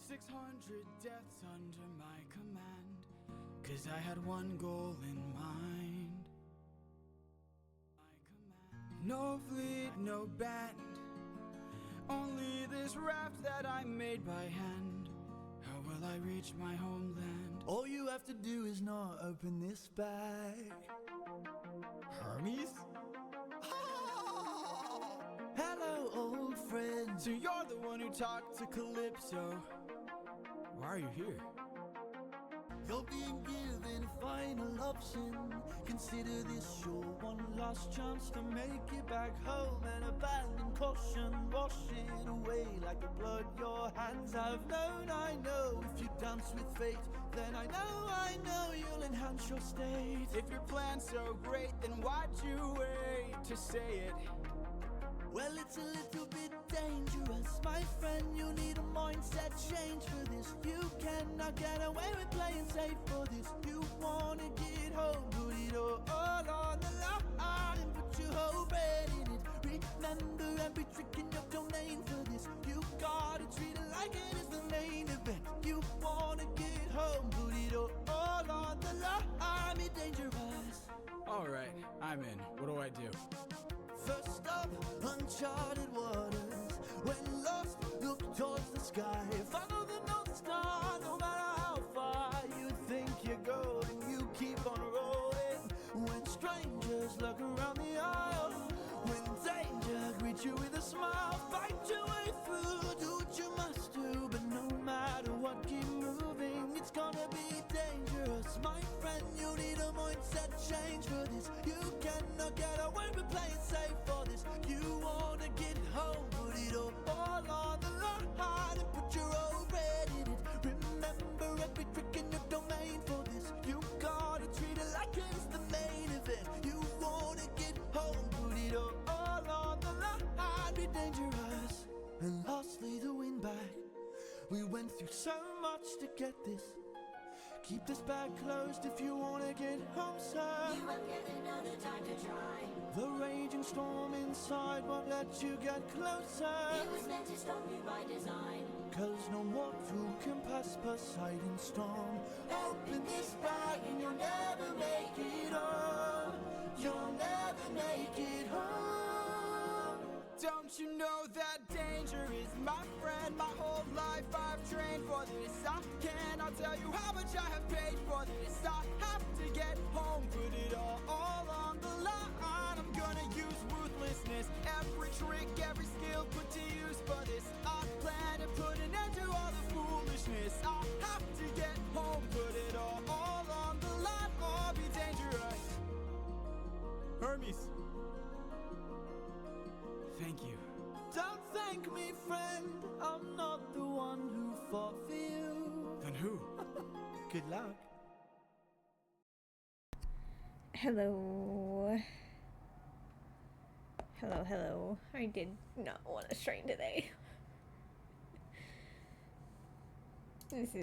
600 deaths under my command, 'cause I had one goal in mind. No fleet, no band, only this raft that I made by hand. How will I reach my homeland? All you have to do is not open this bag. Hermes? Hello, old friend. So you're the one who talked to Calypso. Why are you here? You're being given a final option. Consider this your one last chance to make it back home and abandon caution. Wash it away like the blood your hands have known. I know if you dance with fate, then I know you'll enhance your state. If your plan's so great, then why'd you wait to say it? Well, it's a little bit dangerous, my friend. You need a mindset change for this. You cannot get away with playing safe for this. You wanna get home, put it all on the line and put your whole brain in it. Remember every trick in your domain for this. You gotta treat it like it is the main event. You wanna get home, put it all on the line. Be dangerous. Alright, I'm in. What do I do? First up, uncharted waters. When lost, look towards the sky. Follow the North Star, no matter how far you think you're going. You keep on rolling. When strangers look around the aisle, when danger greets you with a smile, fight your way through, do what you must do. But no matter what, keep moving. It's gonna be dangerous, my friend. You need a mindset change for this. You cannot get away with playing safe for this. You wanna get home, put it all on the line and put your whole bread in it. Remember every trick in your domain for this. You gotta treat it like it's the main event. You wanna get home, put it all on the line, be dangerous. And lastly, the win back. We went through so much to get this. Keep this bag closed if you wanna get home, sir. You won't get another time to try. The raging storm inside won't let you get closer. It was meant to stop you by design. 'Cause no mortal can pass Poseidon's storm. Open this bag and you'll never make it home. You'll never make it home. Don't you know that danger is my friend? My whole life I've trained for this. I cannot tell you how much I have paid for this. I have to get home, put it all on the line. I'm gonna use ruthlessness, every trick, every skill put to use for this. I plan to put an end to all the foolishness. I have to get home, put it all on the line, or be dangerous. Hermes, thank you. Don't thank me, friend. I'm not the one who fought for you. Then who? Good luck. Hello. Hello. I did not want to strain today. This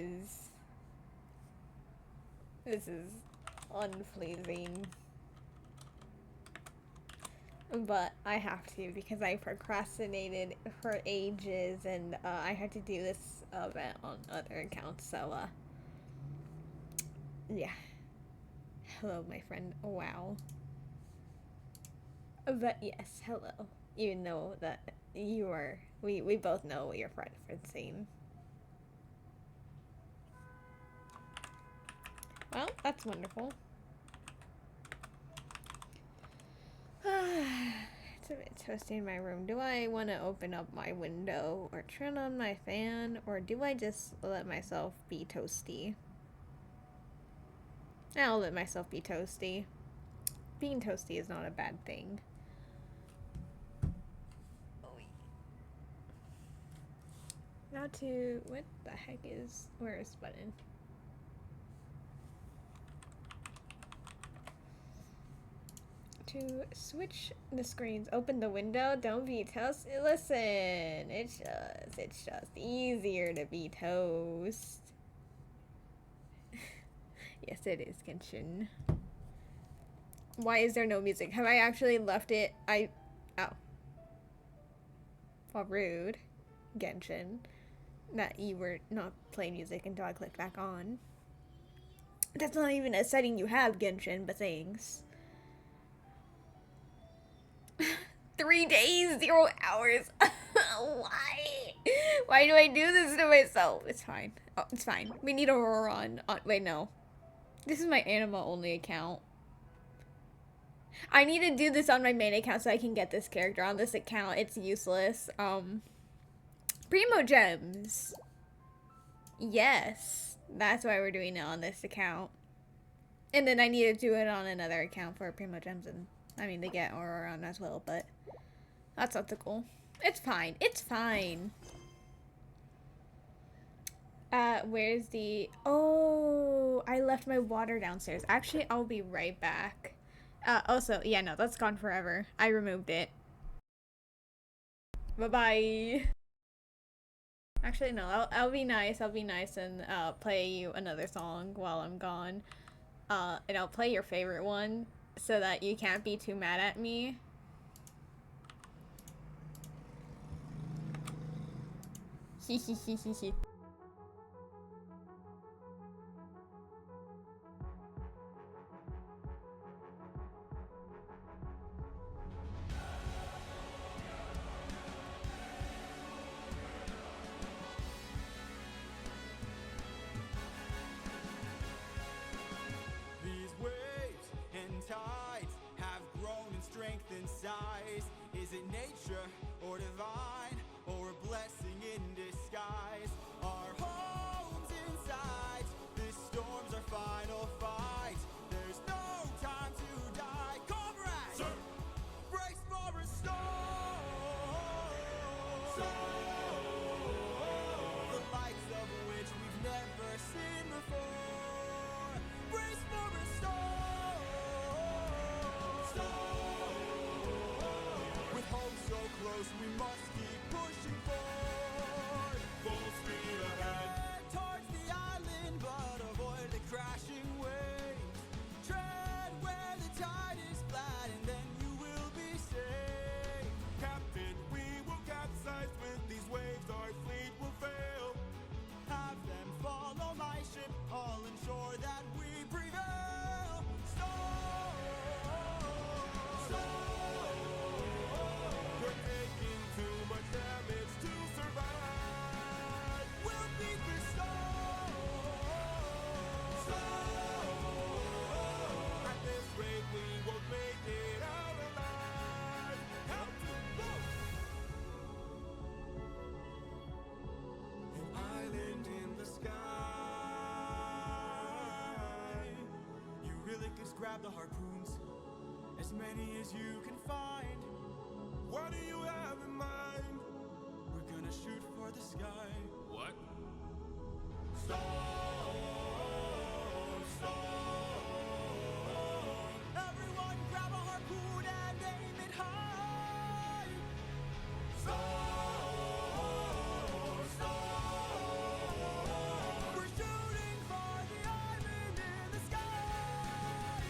is unpleasing. But I have to because I procrastinated for ages and I had to do this event on other accounts, so yeah. Hello, my friend. Wow. But yes, hello. Even though that you are, we both know what you're referencing. Well, that's wonderful. It's a bit toasty in my room. Do I want to open up my window or turn on my fan, or do I just let myself be toasty? I'll let myself be toasty. Being toasty is not a bad thing. Now to, what the heck is, where is the button? To switch the screens, open the window, don't be toast. Listen, it's just easier to be toast. Yes, it is, Genshin. Why is there no music? Have I actually left it? Oh. How rude. Genshin. that you were not playing music until I clicked back on. That's not even a setting you have, Genshin, but thanks. 3 days, 0 hours. Why? Why do I do this to myself? It's fine. Oh, it's fine. We need Aurora on. Wait, no. This is my Anemo only account. I need to do this on my main account so I can get this character. On this account, it's useless. Primo Gems. Yes. That's why we're doing it on this account. And then I need to do it on another account for Primo Gems and, I mean, to get Aurora on as well, but that's not the goal. It's fine. It's fine. Where's the... Oh, I left my water downstairs. Actually, I'll be right back. Also, yeah, no, that's gone forever. I removed it. Bye-bye. Actually, no, I'll be nice. I'll be nice and play you another song while I'm gone. And I'll play your favorite one so that you can't be too mad at me. Hehehehe. These waves and tides have grown in strength and size. Is it nature or divine or a blessing in disguise? Our homes inside, this storm's our final fight. There's no time to die. Comrades, sir, brace for a storm. The likes of which we've never seen before. Brace for a storm. With hope so close, we must keep pushing forward. Full speed ahead towards the island, but avoid the crashing waves. Tread where the tide is flat, and then you will be safe. Captain, we will capsize with these waves. Our fleet will fail. Have them follow my ship, all ensure that we prevail. We're taking too much damage to survive. We'll beat the storm. At this rate, we won't make it out alive. Help to move. An island in the sky. You really just grab the harpoons, as many as you can find. What do you have in mind? We're gonna shoot for the sky. What? Storm, storm. Everyone grab a harpoon and aim it high. Storm, storm. We're shooting for the island in the sky.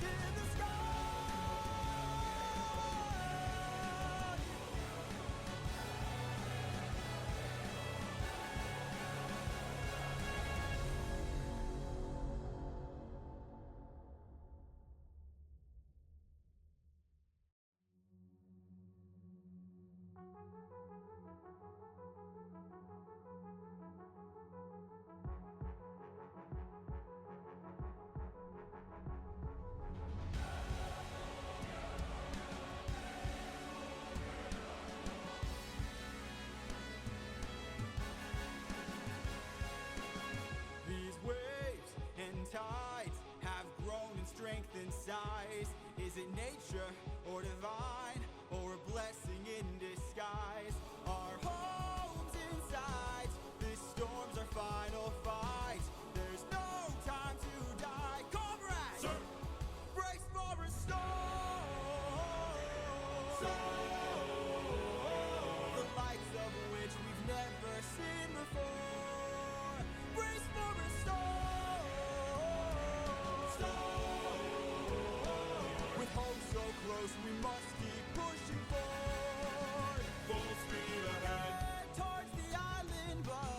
In the sky. These waves and tides have grown in strength and size. Is it nature or divine or a blessing in disguise? Our homes inside, this storm's our final fight. There's no time to die. Comrades, sir, brace for a storm. The likes of which we've never seen before. Brace for a storm. With hope so close, we must keep pushing forward. Full speed ahead towards the island, but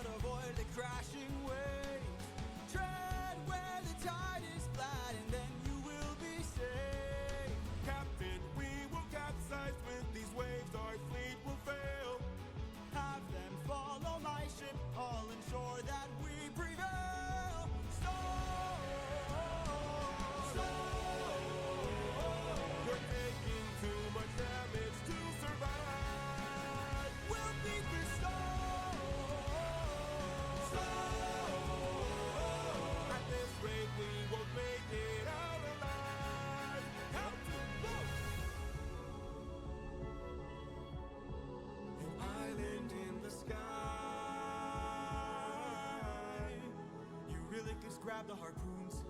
grab the harpoons,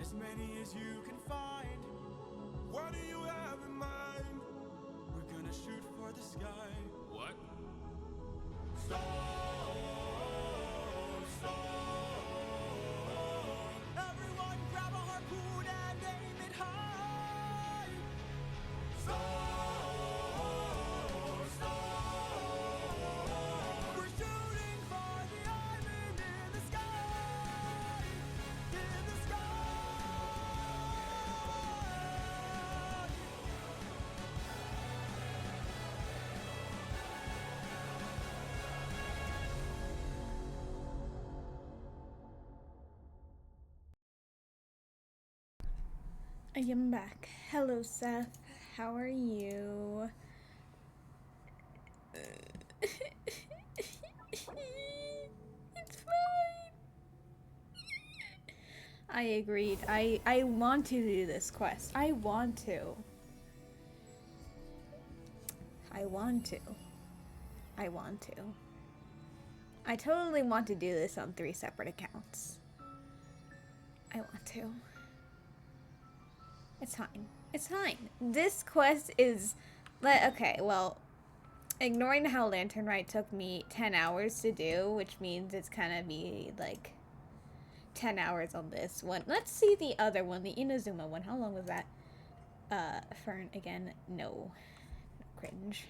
as many as you can find. What do you have in mind? We're gonna shoot for the sky. What? Stone, stone. Everyone grab a harpoon and aim it high. Stone, stone. We're shooting for the island in the sky. In the sky. I am back. Hello, Seth. How are you? It's fine. I agreed. I want to do this quest. I want to. I want to. I want to. I totally want to do this on 3 separate accounts. I want to. It's fine. It's fine. This quest is... Okay, well... Ignoring how Lantern Rite took me 10 hours to do, which means it's gonna be, like, 10 hours on this one. Let's see the other one, the Inazuma one. How long was that? Fern, again, no. Cringe.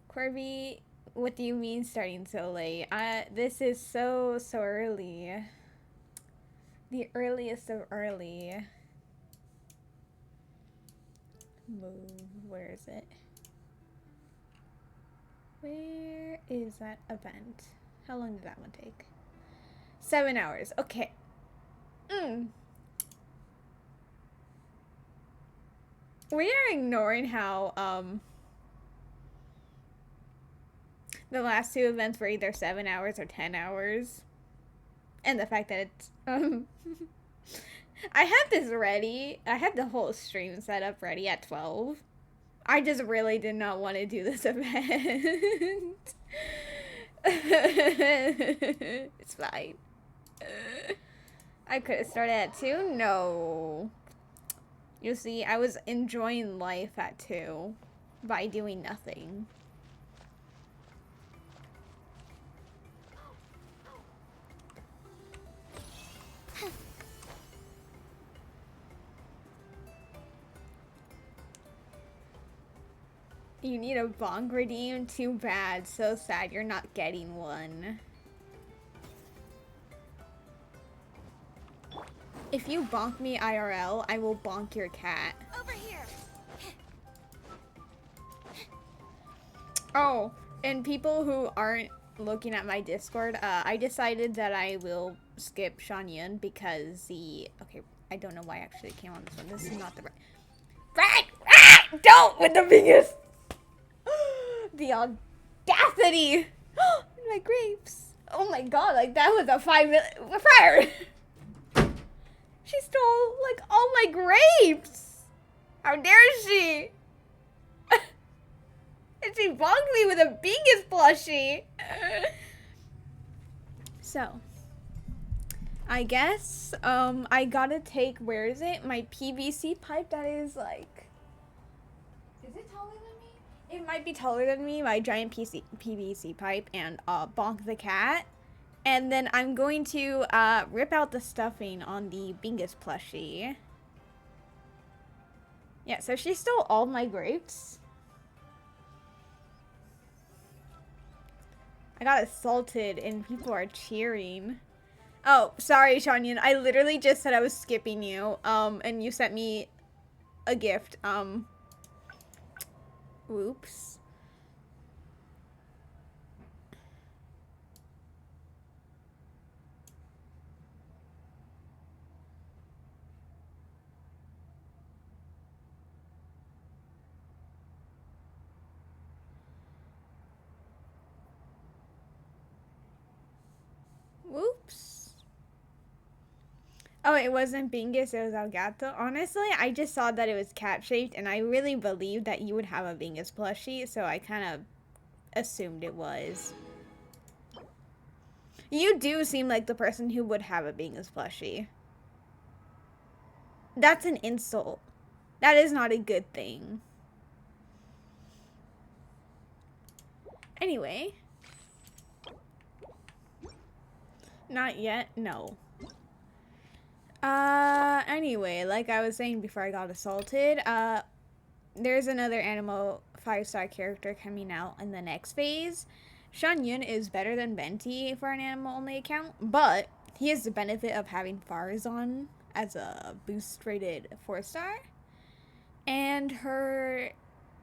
Corby, what do you mean starting so late? This is so early. The earliest of early. Move. Where is it? Where is that event? How long did that one take? 7 hours. Okay. We are ignoring how the last 2 events were either 7 hours or 10 hours. And the fact that it's I have this ready. I have the whole stream set up ready at 12. I just really did not want to do this event. It's fine. I could have started at 2? No. You see, I was enjoying life at 2 by doing nothing. You need a bonk redeem? Too bad. So sad you're not getting one. If you bonk me IRL, I will bonk your cat. Over here. Oh, and people who aren't looking at my Discord, I decided that I will skip Shan because the... Okay, I don't know why I actually came on this one. This is not the right... Right! Ah! Don't with the biggest... The audacity! My grapes! Oh my god, like that was a 5-minute fire! She stole, like, all my grapes! How dare she! And she bonked me with a Bingus plushie! So, I guess, I gotta take, where is it? My PVC pipe that is, like... Is it taller than me? It might be taller than me, my giant PVC pipe, and, bonk the cat. And then I'm going to rip out the stuffing on the Bingus plushie. Yeah, so she stole all my grapes. I got assaulted and people are cheering. Oh, sorry, Shanyan. I literally just said I was skipping you. And you sent me a gift. Whoops. Whoops. Oh, it wasn't Bingus, it was Elgato. Honestly, I just saw that it was cat-shaped, and I really believed that you would have a Bingus plushie, so I kind of assumed it was. You do seem like the person who would have a Bingus plushie. That's an insult. That is not a good thing. Anyway. Not yet, no. Anyway, like I was saying before I got assaulted, there's another Anemo 5-star character coming out in the next phase. Shan Yun is better than Benti for an Anemo-only account, but he has the benefit of having Farazan as a boost-rated 4-star. And her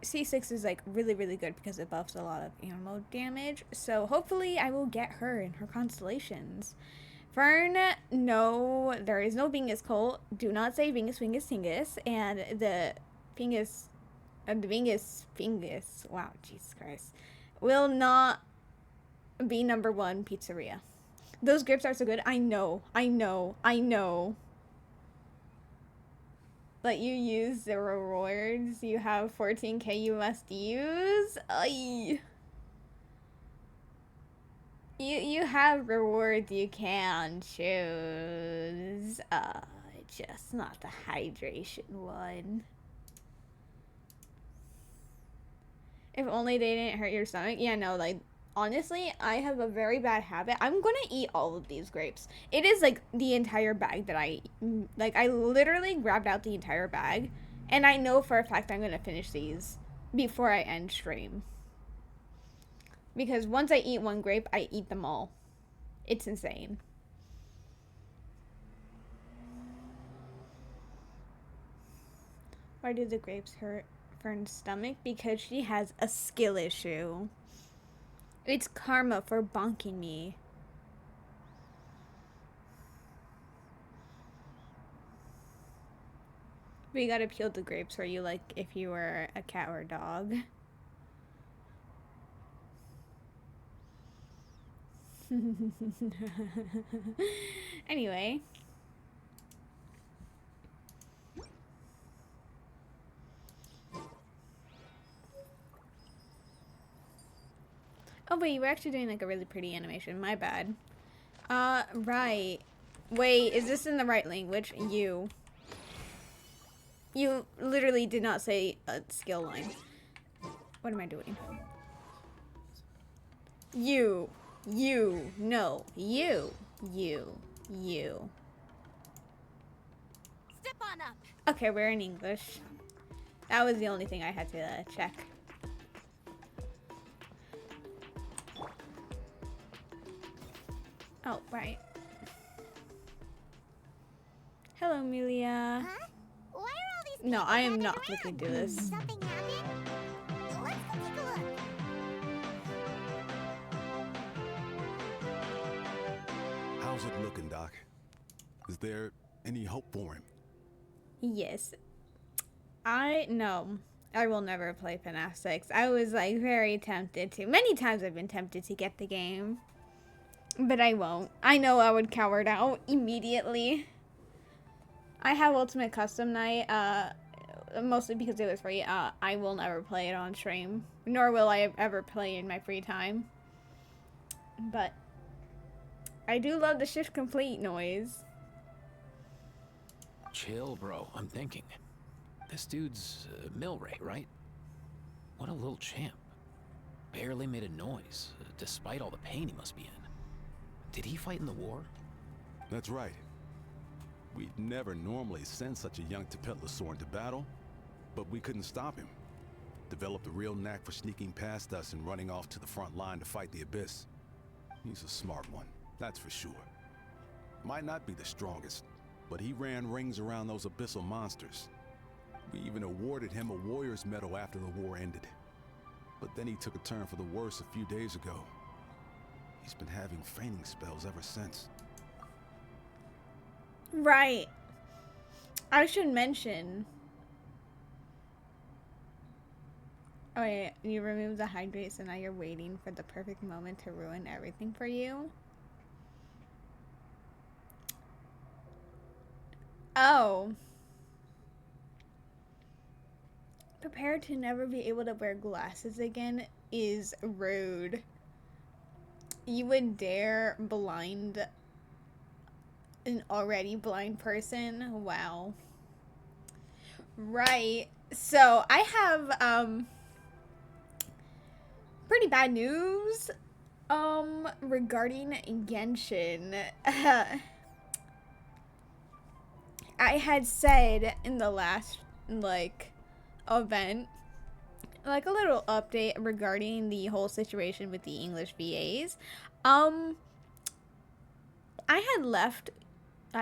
C6 is like really, really good because it buffs a lot of Anemo damage. So hopefully I will get her in her constellations. Fern, no, there is no Bingus Colt. Do not say Bingus, Bingus, Bingus. And the Bingus, wow, Jesus Christ, will not be #1 pizzeria. Those grips are so good. I know. Let you use the rewards. You have 14k you must use. Ay. You have rewards you can choose. Just not the hydration one. If only they didn't hurt your stomach. Yeah, no, like, honestly, I have a very bad habit. I'm gonna eat all of these grapes. It is, like, the entire bag that I literally grabbed out the entire bag. And I know for a fact I'm gonna finish these before I end stream. Because once I eat one grape, I eat them all. It's insane. Why do the grapes hurt Fern's stomach? Because she has a skill issue. It's karma for bonking me. We gotta peel the grapes for you like if you were a cat or a dog. Anyway. Oh wait, you were actually doing like a really pretty animation. My bad. Right. Wait, is this in the right language? You literally did not say a skill line. What am I doing? No, you. Step on up. Okay, we're in English. That was the only thing I had to check. Oh, right. Hello, Amelia. Huh? Why are all these No, people I am gathered not around? clicking through this. Something happened? Let's go take a look. How's it looking, Doc? Is there any hope for him? Yes. No. I will never play FNAF 6. I was like very tempted to. Many times I've been tempted to get the game. But I won't. I know I would cower it out immediately. I have Ultimate Custom Night, mostly because it was free. I will never play it on stream. Nor will I ever play in my free time. But I do love the shift complete noise. Chill, bro. I'm thinking. This dude's Milray, right? What a little champ. Barely made a noise, despite all the pain he must be in. Did he fight in the war? That's right. We'd never normally send such a young Tapetlasaur into battle, but we couldn't stop him. Developed a real knack for sneaking past us and running off to the front line to fight the Abyss. He's a smart one, that's for sure. Might not be the strongest, but he ran rings around those abyssal monsters. We even awarded him a Warrior's Medal after the war ended. But then he took a turn for the worse a few days ago. He's been having fainting spells ever since. Right. I should mention. Oh yeah, you removed the hydrate, so now you're waiting for the perfect moment to ruin everything for you. Oh. Prepare to never be able to wear glasses again is rude. You would dare blind an already blind person? Wow. Right. So I have pretty bad news regarding Genshin. I had said in the last like event, like a little update regarding the whole situation with the English VAs. I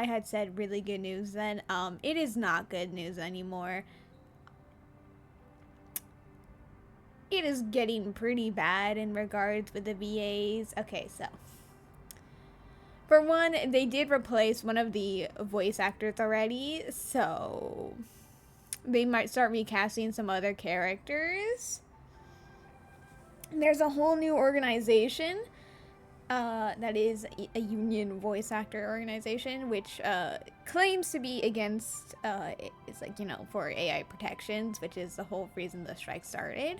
had said really good news then. It is not good news anymore. It is getting pretty bad in regards with the VAs. Okay, so for one, they did replace one of the voice actors already, so they might start recasting some other characters. There's a whole new organization that is a union voice actor organization, which claims to be against, it's like, you know, for AI protections, which is the whole reason the strike started.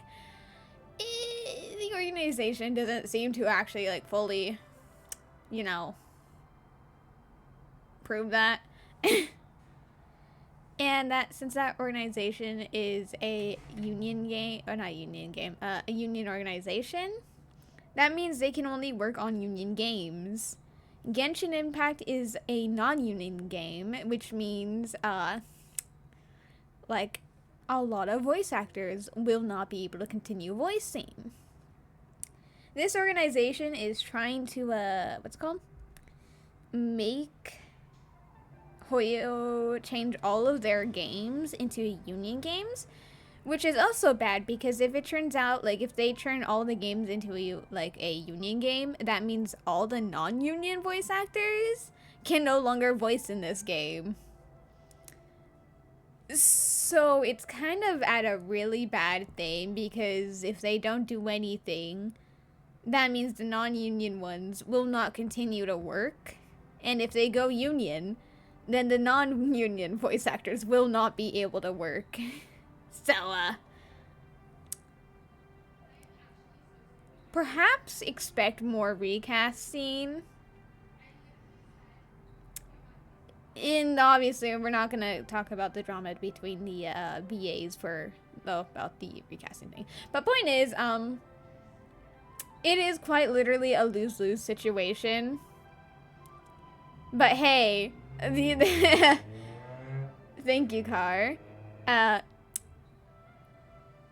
The organization doesn't seem to actually, like, fully, you know, prove that. And that since that organization is a union game, or not union game, a union organization, that means they can only work on union games. Genshin Impact is a non-union game, which means, like, a lot of voice actors will not be able to continue voicing. This organization is trying to, what's it called? Make Hoyo change all of their games into union games, which is also bad because if it turns out, like, if they turn all the games into a union game, that means all the non-union voice actors can no longer voice in this game. So it's kind of at a really bad thing because if they don't do anything, that means the non-union ones will not continue to work. And if they go union, then the non-union voice actors will not be able to work. So, perhaps expect more recasting. And obviously, we're not gonna talk about the drama between the VAs about the recasting thing. But point is, it is quite literally a lose-lose situation. But hey, thank you, Car.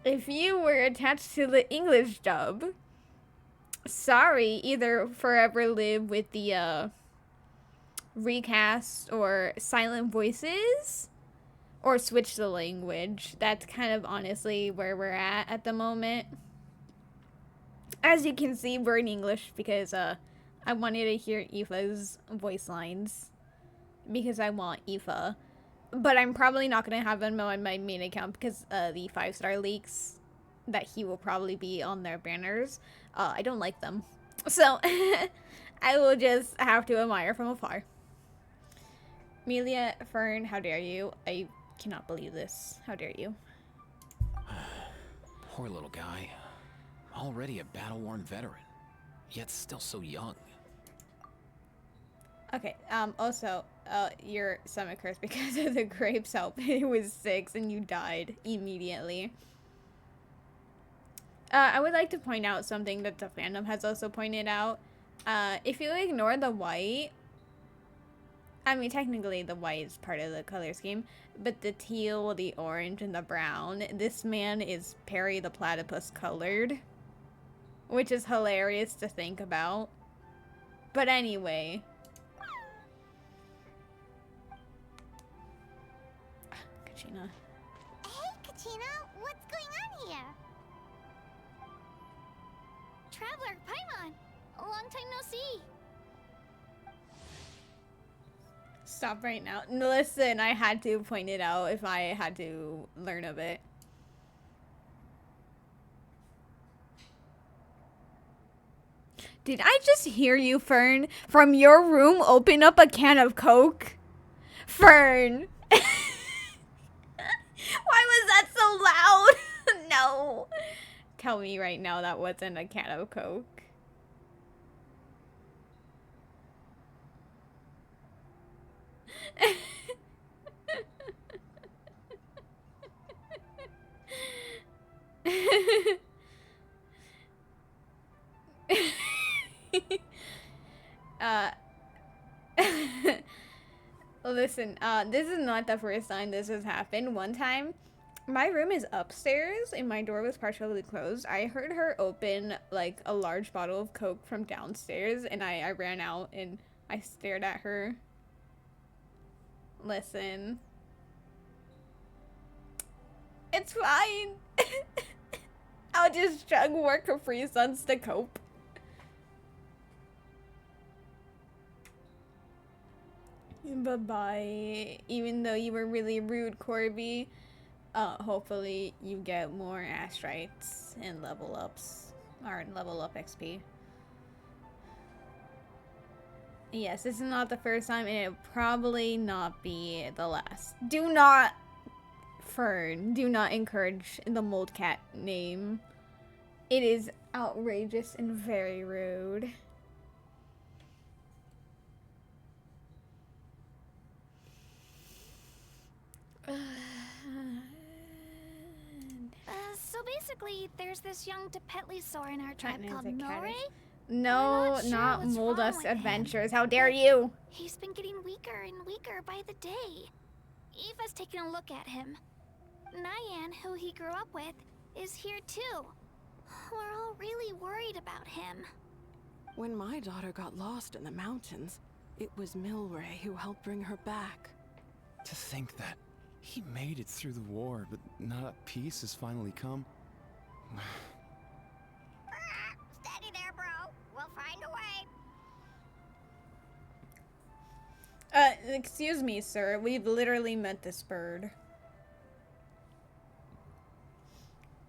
If you were attached to the English dub, sorry, either forever live with the recast or silent voices, or switch the language. That's kind of honestly where we're at the moment. As you can see, we're in English because I wanted to hear Aoife's voice lines because I want Aoife. But I'm probably not going to have him on my main account because the 5-star leaks that he will probably be on their banners. I don't like them. So I will just have to admire from afar. Amelia, Fern, how dare you? I cannot believe this. How dare you? Poor little guy. Already a battle-worn veteran, yet still so young. Okay, also, your stomach hurts because of the grapes help. It was 6 and you died immediately. I would like to point out something that the fandom has also pointed out. If you ignore the white, I mean, technically the white is part of the color scheme, but the teal, the orange, and the brown, this man is Perry the Platypus colored, which is hilarious to think about. But anyway. Kachina. Hey, Kachina, what's going on here? Traveler, Paimon, a long time no see. Stop right now. Listen, I had to point it out if I had to learn of it. Did I just hear you, Fern, from your room open up a can of Coke? Fern! Why was that so loud? No. Tell me right now that wasn't a can of Coke. uh, listen, this is not the first time this has happened. One time, my room is upstairs and my door was partially closed. I heard her open like a large bottle of Coke from downstairs and I ran out and I stared at her. Listen. It's fine. I'll just chug work for free sons to cope. Bye-bye. Even though you were really rude, Corby, hopefully you get more astrites and level ups. Or level up XP. Yes, this is not the first time and it'll probably not be the last. Do not, Fern, do not encourage the mold cat name. It is outrageous and very rude. So basically, there's this young Tepetlisaur in our tribe called Milray. No, Sure not what's mold wrong us with him, adventures. How dare you? He's been getting weaker and weaker by the day. Eva's taking a look at him. Nyan, who he grew up with, is here too. We're all really worried about him. When my daughter got lost in the mountains, it was Milray who helped bring her back. To think that he made it through the war, but not peace has finally come. Steady there, bro. We'll find a way. Excuse me, sir. We've literally met this bird.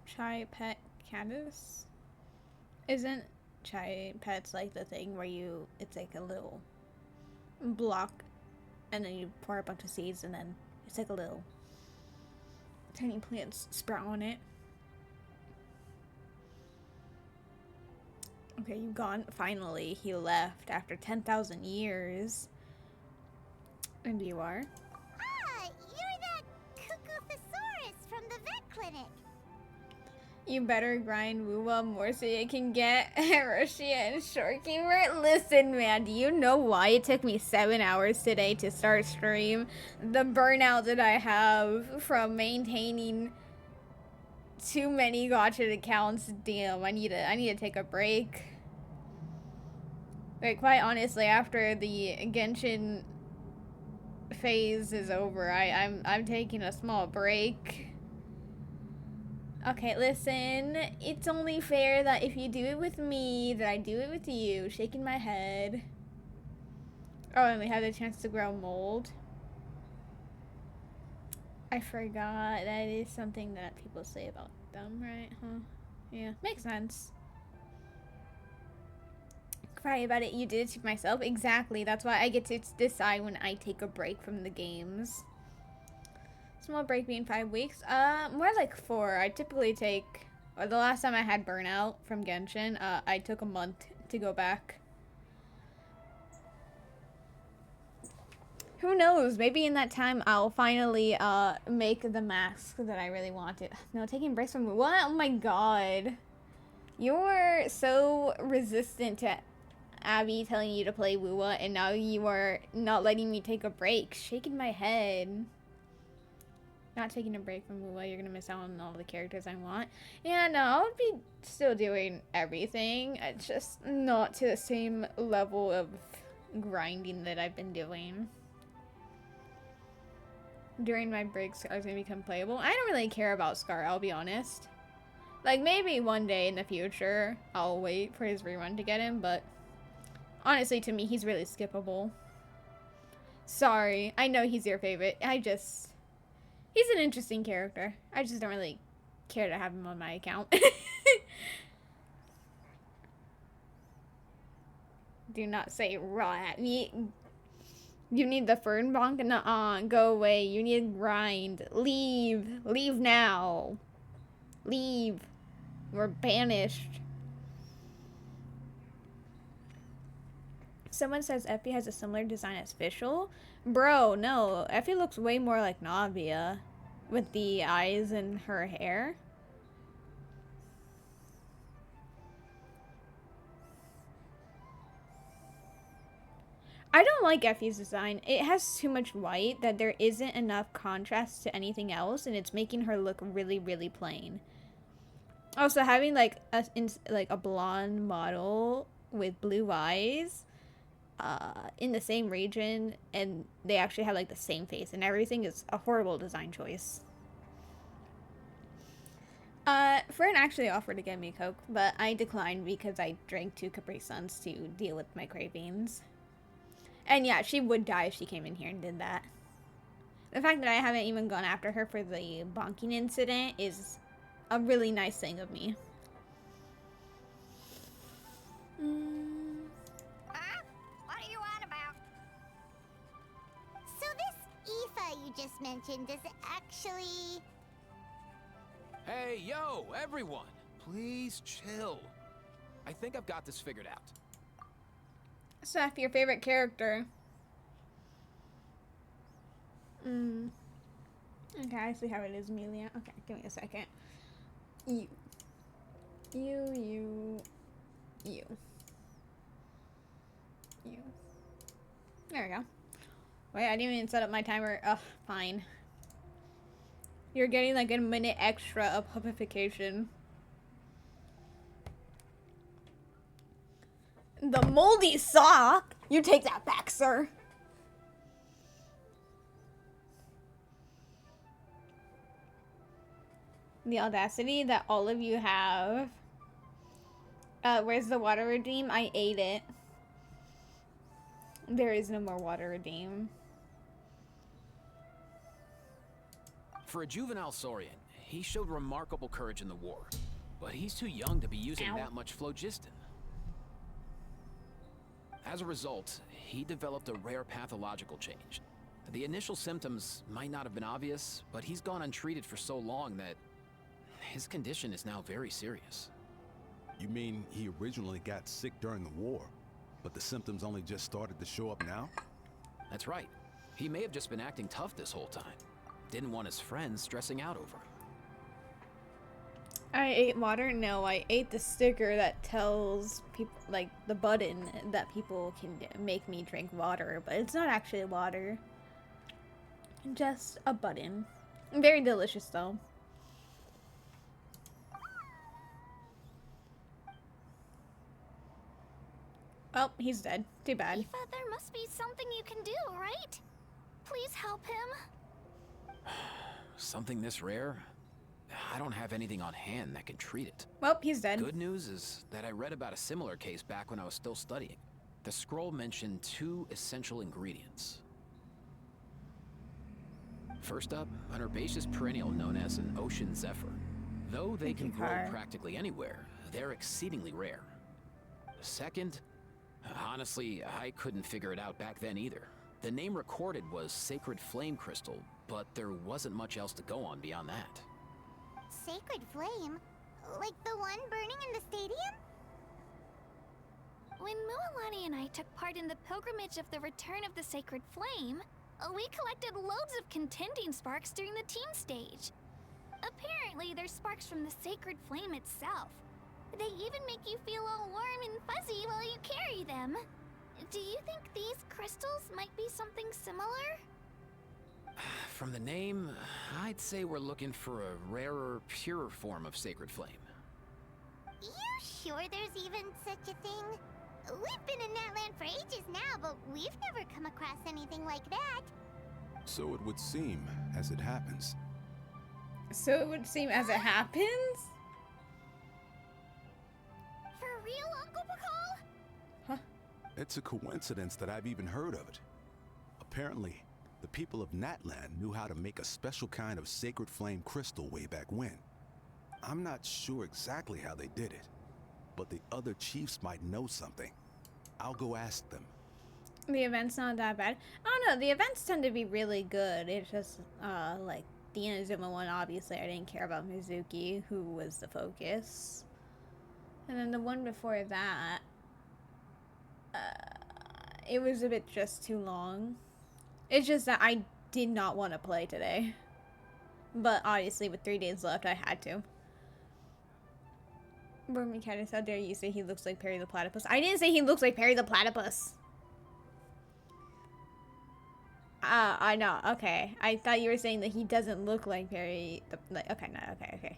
Chai pet caddis? Isn't chai pets like the thing where it's like a little block and then you pour a bunch of seeds and then it's like a little tiny plants sprout on it? Okay, you've gone. Finally, he left after 10,000 years. And you are? Ah, you're that Cuckoo-thesaurus from the vet clinic. You better grind Wuwa more so you can get Roshia and Shorekeeper. Listen, man, do you know why it took me 7 hours today to start stream? The burnout that I have from maintaining too many gacha accounts. Damn, I need to take a break. Like, quite honestly, after the Genshin phase is over, I'm taking a small break. Okay, listen, it's only fair that if you do it with me, that I do it with you. Shaking my head. Oh, and we had the chance to grow mold. I forgot. That is something that people say about them, right? Huh? Yeah, makes sense. Cry about it. You did it to myself? Exactly. That's why I get to decide when I take a break from the games. Small break being 5 weeks. More like 4. I typically take, or the last time I had burnout from Genshin, I took a month to go back. Who knows? Maybe in that time I'll finally make the mask that I really wanted. No, taking breaks from what? Oh my god. You're so resistant to Abby telling you to play Wuwa, and now you are not letting me take a break. Shaking my head. Not taking a break from Wuwa, you're gonna miss out on all the characters I want. Yeah, no, I'll be still doing everything. It's just not to the same level of grinding that I've been doing. During my breaks, Scar's gonna become playable. I don't really care about Scar, I'll be honest. Like, maybe one day in the future, I'll wait for his rerun to get him, but honestly, to me, he's really skippable. Sorry, I know he's your favorite. He's an interesting character. I just don't really care to have him on my account. Do not say raw at me. You need the fern bonk? Nuh-uh. Go away. You need grind. Leave. Leave now. Leave. You're banished. someone says Effie has a similar design as Fischl. Bro, no. Effie looks way more like Navia with the eyes and her hair. I don't like Effie's design. It has too much white that there isn't enough contrast to anything else, and it's making her look really, really plain. Also, having like a blonde model with blue eyes in the same region, and they actually have like the same face and everything, is a horrible design choice. Fern actually offered to get me Coke, but I declined because I drank 2 Capri Suns to deal with my cravings. And yeah, she would die if she came in here and did that. The fact that I haven't even gone after her for the bonking incident is a really nice thing of me. What are you on about? So this Aoife you just mentioned, does it actually... Hey, yo, everyone! Please chill. I think I've got this figured out. Seth, your favorite character. Okay, I see how it is, Amelia. Okay, give me a second. You. There we go. Wait, I didn't even set up my timer. Ugh, fine. You're getting like a minute extra of puffification. The moldy sock? You take that back, sir. The audacity that all of you have. Where's the water redeem? I ate it. There is no more water redeem. For a juvenile Saurian, he showed remarkable courage in the war, but he's too young to be using that much phlogiston. As a result, he developed a rare pathological change. The initial symptoms might not have been obvious, but he's gone untreated for so long that his condition is now very serious. You mean he originally got sick during the war, but the symptoms only just started to show up now? That's right. He may have just been acting tough this whole time. Didn't want his friends stressing out over him. I ate water? No, I ate the sticker that tells people, like, the button that people can make me drink water, but it's not actually water. Just a button. Very delicious, though. Oh, he's dead. Too bad. Aoife, there must be something you can do, right? Please help him. Something this rare? I don't have anything on hand that can treat it. Well, he's dead. Good news is that I read about a similar case back when I was still studying. The scroll mentioned 2 essential ingredients. First up, an herbaceous perennial known as an ocean zephyr. Though they can grow practically anywhere, they're exceedingly rare. Second, honestly, I couldn't figure it out back then either. The name recorded was Sacred Flame Crystal, but there wasn't much else to go on beyond that. Sacred Flame? Like the one burning in the stadium? When Mualani and I took part in the pilgrimage of the Return of the Sacred Flame, we collected loads of contending sparks during the team stage. Apparently, they're sparks from the Sacred Flame itself. They even make you feel all warm and fuzzy while you carry them. Do you think these crystals might be something similar? From the name, I'd say we're looking for a rarer, purer form of Sacred Flame. You sure there's even such a thing? We've been in that land for ages now, but we've never come across anything like that. So it would seem as it happens. So it would seem as it happens? For real, Uncle Bacall? Huh? It's a coincidence that I've even heard of it. Apparently, the people of Natland knew how to make a special kind of sacred flame crystal way back when. I'm not sure exactly how they did it, but the other chiefs might know something. I'll go ask them. The event's not that bad. I don't know, the events tend to be really good. It's just, like, the Inazuma one, obviously, I didn't care about Mizuki, who was the focus. And then the one before that, it was a bit just too long. It's just that I did not want to play today. But obviously with 3 days left, I had to. Bro Mechanics, how dare you say he looks like Perry the Platypus? I didn't say he looks like Perry the Platypus. I know. Okay. I thought you were saying that he doesn't look like Perry the... Like, okay, no. Okay.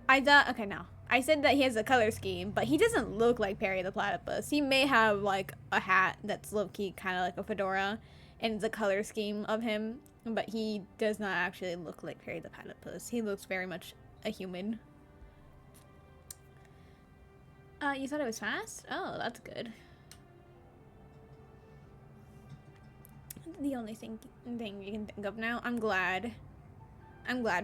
I thought... Okay, no. I said that he has a color scheme, but he doesn't look like Perry the Platypus. He may have, like, a hat that's low-key kind of like a fedora, and it's a color scheme of him, but he does not actually look like Perry the Platypus. He looks very much a human. You thought it was fast? Oh, that's good. The only thing you can think of now. I'm glad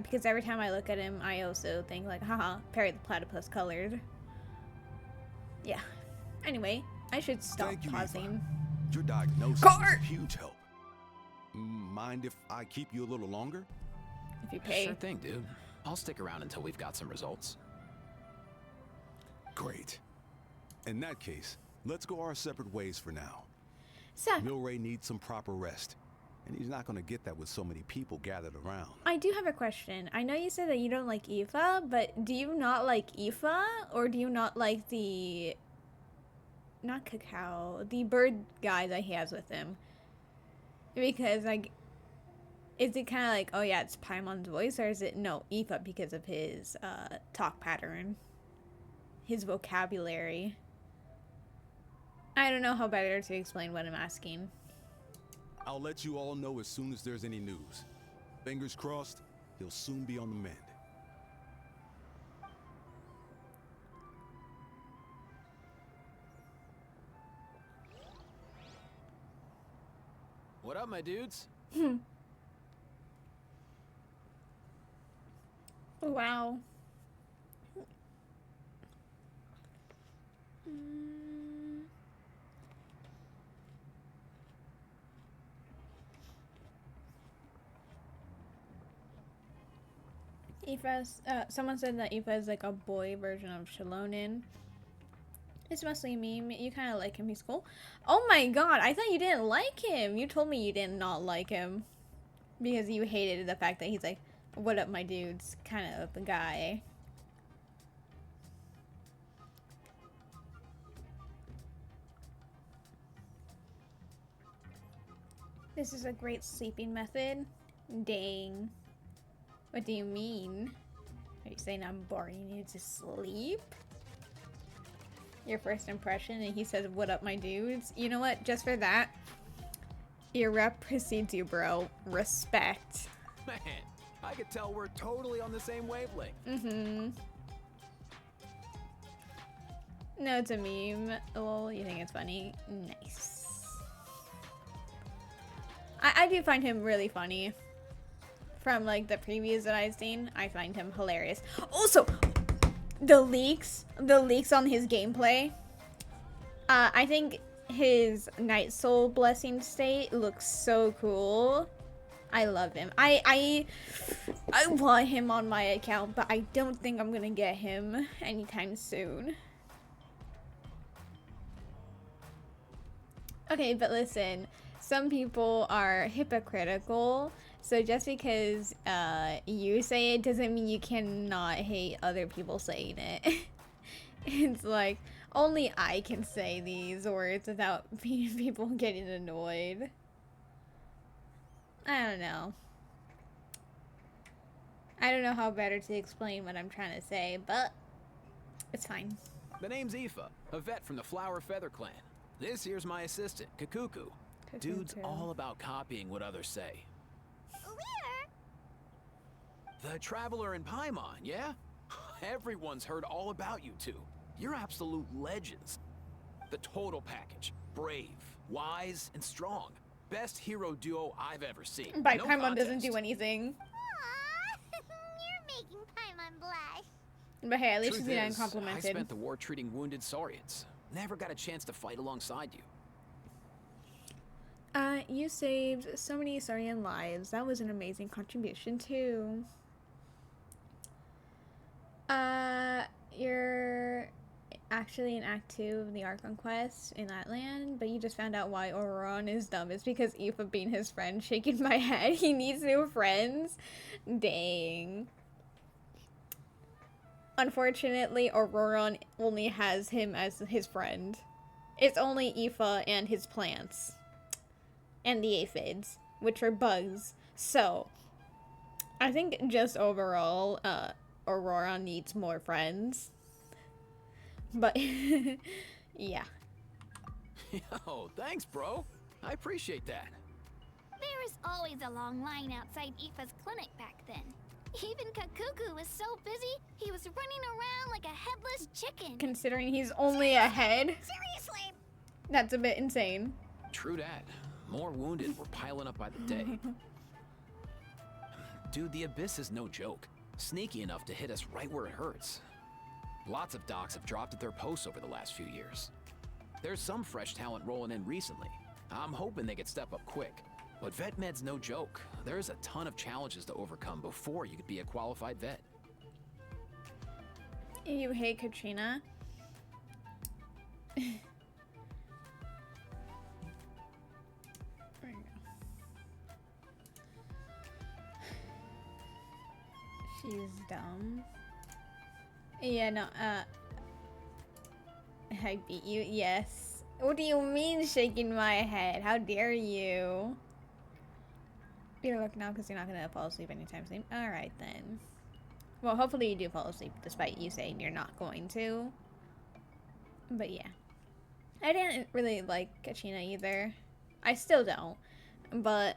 because every time I look at him, I also think like, haha, Perry the Platypus colored. Yeah. Anyway, I should stop pausing. Eva. Your diagnosis is a huge help. Mind if I keep you a little longer? If you pay. Sure thing, dude. I'll stick around until we've got some results. Great. In that case, let's go our separate ways for now. So, Milray needs some proper rest, and he's not going to get that with so many people gathered around. I do have a question. I know you said that you don't like Aoife, but do you not like Aoife, or do you not like the... Not Cacao, the bird guy that he has with him? Because, like, is it kind of like, oh yeah, it's Paimon's voice, or is it, no, Aoife because of his talk pattern? His vocabulary? I don't know how better to explain what I'm asking. I'll let you all know as soon as there's any news. Fingers crossed, he'll soon be on the mend. What up, my dudes? Wow. Aoife's, someone said that Aoife is like a boy version of Shalonin. It's mostly a meme. You kind of like him. He's cool. Oh my god, I thought you didn't like him. You told me you did not like him. Because you hated the fact that he's like, what up, my dudes, kind of a guy. This is a great sleeping method. Dang. What do you mean? Are you saying I'm boring you to sleep? Your first impression, and he says, what up, my dudes? You know what? Just for that, your rep precedes you, bro. Respect. Man, I could tell we're totally on the same wavelength. Mm-hmm. No, it's a meme. Lol, you think it's funny? Nice. I do find him really funny. From, like, the previews that I've seen, I find him hilarious. Also, the leaks on his gameplay. I think his Night Soul Blessing state looks so cool. I love him. I want him on my account, but I don't think I'm gonna get him anytime soon. Okay, but listen, some people are hypocritical. So just because you say it doesn't mean you cannot hate other people saying it. It's like, only I can say these words without people getting annoyed. I don't know. I don't know how better to explain what I'm trying to say, but it's fine. The name's Aoife, a vet from the Flower Feather clan. This here's my assistant, Kakuku. Dude's all about copying what others say. The Traveler in Paimon, yeah? Everyone's heard all about you two. You're absolute legends. The total package. Brave, wise, and strong. Best hero duo I've ever seen. By Paimon doesn't do anything. Aww, you're making Paimon blush. But hey, at least she's Truth getting is, complimented. I spent the war treating wounded Saurians. Never got a chance to fight alongside you. You saved so many Saurian lives. That was an amazing contribution too. actually in Act 2 of the Archon quest in that land, but you just found out why Auron is dumb. It's because Aoife being his friend, shaking my head. He needs new friends. Dang. Unfortunately, Auron only has him as his friend. It's only Aoife and his plants. And the aphids, which are bugs. So, I think just overall, Aurora needs more friends. But, yeah. Yo, thanks, bro. I appreciate that. There was always a long line outside Aoife's clinic back then. Even Kakuku was so busy, he was running around like a headless chicken. Considering he's only a head, Seriously. that's a bit insane. True that. More wounded were piling up by the day. Dude, the Abyss is no joke. Sneaky enough to hit us right where it hurts. Lots of docs have dropped at their posts over the last few years. There's some fresh talent rolling in recently. I'm hoping they could step up quick. But vet med's no joke. There's a ton of challenges to overcome before you could be a qualified vet. You hate Katrina? There you go. She's dumb. Yeah, no, I beat you? Yes. What do you mean shaking my head? How dare you? You're looking now because you're not gonna fall asleep anytime soon. Alright then. Well, hopefully you do fall asleep despite you saying you're not going to. But yeah. I didn't really like Kachina either. I still don't. But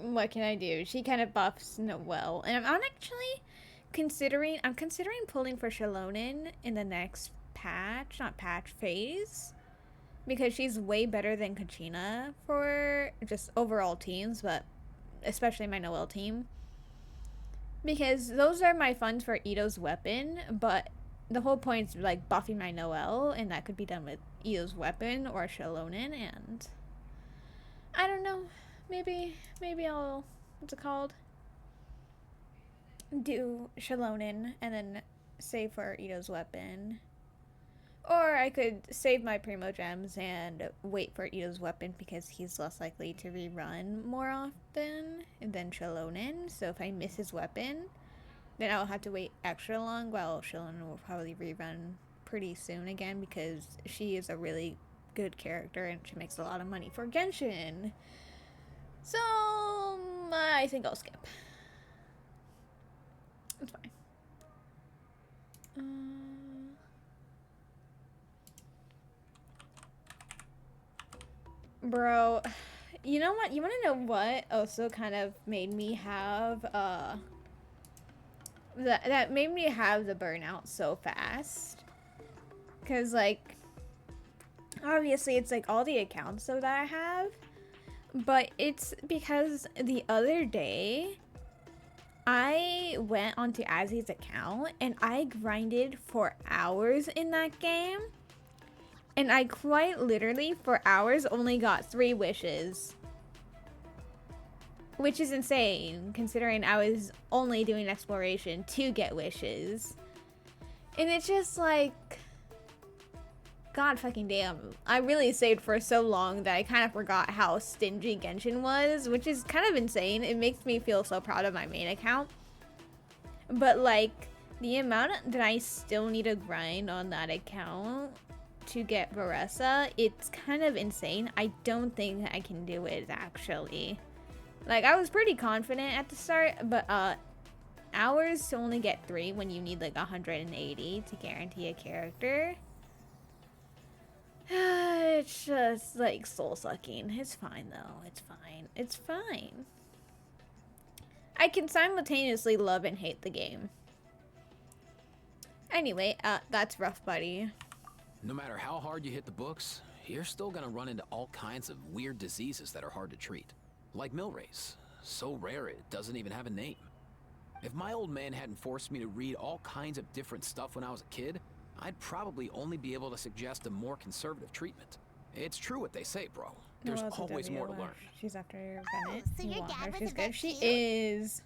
what can I do? She kind of buffs Noelle. And I'm actually considering pulling for Shalonen in the next patch, not patch, phase. Because she's way better than Kachina for just overall teams, but especially my Noelle team. Because those are my funds for Ito's weapon, but the whole point is like buffing my Noelle, and that could be done with Ito's weapon or Shalonen, and I don't know. Maybe I'll, what's it called? Do Shalonen and then save for Ito's weapon. Or I could save my Primo Gems and wait for Ito's weapon because he's less likely to rerun more often than Shalonen. So if I miss his weapon, then I'll have to wait extra long, while Shalonen will probably rerun pretty soon again because she is a really good character and she makes a lot of money for Genshin. So I think I'll skip. It's fine. Bro, you know what? You want to know what also kind of made me have, that made me have the burnout so fast? Because, like, obviously it's, like, all the accounts that I have, but it's because the other day, I went onto Azzy's account, and I grinded for hours in that game. And I quite literally, for hours, only got 3 wishes. Which is insane, considering I was only doing exploration to get wishes. And it's just like, god fucking damn. I really saved for so long that I kind of forgot how stingy Genshin was, which is kind of insane. It makes me feel so proud of my main account. But like, the amount that I still need to grind on that account to get Varessa, it's kind of insane. I don't think I can do it actually. Like, I was pretty confident at the start, but hours to only get 3 when you need like 180 to guarantee a character. It's just like soul sucking. It's fine though. It's fine. It's fine. I can simultaneously love and hate the game. Anyway, that's rough, buddy. No matter how hard you hit the books, you're still gonna run into all kinds of weird diseases that are hard to treat. Like Milray's. So rare it doesn't even have a name. If my old man hadn't forced me to read all kinds of different stuff when I was a kid, I'd probably only be able to suggest a more conservative treatment. It's true what they say, bro. There's always more to learn. She's after Bennett. So You your want dad her. was She's a good. vet She too? is.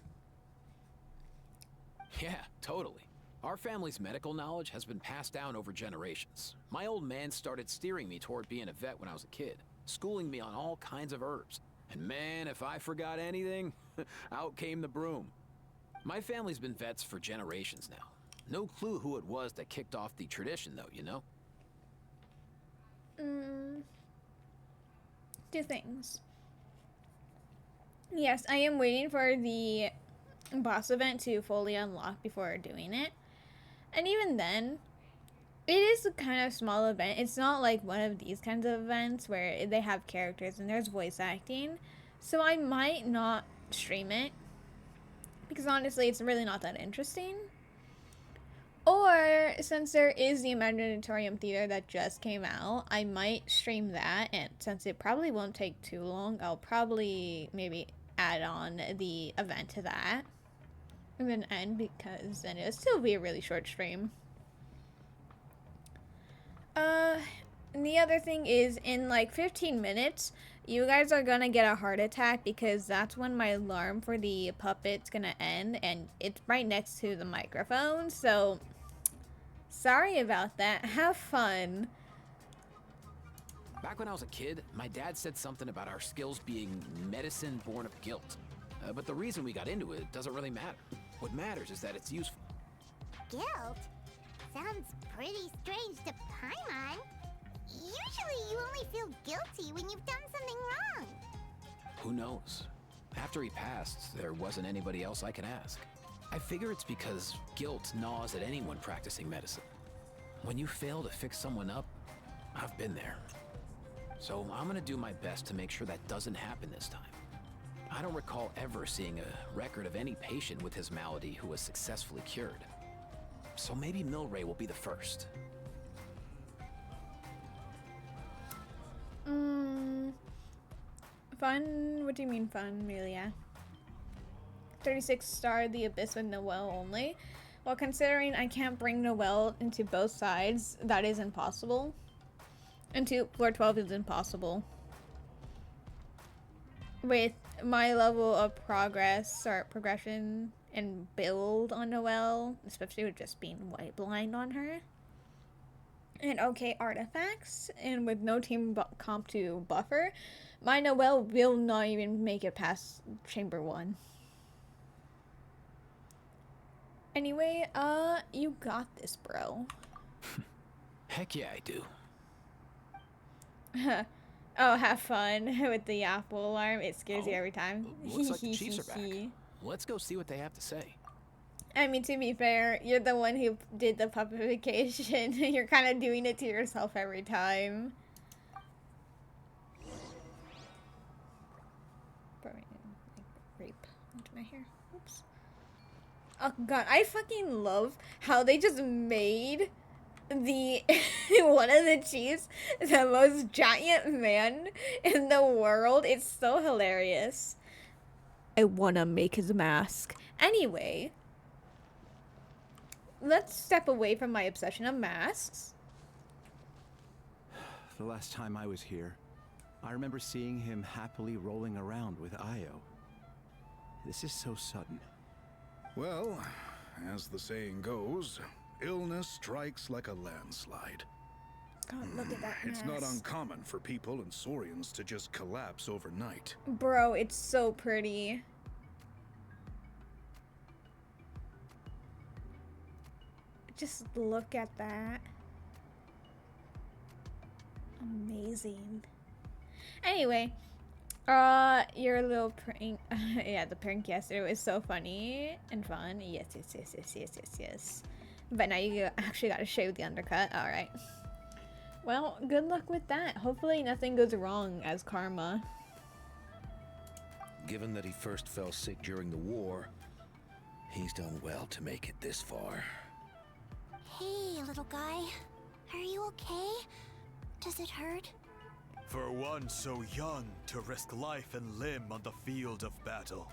Yeah, totally. Our family's medical knowledge has been passed down over generations. My old man started steering me toward being a vet when I was a kid, schooling me on all kinds of herbs. And man, if I forgot anything, out came the broom. My family's been vets for generations now. No clue who it was that kicked off the tradition, though, you know? Two things. Yes, I am waiting for the boss event to fully unlock before doing it. And even then, it is a kind of small event. It's not like one of these kinds of events where they have characters and there's voice acting. So I might not stream it, because honestly, it's really not that interesting. Or, since there is the Imaginatorium Theater that just came out, I might stream that, and since it probably won't take too long, I'll probably maybe add on the event to that. And then end, because then it'll still be a really short stream. And the other thing is, in like 15 minutes, you guys are gonna get a heart attack, because that's when my alarm for the puppet's gonna end, and it's right next to the microphone, so sorry about that. Have fun. Back when I was a kid, my dad said something about our skills being medicine born of guilt. But the reason we got into it doesn't really matter. What matters is that it's useful. Guilt? Sounds pretty strange to Paimon. Usually you only feel guilty when you've done something wrong. Who knows? After he passed, there wasn't anybody else I could ask. I figure it's because guilt gnaws at anyone practicing medicine. When you fail to fix someone up, I've been there. So I'm gonna do my best to make sure that doesn't happen this time. I don't recall ever seeing a record of any patient with his malady who was successfully cured. So maybe Milray will be the first. Fun? What do you mean fun, Amelia? 36 star The Abyss with Noelle only. Well, considering I can't bring Noelle into both sides, that is impossible. Into floor 12 is impossible. With my level of progression and build on Noelle, especially with just being white blind on her, and okay artifacts, and with no team comp to buffer, my Noelle will not even make it past Chamber 1. Anyway, you got this, bro. Heck yeah, I do. Oh, have fun with the apple alarm. It scares you every time. Looks like the Chiefs are back. Let's go see what they have to say. I mean, to be fair, you're the one who did the puppification. You're kind of doing it to yourself every time. Rape into my hair. Oops. Oh god, I fucking love how they just made the one of the Chiefs the most giant man in the world. It's so hilarious. I wanna make his mask. Anyway, let's step away from my obsession of masks. The last time I was here, I remember seeing him happily rolling around with Io. This is so sudden. Well, as the saying goes, illness strikes like a landslide. God, look at that It's not mask. uncommon for people and Saurians to just collapse overnight. Bro, it's so pretty. Just look at that. Amazing. Anyway, your little prank, yeah, the prank yesterday was so funny and fun. Yes. But now you actually gotta shave the undercut. Alright. Well, good luck with that. Hopefully nothing goes wrong as karma. Given that he first fell sick during the war, he's done well to make it this far. Hey, little guy. Are you okay? Does it hurt? For one so young to risk life and limb on the field of battle.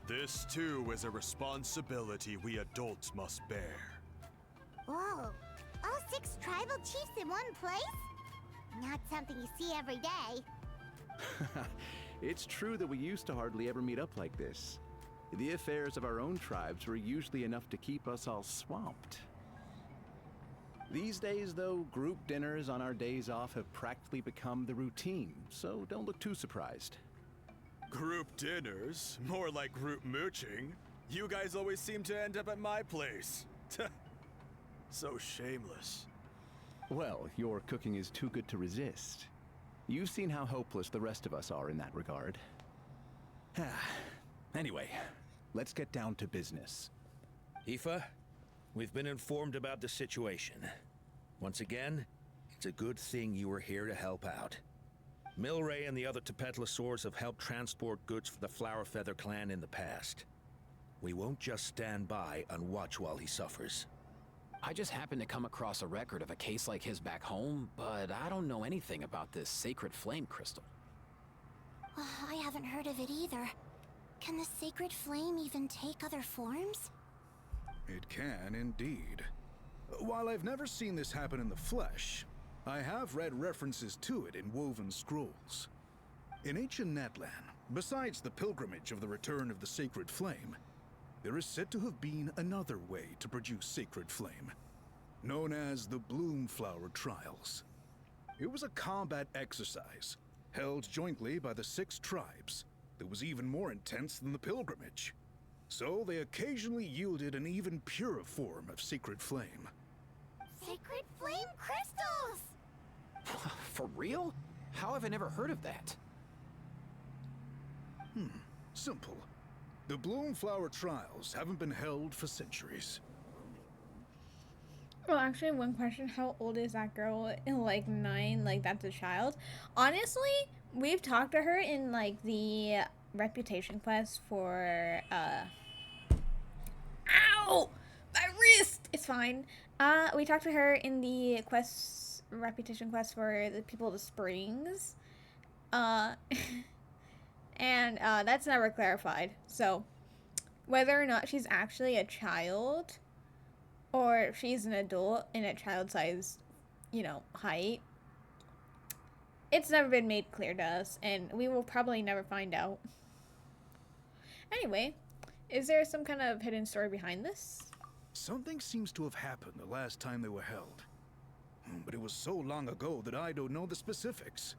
This too is a responsibility we adults must bear. Whoa. All 6 tribal chiefs in one place? Not something you see every day. It's true that we used to hardly ever meet up like this. The affairs of our own tribes were usually enough to keep us all swamped. These days, though, group dinners on our days off have practically become the routine, so don't look too surprised. Group dinners? More like group mooching. You guys always seem to end up at my place. So shameless. Well, your cooking is too good to resist. You've seen how hopeless the rest of us are in that regard. Anyway, let's get down to business. Aoife, we've been informed about the situation. Once again, it's a good thing you were here to help out. Milray and the other Tepetlosaurs have helped transport goods for the Flowerfeather clan in the past. We won't just stand by and watch while he suffers. I just happened to come across a record of a case like his back home, but I don't know anything about this sacred flame crystal. I haven't heard of it either. Can the sacred flame even take other forms? It can indeed. While I've never seen this happen in the flesh, I have read references to it in woven scrolls. In ancient Natlan, besides the pilgrimage of the return of the sacred flame, there is said to have been another way to produce sacred flame, known as the Bloomflower Trials. It was a combat exercise, held jointly by the 6 tribes, that was even more intense than the pilgrimage. So they occasionally yielded an even purer form of sacred flame. Sacred flame crystals! For real? How have I never heard of that? Simple. The Bloomflower Trials haven't been held for centuries. Well, actually, one question: how old is that girl? In like 9, like that's a child. Honestly, we've talked to her in like the reputation quest for Ow! My wrist! It's fine. We talked to her in the reputation quest for the people of the springs. And that's never clarified. So, whether or not she's actually a child, or if she's an adult in a child-sized, height, it's never been made clear to us, and we will probably never find out. Anyway, is there some kind of hidden story behind this? Something seems to have happened the last time they were held. But it was so long ago that I don't know the specifics.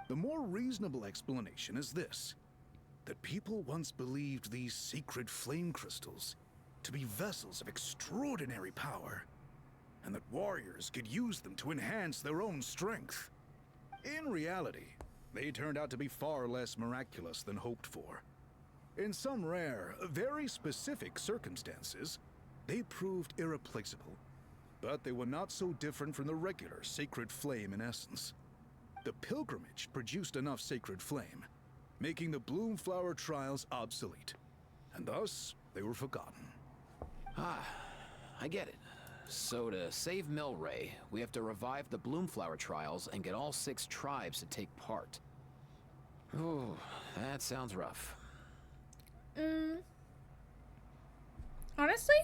The more reasonable explanation is this: that people once believed these sacred flame crystals to be vessels of extraordinary power, and that warriors could use them to enhance their own strength. In reality, they turned out to be far less miraculous than hoped for. In some rare, very specific circumstances, they proved irreplaceable, but they were not so different from the regular sacred flame in essence. The pilgrimage produced enough sacred flame, making the Bloomflower Trials obsolete, and thus they were forgotten. I get it. So to save Milray, we have to revive the Bloomflower Trials and get all 6 tribes to take part. Ooh, that sounds rough. Honestly,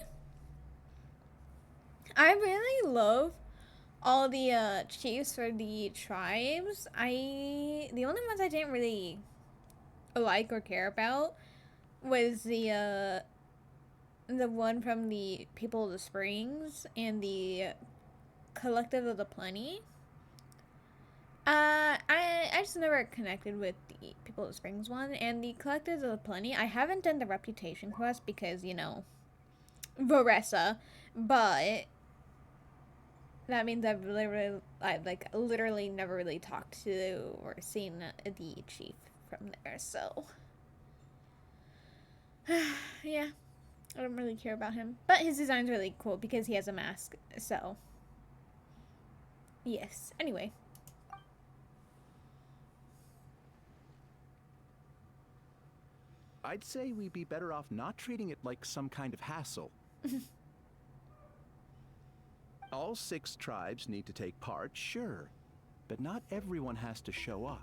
I really love all the chiefs for the tribes. The only ones I didn't really like or care about was the one from the people of the springs and the collective of the plenty. I just never connected with the people of the springs one, and the collective of the plenty. I haven't done the reputation quest because Varessa, but that means I've literally never really talked to or seen the chief from there, so yeah, I don't really care about him. But his design's really cool because he has a mask, so yes. Anyway. I'd say we'd be better off not treating it like some kind of hassle. All 6 tribes need to take part, sure, but not everyone has to show up.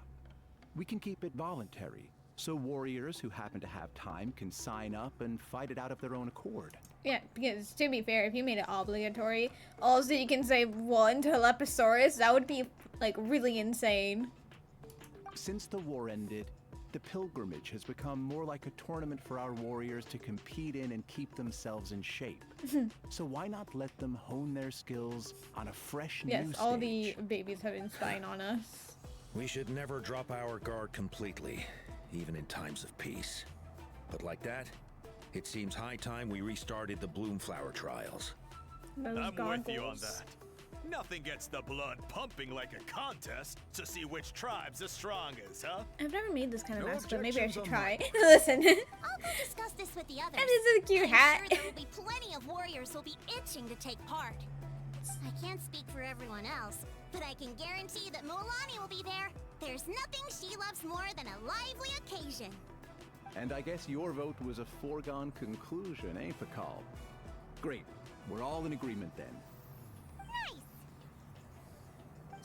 We can keep it voluntary, so warriors who happen to have time can sign up and fight it out of their own accord. Yeah, because to be fair, if you made it obligatory, also you can save 1 Teleposaurus, that would be, really insane. Since the war ended, The pilgrimage has become more like a tournament for our warriors to compete in and keep themselves in shape. So why not let them hone their skills on a fresh Yes, new all stage? the babies have been spying on us. We should never drop our guard completely, even in times of peace. But like that, it seems high time we restarted the Bloomflower trials. Those I'm with you on goggles. that. Nothing gets the blood pumping like a contest to see which tribe's the strongest, huh? I've never made this kind of No mask, but maybe I objections should on my try. Listen. I'll go discuss this with the others. And this is a cute I'm hat. sure there will be plenty of warriors who'll be itching to take part. I can't speak for everyone else, but I can guarantee that Mualani will be there. There's nothing she loves more than a lively occasion. And I guess your vote was a foregone conclusion, eh, Pakal? Great. We're all in agreement then. Nice!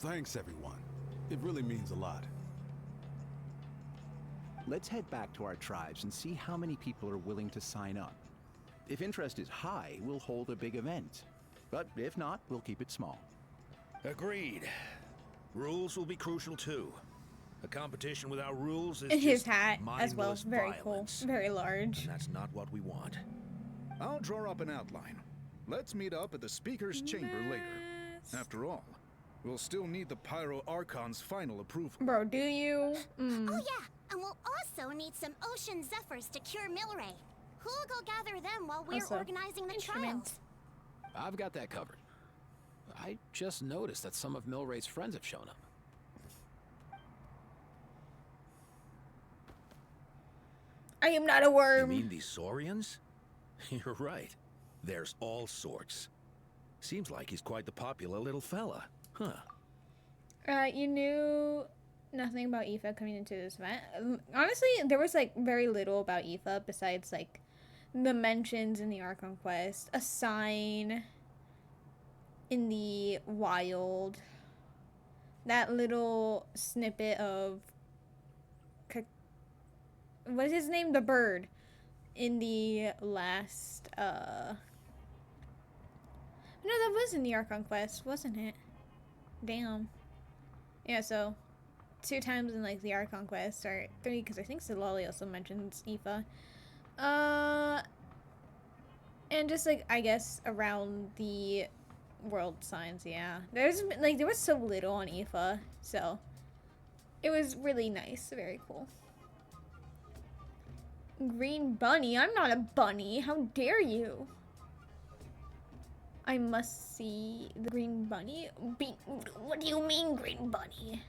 Thanks, everyone. It really means a lot. Let's head back to our tribes and see how many people are willing to sign up. If interest is high, we'll hold a big event. But if not, we'll keep it small. Agreed. Rules will be crucial too. A competition without rules is And his just hat as well. mindless Very violence. cool. Very large. And that's not what we want. I'll draw up an outline. Let's meet up at the speaker's chamber later. After all, we'll still need the Pyro Archon's final approval. Bro, do you? Oh yeah, and we'll also need some Ocean Zephyrs to cure Milray. Who'll go gather them while we're Also, organizing the instruments. trials? I've got that covered. I just noticed that some of Milray's friends have shown up. I am not a You worm. mean these Saurians? You're right. There's all sorts. Seems like he's quite the popular little fella. Huh. You knew nothing about Aoife coming into this event. Honestly, there was like very little about Aoife besides like the mentions in the Archon quest, a sign in the wild, that little snippet of what is his name? The bird in the last no, that was in the Archon quest, wasn't it? Damn. Yeah, so 2 times in like the Archon quest, or 3 because I think Silali also mentions Aoife. And just like I guess around the world signs, yeah. There was so little on Aoife, so it was really nice, very cool. Green bunny? I'm not a bunny. How dare you? I must see the green bunny. What do you mean, green bunny?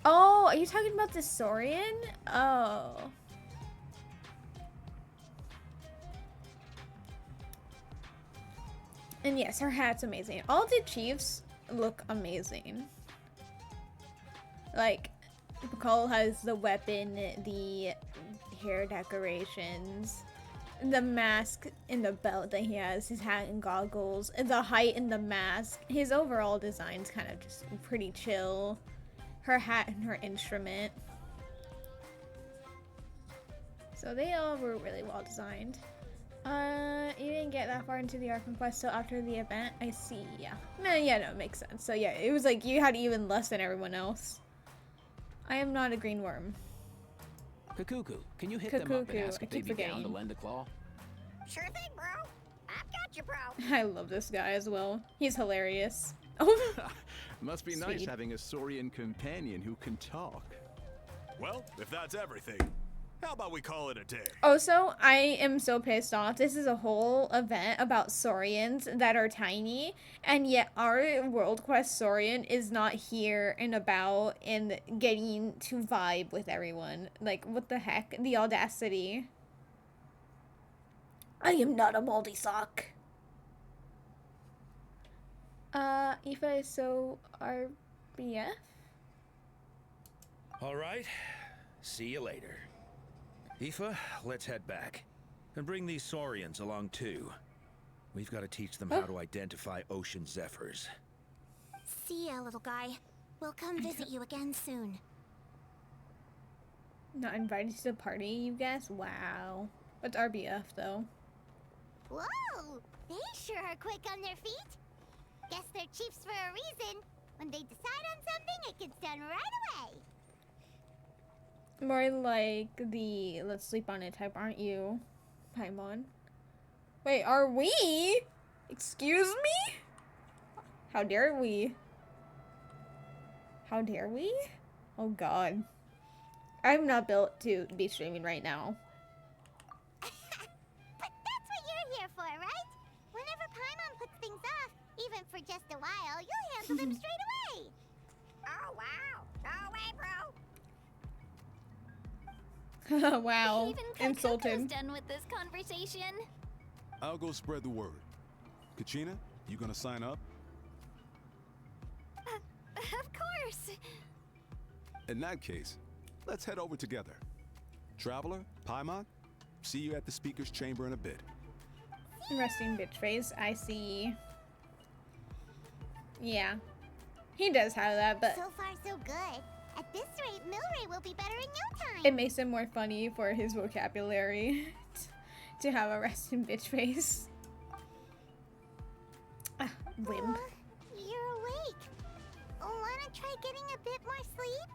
Oh, are you talking about the Saurian? Oh. And yes, her hat's amazing. All the chiefs look amazing. Like, Pakal has the weapon, the hair decorations, the mask and the belt that he has, his hat and goggles, the height and the mask. His overall design's kind of just pretty chill. Her hat and her instrument. So they all were really well designed. You didn't get that far into the Arkham quest till after the event. I see, yeah. Yeah, no, it makes sense. So yeah, it was like you had even less than everyone else. I am not a green worm. Kakuku, can you hit them up and Kakuku, ask I if keep they'd be down to forgetting. lend a claw? Sure thing, bro. I've got you, bro. I love this guy as well. He's hilarious. Oh, Must be nice having a Saurian companion who can talk. Well, if that's everything, how about we call it a day? also, I am so pissed off. This is a whole event about Saurians that are tiny, and yet our World Quest Saurian is not here and about and getting to vibe with everyone. Like, what the heck? The audacity. I am not a moldy sock. Aoife is so RBF? All right. See you later. Aoife, let's head back. And bring these Saurians along too. We've got to teach them how to identify ocean zephyrs. See ya, little guy. We'll come visit you again soon. Not invited to the party, you guess? Wow. What's RBF, though? Whoa! They sure are quick on their feet. Guess they're chiefs for a reason. When they decide on something, it gets done right away. More like the let's sleep on it type, aren't you, Paimon? Wait, are we? Excuse me? How dare we? How dare we? Oh god. I'm not built to be streaming right now. But that's what you're here for, right? Whenever Paimon puts things off, even for just a while, you'll handle them straight away. Oh, wow. Go away, bro. Wow. Even Insulted. Kakuko's done with this conversation. I'll go spread the word. Kachina, you gonna sign up? Of course. In that case, let's head over together. Traveler, Paimon, see you at the speaker's chamber in a bit. Resting bitch face. I see. Yeah. He does have that, but So far, so good. At this rate, Milray will be better in no time. it makes it more funny for his vocabulary to have a resting bitch face. Ah, wimp. You're awake. Wanna try getting a bit more sleep?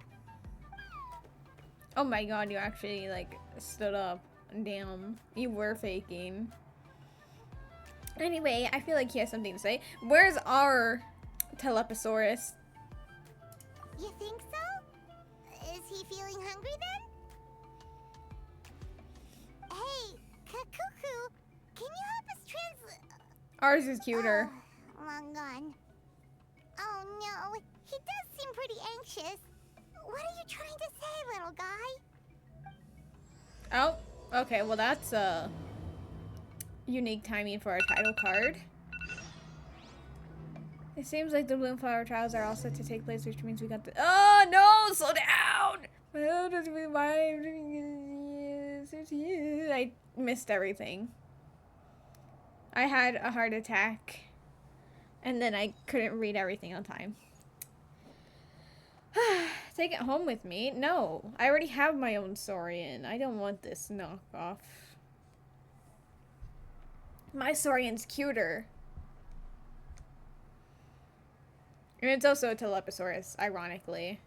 Oh my god, you actually, like, stood up. Damn. You were faking. Anyway, I feel like he has something to say. Where's our Teleposaurus? You think so? Is he feeling hungry then? Hey, Kakuku, can you help us translate? Ours is cuter. Long gone. Oh no, he does seem pretty anxious. What are you trying to say, little guy? Oh, okay, well that's unique timing for our title card. It seems like the Bloomflower trials are all set to take place, which means we got the— oh no, slow down! I missed everything. I had a heart attack and then I couldn't read everything on time. Take it home with me? No, I already have my own Saurian. I don't want this knockoff. My Saurian's cuter. And it's also a Teleposaurus, ironically.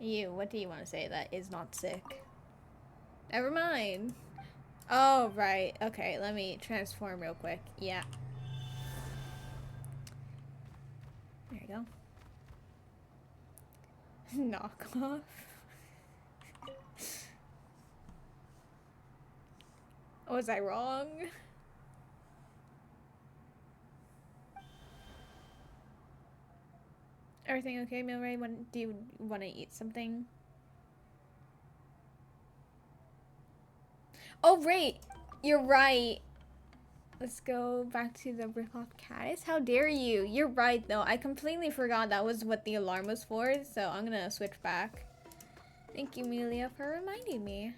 You, what do you want to say that is not sick? Never mind. Oh, right. Okay, let me transform real quick. Yeah. There you go. Knock off. Was I wrong? Everything okay, Milray? Do you want to eat something? Oh, right. You're right. Let's go back to the Brickoff Caddis. How dare you? You're right, though. I completely forgot that was what the alarm was for, so I'm gonna switch back. Thank you, Melia, for reminding me.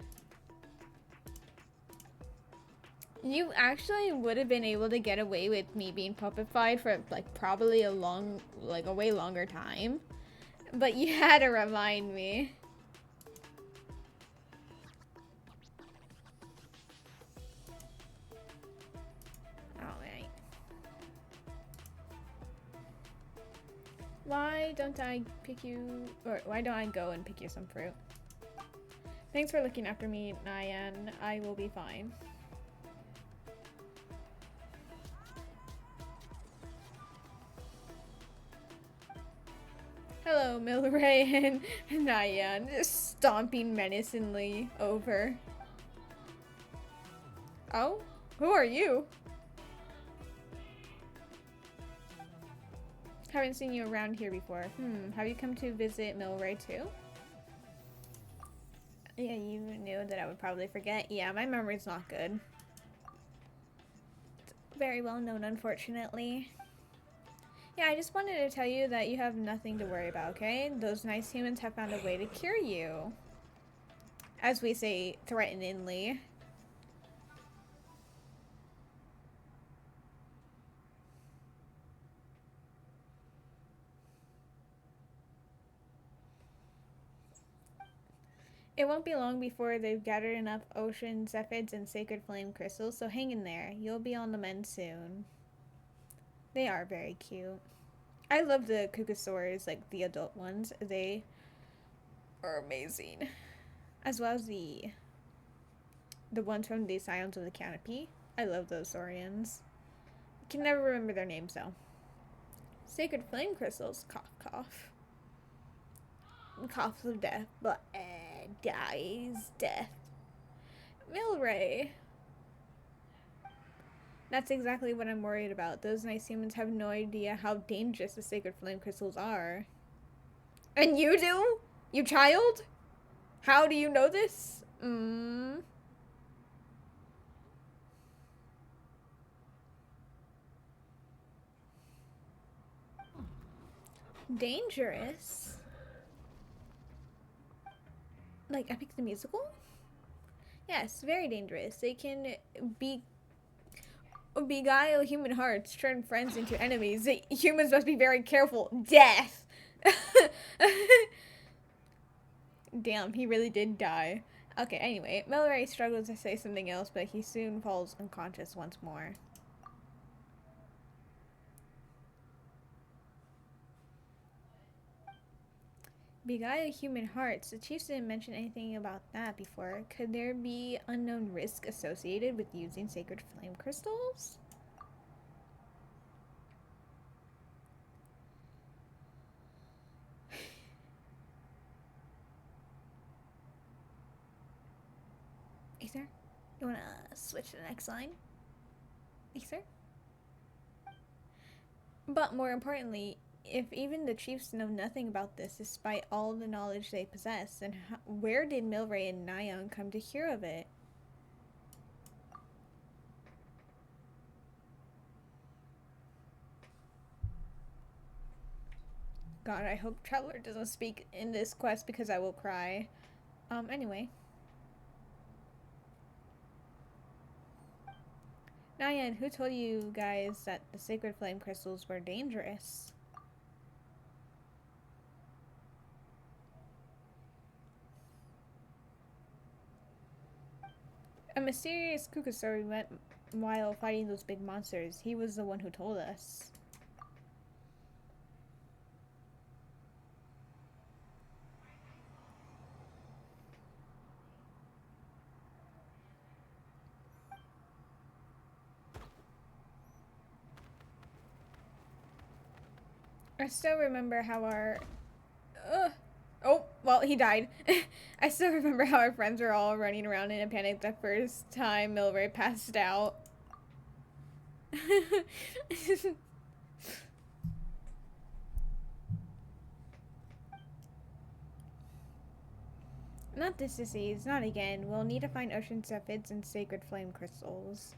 You actually would have been able to get away with me being puppified for, like, probably a way longer time. But you had to remind me. Alright. Why don't I pick you, or why don't I go and pick you some fruit? Thanks for looking after me, Nyan. I will be fine. Hello, Milray and Nyan, just stomping menacingly over. Oh? Who are you? Haven't seen you around here before. Have you come to visit Milray too? Yeah, you knew that I would probably forget. Yeah, my memory's not good. It's very well known, unfortunately. Yeah, I just wanted to tell you that you have nothing to worry about, okay? Those nice humans have found a way to cure you. As we say threateningly. It won't be long before they've gathered enough ocean zephyds and sacred flame crystals, so hang in there. You'll be on the mend soon. They are very cute. I love the Kukasaurs, like the adult ones. They are amazing. As well as the ones from the Scions of the Canopy. I love those Saurians. Can never remember their names though. Sacred flame crystals. Cough, cough. Coughs of death, but dies death. Milray. That's exactly what I'm worried about. Those nice humans have no idea how dangerous the sacred flame crystals are. And you do? You child? How do you know this? Dangerous? Like Epic the Musical? Yes, very dangerous. They can beguile human hearts, turn friends into enemies. Humans must be very careful. Death! Damn, he really did die. Okay, anyway, Milray struggles to say something else, but he soon falls unconscious once more. Beguile human hearts. The chiefs didn't mention anything about that before. Could there be unknown risk associated with using sacred flame crystals? Ether? You wanna switch to the next line? Ether? But more importantly, if even the chiefs know nothing about this despite all the knowledge they possess, then where did Milray and Nayeon come to hear of it? God, I hope Traveler doesn't speak in this quest because I will cry. Anyway. Nayeon, who told you guys that the sacred flame crystals were dangerous? A mysterious Kukusori we met while fighting those big monsters. He was the one who told us. I still remember how our... Oh, well, he died. I still remember how our friends were all running around in a panic the first time Milray passed out. Not this disease, not again. We'll need to find ocean sephids and sacred flame crystals.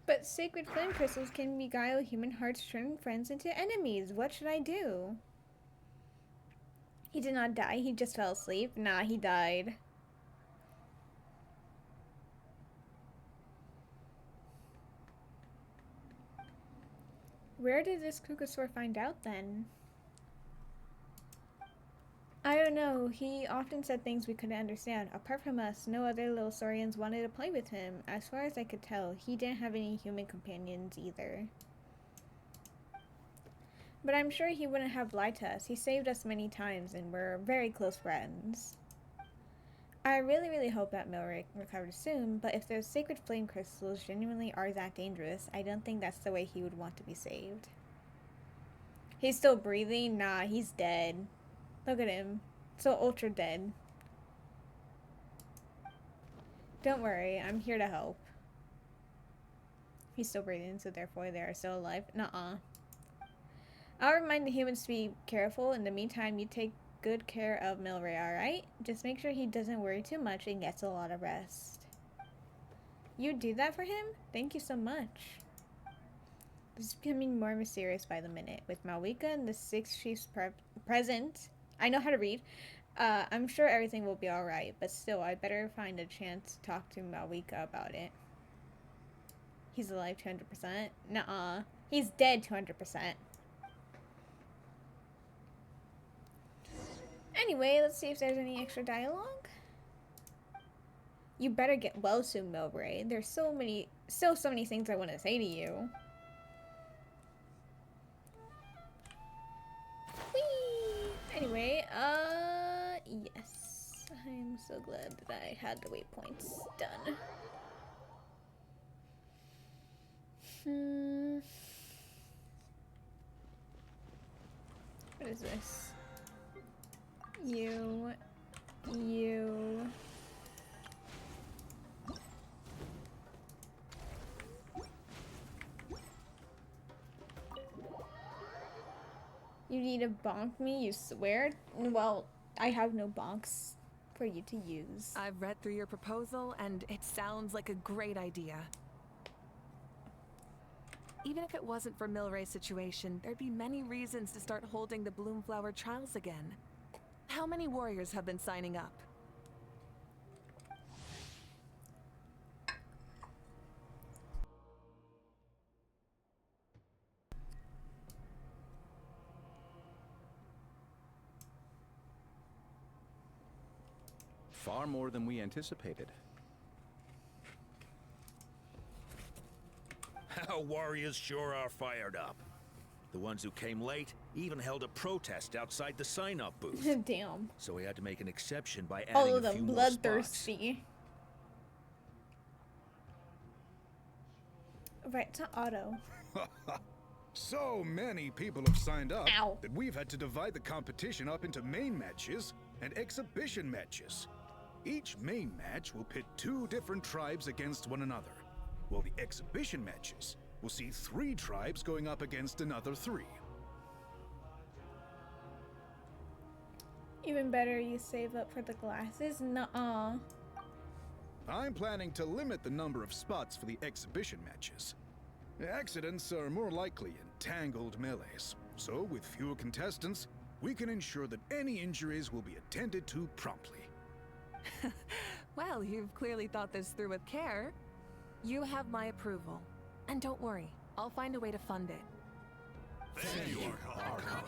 But sacred flame crystals can beguile human hearts, turning friends into enemies. What should I do? He did not die, he just fell asleep. Nah, he died. Where did this Kukusor find out then? I don't know. He often said things we couldn't understand. Apart from us, no other little Saurians wanted to play with him. As far as I could tell, he didn't have any human companions either. But I'm sure he wouldn't have lied to us. He saved us many times and we're very close friends. I really hope that Milray recovers soon, but if those sacred flame crystals genuinely are that dangerous, I don't think that's the way he would want to be saved. He's still breathing? Nah, he's dead. Look at him. So ultra dead. Don't worry, I'm here to help. He's still breathing, so therefore they are still alive. Nuh-uh. I'll remind the humans to be careful. In the meantime, you take good care of Milray, alright? Just make sure he doesn't worry too much and gets a lot of rest. You do that for him? Thank you so much. This is becoming more mysterious by the minute. With Malwika and the 6 chiefs present, I know how to read. I'm sure everything will be alright, but still, I better find a chance to talk to Malwika about it. He's alive 200%? Nuh-uh. He's dead 200%. Anyway, let's see if there's any extra dialogue. You better get well soon, Milray. There's still so many things I want to say to you. Whee! Anyway, yes. I'm so glad that I had the waypoints done. What is this? You. You need to bonk me, you swear? Well, I have no bonks for you to use. I've read through your proposal, and it sounds like a great idea. Even if it wasn't for Milray's situation, there'd be many reasons to start holding the Bloomflower trials again. How many warriors have been signing up? Far more than we anticipated. Our warriors sure are fired up. The ones who came late even held a protest outside the sign-up booth. Damn. So we had to make an exception by adding All of a them few more spots. bloodthirsty. Right to auto. So many people have signed up Ow. that we've had to divide the competition up into main matches and exhibition matches. Each main match will pit 2 different tribes against one another, while the exhibition matches will see 3 tribes going up against another 3. Even better, you save up for the glasses? Nuh-uh. I'm planning to limit the number of spots for the exhibition matches. Accidents are more likely in tangled melees, so with fewer contestants, we can ensure that any injuries will be attended to promptly. Well, you've clearly thought this through with care. You have my approval. And don't worry, I'll find a way to fund it. Thank you, Archon.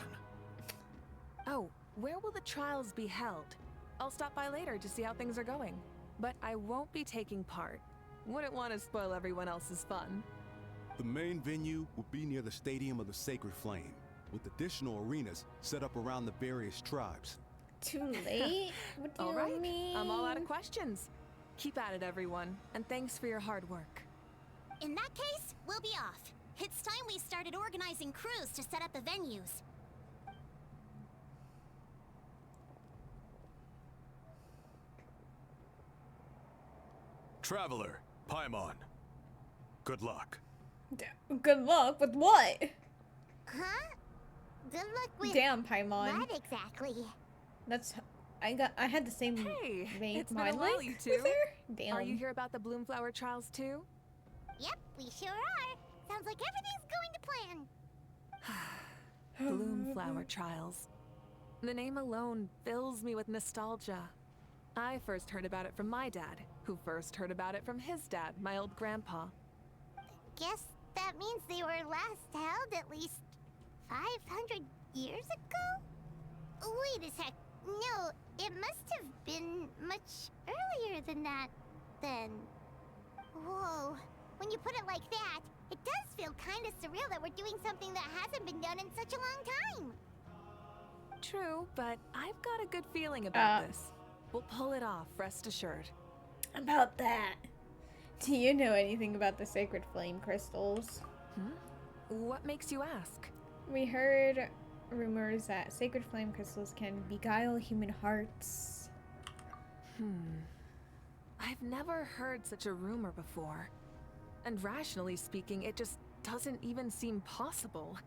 Oh, where will the trials be held? I'll stop by later to see how things are going. But I won't be taking part. Wouldn't want to spoil everyone else's fun. The main venue will be near the Stadium of the Sacred Flame, with additional arenas set up around the various tribes. Too late? What do All you right, mean? I'm all out of questions. Keep at it, everyone, and thanks for your hard work. In that case, we'll be off. It's time we started organizing crews to set up the venues. Traveler, Paimon. Good luck. Good luck with what? Huh? Good luck with Damn, Paimon. what exactly? That's I had the same Hey, vein it's been a while, you two. with her. Damn. Are you here about the Bloomflower trials too? Yep, we sure are. Sounds like everything's going to plan. Bloomflower trials. The name alone fills me with nostalgia. I first heard about it from my dad, who first heard about it from his dad, my old grandpa. Guess that means they were last held at least 500 years ago? Wait a sec. No, it must have been much earlier than that, then. Whoa. When you put it like that, it does feel kind of surreal that we're doing something that hasn't been done in such a long time. True, but I've got a good feeling about this. We'll pull it off, rest assured. About that. Do you know anything about the Sacred Flame crystals? What makes you ask? We heard rumors that Sacred Flame crystals can beguile human hearts. I've never heard such a rumor before. And rationally speaking, it just doesn't even seem possible.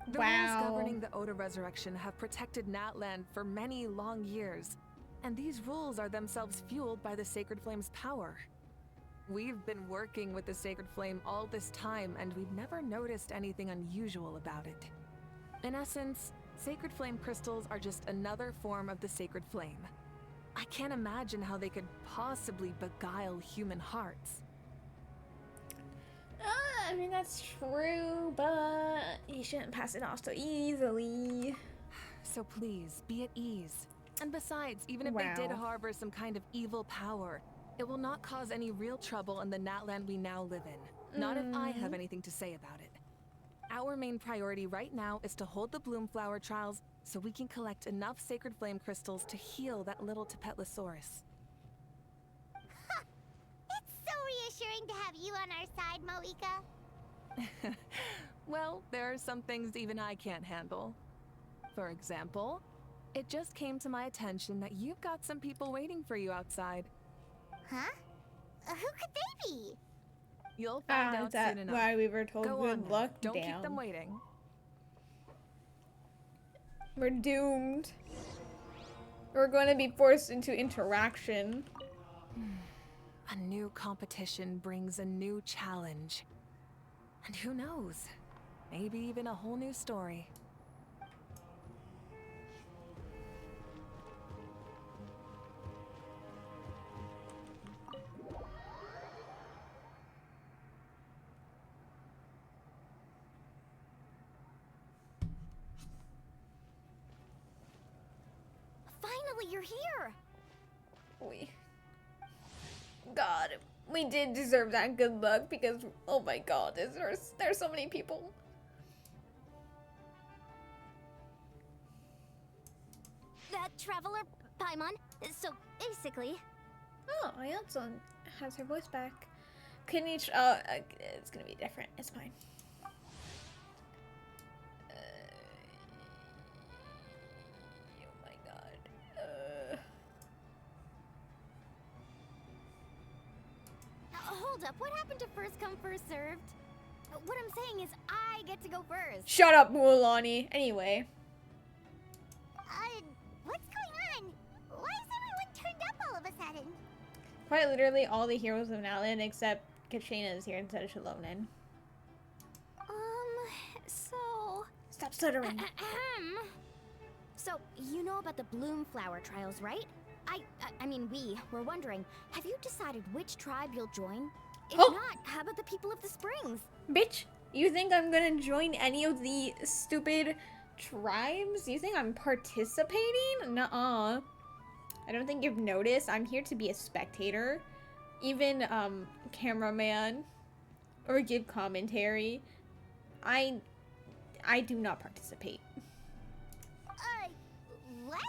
The rules governing the Oda Resurrection have protected Natland for many long years, and these rules are themselves fueled by the Sacred Flame's power. We've been working with the Sacred Flame all this time, and we've never noticed anything unusual about it. In essence, Sacred Flame crystals are just another form of the Sacred Flame. I can't imagine how they could possibly beguile human hearts. I mean, that's true, but you shouldn't pass it off so easily. So please, be at ease. And besides, even if they did harbor some kind of evil power, It will not cause any real trouble in the Natland we now live in. Not if I have anything to say about it. Our main priority right now is to hold the Bloomflower trials so we can collect enough sacred flame crystals to heal that little Tepetlosaurus. It's so reassuring to have you on our side, Moika. Well, there are some things even I can't handle. For example, it just came to my attention that you've got some people waiting for you outside. Huh? Who could they be? You'll find out is that soon enough. why we were told Go good on then. luck? Don't Damn. keep them waiting. We're doomed. We're going to be forced into interaction. A new competition brings a new challenge. And who knows? Maybe even a whole new story. Finally, you're here! God, we did deserve that good luck because, oh my god, there's so many people. That traveler, Paimon. So, basically... Oh, Ayatsun has her voice back. Can each, it's gonna be different, it's fine. Oh my god. Hold up, what happened to first come, first served? What I'm saying is I get to go first. Shut up, Mualani. Anyway. What's going on? Why is everyone turned up all of a sudden? Quite literally all the heroes of Natlan except Katrina is here instead of Shalonen. So... Stop stuttering. So, you know about the Bloomflower trials, right? I mean, we were wondering, have you decided which tribe you'll join? If not, how about the people of the Springs? Bitch, you think I'm gonna join any of the stupid tribes? You think I'm participating? Nuh-uh. I don't think you've noticed. I'm here to be a spectator. Even, cameraman. Or give commentary. I do not participate. What?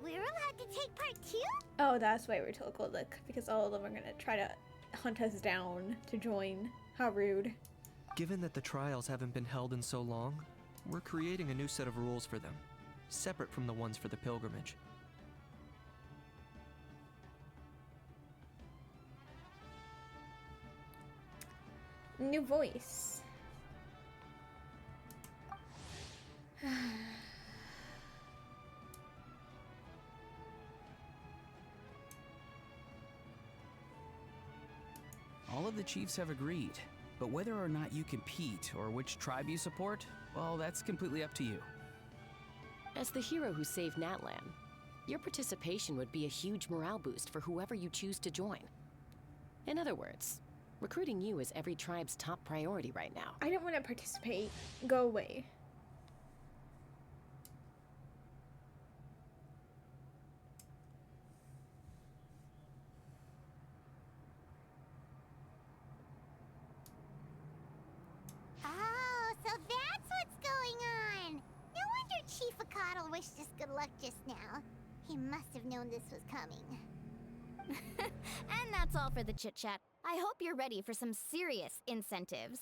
We're allowed to take part too? Oh, that's why we're told good luck. Because all of them are gonna try to hunt us down to join. How rude. Given that the trials haven't been held in so long, we're creating a new set of rules for them, separate from the ones for the pilgrimage. New voice. All of the chiefs have agreed, but whether or not you compete or which tribe you support, well, that's completely up to you. As the hero who saved Natlan, your participation would be a huge morale boost for whoever you choose to join. In other words, recruiting you is every tribe's top priority right now. I don't want to participate. Go away. Oh, so that's what's going on! No wonder Chief Akatl wished us good luck just now. He must have known this was coming. And that's all for the chit-chat. I hope you're ready for some serious incentives.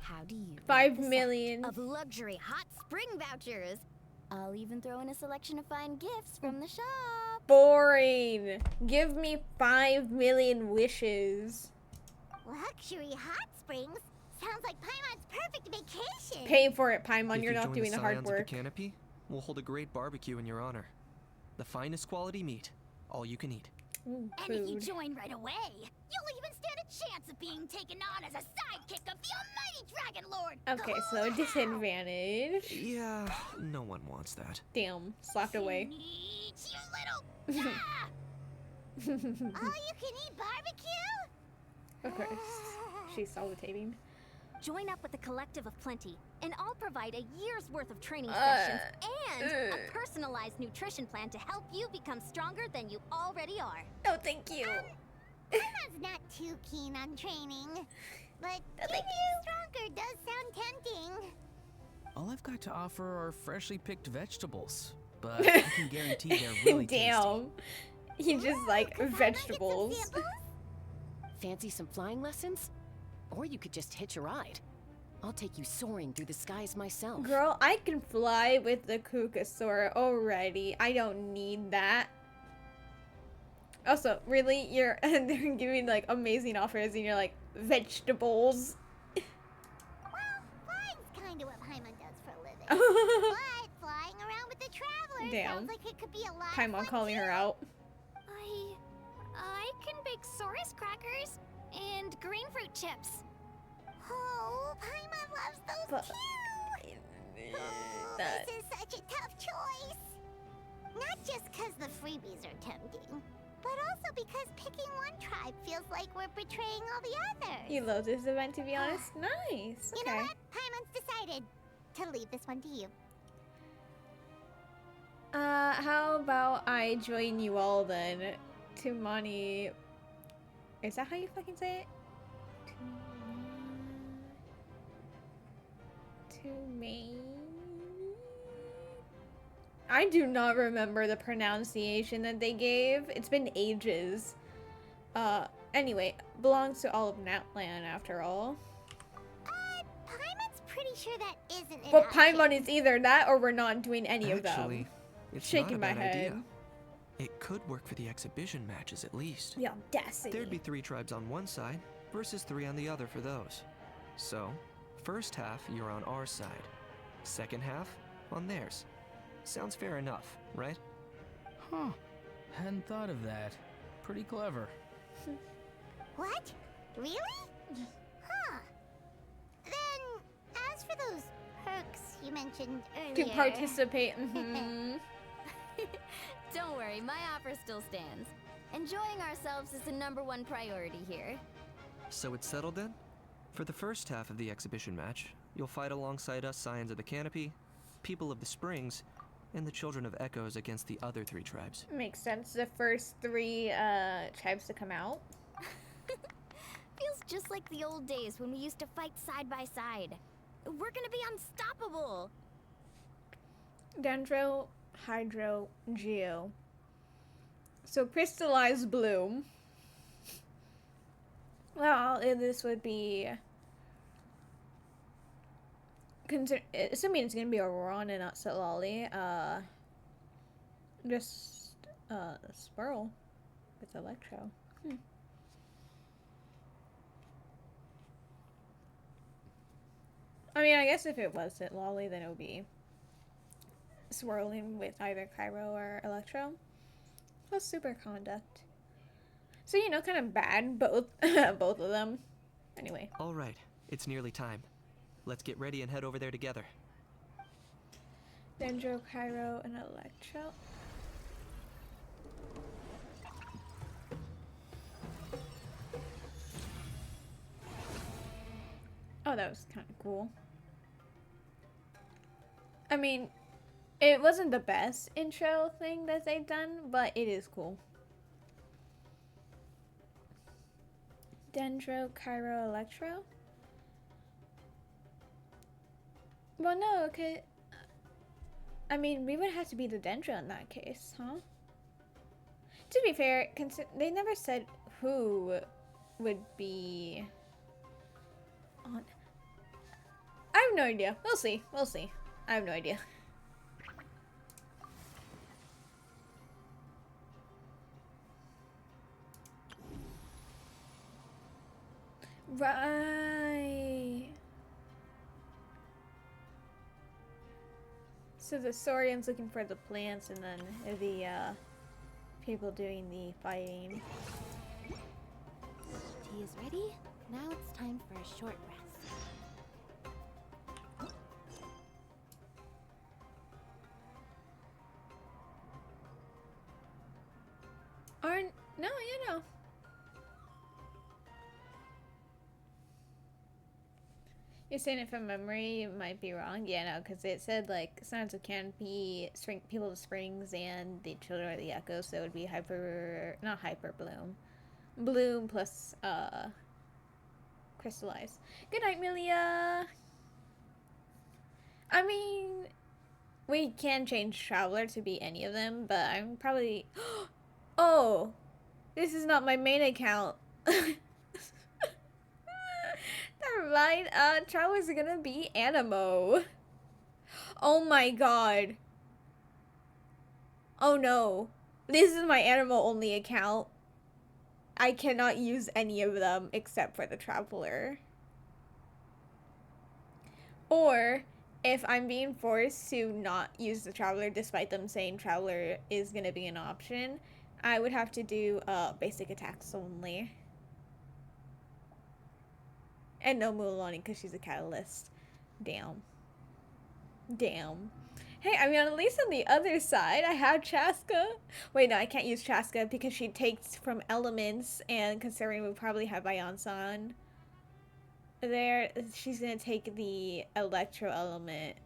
How do you 5 million of luxury hot spring vouchers? I'll even throw in a selection of fine gifts from the shop. Boring. Give me 5 million wishes. Luxury hot springs? Sounds like Paimon's perfect vacation. Pay for it, Paimon. If You're you not join doing the the hard Scions of work. the Canopy, we'll hold a great barbecue in your honor. The finest quality meat, all you can eat. Ooh, and if you food. join right away, you'll even stand a chance of being taken on as a sidekick of the almighty Dragon Lord. Okay, so disadvantage. Yeah, no one wants that. Damn, slapped away. You little... All you can eat barbecue? Of course. She's salutating. Join up with the Collective of Plenty, and I'll provide a year's worth of training sessions and a personalized nutrition plan to help you become stronger than you already are. Oh, thank you. Emma's not too keen on training, but getting stronger does sound tempting. All I've got to offer are freshly picked vegetables, but I can guarantee they're really Damn. He just like vegetables. Fancy some flying lessons? Or you could just hitch a ride. I'll take you soaring through the skies myself. Girl, I can fly with the Kukasaur already. I don't need that. Also, really, they're giving like amazing offers and you're like, vegetables. Well, flying's kind of what Paimon does for a living. But flying around with the travelers sounds like it could be a lot of Paimon fun calling too. her out. I can bake Saurus crackers and green fruit chips. Oh, Paimon loves those too. This is such a tough choice. Not just because the freebies are tempting, but also because picking one tribe feels like we're betraying all the others. You love this event, to be honest. Nice. You know what? Paimon's decided to leave this one to you. How about I join you all then? Tumani. Is that how you fucking say it? I do not remember the pronunciation that they gave. It's been ages. Anyway, belongs to all of Natlan after all. Paimon's pretty sure that isn't an But option. Paimon is either that or we're not doing any of them. Actually, it's Shaking not a my bad head. idea. It could work for the exhibition matches at least. The audacity. There'd be 3 tribes on one side versus 3 on the other for those. So, first half you're on our side, second half on theirs. Sounds fair enough, right? Huh. Hadn't thought of that. Pretty clever. What? Really? Huh. Then, as for those perks you mentioned earlier... To participate. Mhm. Don't worry, my offer still stands. Enjoying ourselves is the #1 priority here. So it's settled then? For the first half of the exhibition match, you'll fight alongside us Scions of the Canopy, People of the Springs, and the Children of Echoes against the other 3 tribes. Makes sense. The first 3 tribes to come out. Feels just like the old days when we used to fight side by side. We're gonna be unstoppable. Dendro, Hydro, Geo. So crystallized bloom. Well, this would be... assuming it's gonna be Auron and not Solali, just Swirl with Electro. I mean, I guess if it wasn't Lolly, then it would be swirling with either Cairo or Electro. Plus super conduct. So, you know, kind of bad, both both of them. Anyway. All right, it's nearly time. Let's get ready and head over there together. Dendro, Cairo, and Electro. Oh, that was kind of cool. I mean, it wasn't the best intro thing that they've done, but it is cool. Dendro, Cairo, Electro? Well, no, okay. I mean, we would have to be the Dendro in that case, huh? To be fair, they never said who would be on. I have no idea. We'll see. We'll see. I have no idea. Right. So the Saurians looking for the plants and then the people doing the fighting. Tea is ready. Now it's time for a short rest. No, you know. You're saying it from memory, you might be wrong. Yeah, no, because it said like Sons of Canopy, People of Springs, and the Children of the Echo, so it would be not Hyper Bloom. Bloom plus Crystallize. Good night, Milia! I mean, we can change Traveler to be any of them, but I'm probably... Oh! This is not my main account. Never mind. Traveler's gonna be Anemo. Oh my god. Oh no. This is my Anemo only account. I cannot use any of them except for the Traveler. Or, if I'm being forced to not use the Traveler despite them saying Traveler is gonna be an option, I would have to do basic attacks only. And no Mulan because she's a catalyst. Damn. Damn. Hey, I mean, at least on the other side, I have Chaska. Wait, no, I can't use Chaska because she takes from elements, and considering we probably have Bionson there, she's gonna take the electro element.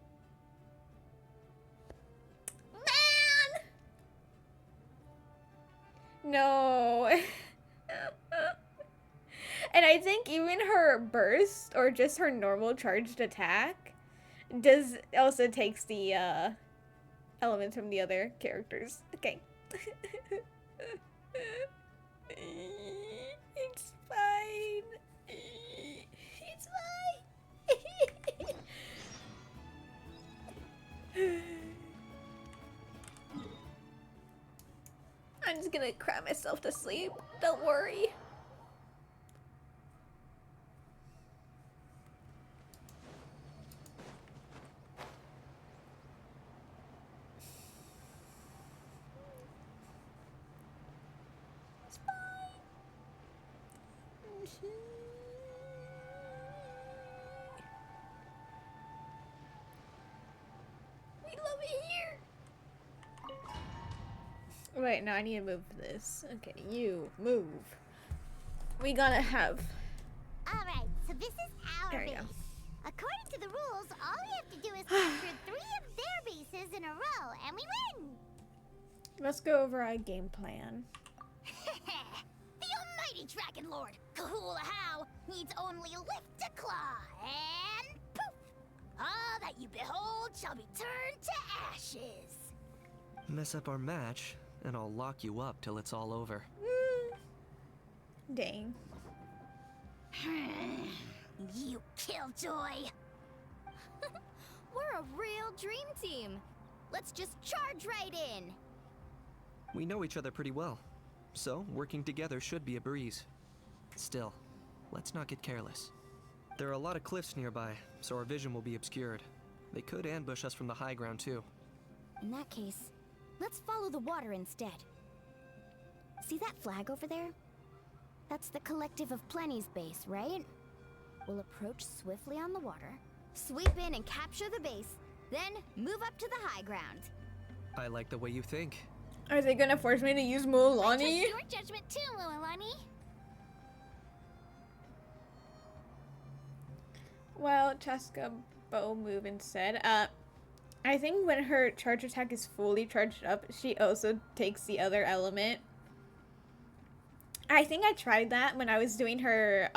Man! No. And I think even her burst, or just her normal charged attack, also takes the elements from the other characters. Okay. It's fine. It's fine. I'm just gonna cry myself to sleep. Don't worry. We love it here. Wait, no, I need to move this. Okay, you move. We gotta have. Alright, so this is our base. According to the rules, all we have to do is capture 3 of their bases in a row, and we win! Let's go over our game plan. The almighty Dragon Lord, Kahula How, needs only lift to claw, and poof! All that you behold shall be turned to ashes. Mess up our match, and I'll lock you up till it's all over. Dang. You killjoy! We're a real dream team. Let's just charge right in. We know each other pretty well, so working together should be a breeze. Still, let's not get careless. There are a lot of cliffs nearby, so our vision will be obscured. They could ambush us from the high ground too. In that case, let's follow the water instead. See that flag over there? That's the Collective of Plenty's base, right? We'll approach swiftly on the water, sweep in and capture the base, then move up to the high ground. I like the way you think. Are they gonna force me to use Mulan? Your judgment too, Mulan. Well, Chaska bow move instead. I think when her charge attack is fully charged up, she also takes the other element. I think I tried that when I was doing her,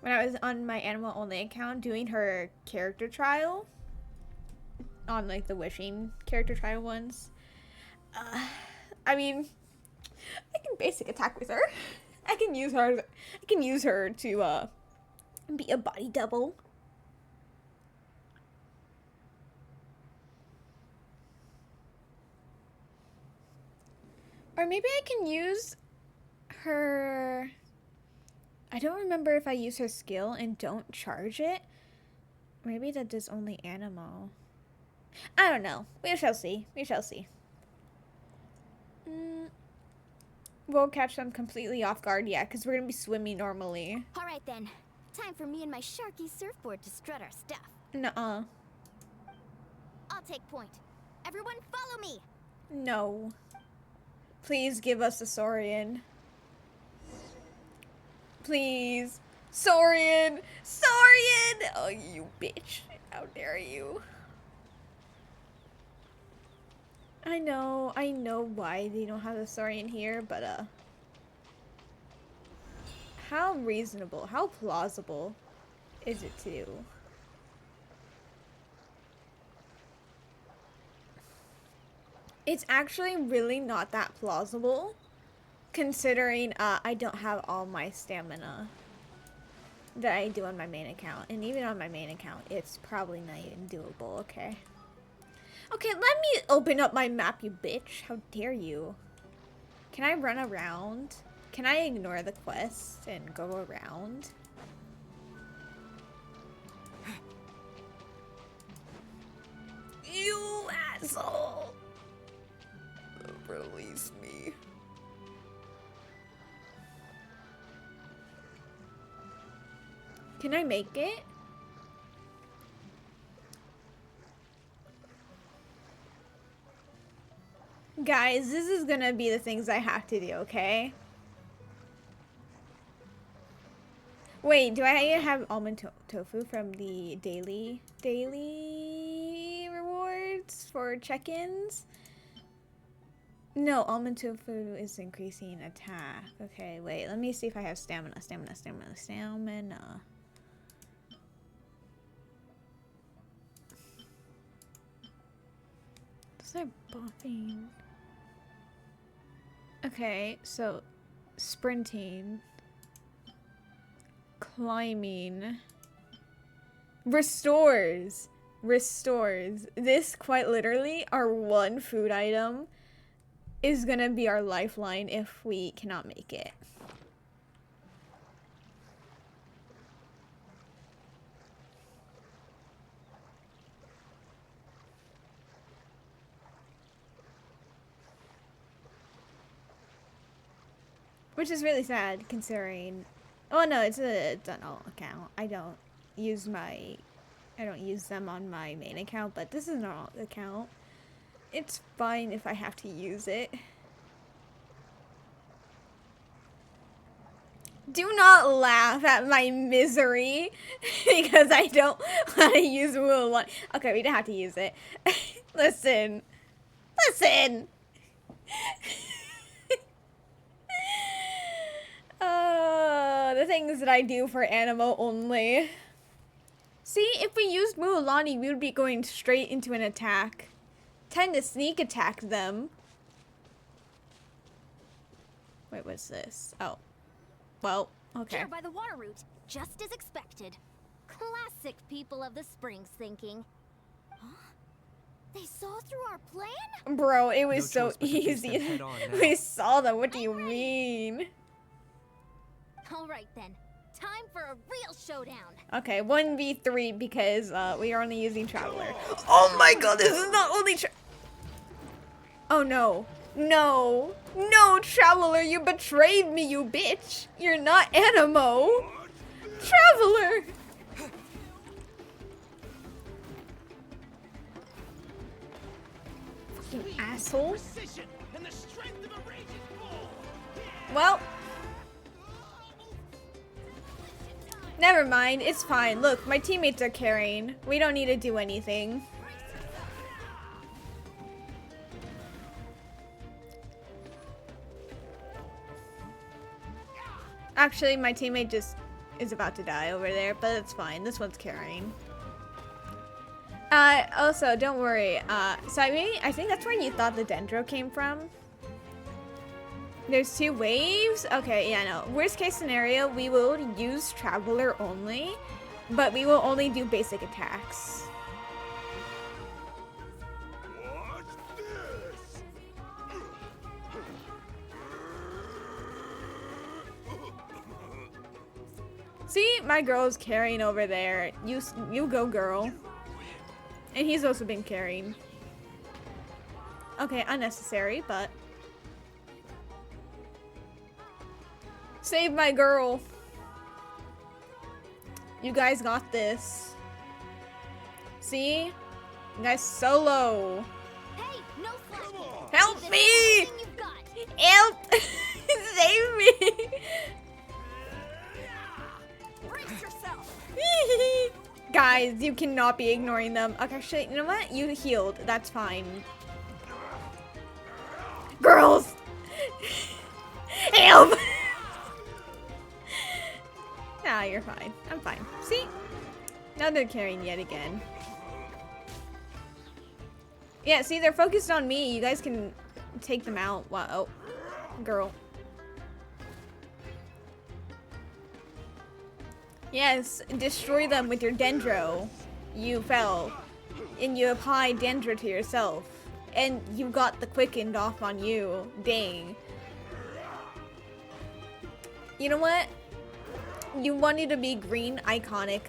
when I was on my Anemo only account doing her character trial. On, like, the wishing character trial ones. I mean, I can basic attack with her. I can use her to, be a body double. Or maybe I can use her... I don't remember if I use her skill and don't charge it. Maybe that does only Anemo. I don't know. We shall see. We shall see. We'll catch them completely off guard, yeah, because we're going to be swimming normally. All right, then. Time for me and my Sharky surfboard to strut our stuff. Nuh-uh. I'll take point. Everyone follow me! No. Please give us a Saurian. Please. Saurian! Saurian! Oh, you bitch. How dare you. I know why they don't have the Saurian here, but, how reasonable, how plausible is it to do? It's actually really not that plausible, considering, I don't have all my stamina that I do on my main account. And even on my main account, it's probably not even doable, okay? Okay, let me open up my map, you bitch. How dare you? Can I run around? Can I ignore the quest and go around? You asshole! Release me. Can I make it? Guys, this is gonna be the things I have to do, okay? Wait, do I have almond tofu from the daily rewards for check-ins? No, almond tofu is increasing attack. Okay, wait, let me see if I have stamina. Those are buffing. Okay, so sprinting, climbing, restores. This quite literally, our one food item is gonna be our lifeline if we cannot make it. Which is really sad considering, oh no, it's a tunnel account. I don't use them on my main account, but this is an alt account. It's fine if I have to use it. Do not laugh at my misery because I don't want to use Mulan. Okay, we don't have to use it. Listen. The things that I do for Anemo only. See, if we used Mulan, we would be going straight into an attack. Tend to sneak attack them. Wait, what's this? Oh. Well, okay. Here by the water route, just as expected. Classic people of the Springs thinking. Huh? They saw through our plan? Bro, it was so easy. We saw them. What do you mean? All right then. Time for a real showdown. Okay, 1v3 because we are only using Traveler. Oh my god, this is not only Oh no. No. No, Traveler, you betrayed me, you bitch. You're not Anemo. Traveler. Fucking asshole. Well. Never mind, it's fine. Look, my teammates are carrying. We don't need to do anything. Actually, my teammate just is about to die over there, but it's fine. This one's carrying. Also, don't worry. So I think that's where you thought the Dendro came from. There's 2 waves? Okay, yeah, no. Worst case scenario, we will use Traveler only, but we will only do basic attacks. See, my girl's carrying over there. You go, girl. And he's also been carrying. Okay, unnecessary, but... Save my girl. You guys got this. See? You guys solo. Hey, no slacking. Help me! Help! Save me! guys, you cannot be ignoring them. Okay, actually, you know what? You healed. That's fine. Girls! Help! Nah, you're fine. I'm fine. See? Now they're carrying yet again. Yeah, see, they're focused on me. You guys can take them out. Wow. Oh, girl. Yes, destroy them with your dendro. You fell. And you apply dendro to yourself. And you got the quickened off on you. Dang. You know what? You wanted to be green, iconic.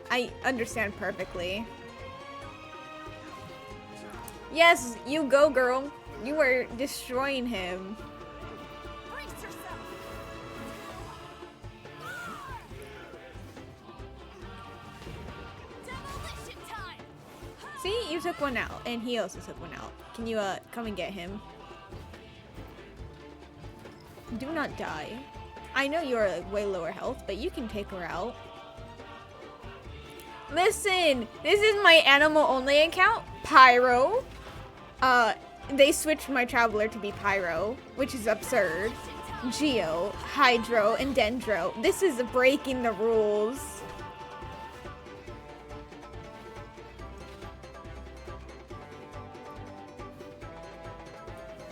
I understand perfectly. Yes, you go, girl. You were destroying him. See, you took one out, and he also took one out. Can you come and get him? Do not die. I know you're like way lower health, but you can take her out. Listen, this is my animal only account, Pyro. They switched my traveler to be Pyro, which is absurd. Geo, Hydro, and Dendro. This is breaking the rules.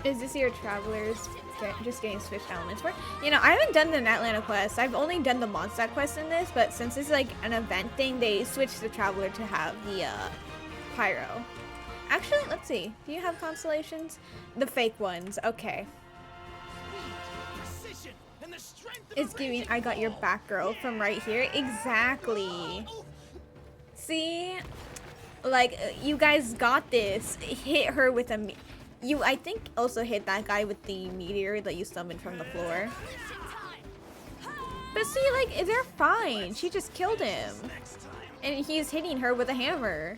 Is this your travelers just getting switched elements for? You know, I haven't done the Atlanta quest. I've only done the Mondstadt quest in this, but since it's like an event thing, they switched the traveler to have the Pyro. Actually, let's see. Do you have constellations? The fake ones. Okay. It's giving I got your back, girl, from right here. Exactly. See? Like, you guys got this. Hit her with a... You, I think, also hit that guy with the meteor that you summoned from the floor. But see, like, they're fine. She just killed him. And he's hitting her with a hammer.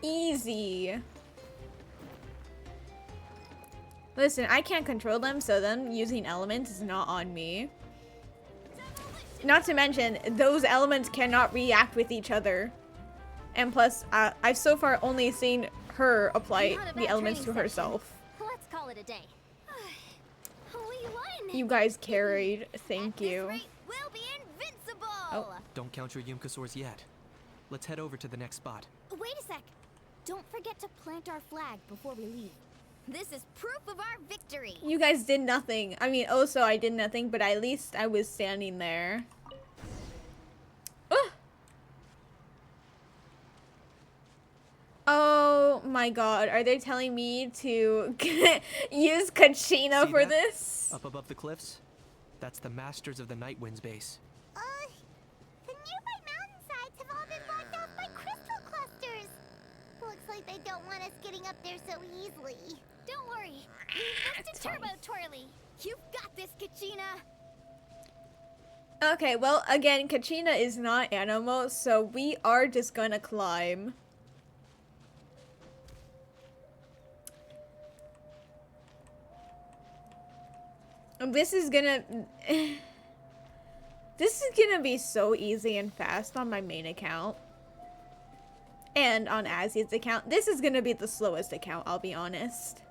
Easy. Listen, I can't control them, so them using elements is not on me. Not to mention, those elements cannot react with each other. And plus, I've so far only seen her apply the elements to herself. Let's call it a day. We won. You guys carried. Thank you. We'll be invincible. Oh, don't count your Yumkasaurs yet. Let's head over to the next spot. Wait a sec. Don't forget to plant our flag before we leave. This is proof of our victory. You guys did nothing. I mean, also I did nothing, but at least I was standing there. Oh my god, are they telling me to use Kachina for this? Up above the cliffs? That's the Masters of the Night Wind's base. The nearby mountainsides have all been blocked off by crystal clusters. Looks like they don't want us getting up there so easily. Don't worry. We've listed Turbo Twirly. You've got this, Kachina. Okay, well, again, Kachina is not Anemo, so we are just gonna climb. This is gonna be so easy and fast on my main account. And on Azzy's account. This is gonna be the slowest account, I'll be honest.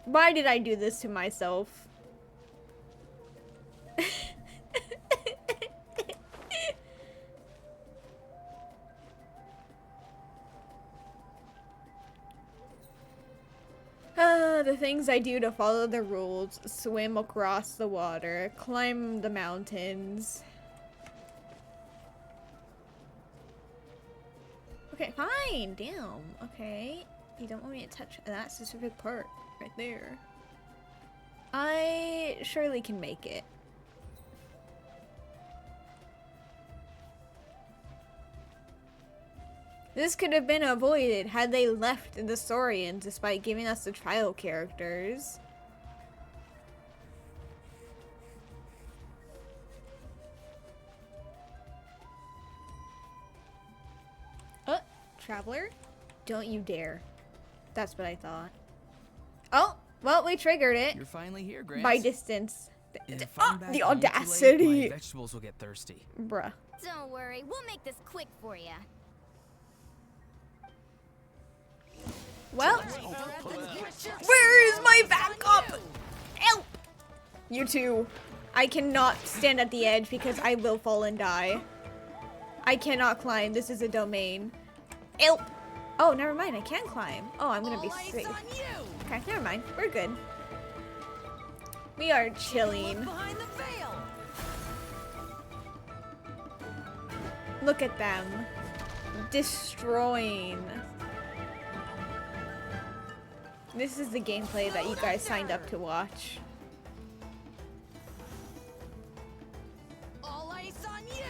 Why did I do this to myself? The things I do to follow the rules. Swim across the water. Climb the mountains. Okay, fine. Damn. Okay. You don't want me to touch that specific part right there. I surely can make it. This could have been avoided had they left the Saurians despite giving us the trial characters. Traveler? Don't you dare. That's what I thought. Oh, well, we triggered it. You're finally here, Grant. By distance. If I'm back the home too late, audacity. my vegetables will get thirsty. Bruh. Don't worry, we'll make this quick for you. Well, where is my backup? Help! You two. I cannot stand at the edge because I will fall and die. I cannot climb. This is a domain. Help! Oh, never mind. I can climb. Oh, I'm gonna be safe. Okay, never mind. We're good. We are chilling. Look at them. Destroying. This is the gameplay that you guys signed up to watch. All eyes on you!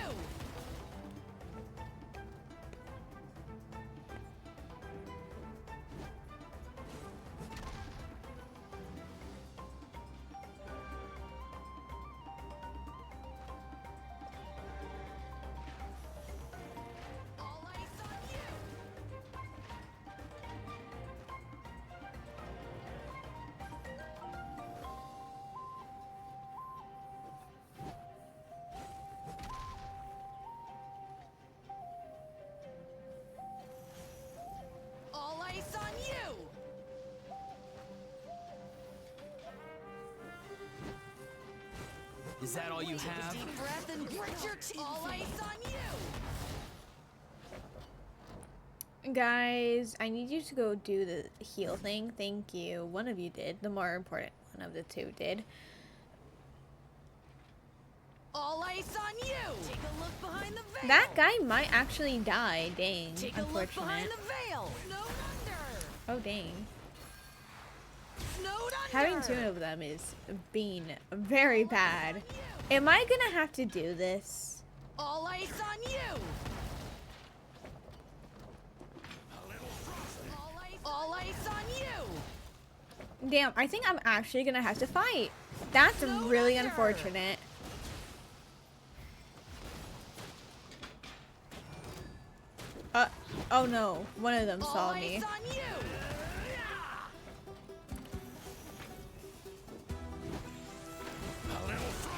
All eyes on you! Is that all you have? Deep breath and grit your teeth. All eyes on you! Guys, I need you to go do the heal thing. Thank you. One of you did. The more important one of the two did. All eyes on you! Take a look behind the veil! That guy might actually die. Dang. Take a look behind Unfortunate. the veil! Snowed under! Oh, dang. Snowed under! Having two of them is being very bad. Am I gonna have to do this? All eyes on you! All eyes on you! Damn, I think I'm actually gonna have to fight. That's really unfortunate. Oh no, one of them saw me. Eyes on you!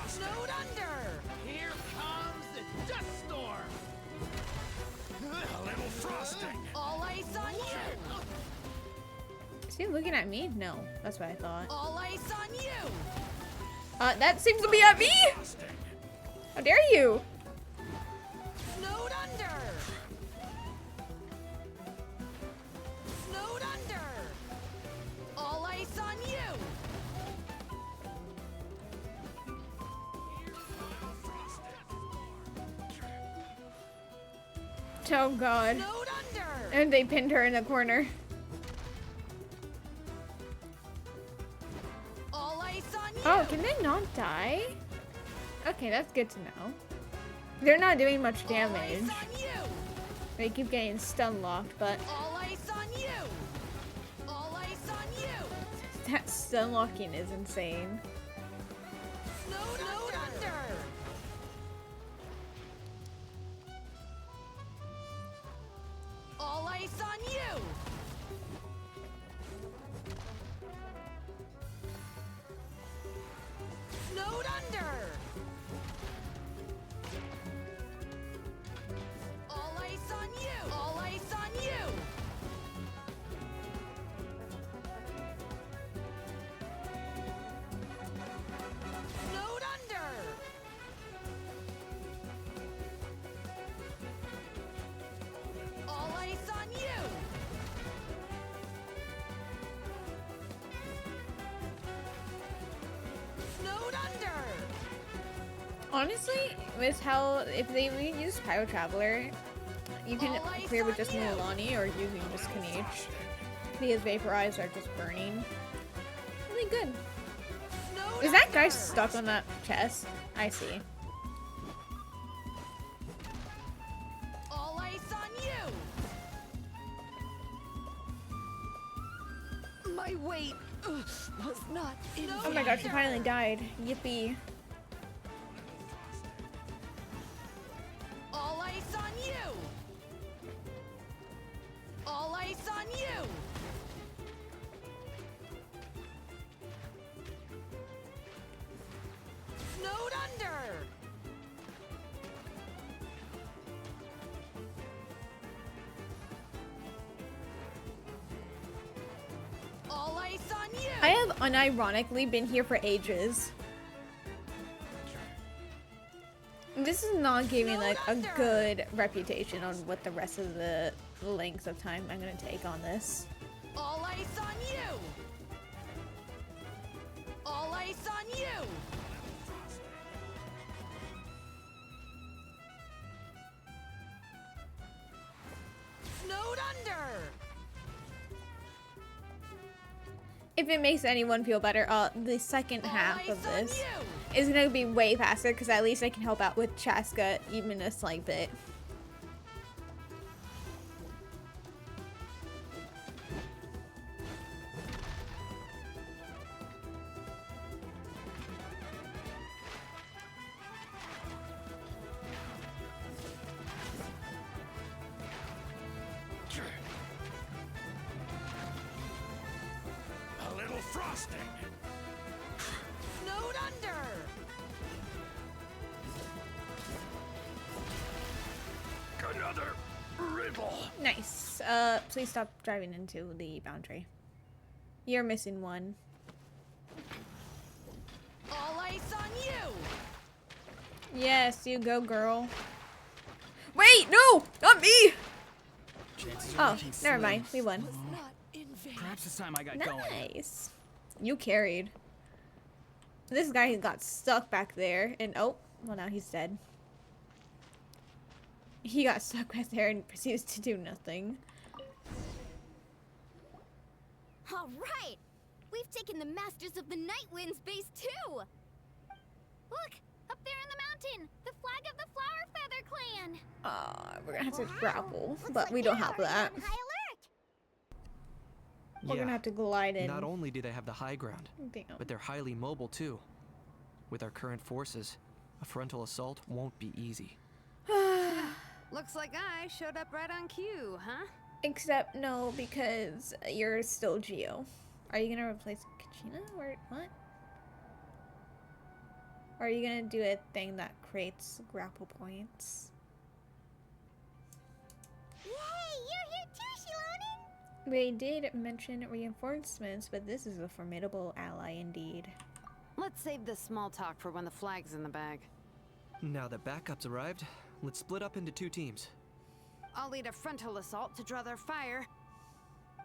Snowed under! Here comes the dust storm! A little frosting! All eyes on you! Is he looking at me? No, that's what I thought. All eyes on you! That seems to be at me! How dare you! Snowed under! Snowed under! All eyes on you! Oh god. Snowed under! And they pinned her in the corner. All eyes on you! Oh, can they not die? Okay, that's good to know. They're not doing much damage. They keep getting stun locked, but All eyes on you! All eyes on you! that stun locking is insane. Snowed under! All eyes on you! Snowed under! All eyes on you! All eyes on you! Snowed under! All eyes on you! Snowed under! Honestly, with how if they use Pyro Traveler, you can clear with just Mulan or using just Kaniche. Because Vaporize are just burning. Really good. Is that guy stuck on that chest? I see. All eyes on you! My weight was not in Oh my gosh, she finally died. Yippee. All eyes on you! All eyes on you! eyes on you! I have unironically been here for ages. This is not giving like a good reputation on what the rest of the length of time I'm gonna take on this. All eyes on you! All eyes on you! Snowed under! If it makes anyone feel better, the second half of this is gonna be way faster because at least I can help out with Chaska even a slight bit. A little frosting. Snowed under! Another riddle. Nice. Please stop driving into the boundary. You're missing one. All eyes on you! Yes, you go, girl. Wait, no, not me. Oh, never mind. We won. Perhaps this time I got going. Nice. You carried. This guy got stuck back there, and oh, well now he's dead. He got stuck back there and proceeds to do nothing. All right, we've taken the Masters of the Night Wind's base too. Look, up there in the mountain, the flag of the Flower Feather Clan. We're gonna have to grapple, but we don't have that. We're gonna have to glide in. Not only do they have the high ground, Damn. but they're highly mobile too. With our current forces, a frontal assault won't be easy. Looks like I showed up right on cue, huh? Except no, because you're still Geo. Are you gonna replace Kachina or what? Or are you gonna do a thing that creates grapple points? Yay, you're here too, Shilonen! They did mention reinforcements, but this is a formidable ally indeed. Let's save this small talk for when the flag's in the bag. Now that backup's arrived, let's split up into 2 teams. I'll lead a frontal assault to draw their fire.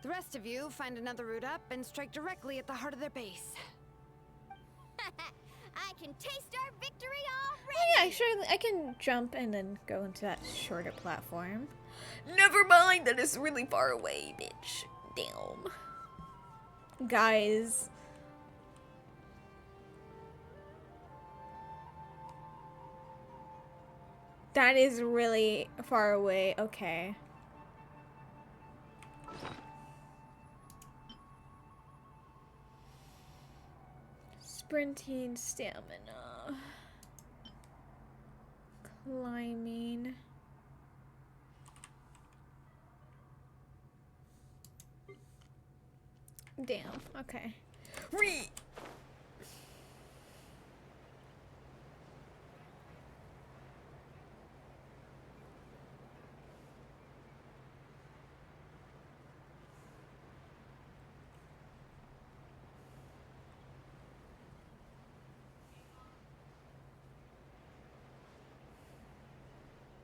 The rest of you find another route up and strike directly at the heart of their base. I can taste our victory already! Oh yeah, sure, I can jump and then go into that shorter platform. Never mind, that is really far away, bitch. Damn. Guys. That is really far away. Okay. Sprinting, stamina. Climbing. Damn, okay. Re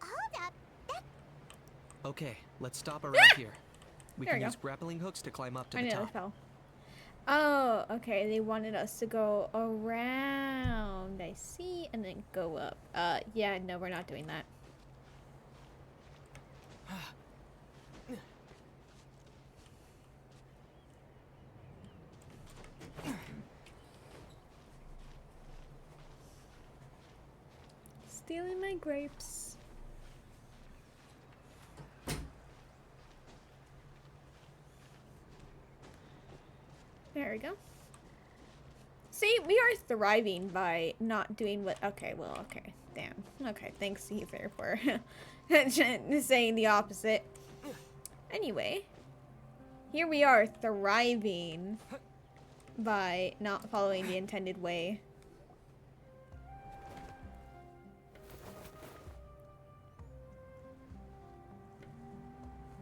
Hold up, Okay, let's stop around here. We There can we use go. grappling hooks to climb up to I the nearly top. fell. Oh, okay. They wanted us to go around. I see, and then go up. Yeah, no, we're not doing that. Stealing my grapes. There we go. See, we are thriving by not doing what... Okay, well, okay. Damn. Okay, thanks, Ether, for saying the opposite. Anyway. Here we are thriving by not following the intended way.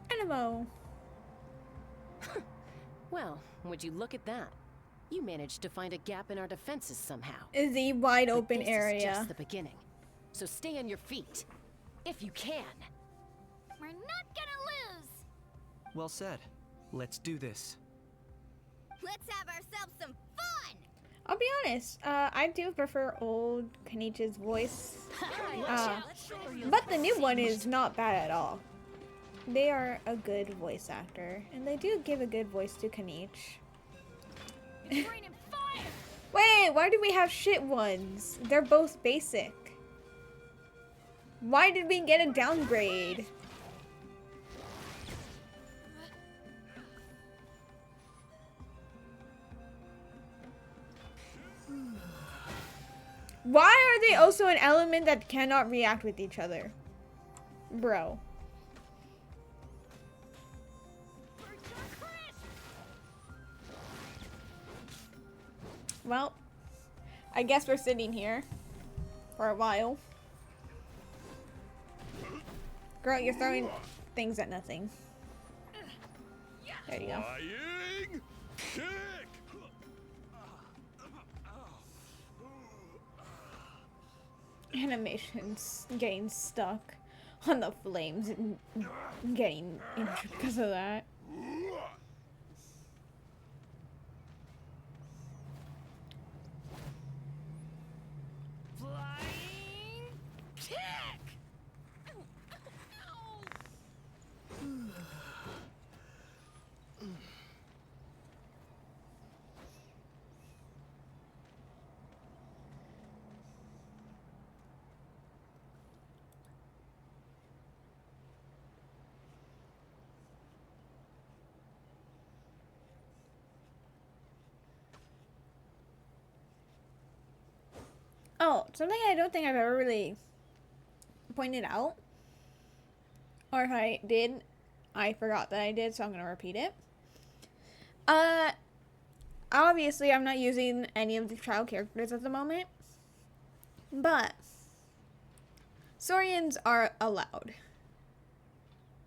Anemo. Well, would you look at that? You managed to find a gap in our defenses somehow. Is the wide But open this area. is just the beginning. So stay on your feet. If you can. We're not gonna lose! Well said. Let's do this. Let's have ourselves some fun! I'll be honest, I do prefer old Kanichi's voice. But the new one is not bad at all. They are a good voice actor, and they do give a good voice to Kanich. Wait, why do we have shit ones? They're both basic. Why did we get a downgrade? Why are they also an element that cannot react with each other? Bro. Well, I guess we're sitting here for a while. Girl, you're throwing things at nothing. There you go. Flying kick! Animations getting stuck on the flames and getting injured because of that. Flying kick! Oh, something I don't think I've ever really pointed out. Or if I did, I forgot that I did, so I'm going to repeat it. Obviously I'm not using any of the trial characters at the moment. But Saurians are allowed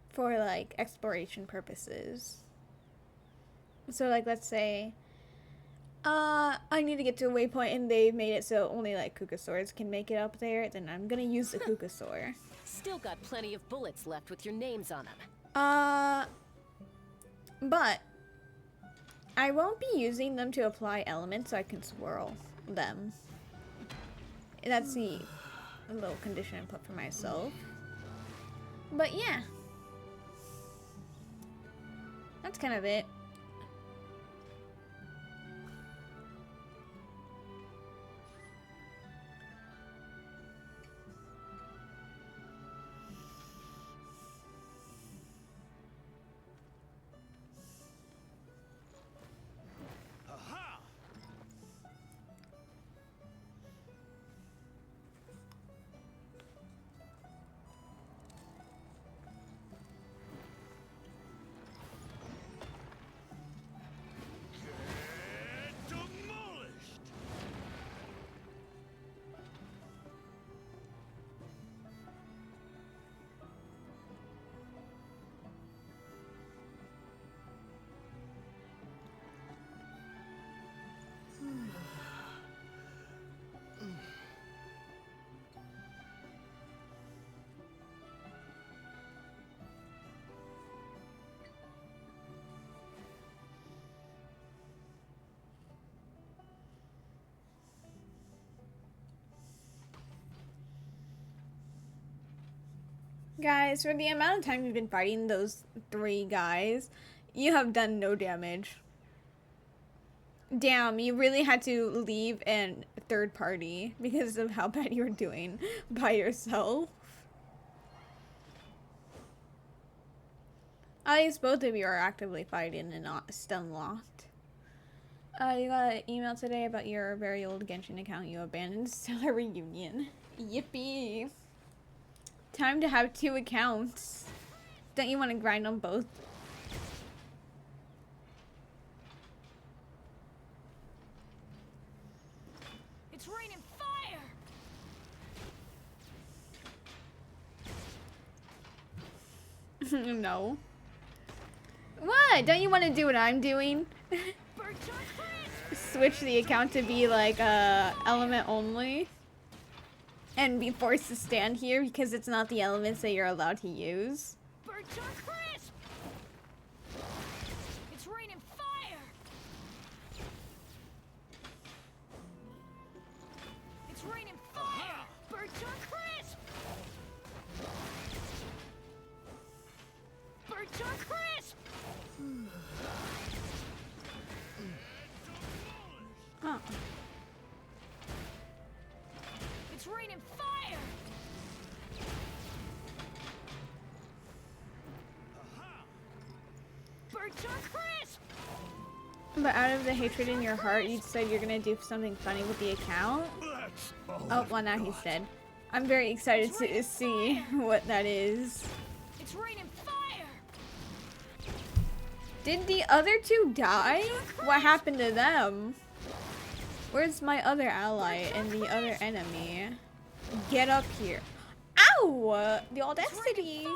for, like, exploration purposes. So, like, let's say I need to get to a waypoint and they've made it so only like Kukasaurs can make it up there, then I'm gonna use the Kukasaur. Still got plenty of bullets left with your names on them. But I won't be using them to apply elements so I can swirl them. That's the little condition I put for myself. But yeah. That's kind of it. Guys, for the amount of time you've been fighting those 3 guys, you have done no damage. Damn, you really had to leave a third party because of how bad you were doing by yourself. At least both of you are actively fighting and not stun locked. You got an email today about your very old Genshin account you abandoned. Still a reunion. Yippee. Time to have 2 accounts. Don't you want to grind on both? It's raining fire! No. What? Yeah, don't you want to do what I'm doing? Switch the account to be like element only. And be forced to stand here because it's not the elements that you're allowed to use. It's raining fire. It's raining fire. Birds are crisp. Birds are crisp. Oh. It's raining fire. Birds are crisp. But out of the hatred in your heart, you said you're gonna do something funny with the account? Oh, well now he's dead. I'm very excited to see what that is. It's raining fire. Did the other two die? What happened to them? Where's my other ally and the other enemy? Get up here. Ow! The audacity!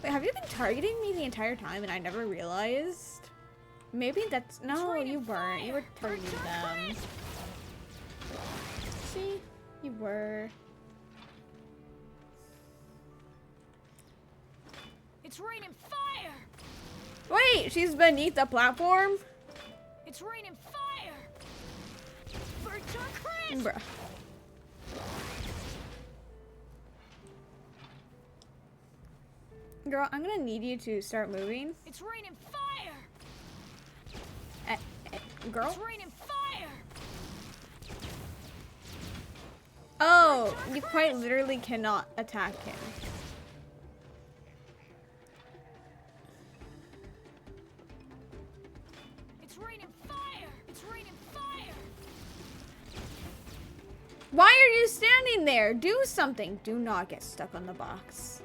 Wait, have you been targeting me the entire time and I never realized? Maybe that's... No, you weren't. You were targeting them. See? You were. It's raining fire. Wait, she's beneath the platform? It's raining fire. Birds are crisp. Bruh. Girl, I'm gonna need you to start moving. It's raining fire. Girl? It's raining fire. Oh, you quite literally cannot attack him. It's raining fire. It's raining fire. Why are you standing there? Do something. Do not get stuck on the box.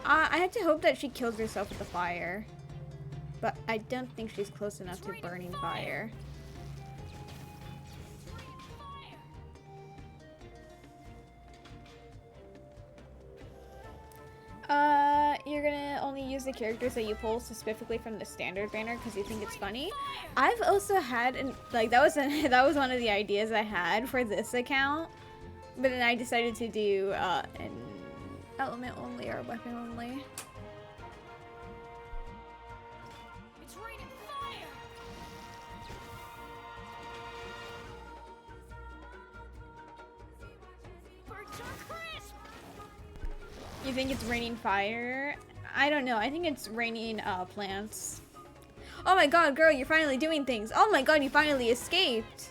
I had to hope that she kills herself with the fire. But I don't think she's close enough to burning fire. You're gonna only use the characters that you pull specifically from the standard banner because you think it's funny. I've also had, like, that was one of the ideas I had for this account, but then I decided to do an element only or weapon only. It's raining fire. Birds are crisp. You think it's raining fire? I don't know. I think it's raining plants. Oh my god, girl, you're finally doing things. Oh my god, you finally escaped.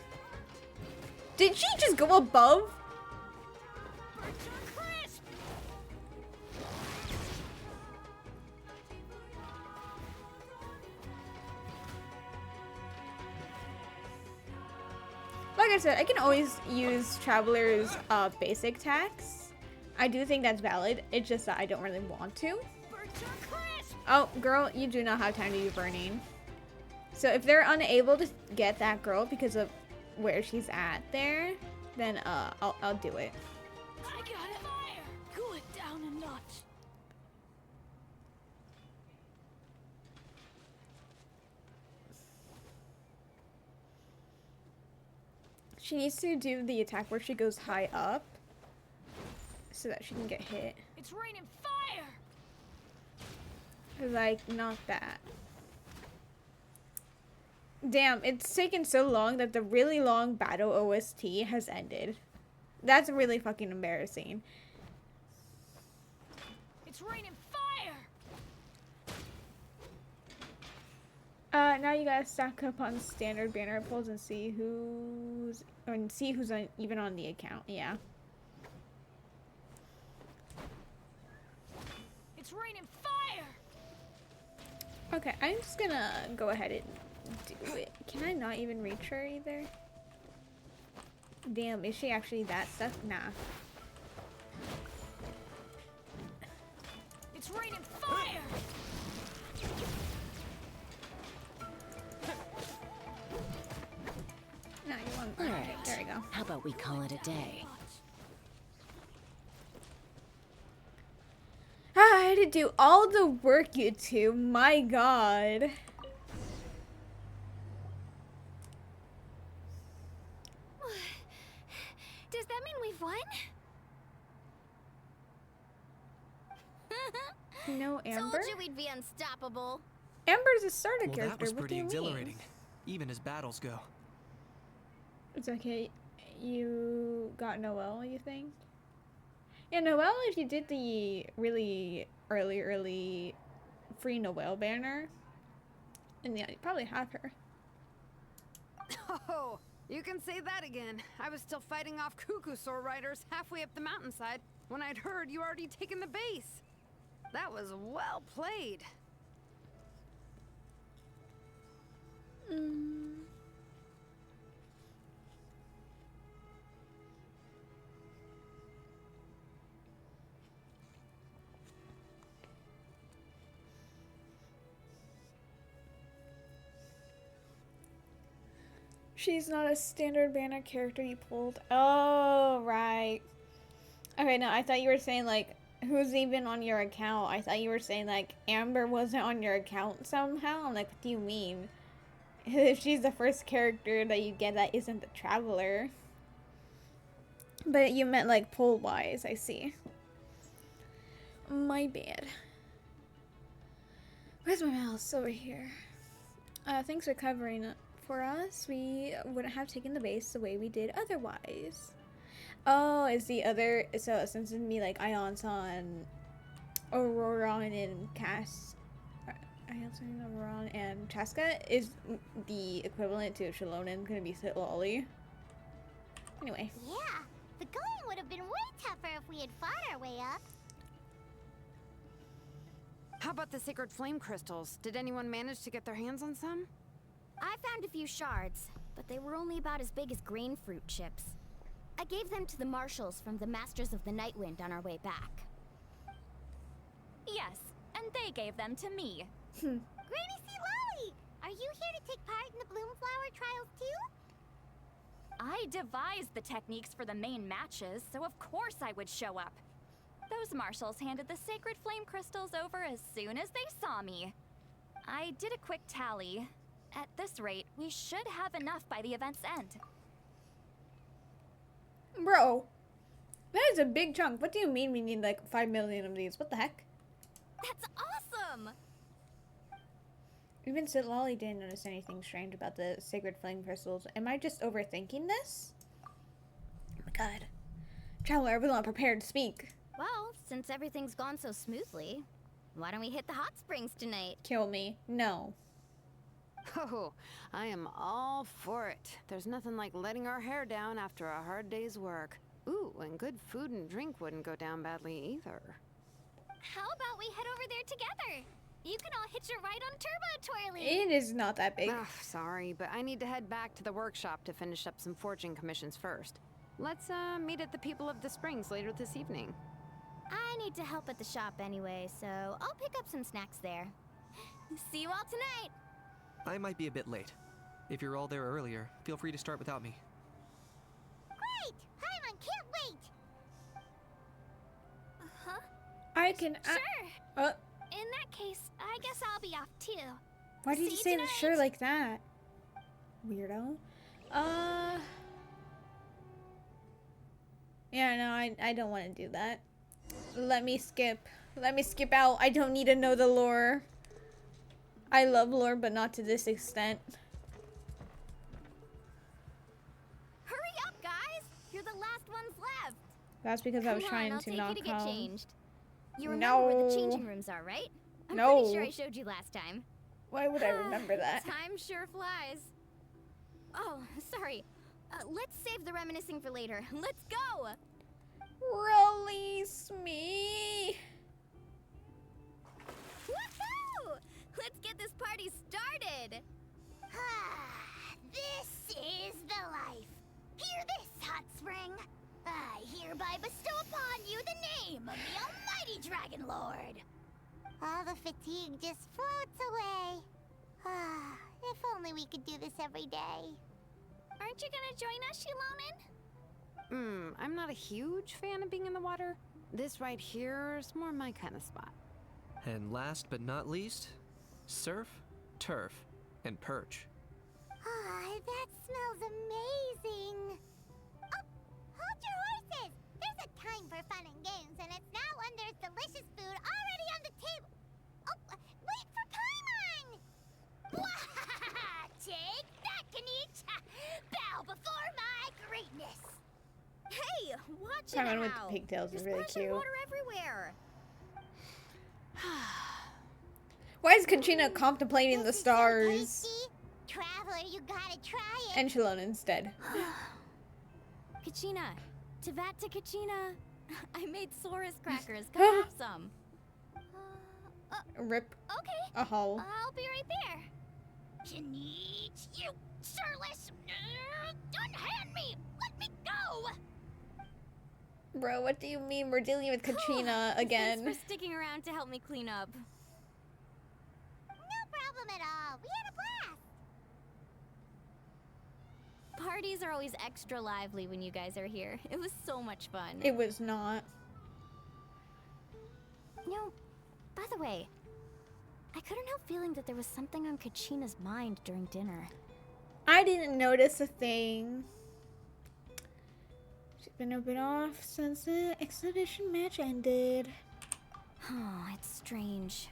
Did she just go above? Birds are crisp. Like I said, I can always use Traveler's basic attacks. I do think that's valid. It's just that I don't really want to. Oh, girl, you do not have time to do burning. So if they're unable to get that girl because of where she's at there, then I'll do it. I got it. Fire. Cool it down a notch. She needs to do the attack where she goes high up so that she can get hit. It's raining fire. Like, not that. Damn, it's taken so long that the really long battle OST has ended. That's really fucking embarrassing. It's raining fire. Now you gotta stack up on standard banner pulls and see who's even on the account. Yeah. It's raining fire. Okay, I'm just gonna go ahead and do it. Can I not even reach her either? Damn, is she actually that stuff? Nah. It's raining fire. No, you want. All Okay, right. there we go. How about we call it a day? Alrighty to do all the work, you two. My god. Does that mean we've won? No, Amber? Told you we'd be unstoppable. Amber's a starter Well, character. that was What do pretty you exhilarating, mean? even as battles go. It's okay. You got Noelle, you think? Yeah, Noelle, if you did the really early free Noelle banner, and yeah, you probably have her. Oh, you can say that again. I was still fighting off Cuckoosaur riders halfway up the mountainside when I'd heard you already taken the base. That was well played. She's not a standard banner character you pulled. Oh, right. Okay, no, I thought you were saying, like, who's even on your account? I thought you were saying, like, Amber wasn't on your account somehow. I'm like, what do you mean? If she's the first character that you get that isn't the Traveler. But you meant, like, pull-wise, I see. My bad. Where's my mouse? Over here. Thanks for covering it for us. We wouldn't have taken the base the way we did otherwise. Oh, is the other, so since it'd be like Ionson, Auroron, and Ionson, Auroron, and Chaska, is the equivalent to Shalonen gonna be Sitlali? Anyway. Yeah, the going would have been way tougher if we had fought our way up. How about the sacred flame crystals? Did anyone manage to get their hands on some? I found a few shards, but they were only about as big as grain fruit chips. I gave them to the marshals from the Masters of the Nightwind on our way back. Yes, and they gave them to me. Granny C. Lolly, are you here to take part in the Bloomflower trials too? I devised the techniques for the main matches, so of course I would show up. Those marshals handed the sacred flame crystals over as soon as they saw me. I did a quick tally. At this rate, we should have enough by the event's end. Bro, that is a big chunk. What do you mean we need like 5 million of these? What the heck? That's awesome! Even Sitlali didn't notice anything strange about the sacred flame crystals. Am I just overthinking this? Oh my god. Traveler, I was not prepared to speak. Well, since everything's gone so smoothly, why don't we hit the hot springs tonight? Kill me. No. Oh, I am all for it. There's nothing like letting our hair down after a hard day's work. Ooh, and good food and drink wouldn't go down badly either. How about we head over there together? You can all hitch a ride on Turbo Twirly. It is not that big. Ugh, sorry, but I need to head back to the workshop to finish up some forging commissions first. Let's meet at the People of the Springs later this evening. I need to help at the shop anyway, so I'll pick up some snacks there. See you all tonight! I might be a bit late. If you're all there earlier, feel free to start without me. Great! Paimon can't wait! Huh? I can... Sure. In that case, I guess I'll be off too. Why did you say the sure like that? Weirdo. Yeah, no, I don't want to do that. Let me skip. Let me skip out. I don't need to know the lore. I love lore, but not to this extent. Hurry up, guys! You're the last ones left. That's because I was trying I'll to take not you to get come. changed. You remember where the changing rooms are, right? I'm pretty sure I showed you last time. Why would I remember that? Time sure flies. Oh, sorry. Let's save the reminiscing for later. Let's go! Release me! Woohoo! Let's get this party started! This is the life. Hear this, Hot Spring. I hereby bestow upon you the name of the Almighty Dragon Lord. All the fatigue just floats away. If only we could do this every day. Aren't you gonna join us, Shilonen? I'm not a huge fan of being in the water. This right here is more my kind of spot. And last but not least, surf, turf, and perch. Ah, that smells amazing. Oh, hold your horses. There's a time for fun and games, and it's now when there's delicious food already on the table. Oh, wait for Paimon! Take that, Kanich! Bow before my greatness. Hey, watch Paimon it with now. the pigtails is You're really splashing cute. water everywhere. Why is Kachina contemplating the stars? Traveler, you gotta try it. And Shalon instead. Kachina, Tavat to Kachina. I made Saurus crackers. Come have some. Rip. Okay. A hole. I'll be right there. Kanich, you surless! Unhand me! Let me go! Bro, what do you mean we're dealing with Kachina again? Thanks for sticking around to help me clean up. No problem at all. We had a blast. Parties are always extra lively when you guys are here. It was so much fun. It was not. No, by the way, I couldn't help feeling that there was something on Kachina's mind during dinner. I didn't notice a thing. She's been a bit off since the exhibition match ended. Oh, it's strange.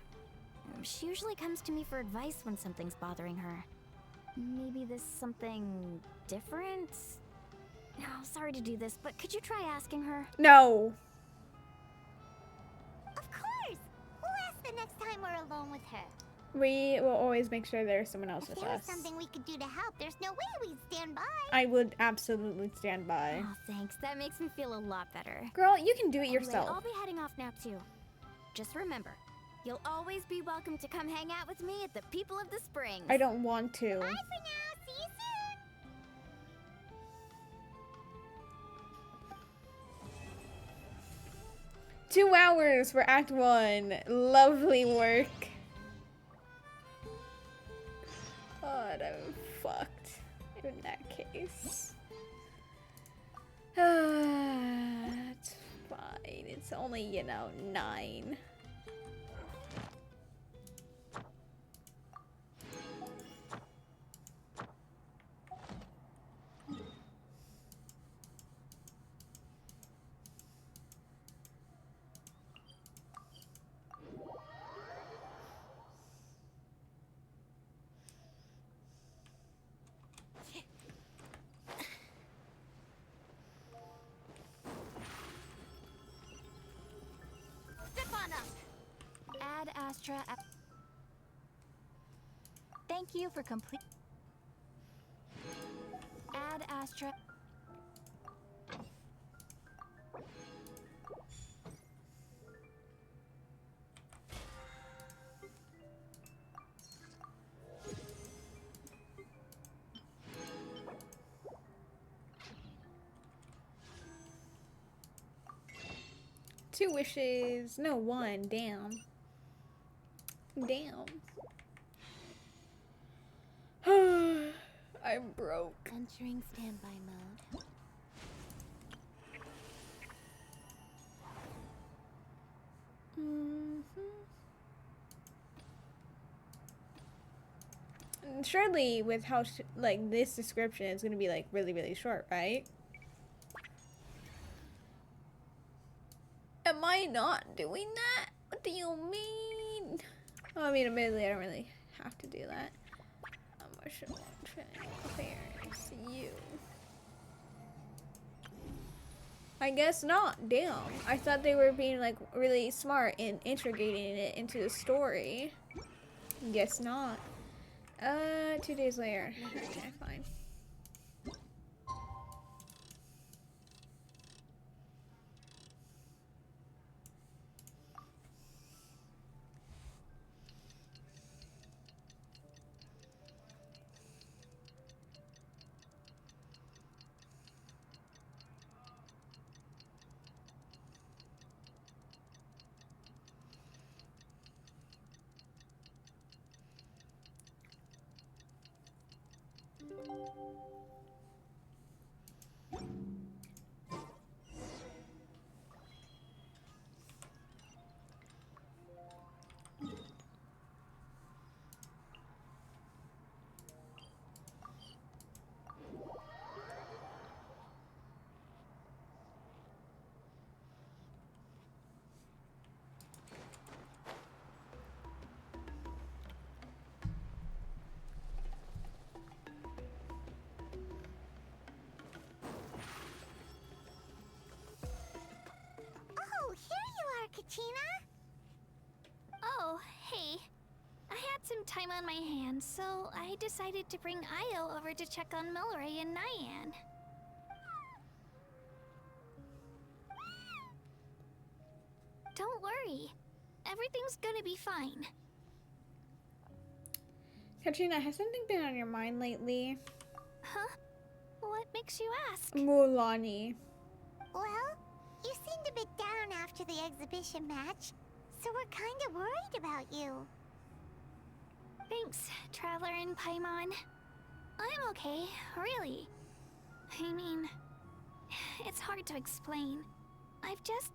She usually comes to me for advice when something's bothering her. Maybe this something different? No, sorry to do this, but could you try asking her? No. Of course! We'll ask the next time we're alone with her. We will always make sure there's someone else If with there was us. something we could do to help, there's no way we'd stand by. I would absolutely stand by. Oh, thanks. That makes me feel a lot better. Girl, you can do it Anyway, yourself. I'll be heading off now, too. Just remember, you'll always be welcome to come hang out with me at the People of the Springs. I don't want to. Bye for now. See you soon. 2 hours for Act 1. Lovely work. God, I'm fucked in that case. It's fine. It's only, you know, 9. Step on up. Add Astra. Thank you for complete. Add Astra. Two wishes. No, 1. Damn. Damn. I'm broke. Entering standby mode. Surely, with how like this description, it's gonna be like really short, right? Am I not doing that? What do you mean? Well, I mean, admittedly, I don't really have to do that. Emotional clearance. You. I guess not. Damn. I thought they were being like really smart in integrating it into the story. Guess not. 2 days later. Okay, fine. time on my hands, so I decided to bring Io over to check on Milray and Nyan. Don't worry. Everything's gonna be fine. Katrina, has something been on your mind lately? Huh? What makes you ask? Mulaney. Well, you seemed a bit down after the exhibition match, so we're kind of worried about you. Thanks, Traveler and Paimon. I'm okay, really. I mean, it's hard to explain. I've just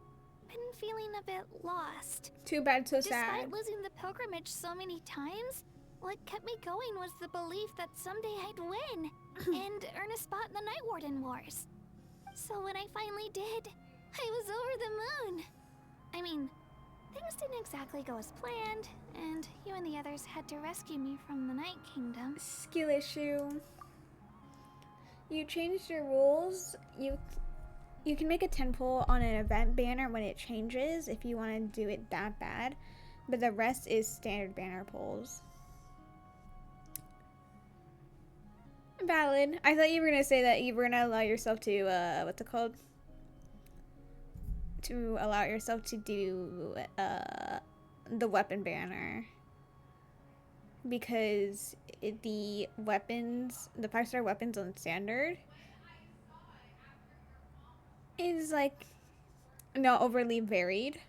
been feeling a bit lost. Too bad, so Despite sad. losing the pilgrimage so many times, what kept me going was the belief that someday I'd win and earn a spot in the Night Warden Wars. So when I finally did, I was over the moon. I mean, things didn't exactly go as planned, and you and the others had to rescue me from the Night Kingdom. Skill issue. You changed your rules. You can make a 10 pull on an event banner when it changes if you want to do it that bad, but the rest is standard banner pulls. Valid. I thought you were gonna say that you were gonna allow yourself to what's it called? To allow yourself to do the weapon banner, because the weapons, the 5-star weapons on standard is like not overly varied.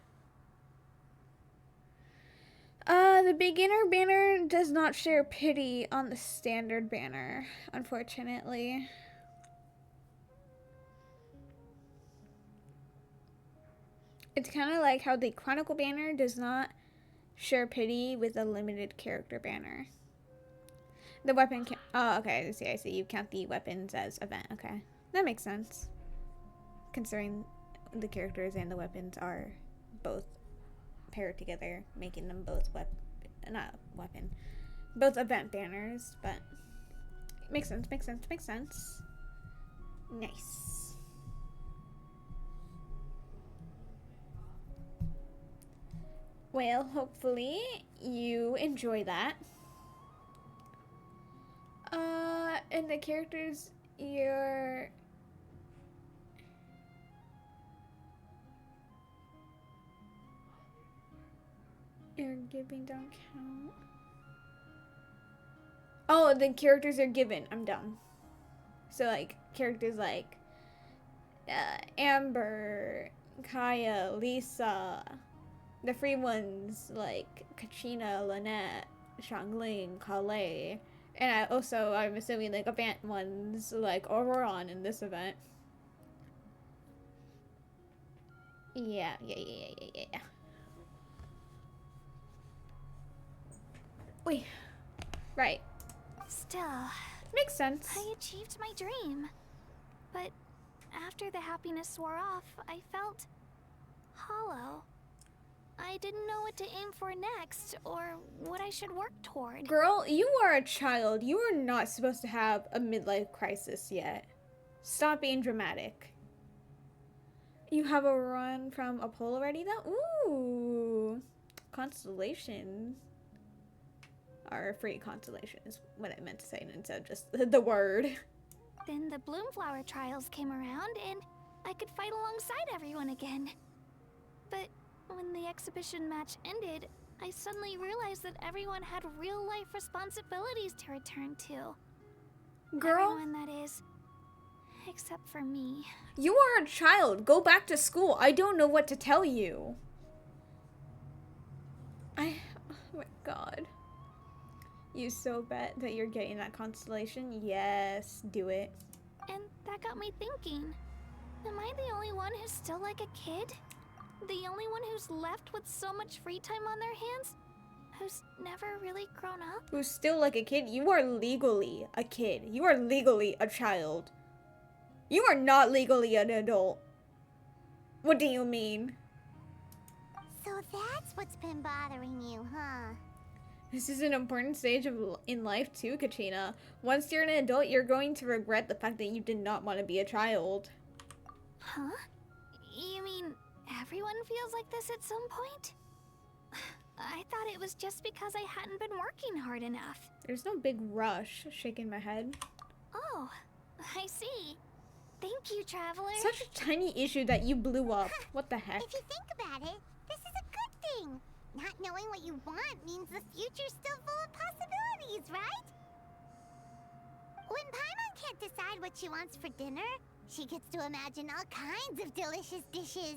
The beginner banner does not share pity on the standard banner, unfortunately. It's kind of like how the Chronicle banner does not share pity with the limited character banner. The weapon can— oh, okay, I see. You count the weapons as event. Okay, that makes sense, considering the characters and the weapons are both paired together, making them both both event banners. But makes sense. Nice. Well, hopefully you enjoy that. And the characters you're giving don't count. Oh, the characters you're given. I'm dumb. So like characters like Amber, Kaya, Lisa, the free ones like Katrina, Lynette, Xiangling, Kalei, and I'm assuming like event ones like Auroron in this event. Yeah. Wait. Right. Still, makes sense. I achieved my dream. But after the happiness wore off, I felt hollow. I didn't know what to aim for next, or what I should work toward. Girl, you are a child. You are not supposed to have a midlife crisis yet. Stop being dramatic. You have a run from a poll already though? Ooh. Constellation. Or free constellation is what I meant to say instead of just the word. Then the Bloomflower trials came around and I could fight alongside everyone again. But when the exhibition match ended, I suddenly realized that everyone had real-life responsibilities to return to. Girl? Everyone, that is. Except for me. You are a child. Go back to school. I don't know what to tell you. Oh my god. You so bet that you're getting that constellation? Yes, do it. And that got me thinking. Am I the only one who's still like a kid? The only one who's left with so much free time on their hands? Who's never really grown up? Who's still like a kid? You are legally a kid. You are legally a child. You are not legally an adult. What do you mean? So that's what's been bothering you, huh? This is an important stage in life too, Katrina. Once you're an adult, you're going to regret the fact that you did not want to be a child. Huh? You mean everyone feels like this at some point? I thought it was just because I hadn't been working hard enough. There's no big rush. Shaking my head. Oh, I see. Thank you, Traveler. Such a tiny issue that you blew up. What the heck? If you think about it, this is a good thing. Not knowing what you want means the future's still full of possibilities, right? When Paimon can't decide what she wants for dinner, she gets to imagine all kinds of delicious dishes.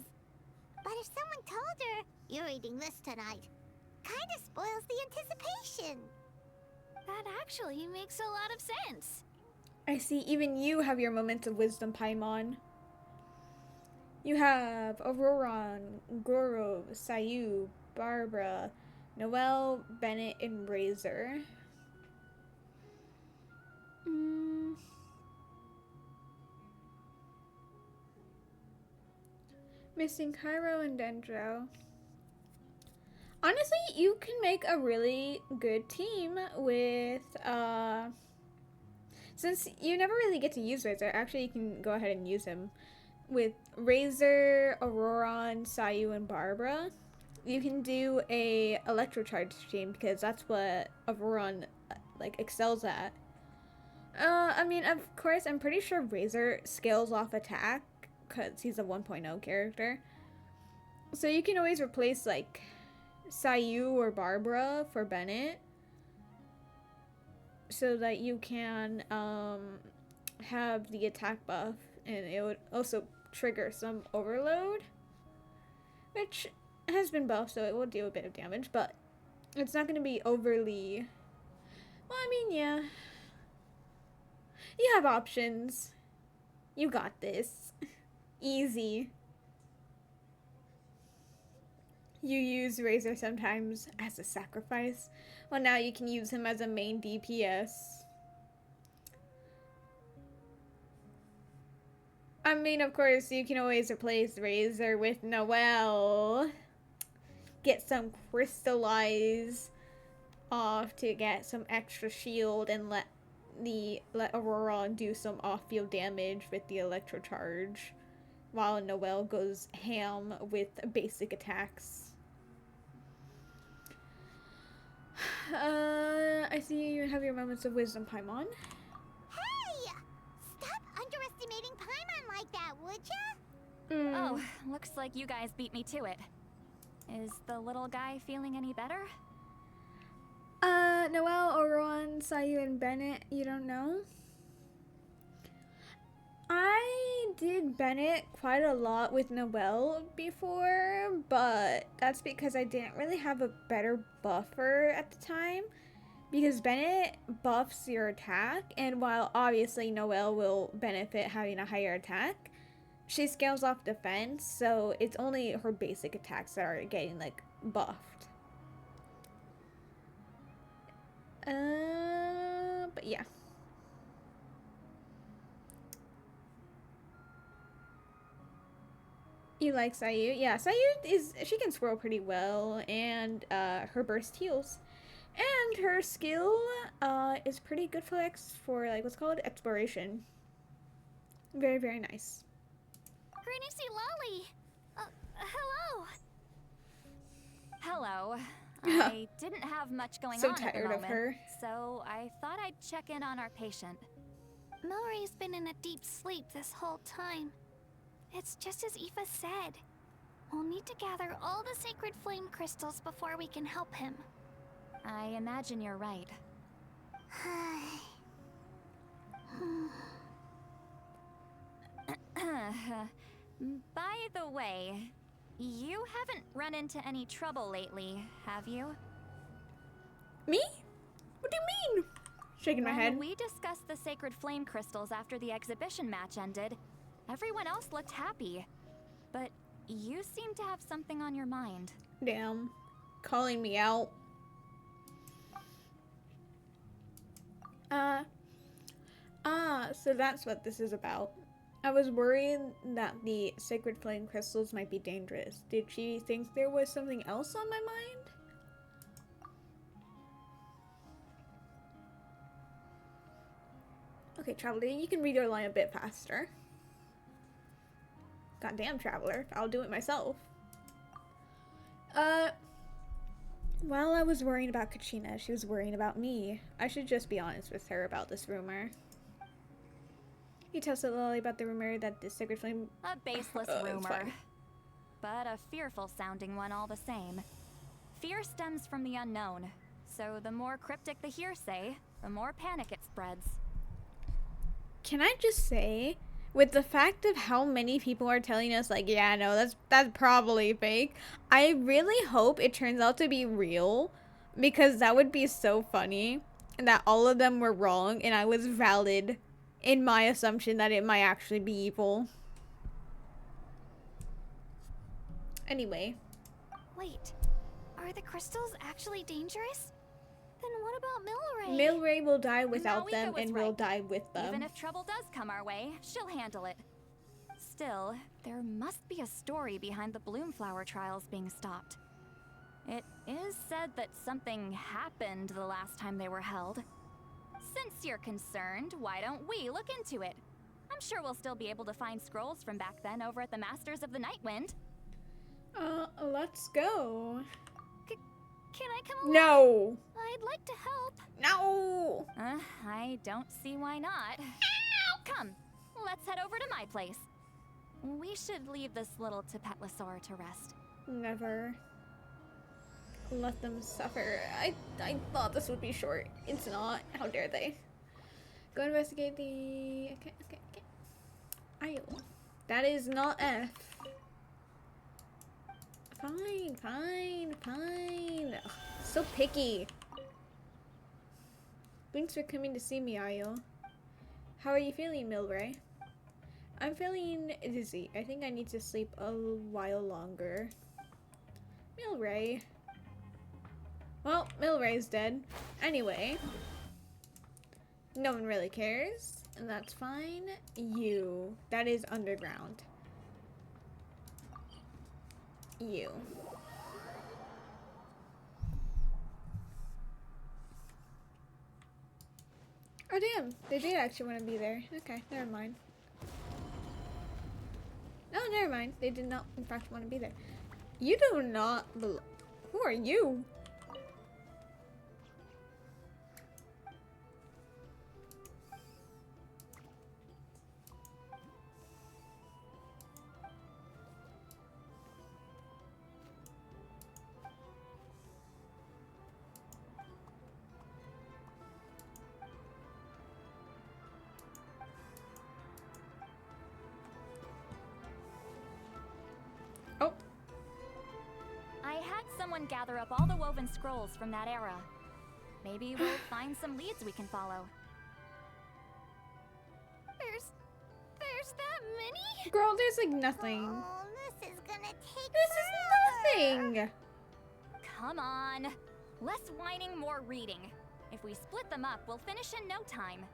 But if someone told her, "You're eating this tonight," kind of spoils the anticipation. That actually makes a lot of sense. I see, even you have your moments of wisdom, Paimon. You have Auroron, Goro, Sayu, Barbara, Noelle, Bennett, and Razor. Missing Cairo and Dendro. Honestly, you can make a really good team with, since you never really get to use Razor, actually you can go ahead and use him. With Razor, Auroron, Sayu, and Barbara, you can do a Electrocharge team because that's what Auroron, like, excels at. I mean, of course, I'm pretty sure Razor scales off attack because he's a 1.0 character. So you can always replace, like, Sayu or Barbara for Bennett so that you can have the attack buff, and it would also trigger some overload, which has been buffed, so it will deal a bit of damage, but it's not going to be overly, well, I mean, yeah, you have options. You got this. Easy. You use Razor sometimes as a sacrifice. Well, now you can use him as a main DPS. I mean, of course, you can always replace Razor with Noelle. Get some Crystallize off to get some extra shield and let Aurora do some off-field damage with the Electrocharge, while Noelle goes ham with basic attacks. I see you have your moments of wisdom, Paimon. Hey! Stop underestimating Paimon like that, would ya? Oh, looks like you guys beat me to it. Is the little guy feeling any better? Noelle, Auron, Sayu, and Bennett, you don't know? I did Bennett quite a lot with Noelle before, but that's because I didn't really have a better buffer at the time. Because Bennett buffs your attack, and while obviously Noelle will benefit having a higher attack, she scales off defense, so it's only her basic attacks that are getting, like, buffed. But yeah. You like Sayu? Yeah, Sayu she can swirl pretty well, and her burst heals. And her skill is pretty good for like what's called exploration. Very, very nice. Greenicy Lolly! Hello! Hello. I didn't have much going So on at the tired moment, of her. so I thought I'd check in on our patient. Milray's been in a deep sleep this whole time. It's just as Aoife said. We'll need to gather all the sacred flame crystals before we can help him. I imagine you're right. By the way, you haven't run into any trouble lately, have you? Me? What do you mean? Shaking my head. When we discussed the sacred flame crystals after the exhibition match ended, everyone else looked happy. But you seem to have something on your mind. Damn. Calling me out. So that's what this is about. I was worried that the sacred flame crystals might be dangerous. Did she think there was something else on my mind? Okay, Traveler, you can read your line a bit faster. Goddamn, Traveler. I'll do it myself. While I was worrying about Kachina, she was worrying about me. I should just be honest with her about this rumor. You tell Lily about the rumor that the Sacred Flame... A baseless rumor. But a fearful sounding one all the same. Fear stems from the unknown, so the more cryptic the hearsay, the more panic it spreads. Can I just say, with the fact of how many people are telling us, like, yeah, no, that's probably fake, I really hope it turns out to be real, because that would be so funny, and that all of them were wrong, and I was valid in my assumption that it might actually be evil. Anyway. Wait, are the crystals actually dangerous? Then what about Milray? Milray will die without them, and right. we'll die with them. Even if trouble does come our way, she'll handle it. Still, there must be a story behind the Bloomflower trials being stopped. It is said that something happened the last time they were held. Since you're concerned, why don't we look into it? I'm sure we'll still be able to find scrolls from back then over at the Masters of the Nightwind. Let's go. Can I come along? No. I'd like to help. No. I don't see why not. Come, let's head over to my place. We should leave this little Tepetlosaur to rest. Never. Let them suffer. I thought this would be short. It's not. How dare they? Go investigate the... Okay. Ayo. That is not F. Fine. Ugh, so picky. Thanks for coming to see me, Ayo. How are you feeling, Milray? I'm feeling dizzy. I think I need to sleep a while longer. Milray. Well, Milray's dead. Anyway. No one really cares. And that's fine. You. That is underground. You. Oh damn, they did actually want to be there. Okay, never mind. No, never mind. They did not in fact want to be there. You do not belong. Who are you? Someone gather up all the woven scrolls from that era. Maybe we'll find some leads we can follow. There's that many? Girl, there's like nothing. Oh, this is gonna take This is nothing. Come on. Less whining, more reading. If we split them up, we'll finish in no time.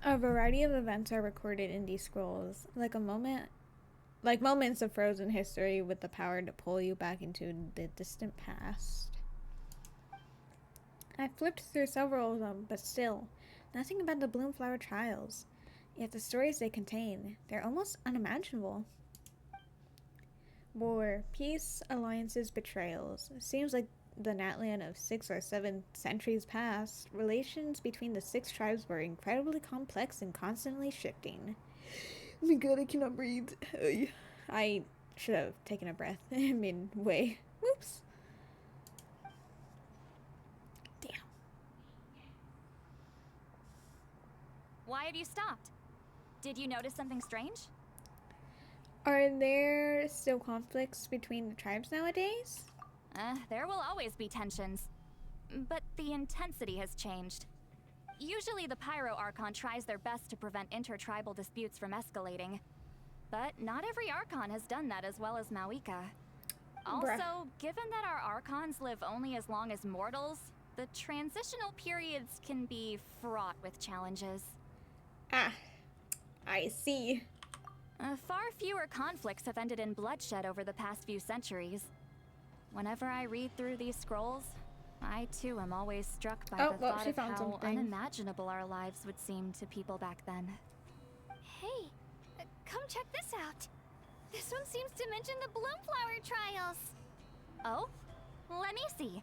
A variety of events are recorded in these scrolls, like moments of frozen history with the power to pull you back into the distant past. I flipped through several of them, but still, nothing about the Bloomflower trials. Yet the stories they contain, they're almost unimaginable. War, peace, alliances, betrayals. It seems like the Natlan of 6 or 7 centuries past, relations between the 6 tribes were incredibly complex and constantly shifting. Oh my god, I cannot breathe. I should have taken a breath midway. Whoops. Damn. Why have you stopped? Did you notice something strange? Are there still conflicts between the tribes nowadays? There will always be tensions. But the intensity has changed. Usually the Pyro Archon tries their best to prevent intertribal disputes from escalating. But not every Archon has done that as well as Mauika. Also, given that our Archons live only as long as mortals, the transitional periods can be fraught with challenges. Ah, I see. Far fewer conflicts have ended in bloodshed over the past few centuries. Whenever I read through these scrolls, I too am always struck by the thought of how unimaginable our lives would seem to people back then. Hey, come check this out. This one seems to mention the Bloomflower trials. Oh? Let me see.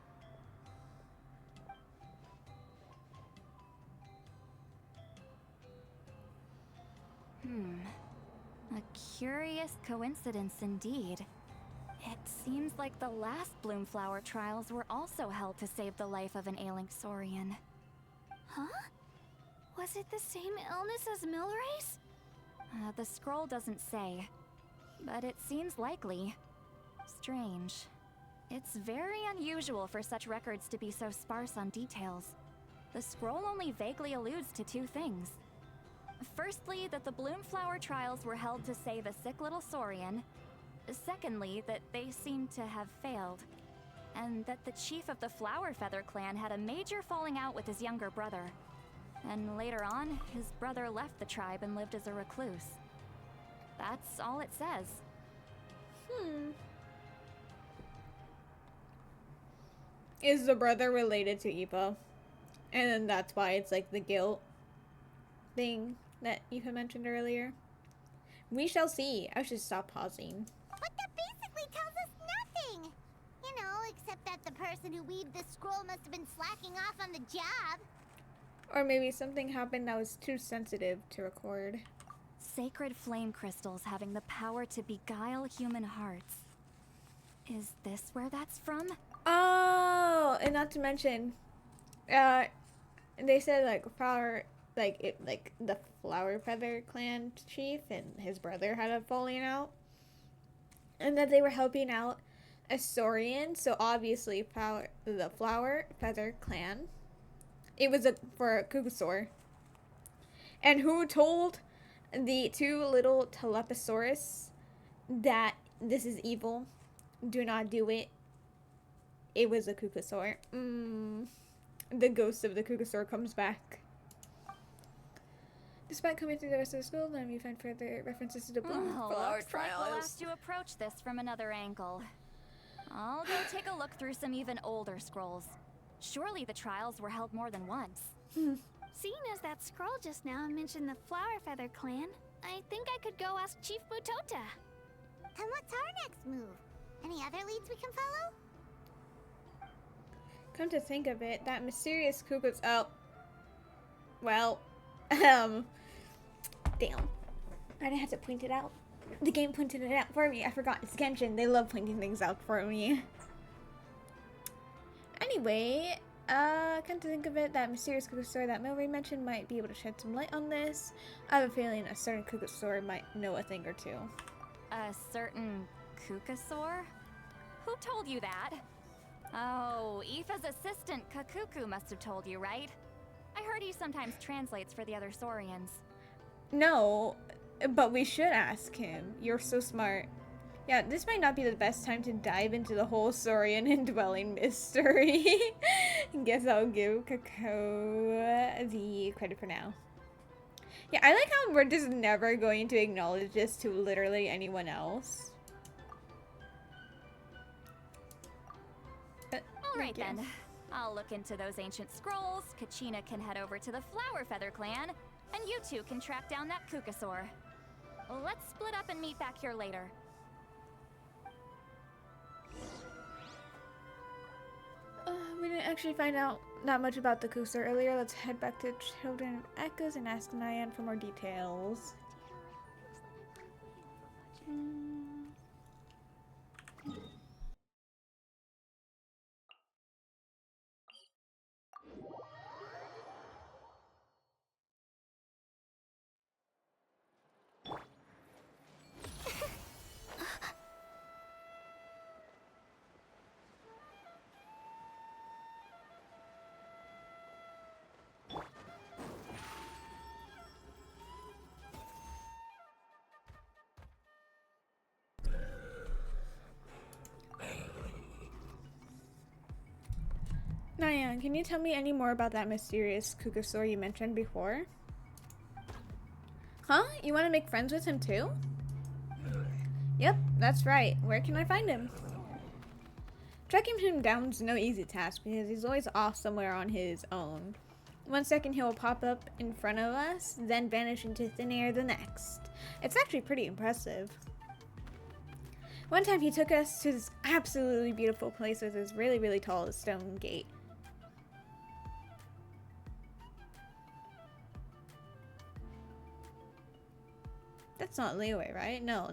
A curious coincidence indeed. It seems like the last Bloomflower trials were also held to save the life of an ailing Saurian. Huh? Was it the same illness as Milray's? The scroll doesn't say, but it seems likely. Strange. It's very unusual for such records to be so sparse on details. The scroll only vaguely alludes to two things. Firstly, that the Bloomflower trials were held to save a sick little Saurian. Secondly, that they seem to have failed. And that the chief of the Flower Feather clan had a major falling out with his younger brother. And later on, his brother left the tribe and lived as a recluse. That's all it says. Is the brother related to Eva? And then that's why it's like the guilt thing that Eva mentioned earlier. We shall see. I should stop pausing. But that basically tells us nothing! You know, except that the person who weaved this scroll must have been slacking off on the job. Or maybe something happened that was too sensitive to record. Sacred flame crystals having the power to beguile human hearts. Is this where that's from? Oh, and not to mention, they said like the Flower Feather clan chief and his brother had a falling out, and that they were helping out a Saurian. So obviously, the Flower Feather clan. It was for a Kukusaur. And who told the two little Teleposaurus that this is evil? Do not do it. It was a Kukusaur. The ghost of the Kukusaur comes back. Despite coming through the rest of the school, then we find further references to the Bloomflower Looks like we'll have to approach this from another angle. I'll go take a look through some even older scrolls. Surely the trials were held more than once. Seeing as that scroll just now mentioned the Flower Feather clan, I think I could go ask Chief Mutota. And what's our next move? Any other leads we can follow? Come to think of it, that mysterious Kukus. Oh. Well. Damn. I didn't have to point it out. The game pointed it out for me. I forgot. It's Genshin. They love pointing things out for me. Anyway, come to think of it, that mysterious Kukusaur that Milray mentioned might be able to shed some light on this. I have a feeling a certain Kukusaur might know a thing or two. A certain Kukusaur? Who told you that? Oh, Aoife's assistant, Kakuku, must have told you, right? I heard he sometimes translates for the other Saurians. No, but we should ask him. You're so smart. Yeah, this might not be the best time to dive into the whole Saurian indwelling mystery. Guess I'll give Kakao the credit for now. Yeah, I like how we're just never going to acknowledge this to literally anyone else. Alright then. I'll look into those ancient scrolls, Kachina can head over to the Flower Feather clan, and you two can track down that Kukusaur. Let's split up and meet back here later. We didn't actually find out that much about the Kukusaur earlier. Let's head back to Children of Echoes and ask Nyan for more details. can you tell me any more about that mysterious Kukusaur you mentioned before? Huh? You want to make friends with him too? Yep, that's right. Where can I find him? Tracking him down is no easy task because he's always off somewhere on his own. One second he will pop up in front of us, then vanish into thin air the next. It's actually pretty impressive. One time he took us to this absolutely beautiful place with this really, really tall stone gate. That's not Leeway, right? No.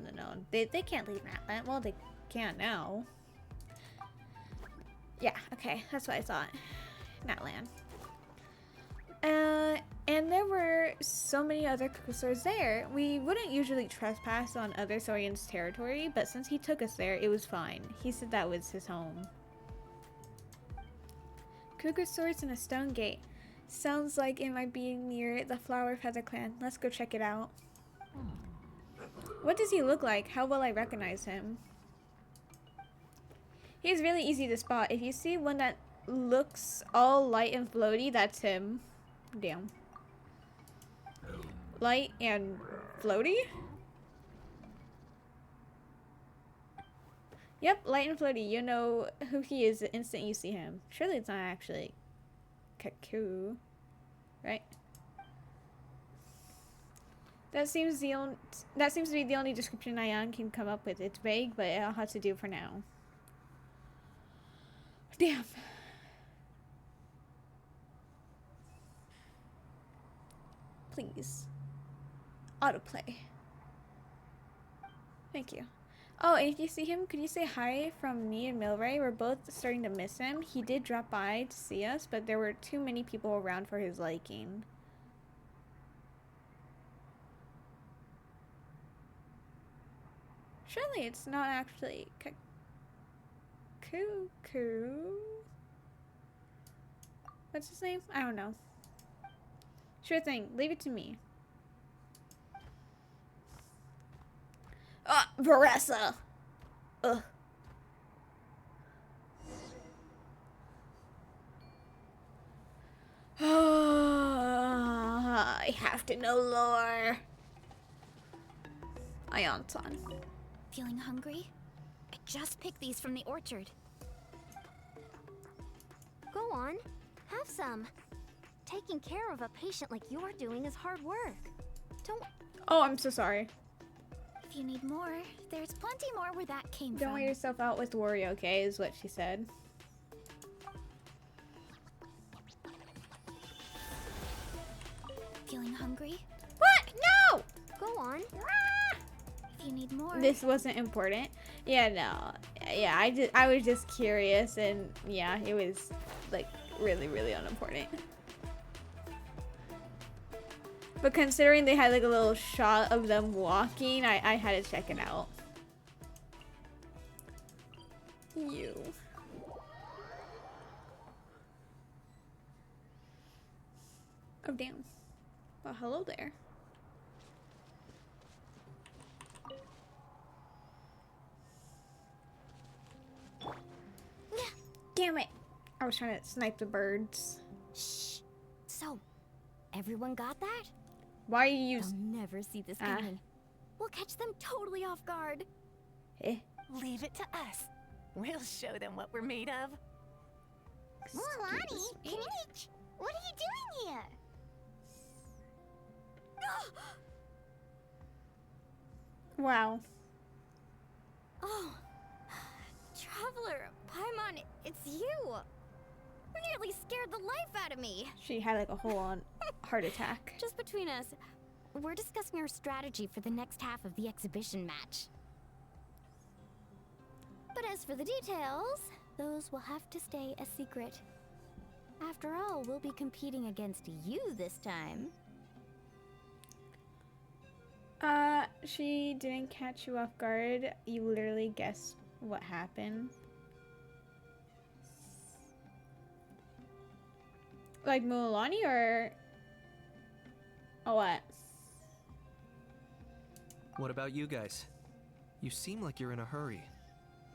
They can't leave Natland. Well, they can now. Yeah, okay. That's what I thought. Natland. And there were so many other Kukusaurs there. We wouldn't usually trespass on other Saurians' territory, but since he took us there, it was fine. He said that was his home. Kukusaurs in a stone gate. Sounds like it might be near the Flower Feather Clan. Let's go check it out. What does he look like? How will I recognize him? He's really easy to spot. If you see one that looks all light and floaty, that's him. Damn. Light and floaty? Yep, light and floaty. You know who he is the instant you see him. Surely it's not actually Kaku, right? That seems to be the only description Nyan can come up with. It's vague, but I'll have to do for now. Damn. Please. Autoplay. Thank you. Oh, and if you see him, could you say hi from me and Milray? We're both starting to miss him. He did drop by to see us, but there were too many people around for his liking. Surely it's not actually Cuckoo. What's his name? I don't know. Sure thing. Leave it to me. Varessa! Ugh. I have to know lore. Ionton. Feeling hungry? I just picked these from the orchard. Go on, have some. Taking care of a patient like you're doing is hard work. Don't... Oh, I'm so sorry. If you need more, there's plenty more where that came from. Don't wear yourself out with Wario, okay, is what she said. Feeling hungry? What? No! Go on. If you need more. This wasn't important. Yeah, no. Yeah, I was just curious, and yeah, it was like really, really unimportant. But considering they had like a little shot of them walking, I had to check it out. You. Oh, damn. Well, hello there. Damn it. I was trying to snipe the birds. Shh. So, everyone got that? Why are you They'll never see this coming. We'll catch them totally off guard. Eh? Leave it to us. We'll show them what we're made of. Milani, Kinich, what are you doing here? Wow. Oh, Traveler, Paimon, it's you. You nearly scared the life out of me. She had like a whole-on heart attack. Just between us, we're discussing our strategy for the next half of the exhibition match. But as for the details, those will have to stay a secret. After all, we'll be competing against you this time. She didn't catch you off guard. You literally guessed what happened. Like Mulan or what? What about you guys? You seem like you're in a hurry.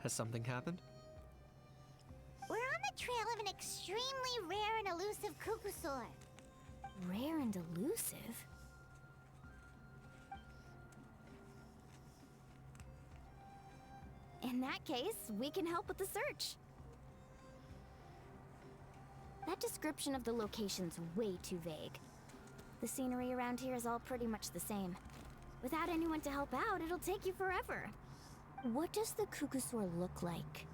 Has something happened? We're on the trail of an extremely rare and elusive Kukusaur. Rare and elusive? In that case, we can help with the search. That description of the location's way too vague. The scenery around here is all pretty much the same. Without anyone to help out, it'll take you forever. What does the Kukusaur look like?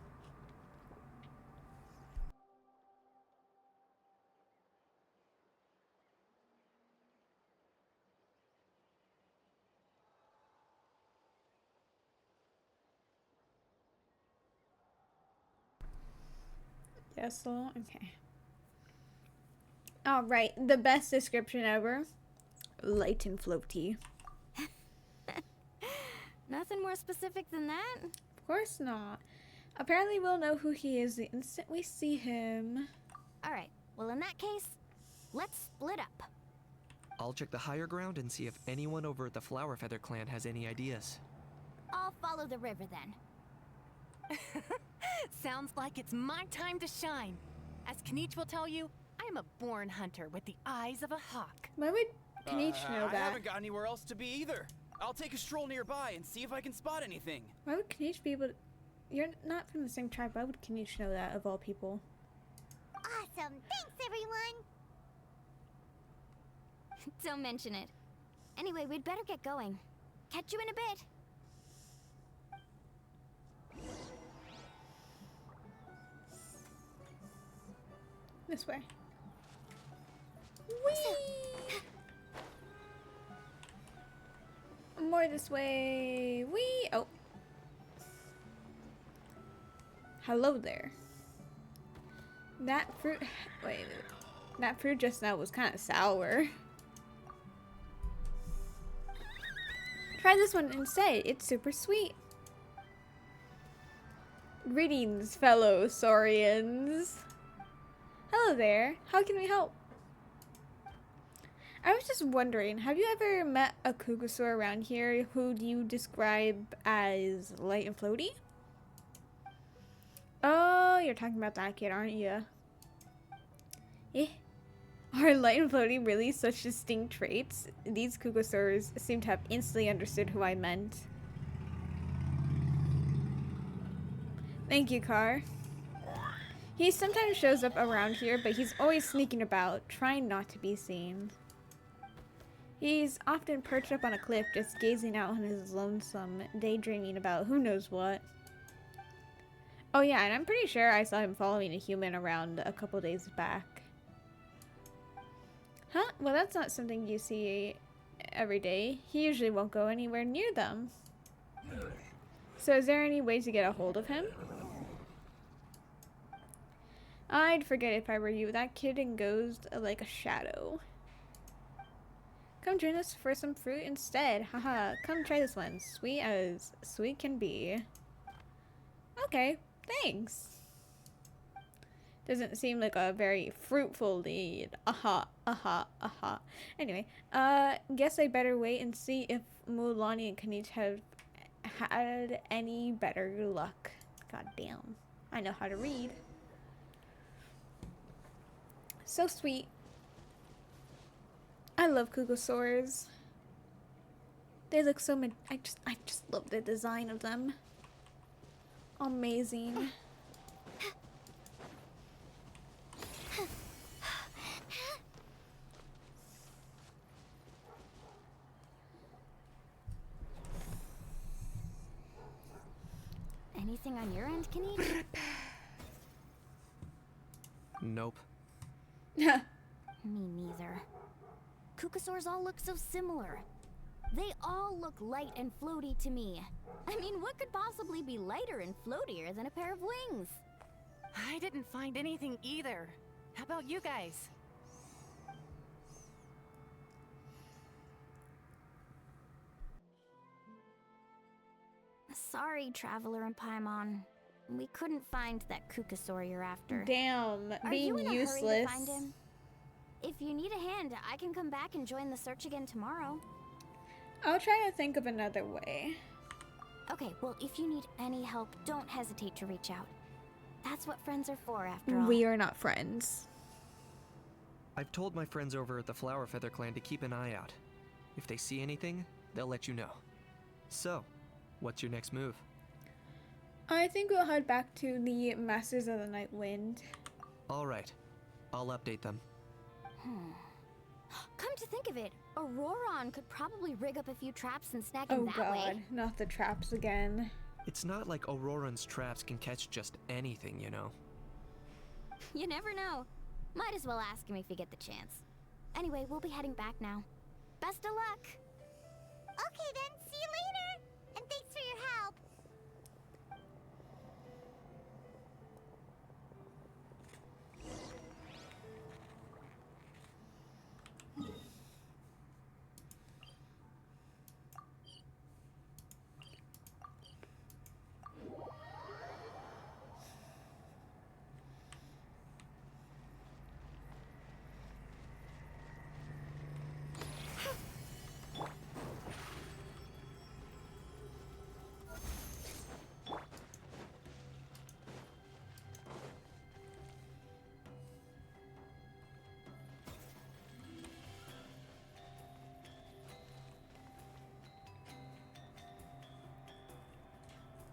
Yes, so okay. All right, the best description ever. Light and floaty. Nothing more specific than that? Of course not. Apparently we'll know who he is the instant we see him. Alright, well in that case, let's split up. I'll check the higher ground and see if anyone over at the Flower Feather clan has any ideas. I'll follow the river then. Sounds like it's my time to shine. As Kanich will tell you, I am a born hunter with the eyes of a hawk. Why would Kanich know I that? haven't got anywhere else to be either. I'll take a stroll nearby and see if I can spot anything. Why would Kanich be able to... You're not from the same tribe. Why would Kanich know that, of all people? Awesome. Thanks, everyone. Don't mention it. Anyway, we'd better get going. Catch you in a bit. This way. Whee! More this way. Whee! Oh. Hello there. That fruit... Wait. That fruit just now was kind of sour. Try this one instead. It's super sweet. Greetings, fellow Saurians. Hello there. How can we help? I was just wondering, have you ever met a Kukusaur around here who do you describe as light and floaty? Oh, you're talking about that kid, aren't you? Eh? Are light and floaty really such distinct traits? These Kukusaurs seem to have instantly understood who I meant. Thank you, Car. He sometimes shows up around here, but he's always sneaking about, trying not to be seen. He's often perched up on a cliff, just gazing out on his lonesome, daydreaming about who knows what. Oh yeah, and I'm pretty sure I saw him following a human around a couple days back. Huh? Well, that's not something you see every day. He usually won't go anywhere near them. So is there any way to get a hold of him? I'd forget if I were you. That kid goes like a shadow. Come join us for some fruit instead. Haha, come try this one. Sweet as sweet can be. Okay, thanks. Doesn't seem like a very fruitful lead. Aha, aha, aha. Anyway, guess I better wait and see if Mulani and Kanich have had any better luck. God damn. I know how to read. So sweet. I love Kukusaurs. They look so I just love the design of them. Amazing. Anything on your end, Kanich? Nope. Me neither. Kukusaurs all look so similar. They all look light and floaty to me. I mean, what could possibly be lighter and floatier than a pair of wings? I didn't find anything either. How about you guys? Sorry, Traveler and Paimon. We couldn't find that Kukusaur you're after. Damn, Are being you in a useless. hurry to find him? If you need a hand, I can come back and join the search again tomorrow. I'll try to think of another way. Okay, well, if you need any help, don't hesitate to reach out. That's what friends are for, after all. We are not friends. I've told my friends over at the Flower Feather Clan to keep an eye out. If they see anything, they'll let you know. So, what's your next move? I think we'll head back to the Masters of the Night Wind. Alright, I'll update them. Come to think of it, Auroron could probably rig up a few traps and snag him Oh that god, way. not the traps again. It's not like Auroran's traps can catch just anything, you know. You never know. Might as well ask him if you get the chance. Anyway, we'll be heading back now. Best of luck! Okay then, see you later! And thanks for your help!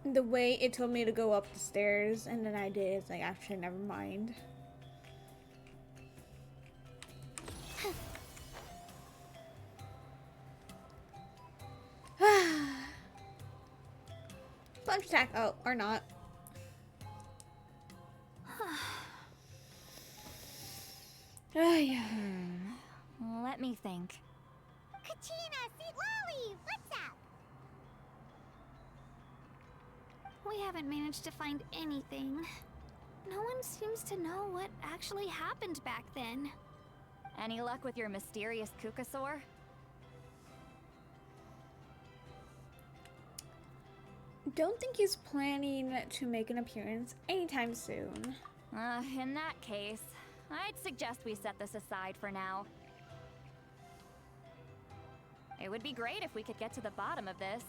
The way it told me to go up the stairs and then I did, it's like, actually, never mind. Punch attack. Oh, or not. Yeah. Let me think. Kachina, Sweet Lolly, what's up? We haven't managed to find anything. No one seems to know what actually happened back then. Any luck with your mysterious Kukasaur? Don't think he's planning to make an appearance anytime soon. In that case, I'd suggest we set this aside for now. It would be great if we could get to the bottom of this,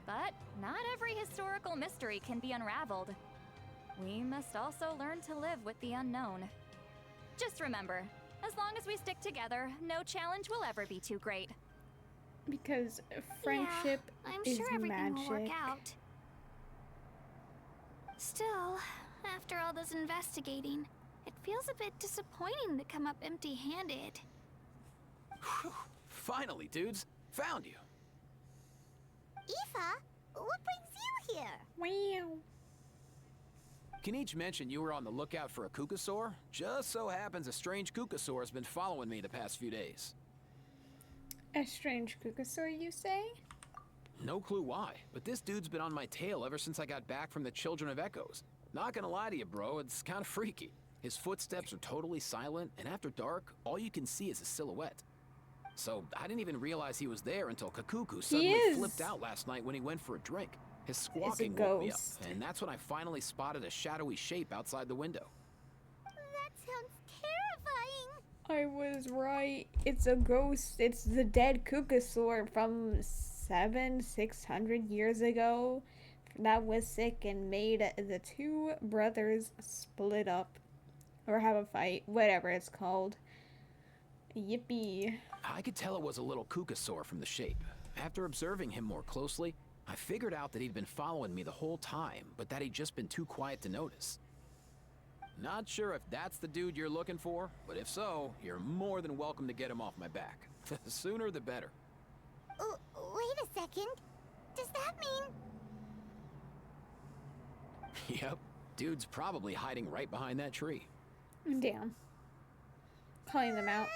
but not every historical mystery can be unraveled. We must also learn to live with the unknown. Just remember, as long as we stick together, no challenge will ever be too great. Because friendship I'm is sure everything magic. will work out. Still, after all this investigating, it feels a bit disappointing to come up empty-handed. Finally, dudes. Found you. Aoife, what brings you here? Wow. Kinich mentioned you were on the lookout for a Kukasaur. Just so happens a strange Kukasaur has been following me the past few days. A strange Kukasaur, you say? No clue why, but this dude's been on my tail ever since I got back from the Children of Echoes. Not gonna lie to you, bro, it's kind of freaky. His footsteps are totally silent, and after dark, all you can see is a silhouette. So I didn't even realize he was there until Kakuku suddenly flipped out last night when he went for a drink. His squawking woke me up, and that's when I finally spotted a shadowy shape outside the window. That sounds terrifying. I was right. It's a ghost. It's the dead Kukasaur from 600 years ago. That was sick and made the two brothers split up. Or have a fight. Whatever it's called. Yippee. I could tell it was a little Kukasaur from the shape. After observing him more closely, I figured out that he'd been following me the whole time, but that he'd just been too quiet to notice. Not sure if that's the dude you're looking for, but if so, you're more than welcome to get him off my back. The sooner the better. Wait a second. Does that mean... Yep, dude's probably hiding right behind that tree. Damn. Calling them out.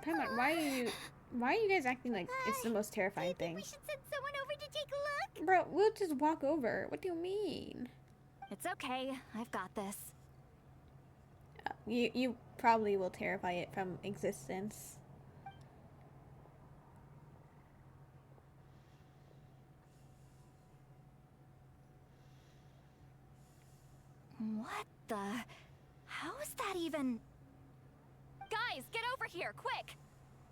Paimon, why are you guys acting like it's the most terrifying thing? We should send someone over to take a look? Bro, we'll just walk over. What do you mean? It's okay. I've got this. You probably will terrify it from existence. What the... How is that even... Guys, get over here, quick!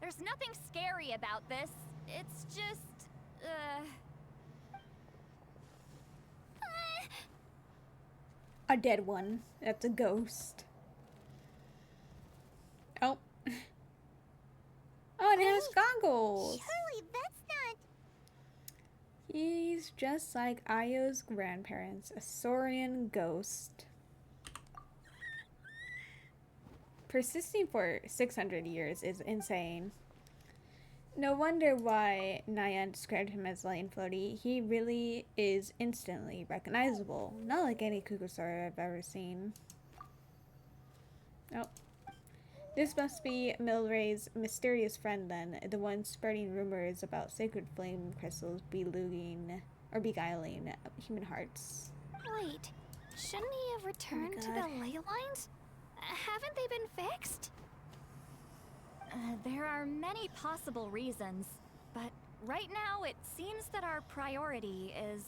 There's nothing scary about this. It's just... A dead one. That's a ghost. Oh. Oh, and it has goggles. Surely that's not... He's just like Ayo's grandparents, a Saurian ghost. Persisting for 600 years is insane. No wonder why Nyan described him as light and floaty. He really is instantly recognizable. Not like any Kukusaur I've ever seen. Oh. This must be Milray's mysterious friend then, the one spreading rumors about sacred flame crystals beguiling human hearts. Wait, shouldn't he have returned to the ley lines? Haven't they been fixed? There are many possible reasons, but right now it seems that our priority is...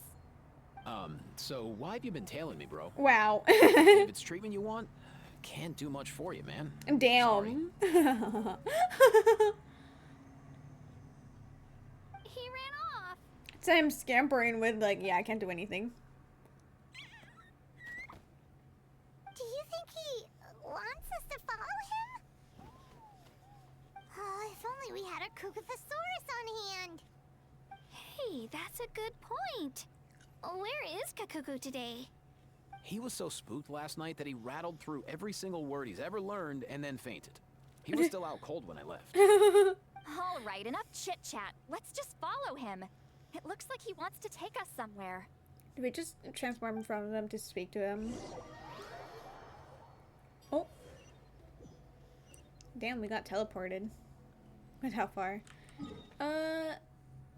So why have you been tailing me, bro? Wow. If it's treatment you want, can't do much for you, man. Damn. He ran off. It's him scampering with like, yeah, I can't do anything. Do you think he wants us to follow him? Oh, if only we had a Kukuthosaurus on hand. Hey, that's a good point. Where is Kakuku today? He was so spooked last night that he rattled through every single word he's ever learned and then fainted. He was still out cold when I left. All right, enough chit-chat. Let's just follow him. It looks like he wants to take us somewhere. Do we just transform in front of them to speak to him? Oh. Damn, we got teleported. But how far?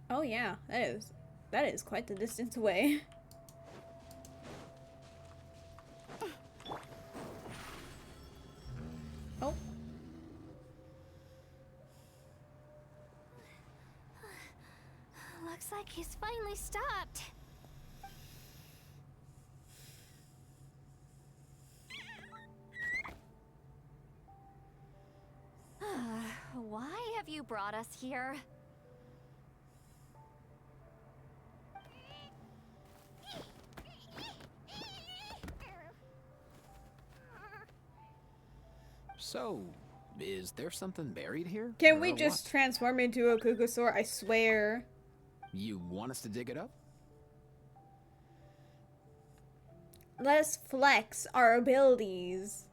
Oh yeah, that is quite the distance away. Oh. Looks like he's finally stopped. Why have you brought us here? So, is there something buried here? Can Or we just what? transform into a Kukusaur? I swear. You want us to dig it up? Let us flex our abilities.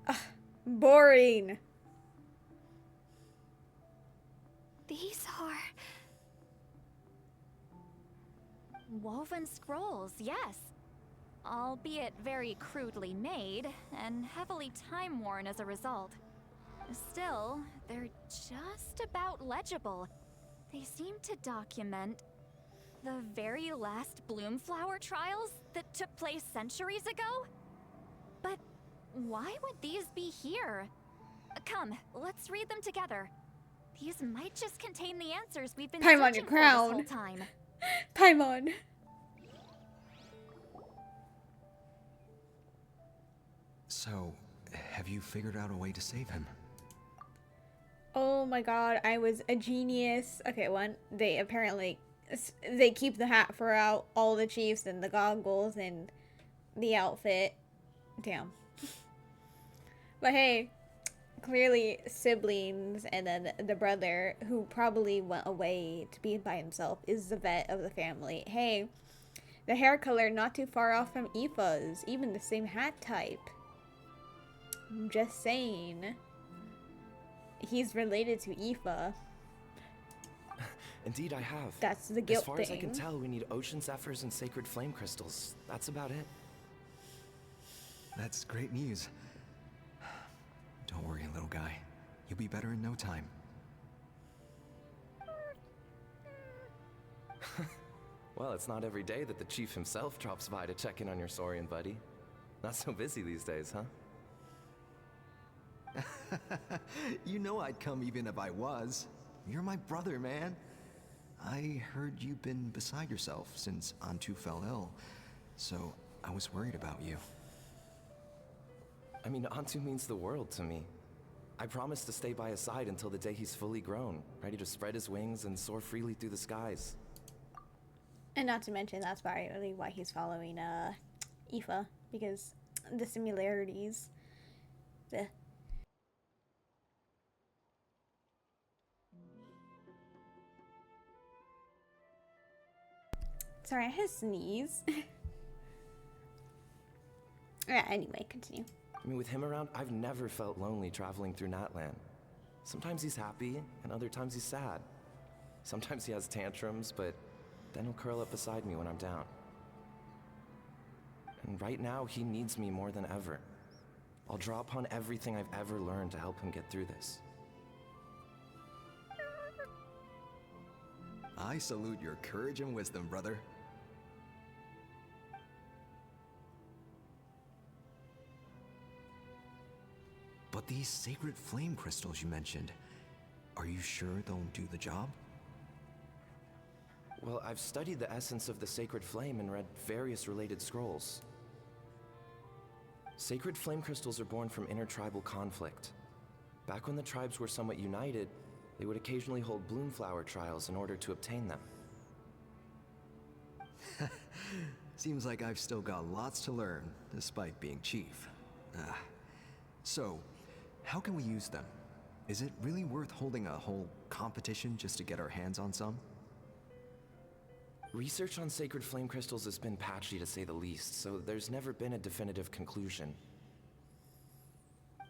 Ugh, boring. These are... Woven scrolls, yes. Albeit very crudely made, and heavily time-worn as a result. Still, they're just about legible. They seem to document the very last Bloomflower trials that took place centuries ago? But why would these be here? Come, let's read them together. These might just contain the answers we've been Paimon, searching your for this crown. whole time. Paimon. So, have you figured out a way to save him? Oh my god, I was a genius. Okay, they apparently they keep the hat for all the chiefs and the goggles and the outfit. Damn. But hey, clearly siblings, and then the brother who probably went away to be by himself is the vet of the family. Hey, the hair color not too far off from Aoife's, even the same hat type. I'm just saying. He's related to Aoife. Indeed, I have. That's the guilt As far as I can thing. tell, we need ocean zephyrs and sacred flame crystals. That's about it. That's great news. Don't worry, little guy. You'll be better in no time. Well, it's not every day that the chief himself drops by to check in on your Saurian buddy. Not so busy these days, huh? You know I'd come even if I was. You're my brother, man. I heard you've been beside yourself since Antu fell ill, so I was worried about you. I mean, Antu means the world to me. I promised to stay by his side until the day he's fully grown, ready to spread his wings and soar freely through the skies. And not to mention, that's probably why he's following Aoife, because the similarities. The Sorry, I had a sneeze. Yeah, anyway, continue. I mean, with him around, I've never felt lonely traveling through Natlan. Sometimes he's happy, and other times he's sad. Sometimes he has tantrums, but then he'll curl up beside me when I'm down. And right now, he needs me more than ever. I'll draw upon everything I've ever learned to help him get through this. I salute your courage and wisdom, brother. But these sacred flame crystals you mentioned, are you sure they'll do the job? Well, I've studied the essence of the sacred flame and read various related scrolls. Sacred flame crystals are born from intertribal conflict. Back when the tribes were somewhat united, they would occasionally hold bloomflower trials in order to obtain them. Seems like I've still got lots to learn, despite being chief. So, how can we use them? Is it really worth holding a whole competition just to get our hands on some? Research on sacred flame crystals has been patchy to say the least, so there's never been a definitive conclusion.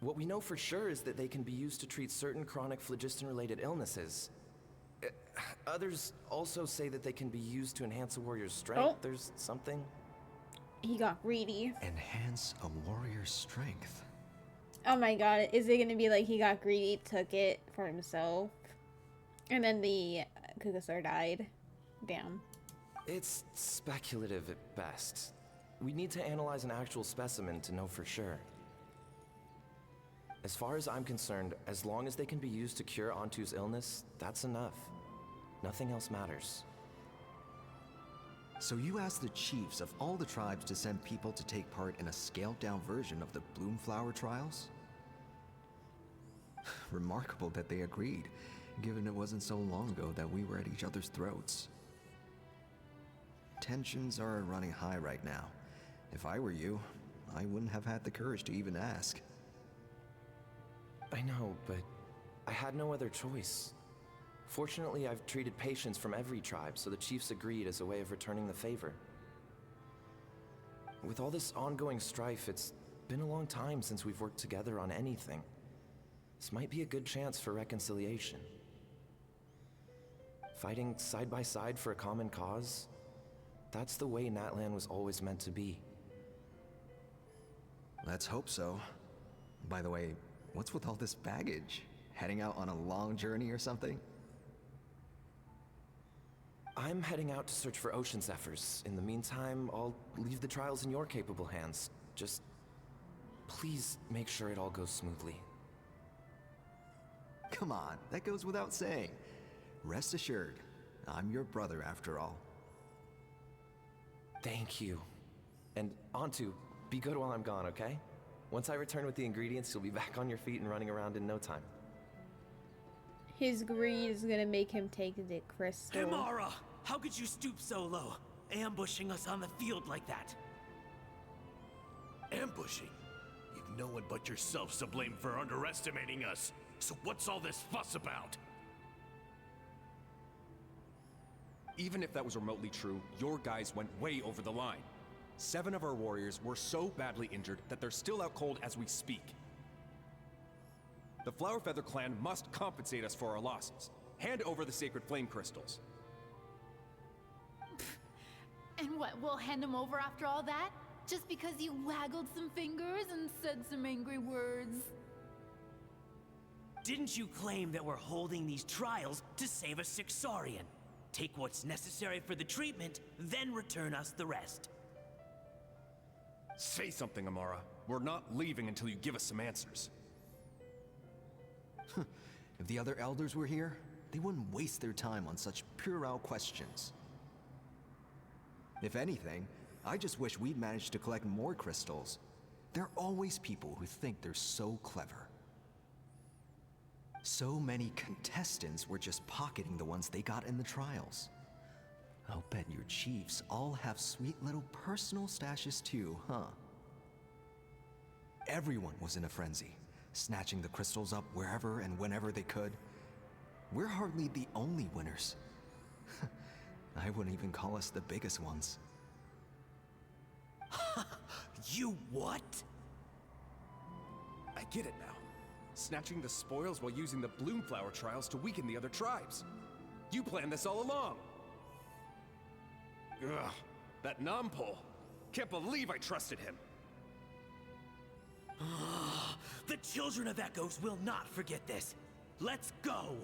What we know for sure is that they can be used to treat certain chronic phlogiston-related illnesses. Others also say that they can be used to enhance a warrior's strength. Oh. There's something. He got greedy. Enhance a warrior's strength. Oh my god, is it gonna be like he got greedy, took it for himself, and then the Kugasar died? Damn. It's speculative at best. We need to analyze an actual specimen to know for sure. As far as I'm concerned, as long as they can be used to cure Antu's illness, that's enough. Nothing else matters. So you asked the chiefs of all the tribes to send people to take part in a scaled-down version of the Bloomflower trials? Remarkable that they agreed, given it wasn't so long ago that we were at each other's throats. Tensions are running high right now. If I were you, I wouldn't have had the courage to even ask. I know, but I had no other choice. Fortunately, I've treated patients from every tribe, so the chiefs agreed as a way of returning the favor. With all this ongoing strife, it's been a long time since we've worked together on anything. This might be a good chance for reconciliation. Fighting side by side for a common cause, that's the way Natlan was always meant to be. Let's hope so. By the way, what's with all this baggage? Heading out on a long journey or something? I'm heading out to search for ocean zephyrs. In the meantime, I'll leave the trials in your capable hands. Just please make sure it all goes smoothly. Come on, that goes without saying. Rest assured, I'm your brother after all. Thank you. And Antu, be good while I'm gone, okay? Once I return with the ingredients, you'll be back on your feet and running around in no time. His greed is gonna make him take the crystal. Himara! How could you stoop so low, ambushing us on the field like that? Ambushing? You've no one but yourself to blame for underestimating us. So what's all this fuss about? Even if that was remotely true, your guys went way over the line. 7 of our warriors were so badly injured that they're still out cold as we speak. The Flower Feather clan must compensate us for our losses. Hand over the sacred flame crystals. And what, we'll hand them over after all that? Just because you waggled some fingers and said some angry words? Didn't you claim that we're holding these trials to save a sick Saurian? Take what's necessary for the treatment, then return us the rest. Say something, Amara. We're not leaving until you give us some answers. If the other elders were here, they wouldn't waste their time on such puerile questions. If anything, I just wish we'd managed to collect more crystals. There are always people who think they're so clever. So many contestants were just pocketing the ones they got in the trials. I'll bet your chiefs all have sweet little personal stashes too, huh? Everyone was in a frenzy, snatching the crystals up wherever and whenever they could. We're hardly the only winners. I wouldn't even call us the biggest ones. You what? I get it now. Snatching the spoils while using the Bloomflower trials to weaken the other tribes. You planned this all along. Ugh, that Nampol. Can't believe I trusted him. The children of Echoes will not forget this. Let's go!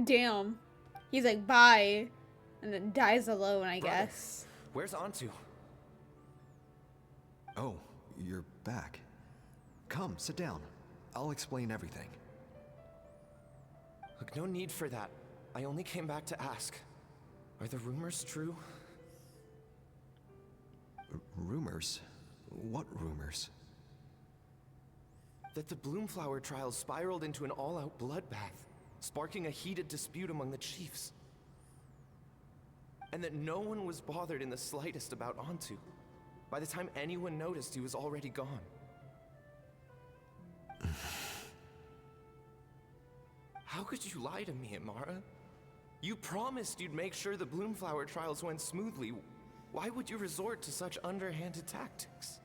Damn. He's like, bye. And then dies alone, I guess. Where's Antu? Oh, you're back. Come, sit down. I'll explain everything. Look, no need for that. I only came back to ask. Are the rumors true? Rumors? What rumors? That the Bloomflower trials spiraled into an all-out bloodbath, sparking a heated dispute among the chiefs. And that no one was bothered in the slightest about Antu. By the time anyone noticed, he was already gone. How could you lie to me, Amara? You promised you'd make sure the Bloomflower trials went smoothly. Why would you resort to such underhanded tactics?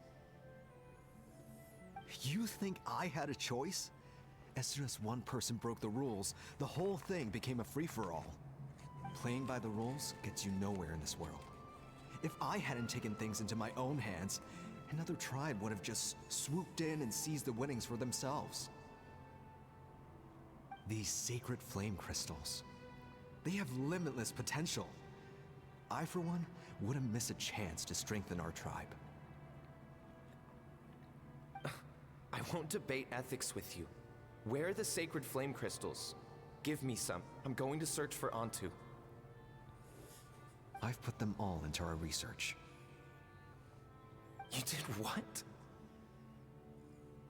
You think I had a choice? As soon as one person broke the rules, the whole thing became a free-for-all. Playing by the rules gets you nowhere in this world. If I hadn't taken things into my own hands, another tribe would have just swooped in and seized the winnings for themselves. These sacred flame crystals, they have limitless potential. I, for one, wouldn't miss a chance to strengthen our tribe. I won't debate ethics with you. Where are the sacred flame crystals? Give me some. I'm going to search for Antu. I've put them all into our research. You did what?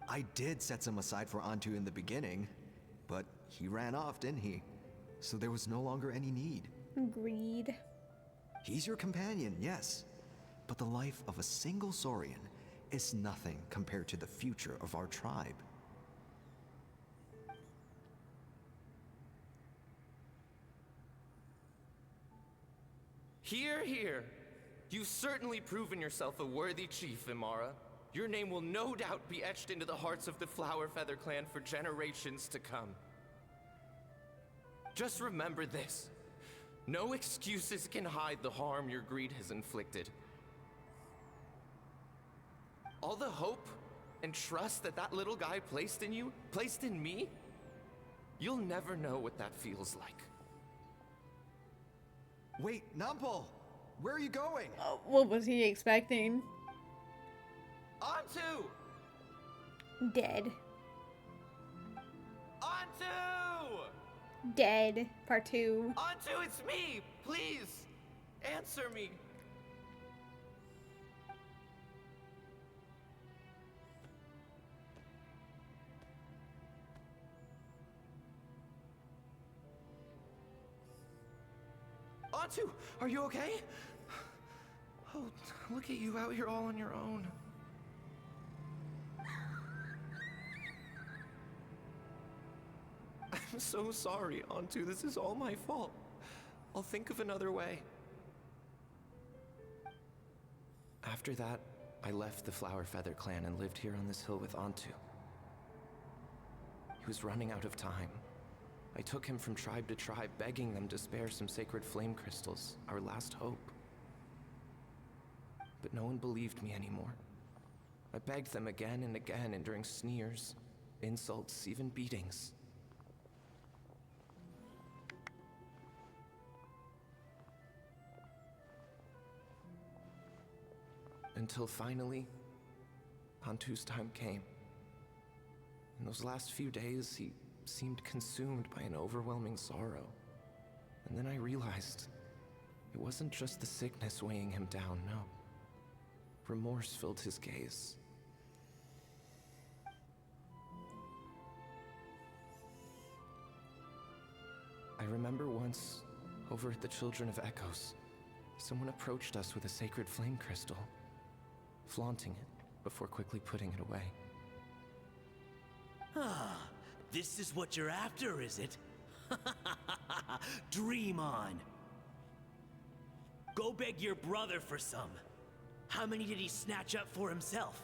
I did set some aside for Antu in the beginning, but he ran off, didn't he? So there was no longer any need. Agreed. He's your companion, yes. But the life of a single Saurian is nothing compared to the future of our tribe. Hear, hear. You've certainly proven yourself a worthy chief, Imara. Your name will no doubt be etched into the hearts of the Flower Feather clan for generations to come. Just remember this. No excuses can hide the harm your greed has inflicted. All the hope and trust that that little guy placed in you, placed in me, you'll never know what that feels like. Wait, Nampol! Where are you going? What was he expecting? Antu! Dead. Antu! Dead. Part 2. Antu, it's me! Please! Answer me! Antu, are you okay? Oh, look at you out here all on your own. I'm so sorry, Antu. This is all my fault. I'll think of another way. After that, I left the Flower Feather clan and lived here on this hill with Antu. He was running out of time. I took him from tribe to tribe, begging them to spare some sacred flame crystals, our last hope. But no one believed me anymore. I begged them again and again, enduring sneers, insults, even beatings. Until finally, Antu's time came. In those last few days, he seemed consumed by an overwhelming sorrow. And then I realized it wasn't just the sickness weighing him down, no. Remorse filled his gaze. remember once, over at the Children of Echoes, someone approached us with a sacred flame crystal, flaunting it before quickly putting it away. Ah, this is what you're after, is it? Dream on. Go beg your brother for some. How many did he snatch up for himself?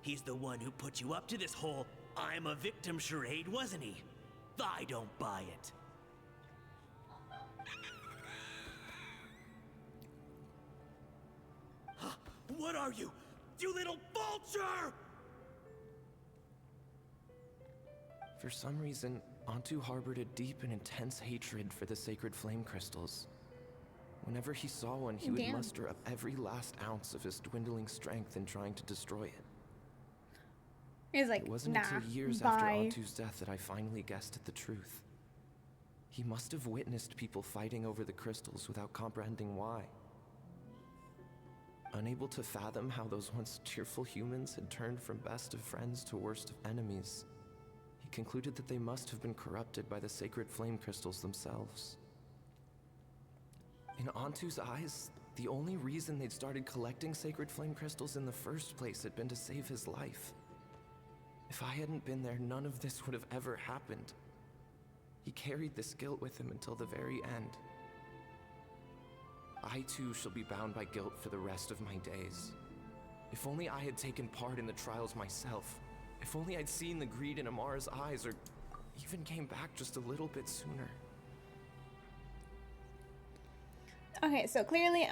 He's the one who put you up to this whole I'm a victim charade, wasn't he? I don't buy it. What are you? You little vulture! For some reason, Antu harbored a deep and intense hatred for the sacred flame crystals. Whenever he saw one, he would muster up every last ounce of his dwindling strength in trying to destroy it. He's like, it wasn't until years after Antu's death that I finally guessed at the truth. He must have witnessed people fighting over the crystals without comprehending why. Unable to fathom how those once cheerful humans had turned from best of friends to worst of enemies, he concluded that they must have been corrupted by the sacred flame crystals themselves. In Antu's eyes, the only reason they'd started collecting sacred flame crystals in the first place had been to save his life. If I hadn't been there, none of this would have ever happened. He carried this guilt with him until the very end. I too shall be bound by guilt for the rest of my days. If only I had taken part in the trials myself. If only I'd seen the greed in Amara's eyes, or even came back just a little bit sooner. Okay, so clearly,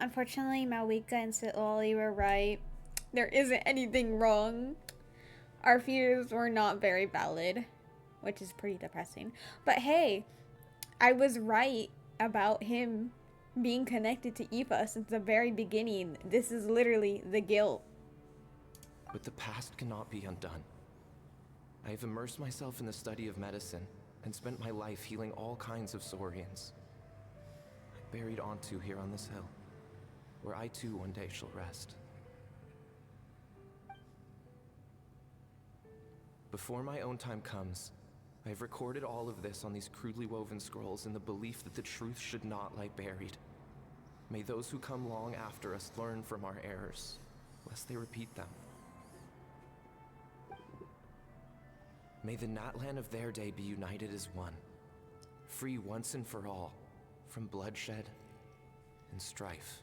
unfortunately, Malwika and Sitlali were right. There isn't anything wrong. Our fears were not very valid, which is pretty depressing. But hey, I was right about him being connected to Aoife since the very beginning. This is literally the guilt. But the past cannot be undone. I have immersed myself in the study of medicine and spent my life healing all kinds of Saurians. I buried Antu here on this hill, where I too one day shall rest. Before my own time comes, I have recorded all of this on these crudely woven scrolls in the belief that the truth should not lie buried. May those who come long after us learn from our errors, lest they repeat them. May the Natlan of their day be united as one, free once and for all from bloodshed and strife.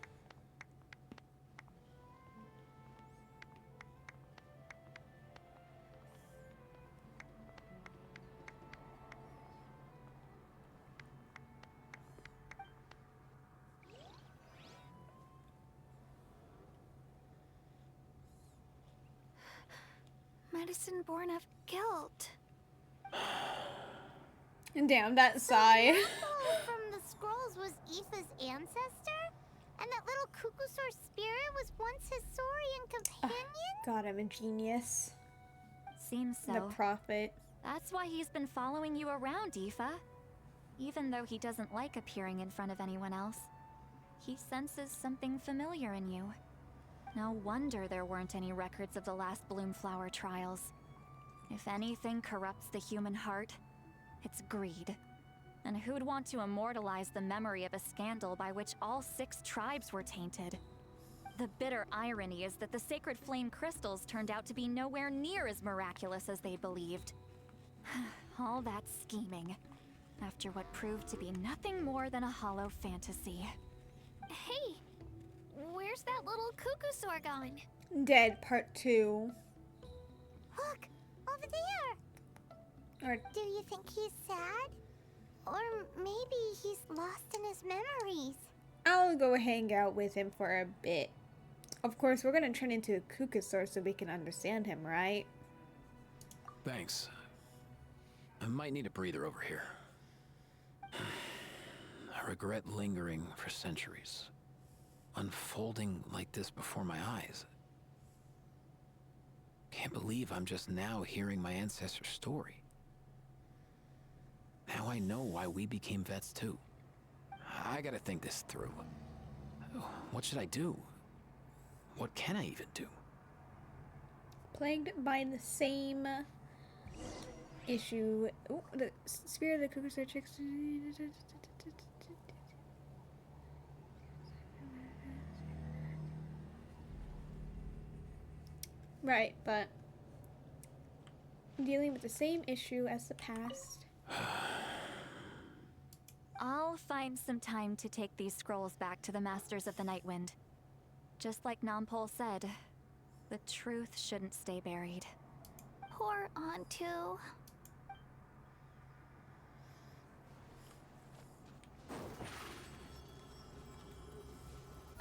Medicine born of guilt. Damn, that sigh. The from the scrolls was Aoife's ancestor? And that little Kukusaur spirit was once his Saurian companion? God, I'm a genius. Seems so. The prophet. That's why he's been following you around, Aoife. Even though he doesn't like appearing in front of anyone else, he senses something familiar in you. No wonder there weren't any records of the last Bloomflower trials. If anything corrupts the human heart, it's greed. And who'd want to immortalize the memory of a scandal by which all 6 tribes were tainted? The bitter irony is that the sacred flame crystals turned out to be nowhere near as miraculous as they believed. All that scheming, after what proved to be nothing more than a hollow fantasy. Hey, where's that little Kukusaur gone? Dead, part 2. Look, over there. Or do you think he's sad? Or maybe he's lost in his memories. I'll go hang out with him for a bit. Of course, we're gonna turn into a Kukusaur so we can understand him, right? Thanks. I might need a breather over here. I regret lingering for centuries, unfolding like this before my eyes. Can't believe I'm just now hearing my ancestor's story. Now I know why we became vets too. I gotta think this through. What should I do? What can I even do? Plagued by the same issue. Oh, the spirit of the Kukusor chicks. Right, but dealing with the same issue as the past. I'll find some time to take these scrolls back to the Masters of the Nightwind. Just like Nampol said, the truth shouldn't stay buried. Poor Antu.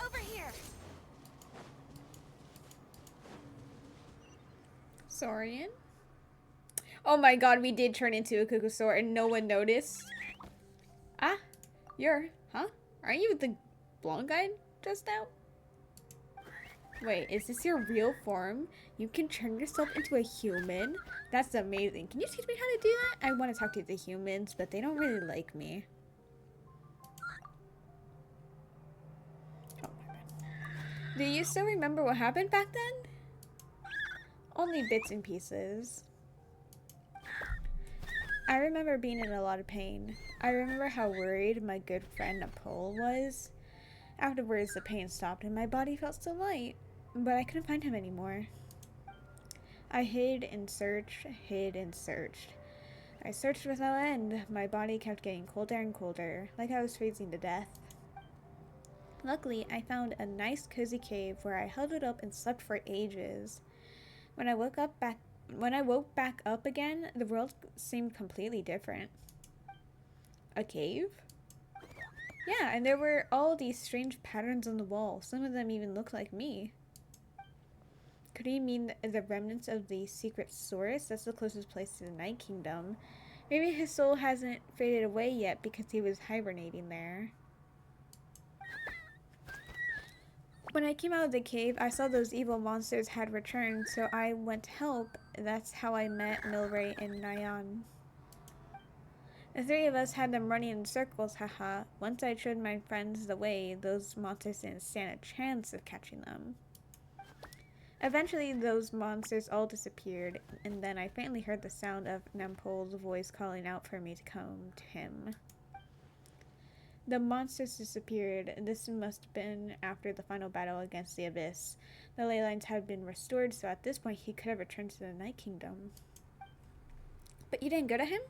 Over here. Saurian? Oh my god, we did turn into a Kukusor and no one noticed. Ah, huh? Aren't you the blonde guy just now? Wait, is this your real form? You can turn yourself into a human? That's amazing. Can you teach me how to do that? I want to talk to the humans, but they don't really like me. Oh my god. Do you still remember what happened back then? Only bits and pieces. I remember being in a lot of pain. I remember how worried my good friend Napole was. Afterwards, the pain stopped and my body felt so light, but I couldn't find him anymore. I hid and searched, I searched without end. My body kept getting colder and colder, like I was freezing to death. Luckily, I found a nice cozy cave where I huddled up and slept for ages. When I woke back up again, the world seemed completely different. A cave? Yeah, and there were all these strange patterns on the wall. Some of them even looked like me. Could he mean the remnants of the secret source? That's the closest place to the Night Kingdom. Maybe his soul hasn't faded away yet because he was hibernating there. When I came out of the cave, I saw those evil monsters had returned, so I went to help. That's how I met Milray and Nyan. The three of us had them running in circles, haha. Once I showed my friends the way, those monsters didn't stand a chance of catching them. Eventually, those monsters all disappeared, and then I faintly heard the sound of Nampol's voice calling out for me to come to him. The monsters disappeared. This must have been after the final battle against the Abyss. The ley lines had been restored, so at this point he could have returned to the Night Kingdom. But you didn't go to him?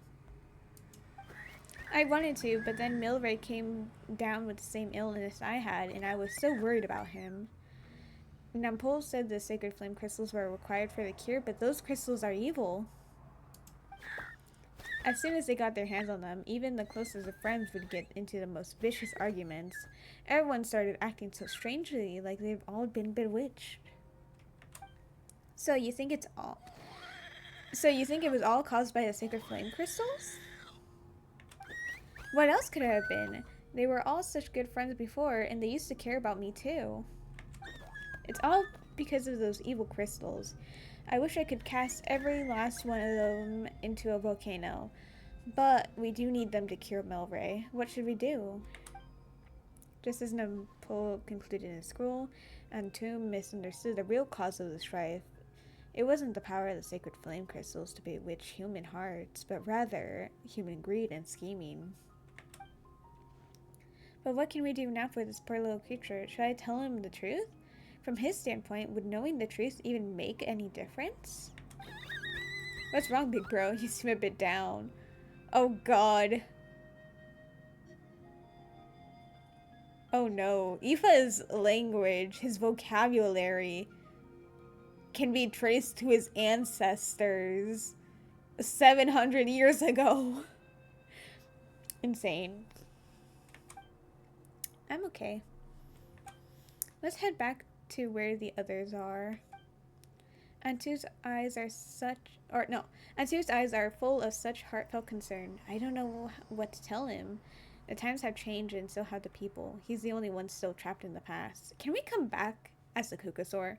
I wanted to, but then Milray came down with the same illness I had, and I was so worried about him. Nampol said the sacred flame crystals were required for the cure, but those crystals are evil. As soon as they got their hands on them, even the closest of friends would get into the most vicious arguments. Everyone started acting so strangely, like they've all been bewitched. So you think it was all caused by the sacred flame crystals? What else could it have been? They were all such good friends before, and they used to care about me too. It's all because of those evil crystals. I wish I could cast every last one of them into a volcano. But we do need them to cure Milray. What should we do? Just as Nampol concluded in his scroll, Antu misunderstood the real cause of the strife. It wasn't the power of the sacred flame crystals to bewitch human hearts, but rather human greed and scheming. But what can we do now for this poor little creature? Should I tell him the truth? From his standpoint, would knowing the truth even make any difference? What's wrong, big bro? You seem a bit down. Oh god. Oh no. Aoife's language, his vocabulary, can be traced to his ancestors 700 years ago. Insane. I'm okay. Let's head back to where the others are. Antu's eyes are full of such heartfelt concern. I don't know what to tell him. The times have changed and so have the people. He's the only one still trapped in the past. Can we come back as the Kukusor?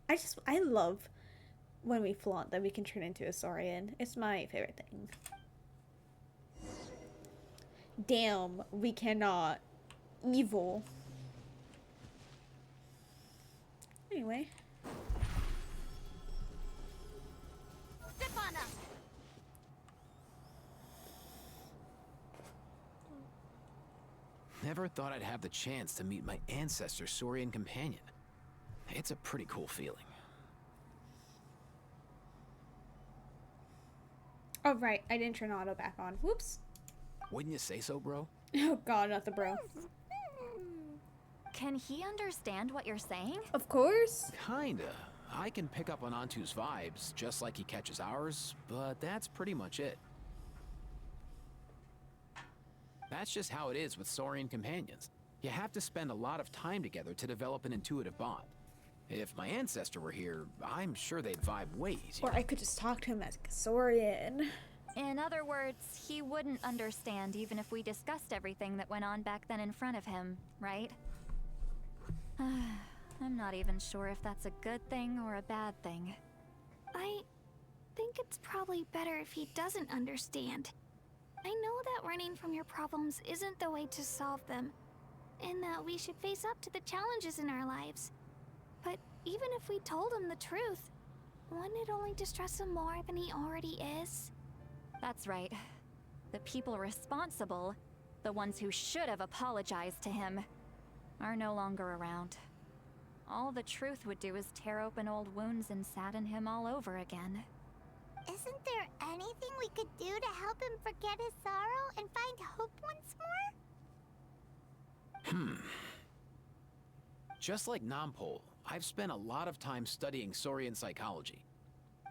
I love when we flaunt that we can turn into a Saurian. It's my favorite thing. Damn, we cannot. Evil. Anyway. Zip on up! Never thought I'd have the chance to meet my ancestor Saurian companion. It's a pretty cool feeling. Oh, right. I didn't turn auto back on. Whoops. Wouldn't you say so, bro? Oh, God, not the bro. Can he understand what you're saying? Of course. Kinda. I can pick up on Antu's vibes, just like he catches ours, but that's pretty much it. That's just how it is with Saurian companions. You have to spend a lot of time together to develop an intuitive bond. If my ancestor were here, I'm sure they'd vibe way easier. Or I could just talk to him as a Saurian. In other words, he wouldn't understand even if we discussed everything that went on back then in front of him, right? I'm not even sure if that's a good thing or a bad thing. I think it's probably better if he doesn't understand. I know that running from your problems isn't the way to solve them, and that we should face up to the challenges in our lives. But even if we told him the truth, wouldn't it only distress him more than he already is? That's right. The people responsible, the ones who should have apologized to him, are no longer around. All the truth would do is tear open old wounds and sadden him all over again. Isn't there anything we could do to help him forget his sorrow and find hope once more? Just like Nampol, I've spent a lot of time studying Saurian psychology.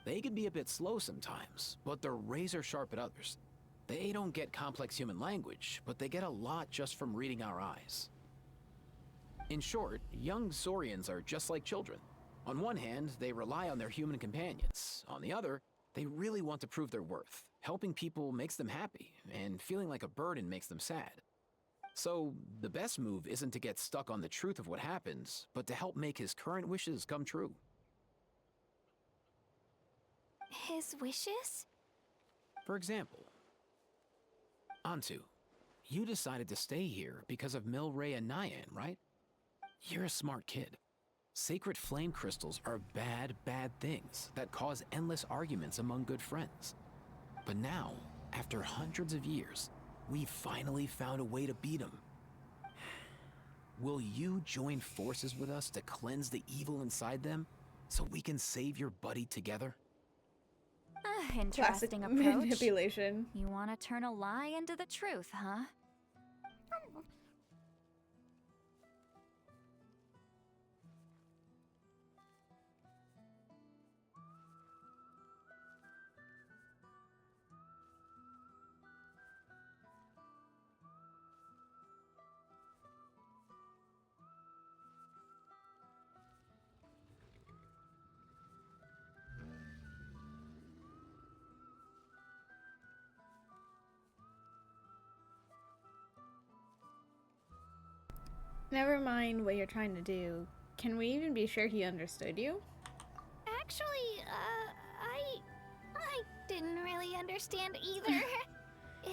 They can be a bit slow sometimes, but they're razor sharp at others. They don't get complex human language, but they get a lot just from reading our eyes. In short, young Saurians are just like children. On one hand, they rely on their human companions. On the other, they really want to prove their worth. Helping people makes them happy, and feeling like a burden makes them sad. So, the best move isn't to get stuck on the truth of what happened, but to help make his current wishes come true. His wishes? For example, Antu, you decided to stay here because of Milray and Nyan, right? You're a smart kid. Sacred flame crystals are bad, bad things that cause endless arguments among good friends. But now, after hundreds of years, we finally found a way to beat them. Will you join forces with us to cleanse the evil inside them so we can save your buddy together? Interesting approach. Manipulation. You want to turn a lie into the truth, huh? Never mind what you're trying to do. Can we even be sure he understood you? Actually, I didn't really understand either.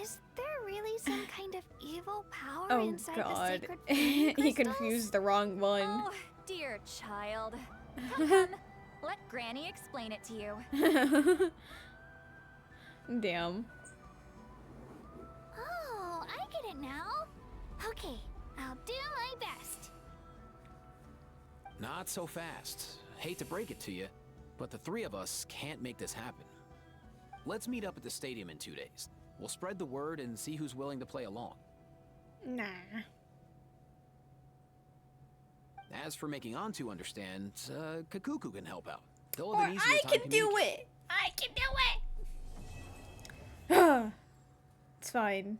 Is there really some kind of evil power inside the sacred flame He crystals? confused the wrong one. Oh, dear child. Come, let Granny explain it to you. Damn. Oh, I get it now. Okay, I'll do my best. Not so fast. Hate to break it to you, but the three of us can't make this happen. Let's meet up at the stadium in 2 days. We'll spread the word and see who's willing to play along. Nah. As for making Antu understand, Kakuku can help out. They'll Or have an easier I time can do it! I can do it! It's fine.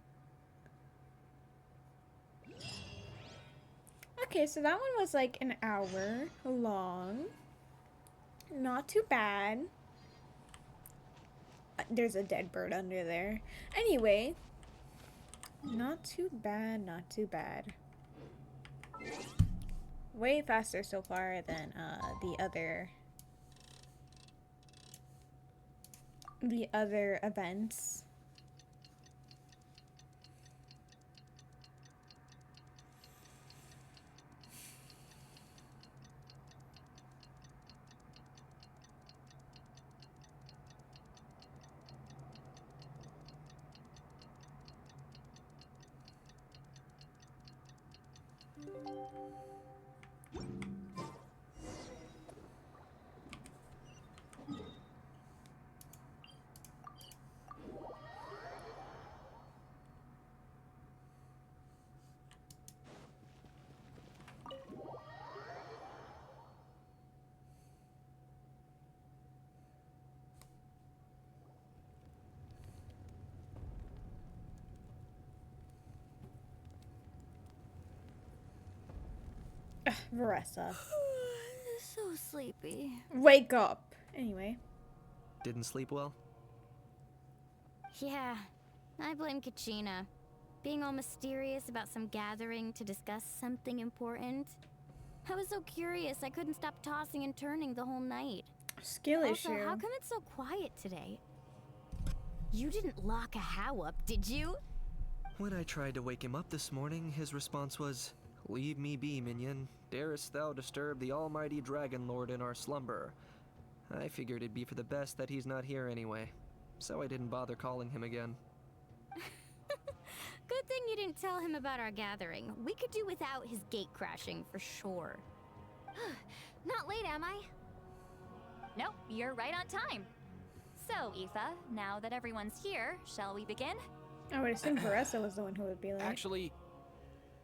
Okay, so that one was like an hour long. Not too bad. There's a dead bird under there. Anyway, not too bad, not too bad. Way faster so far than the other events. Varessa. So sleepy. Wake up. Anyway. Didn't sleep well? Yeah, I blame Kachina. Being all mysterious about some gathering to discuss something important. I was so curious I couldn't stop tossing and turning the whole night. Skill also, issue. How come it's so quiet today? You didn't lock a how up, did you? When I tried to wake him up this morning, his response was, "Leave me be, minion. Darest thou disturb the almighty Dragon Lord in our slumber?" I figured it'd be for the best that he's not here anyway, so I didn't bother calling him again. Good thing you didn't tell him about our gathering. We could do without his gate crashing for sure. Not late, am I? Nope, you're right on time. So, Aoife, now that everyone's here, shall we begin? I would assume Varessa was the one who would be late. Actually,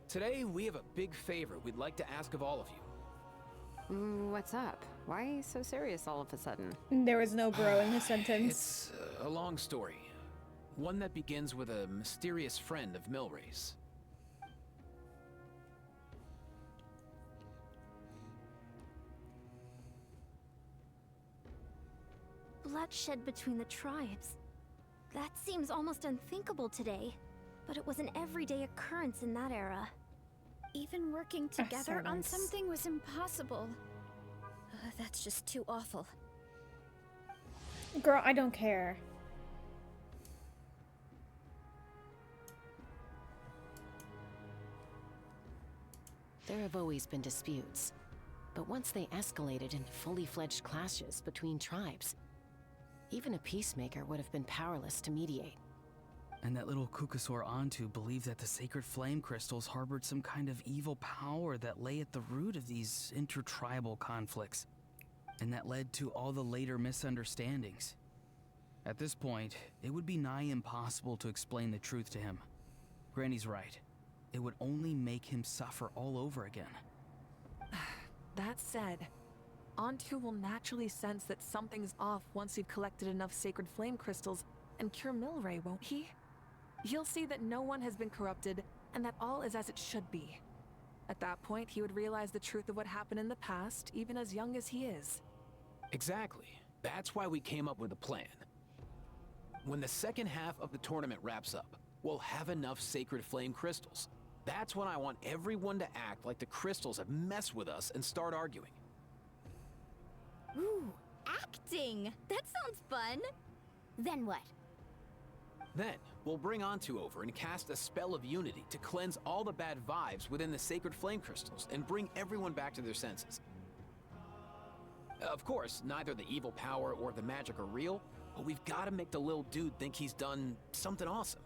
today we have a big favor we'd like to ask of all of you. What's up? Why so serious all of a sudden? There was no bro in the sentence. It's a long story. One that begins with a mysterious friend of Milray's. Bloodshed between the tribes. That seems almost unthinkable today, but it was an everyday occurrence in that era. Even working together on silence. something was impossible. That's just too awful. Girl, I don't care. There have always been disputes, but once they escalated in fully fledged clashes between tribes, even a peacemaker would have been powerless to mediate. And that little Kukasor Antu believed that the sacred flame crystals harbored some kind of evil power that lay at the root of these intertribal conflicts, and that led to all the later misunderstandings. At this point, it would be nigh impossible to explain the truth to him. Granny's right. It would only make him suffer all over again. That said, Antu will naturally sense that something's off once you've collected enough sacred flame crystals and cure Milray, won't he? He'll see that no one has been corrupted and that all is as it should be. At that point, he would realize the truth of what happened in the past, even as young as he is. Exactly. That's why we came up with a plan. When the second half of the tournament wraps up, we'll have enough sacred flame crystals. That's when I want everyone to act like the crystals have messed with us and start arguing. Ooh, acting! That sounds fun! Then what? Then, we'll bring Antu over and cast a spell of unity to cleanse all the bad vibes within the sacred flame crystals and bring everyone back to their senses. Of course, neither the evil power or the magic are real, but we've got to make the little dude think he's done something awesome.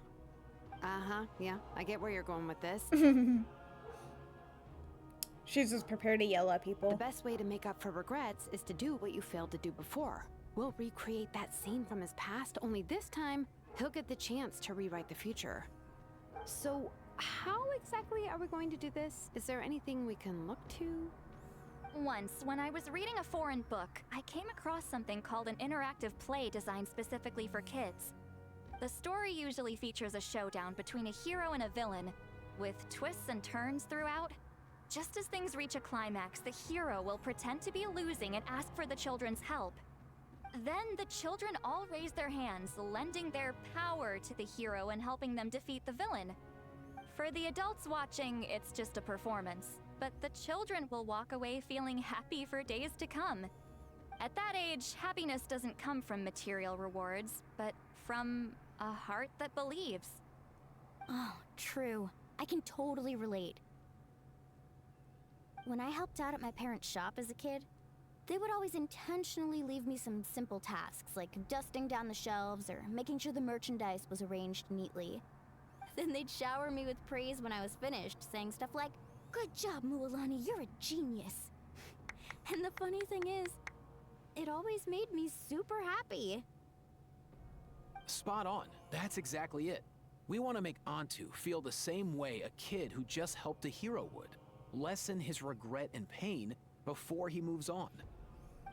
Uh-huh, yeah, I get where you're going with this. She's just prepared to yell at people. The best way to make up for regrets is to do what you failed to do before. We'll recreate that scene from his past, only this time, he'll get the chance to rewrite the future. So, how exactly are we going to do this? Is there anything we can look to? Once, when I was reading a foreign book, I came across something called an interactive play designed specifically for kids. The story usually features a showdown between a hero and a villain, with twists and turns throughout. Just as things reach a climax, the hero will pretend to be losing and ask for the children's help. Then the children all raise their hands, lending their power to the hero and helping them defeat the villain. For the adults watching, it's just a performance, but the children will walk away feeling happy for days to come. At that age, happiness doesn't come from material rewards, but from a heart that believes. Oh, true. I can totally relate. When I helped out at my parents' shop as a kid, they would always intentionally leave me some simple tasks, like dusting down the shelves or making sure the merchandise was arranged neatly. Then they'd shower me with praise when I was finished, saying stuff like, Good job, Mualani. You're a genius. And the funny thing is, it always made me super happy. Spot on. That's exactly it. We want to make Antu feel the same way a kid who just helped a hero would. Lessen his regret and pain before he moves on.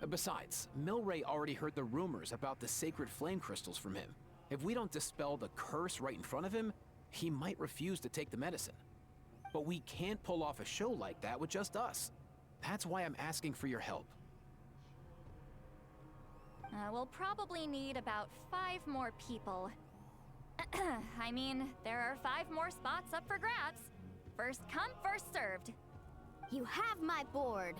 Besides, Milray already heard the rumors about the sacred flame crystals from him. If we don't dispel the curse right in front of him, he might refuse to take the medicine. But we can't pull off a show like that with just us. That's why I'm asking for your help. We'll probably need about 5 more people. I mean, there are 5 more spots up for grabs. First come, first served. You have my board.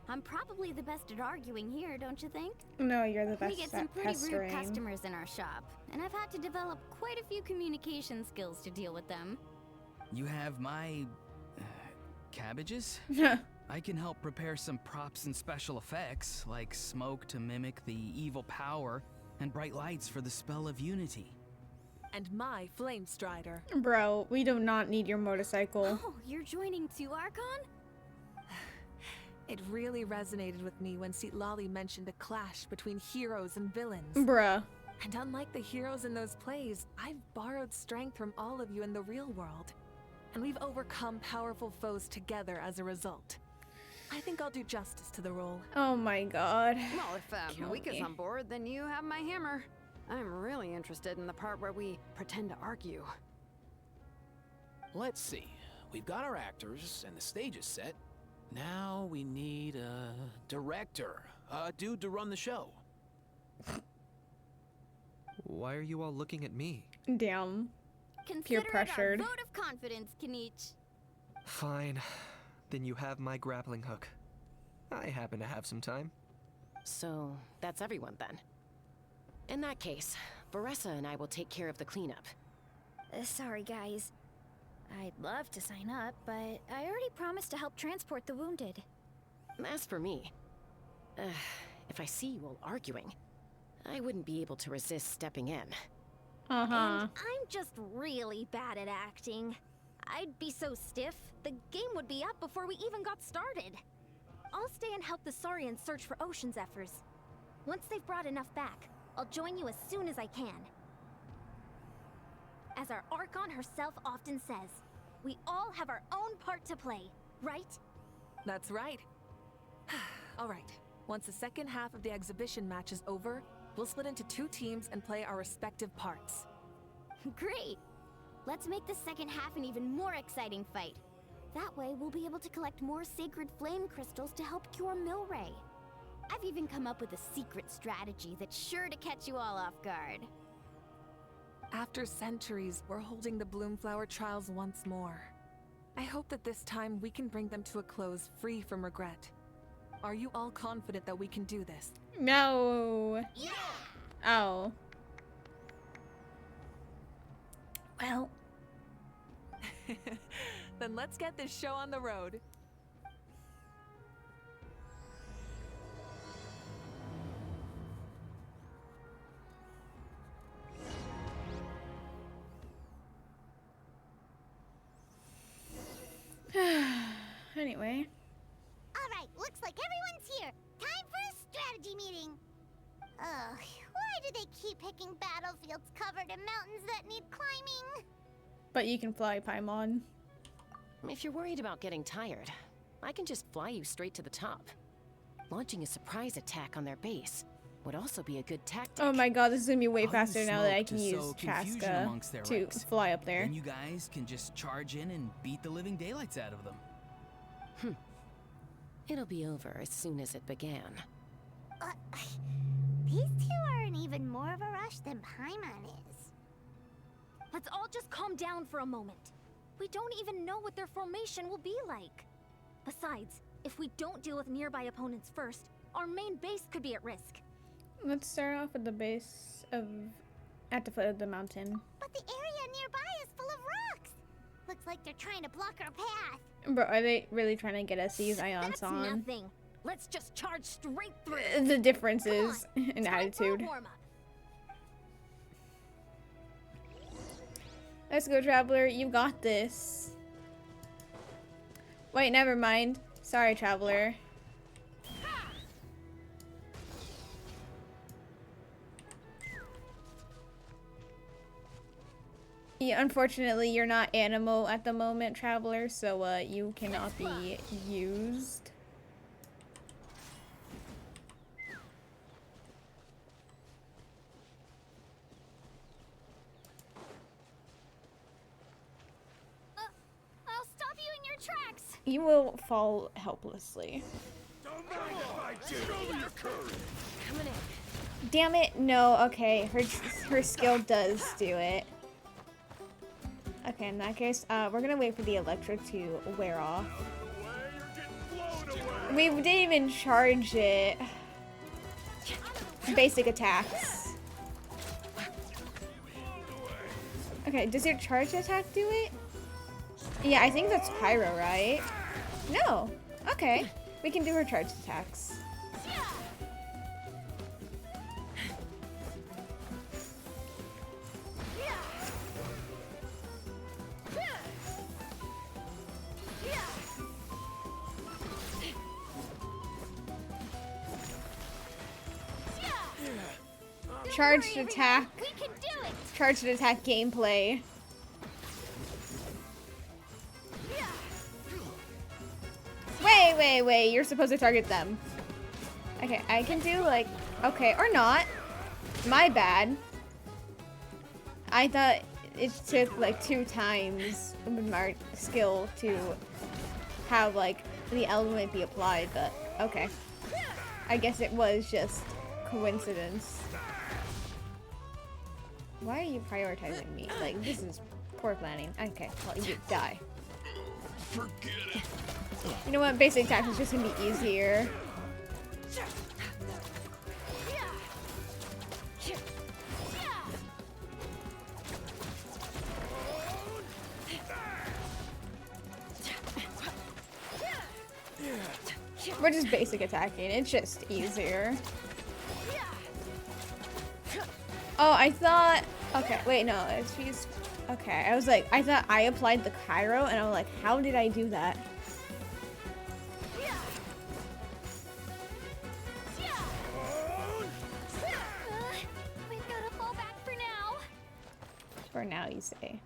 I'm probably the best at arguing here, don't you think? No, you're the best We get at some pretty pestering. rude customers in our shop, and I've had to develop quite a few communication skills to deal with them. You have my... cabbages? I can help prepare some props and special effects, like smoke to mimic the evil power, and bright lights for the spell of unity. And my flame strider. Bro, we do not need your motorcycle. Oh, you're joining too, Archon? It really resonated with me when Lali mentioned a clash between heroes and villains. Bruh. And unlike the heroes in those plays, I've borrowed strength from all of you in the real world. And we've overcome powerful foes together as a result. I think I'll do justice to the role. Oh my god. Well, if Malika's on board, then you have my hammer. I'm really interested in the part where we pretend to argue. Let's see. We've got our actors and the stage is set. Now we need a director. A dude to run the show. Why are you all looking at me? Damn. Consider Peer pressured. it our vote of confidence, Kanich. Fine. Then you have my grappling hook. I happen to have some time. So, that's everyone then. In that case, Varessa and I will take care of the cleanup. Sorry, guys. I'd love to sign up, but I already promised to help transport the wounded. As for me, if I see you all arguing, I wouldn't be able to resist stepping in. And I'm just really bad at acting. I'd be so stiff, the game would be up before we even got started. I'll stay and help the Saurians search for Ocean Zephyrs. Once they've brought enough back, I'll join you as soon as I can. As our Archon herself often says, we all have our own part to play, right? That's right. All right. Once the second half of the exhibition match is over, we'll split into 2 teams and play our respective parts. Great! Let's make the second half an even more exciting fight. That way, we'll be able to collect more sacred flame crystals to help cure Milray. I've even come up with a secret strategy that's sure to catch you all off guard. After centuries, we're holding the Bloomflower trials once more. I hope that this time we can bring them to a close free from regret. Are you all confident that we can do this? No. Yeah! Oh. Well. Then let's get this show on the road. Anyway. Alright, looks like everyone's here. Time for a strategy meeting. Ugh, why do they keep picking battlefields covered in mountains that need climbing? But you can fly, Paimon. If you're worried about getting tired, I can just fly you straight to the top. Launching a surprise attack on their base would also be a good tactic. Oh my god, this is gonna be way I'll faster use now that I smoke can to use sow confusion Chaska amongst their to ranks. fly up there. Then you guys can just charge in and beat the living daylights out of them. It'll be over as soon as it began. These 2 are in even more of a rush than Paimon is. Let's all just calm down for a moment. We don't even know what their formation will be like. Besides, if we don't deal with nearby opponents first, our main base could be at risk. Let's start off at the base of... at the foot of the mountain. But the area nearby is full of rocks. Looks like they're trying to block our path. Bro, are they really trying to get us to use Ion That's Song? nothing. Let's just charge straight through. The differences in attitude. Warm-up. Let's go, Traveler. You got this. Wait, never mind. Sorry, traveler. Yeah, unfortunately, you're not Anemo at the moment, traveler, so you cannot be used. I'll stop you in your tracks. You will fall helplessly. Coming in. Damn it! No. Okay, her skill does do it. Okay, in that case, we're gonna wait for the electric to wear off. We didn't even charge it. Basic attacks. Okay, does your charge attack do it? Yeah, I think that's Pyro, right? No. Okay, we can do her charge attacks. Charged attack. We can do it. Charged attack gameplay. Wait. You're supposed to target them. Okay, I can do like... Okay, or not. My bad. I thought it took like 2 times my skill to have like the element be applied, but okay. I guess it was just coincidence. Why are you prioritizing me? Like, this is poor planning. Okay, well, you die. Forget it. You know what? Basic attack is just gonna be easier. We're just basic attacking. It's just easier. Oh, I thought... Okay, wait, no. She's... Okay, I was like... I thought I applied the Cairo, and I was like, how did I do that? We've got to fall back for now. For now, you say.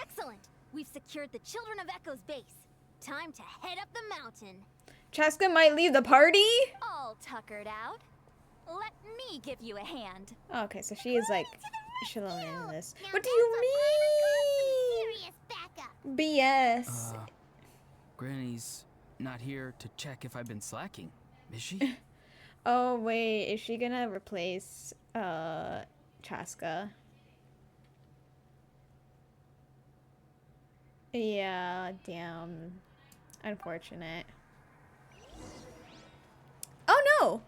Excellent! We've secured the Children of Echo's base. Time to head up the mountain. Chaska might leave the party? All tuckered out. Let me give you a hand. Oh, okay, so she is like chilling in this. Now What do you serious backup. mean? BS. Granny's not here to check if I've been slacking, is she? Oh wait, is she gonna replace Chaska? Yeah, damn. Unfortunate. Oh no!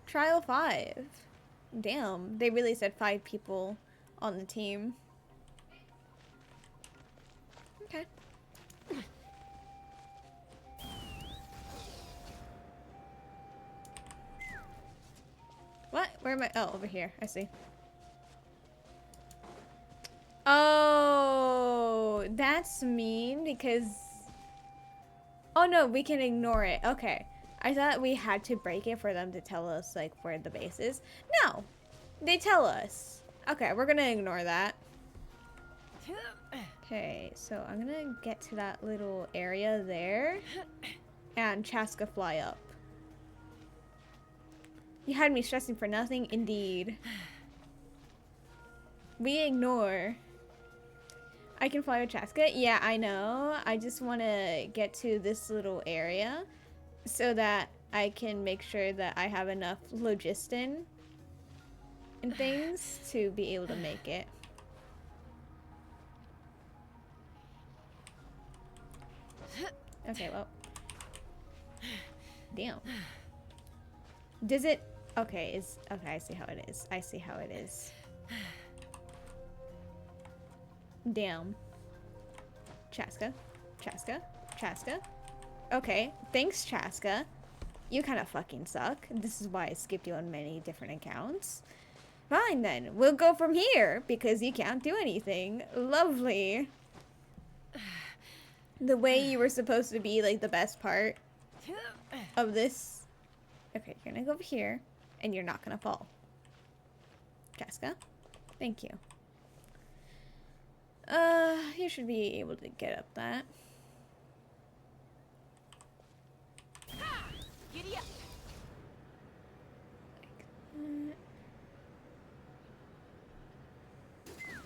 Trial 5. Damn, they really said 5 people on the team. Okay. What? Where am I? Oh, over here. I see. Oh, that's mean because... Oh no, we can ignore it. Okay. I thought we had to break it for them to tell us like where the base is. No, they tell us. Okay, we're gonna ignore that. Okay, so I'm gonna get to that little area there and Chaska fly up. You had me stressing for nothing, indeed. We ignore. I can fly with Chaska? Yeah, I know. I just want to get to this little area so that I can make sure that I have enough logistin and things to be able to make it. Okay, well. Damn. Does it... Okay, okay, I see how it is. I see how it is. Damn. Chaska. Chaska. Chaska. Okay, thanks, Chaska. You kind of fucking suck. This is why I skipped you on many different accounts. Fine then. We'll go from here because you can't do anything. Lovely. The way you were supposed to be like the best part of this. Okay, you're gonna go over here and you're not gonna fall. Casca, thank you. You should be able to get up that. Giddy up.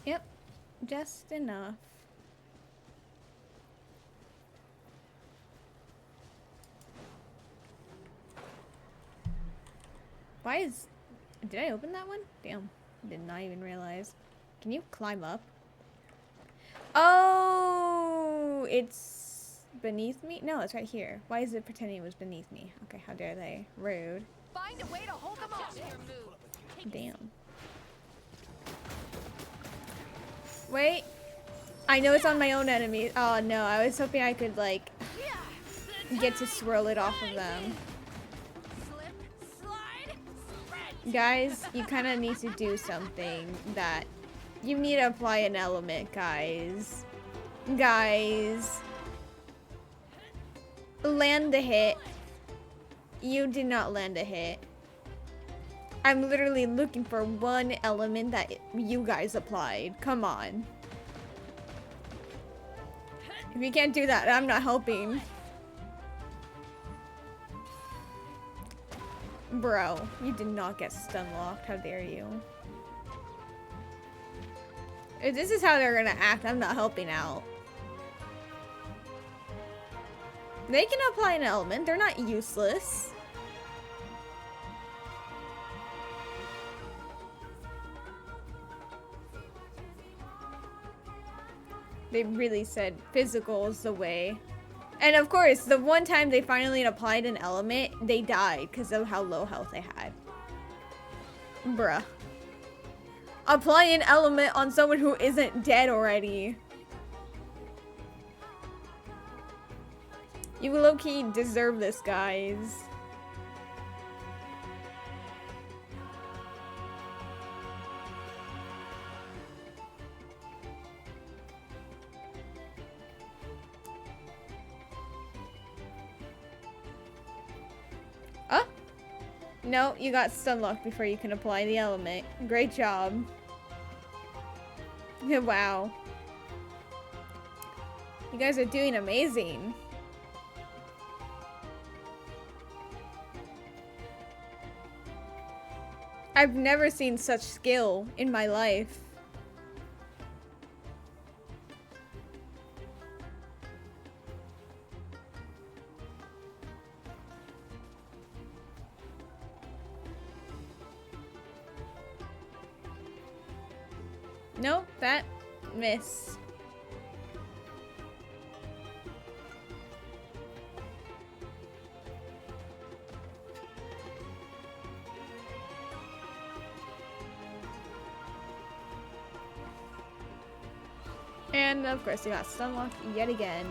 Yep, just enough. Why is... Did I open that one? Damn, did not even realize. Can you climb up? Oh, it's beneath me? No, it's right here. Why is it pretending it was beneath me? Okay, how dare they? Rude. Find a way to hold them off. Damn. Wait. I know it's on my own enemies. Oh no, I was hoping I could like get to swirl it off of them. Guys, you kind of need to do something that you need to apply an element, guys. Guys. Land the hit. You did not land a hit. I'm literally looking for one element that you guys applied. Come on. If you can't do that, I'm not helping. Bro, you did not get stun locked. How dare you? If this is how they're gonna act, I'm not helping out. They can apply an element. They're not useless. They really said physical is the way. And of course, the one time they finally applied an element, they died because of how low health they had. Bruh. Apply an element on someone who isn't dead already. You low-key deserve this, guys. Oh! No, you got stun locked before you can apply the element. Great job. Wow. You guys are doing amazing. I've never seen such skill in my life. Nope, that missed. And of course, you got stun locked yet again.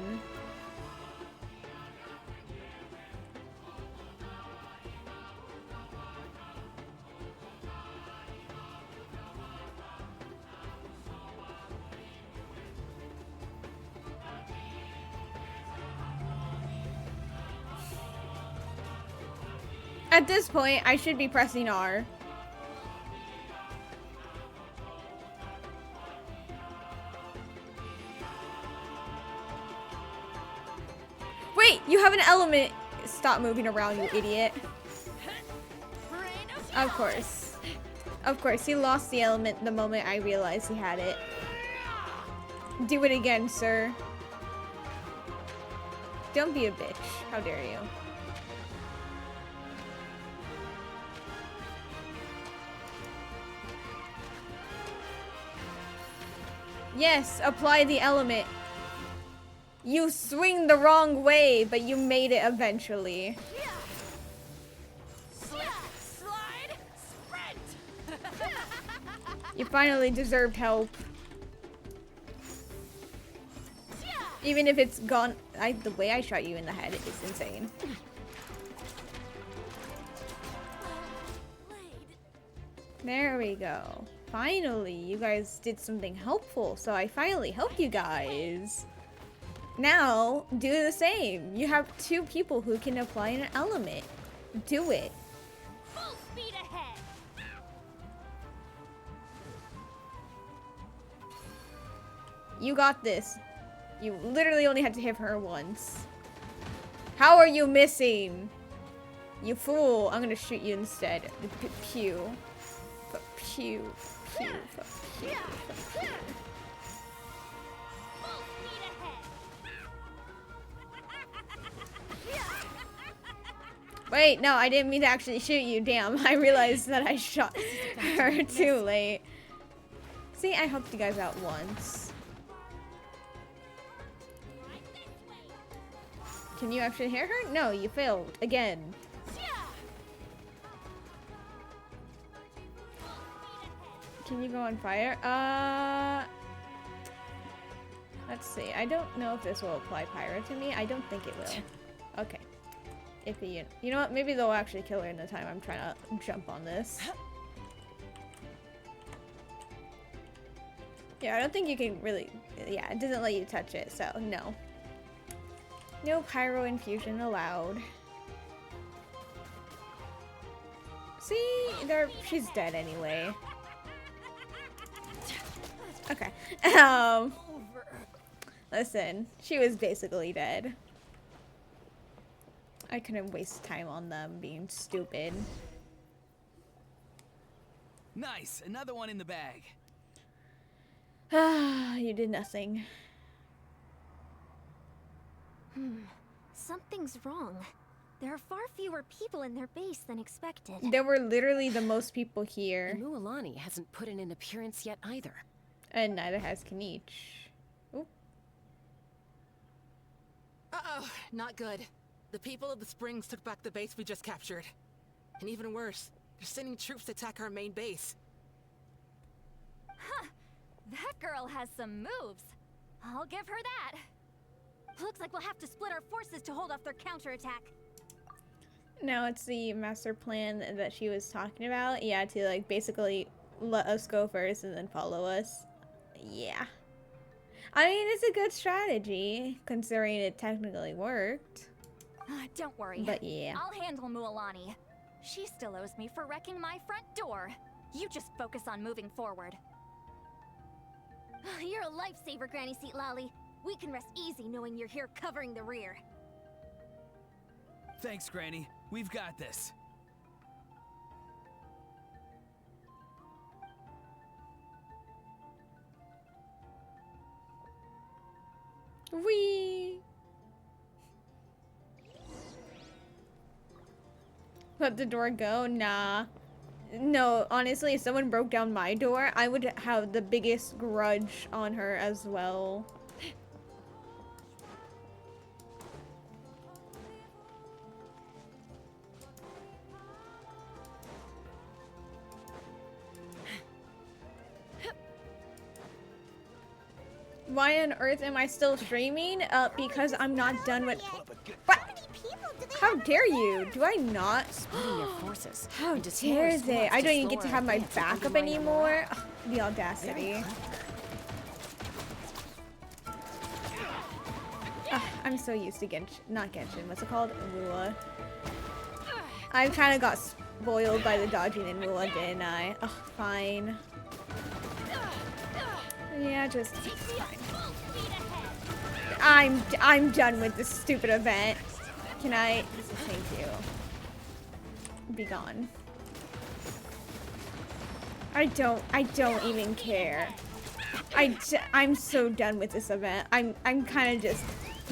At this point, I should be pressing R. Wait, you have an element. Stop moving around, you idiot. Of course. Of course, he lost the element the moment I realized he had it. Do it again, sir. Don't be a bitch. How dare you? Yes, apply the element. You swing the wrong way, but you made it eventually. Slide, sprint. You finally deserved help. Even if it's gone, the way I shot you in the head is insane. There we go. Finally, you guys did something helpful, so I finally helped you guys. Now, do the same. You have 2 people who can apply an element. Do it. Full speed ahead. You got this. You literally only had to hit her once. How are you missing? You fool. I'm gonna shoot you instead. Pew. Pew. Pew. Pew. Wait, no, I didn't mean to actually shoot you. Damn, I realized that I shot her too late. See, I helped you guys out once. Can you actually hear her? No, you failed. Again. Can you go on fire? Let's see. I don't know if this will apply pyro to me. I don't think it will. Okay. If you know what? Maybe they'll actually kill her in the time I'm trying to jump on this. Yeah, I don't think you can really... Yeah, it doesn't let you touch it, so no. No pyro infusion allowed. See? She's dead anyway. Okay. Listen, she was basically dead. I couldn't waste time on them being stupid. Nice, another one in the bag. You did nothing. Something's wrong. There are far fewer people in their base than expected. There were literally the most people here. And Mualani hasn't put in an appearance yet either. And neither has Kanich. Oop. Uh-oh, not good. The people of the Springs took back the base we just captured. And even worse, they're sending troops to attack our main base. Huh. That girl has some moves. I'll give her that. Looks like we'll have to split our forces to hold off their counterattack. Now it's the master plan that she was talking about. Yeah, to like basically let us go first and then follow us. Yeah. I mean, it's a good strategy, considering it technically worked. Don't worry. But yeah. I'll handle Mualani. She still owes me for wrecking my front door. You just focus on moving forward. You're a lifesaver, Granny Seat Lolly. We can rest easy knowing you're here covering the rear. Thanks, Granny. We've got this. Whee! Let the door go? Nah. No, honestly, if someone broke down my door, I would have the biggest grudge on her as well. Why on earth am I still streaming? Because I'm not done with... What? How dare you? Do I not? Splitting your forces. How dare they? I don't even get to have my backup anymore. Ugh, the audacity. Ugh, I'm so used to Genshin. Not Genshin. What's it called? Lua. I kind of got spoiled by the dodging in Lua, didn't I? Ugh, fine. Yeah, just fine. I'm done with this stupid event. Can I? Thank you. Be gone. I don't even care. I'm so done with this event. I'm kind of just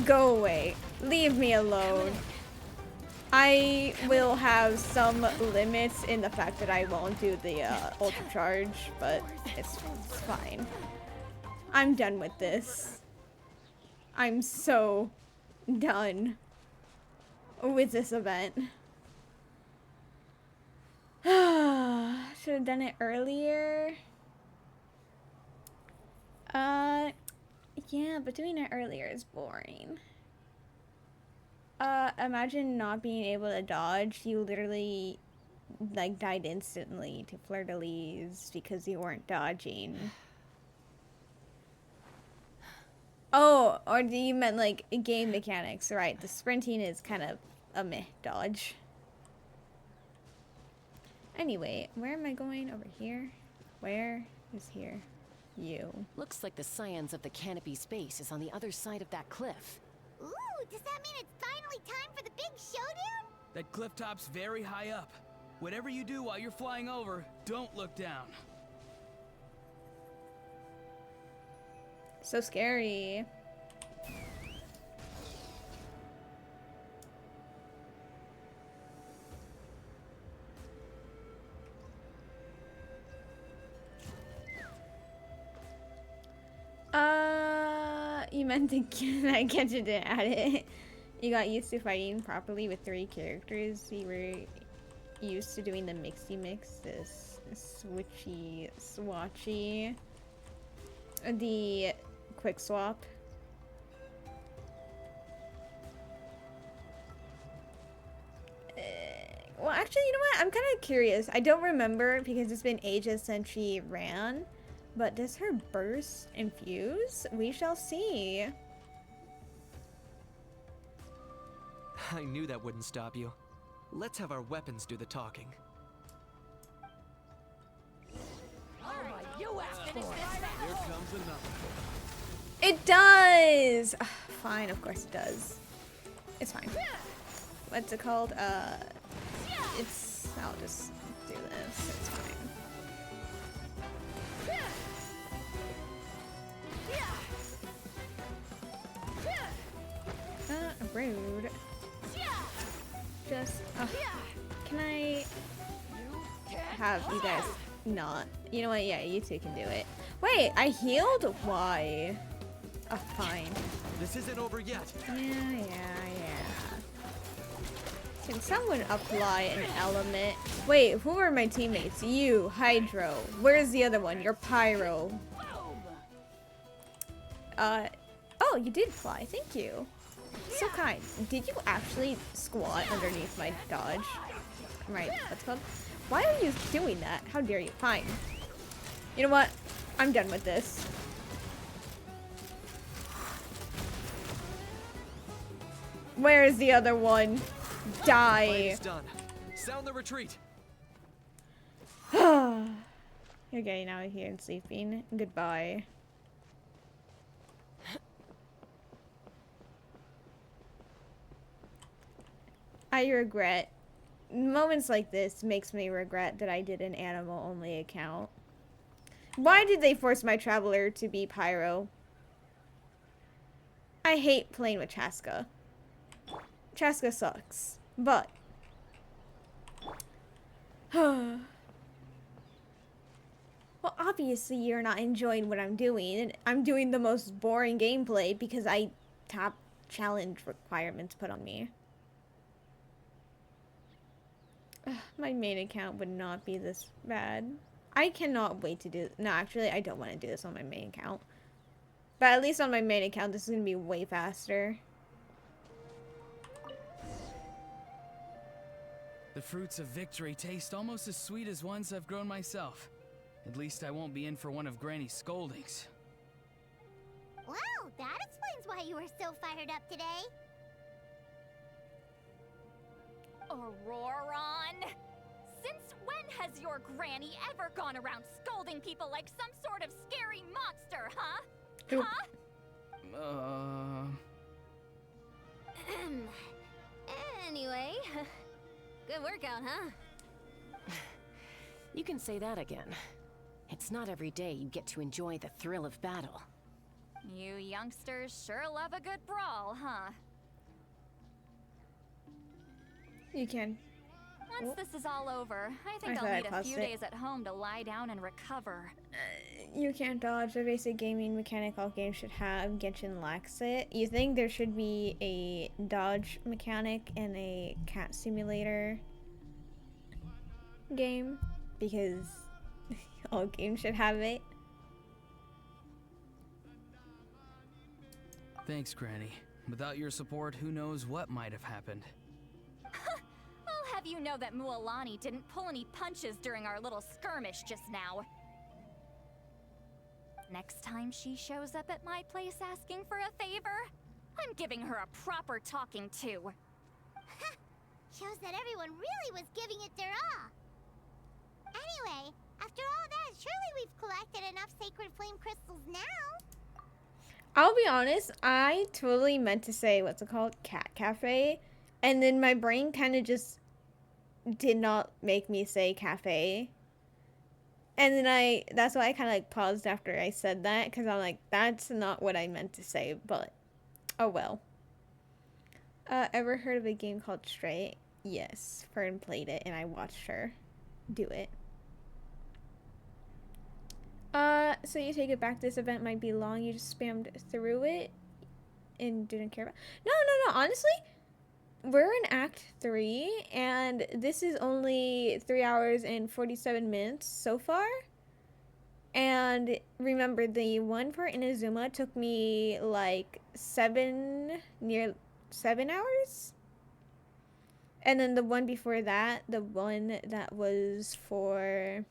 go away. Leave me alone. I will have some limits in the fact that I won't do the ultra charge, but it's fine. I'm done with this. I'm so done with this event. Should have done it earlier. Yeah, but doing it earlier is boring. Imagine not being able to dodge. You literally like died instantly to fleur-de-lis because you weren't dodging. Oh, or do you meant like game mechanics? Right, the sprinting is kind of a meh dodge. Anyway, where am I going? Over here? Where is here? You. Looks like the scions of the canopy space is on the other side of that cliff. Ooh, does that mean it's finally time for the big showdown? That cliff top's very high up. Whatever you do while you're flying over, don't look down. So scary. You meant to I get you to add it. You got used to fighting properly with 3 characters. You were used to doing the mixy mix, this switchy swatchy, the quick swap. Well, actually, you know what? I'm kind of curious. I don't remember because it's been ages since she ran. But does her burst infuse? We shall see. I knew that wouldn't stop you. Let's have our weapons do the talking. Here comes another. It does! Ugh, fine, of course it does. It's fine. What's it called? I'll just do this. It's fine. Rude. Just, can I have you guys not? You know what? Yeah, you two can do it. Wait, I healed? Why? Oh, fine. This isn't over yet. Yeah. Can someone apply an element? Wait, who are my teammates? You, Hydro. Where's the other one? You're Pyro. Oh, you did fly. Thank you. So kind. Did you actually squat underneath my dodge? Right, what's it called? Why are you doing that? How dare you? Fine. You know what? I'm done with this. Where's the other one? Die. It's done. Sound the retreat. You're getting out of here and sleeping. Goodbye. I regret. Moments like this makes me regret that I did an Anemo only account. Why did they force my traveler to be Pyro? I hate playing with Chaska. Chaska sucks. But well, obviously you're not enjoying what I'm doing, and I'm doing the most boring gameplay because I top challenge requirements put on me. My main account would not be this bad. I cannot wait to do... No, actually, I don't want to do this on my main account. But at least on my main account, this is going to be way faster. The fruits of victory taste almost as sweet as ones I've grown myself. At least I won't be in for one of Granny's scoldings. Wow, that explains why you were so fired up today. Auroron! Since when has your granny ever gone around scolding people like some sort of scary monster, huh? Oop. Huh? Anyway, good workout, huh? You can say that again. It's not every day you get to enjoy the thrill of battle. You youngsters sure love a good brawl, huh? You can. Once this is all over, I think I'll need a few days at home to lie down and recover. You can't dodge. A basic gaming mechanic all games should have. Genshin lacks it. You think there should be a dodge mechanic in a cat simulator game? Because all games should have it. Thanks, Granny. Without your support, who knows what might have happened. I'll have you know that Mualani didn't pull any punches during our little skirmish just now. Next time she shows up at my place asking for a favor, I'm giving her a proper talking to. Shows that everyone really was giving it their all. Anyway, after all that, surely we've collected enough sacred flame crystals now. I'll be honest, I totally meant to say, what's it called? Cat Cafe. And then my brain kind of just did not make me say cafe. And then that's why I kind of like paused after I said that, because I'm like, that's not what I meant to say, but oh well. Ever heard of a game called Stray? Yes, Fern played it and I watched her do it. So you take it back, this event might be long, you just spammed through it and didn't care about. No, honestly, we're in Act 3 and this is only 3 hours and 47 minutes so far. And remember, the one for Inazuma took me like near 7 hours. And then the one before that, the one that was for...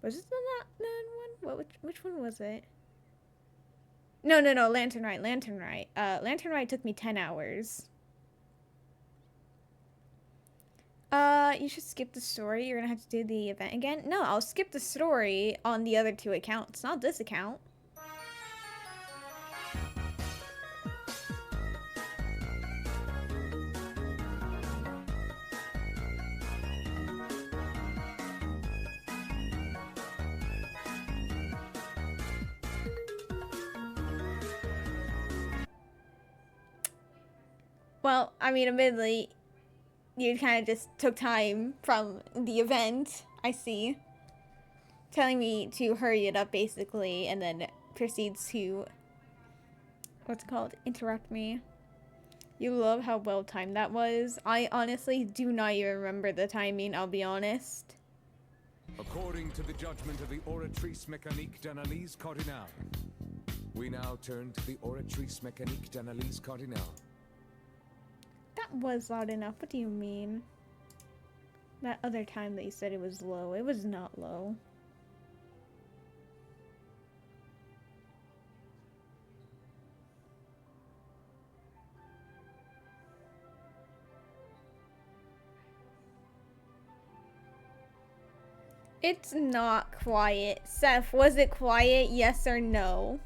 Was it the one? Which one was it? No, Lantern Rite. Lantern Rite took me 10 hours. You should skip the story. You're gonna have to do the event again. No, I'll skip the story on the other 2 accounts, not this account. Well, I mean, admittedly, you kind of just took time from the event, I see. Telling me to hurry it up, basically, and then proceeds to, what's it called, interrupt me. You love how well timed that was. I honestly do not even remember the timing, I'll be honest. According to the judgment of the Oratrice Mécanique d'Analyse Cardinale, we now turn to the Oratrice Mécanique d'Analyse Cardinale. That was loud enough. What do you mean? That other time that you said it was low, it was not low. It's not quiet. Seth, was it quiet? Yes or no?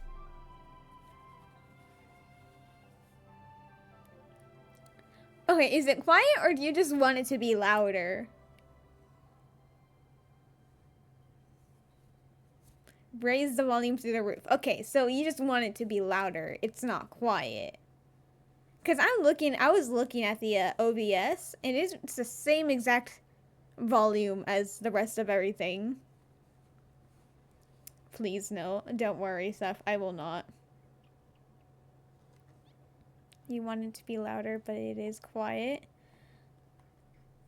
Okay, is it quiet or do you just want it to be louder? Raise the volume through the roof. Okay, so you just want it to be louder. It's not quiet. Because I was looking at the OBS and it's the same exact volume as the rest of everything. Please no, don't worry, Seth, I will not. You want it to be louder, but it is quiet.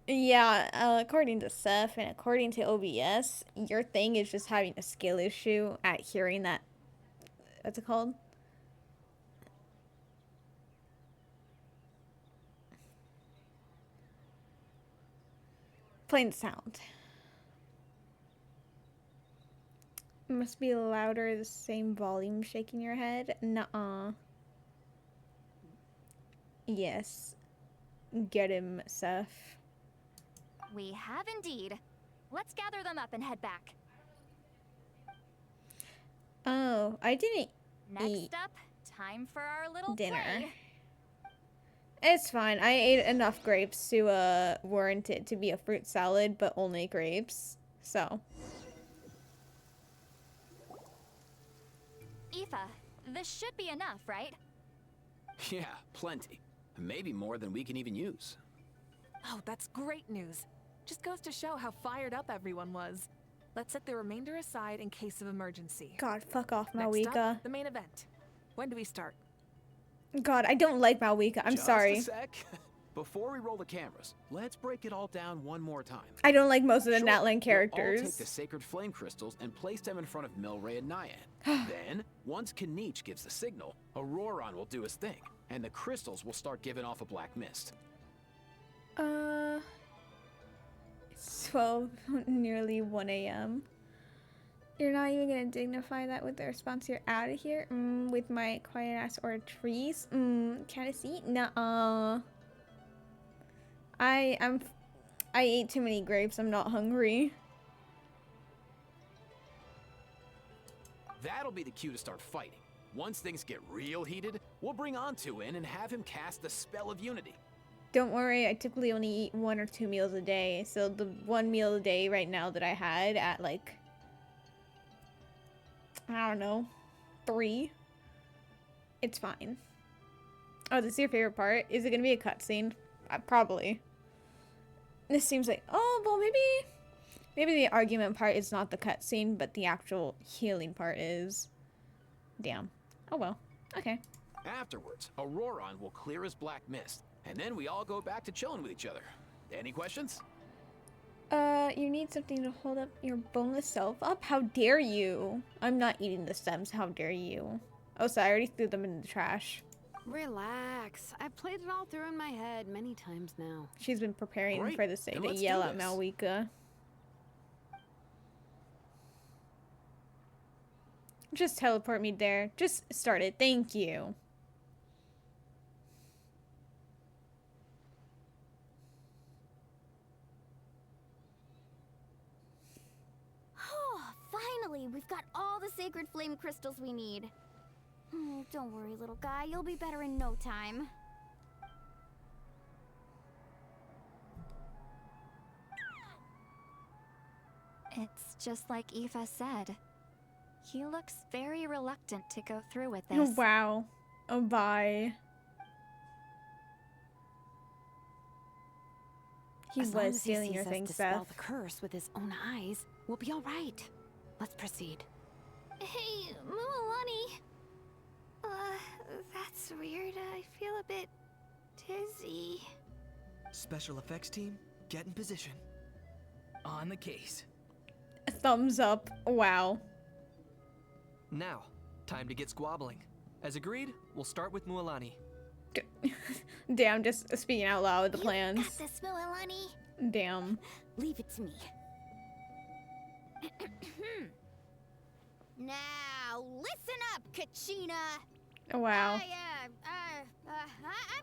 Yeah, according to Seth and according to OBS, your thing is just having a skill issue at hearing that. What's it called? Plain sound. It must be louder, the same volume, shaking your head. Nuh-uh. Yes. Get him, Seth. We have indeed. Let's gather them up and head back. Oh, I didn't eat Next up, time for our little dinner. play. It's fine. I ate enough grapes to warrant it to be a fruit salad, but only grapes. So. Aoife, this should be enough, right? Yeah, plenty. Maybe more than we can even use. Oh, that's great news. Just goes to show how fired up everyone was. Let's set the remainder aside in case of emergency. God, fuck off, Next Malwika. up, the main event. When do we start? God, I don't like Malwika. I'm sorry. Just a sec. Before we roll the cameras, let's break it all down one more time. I don't like most of the Sure, Natlan characters. We'll all take the sacred flame crystals and place them in front of Milray and Nyan. Then, once Kanich gives the signal, Auroron will do his thing, and the crystals will start giving off a black mist. It's 12, nearly 1 a.m. You're not even gonna dignify that with the response, "You're out of here"? With my quiet ass or trees? Can I see? Nuh-uh. I ate too many grapes. I'm not hungry. That'll be the cue to start fighting. Once things get real heated, we'll bring Antu in and have him cast the spell of unity. Don't worry, I typically only eat 1 or 2 meals a day. So the 1 meal a day right now that I had at like, I don't know, 3. It's fine. Oh, this is your favorite part? Is it gonna be a cutscene? Probably. This seems like, oh, well, maybe the argument part is not the cutscene, but the actual healing part is. Damn. Oh well. Okay. Afterwards, Auroron will clear his black mist, and then we all go back to chilling with each other. Any questions? You need something to hold up your boneless self up? How dare you? I'm not eating the stems. How dare you? Oh, so I already threw them in the trash. Relax. I've played it all through in my head many times now. She's been preparing Great. for the day Then to let's yell do at this. Malwika. Just teleport me there. Just start it. Thank you. Finally, we've got all the sacred flame crystals we need. Don't worry, little guy. You'll be better in no time. It's just like Eva said. He looks very reluctant to go through with Oh, this. wow. Oh, bye. He As long was as he stealing your sees us thing, dispel Seth. the curse with his own eyes, we'll be all right. Let's proceed. Hey, Mualani. That's weird. I feel a bit dizzy. Special effects team, get in position. On the case. Thumbs up. Wow. Now, time to get squabbling. As agreed, we'll start with Mualani. Damn, just speaking out loud the plans. Got this, Mualani. Damn. Leave it to me. Now, listen up, Kachina. Oh, wow. I'm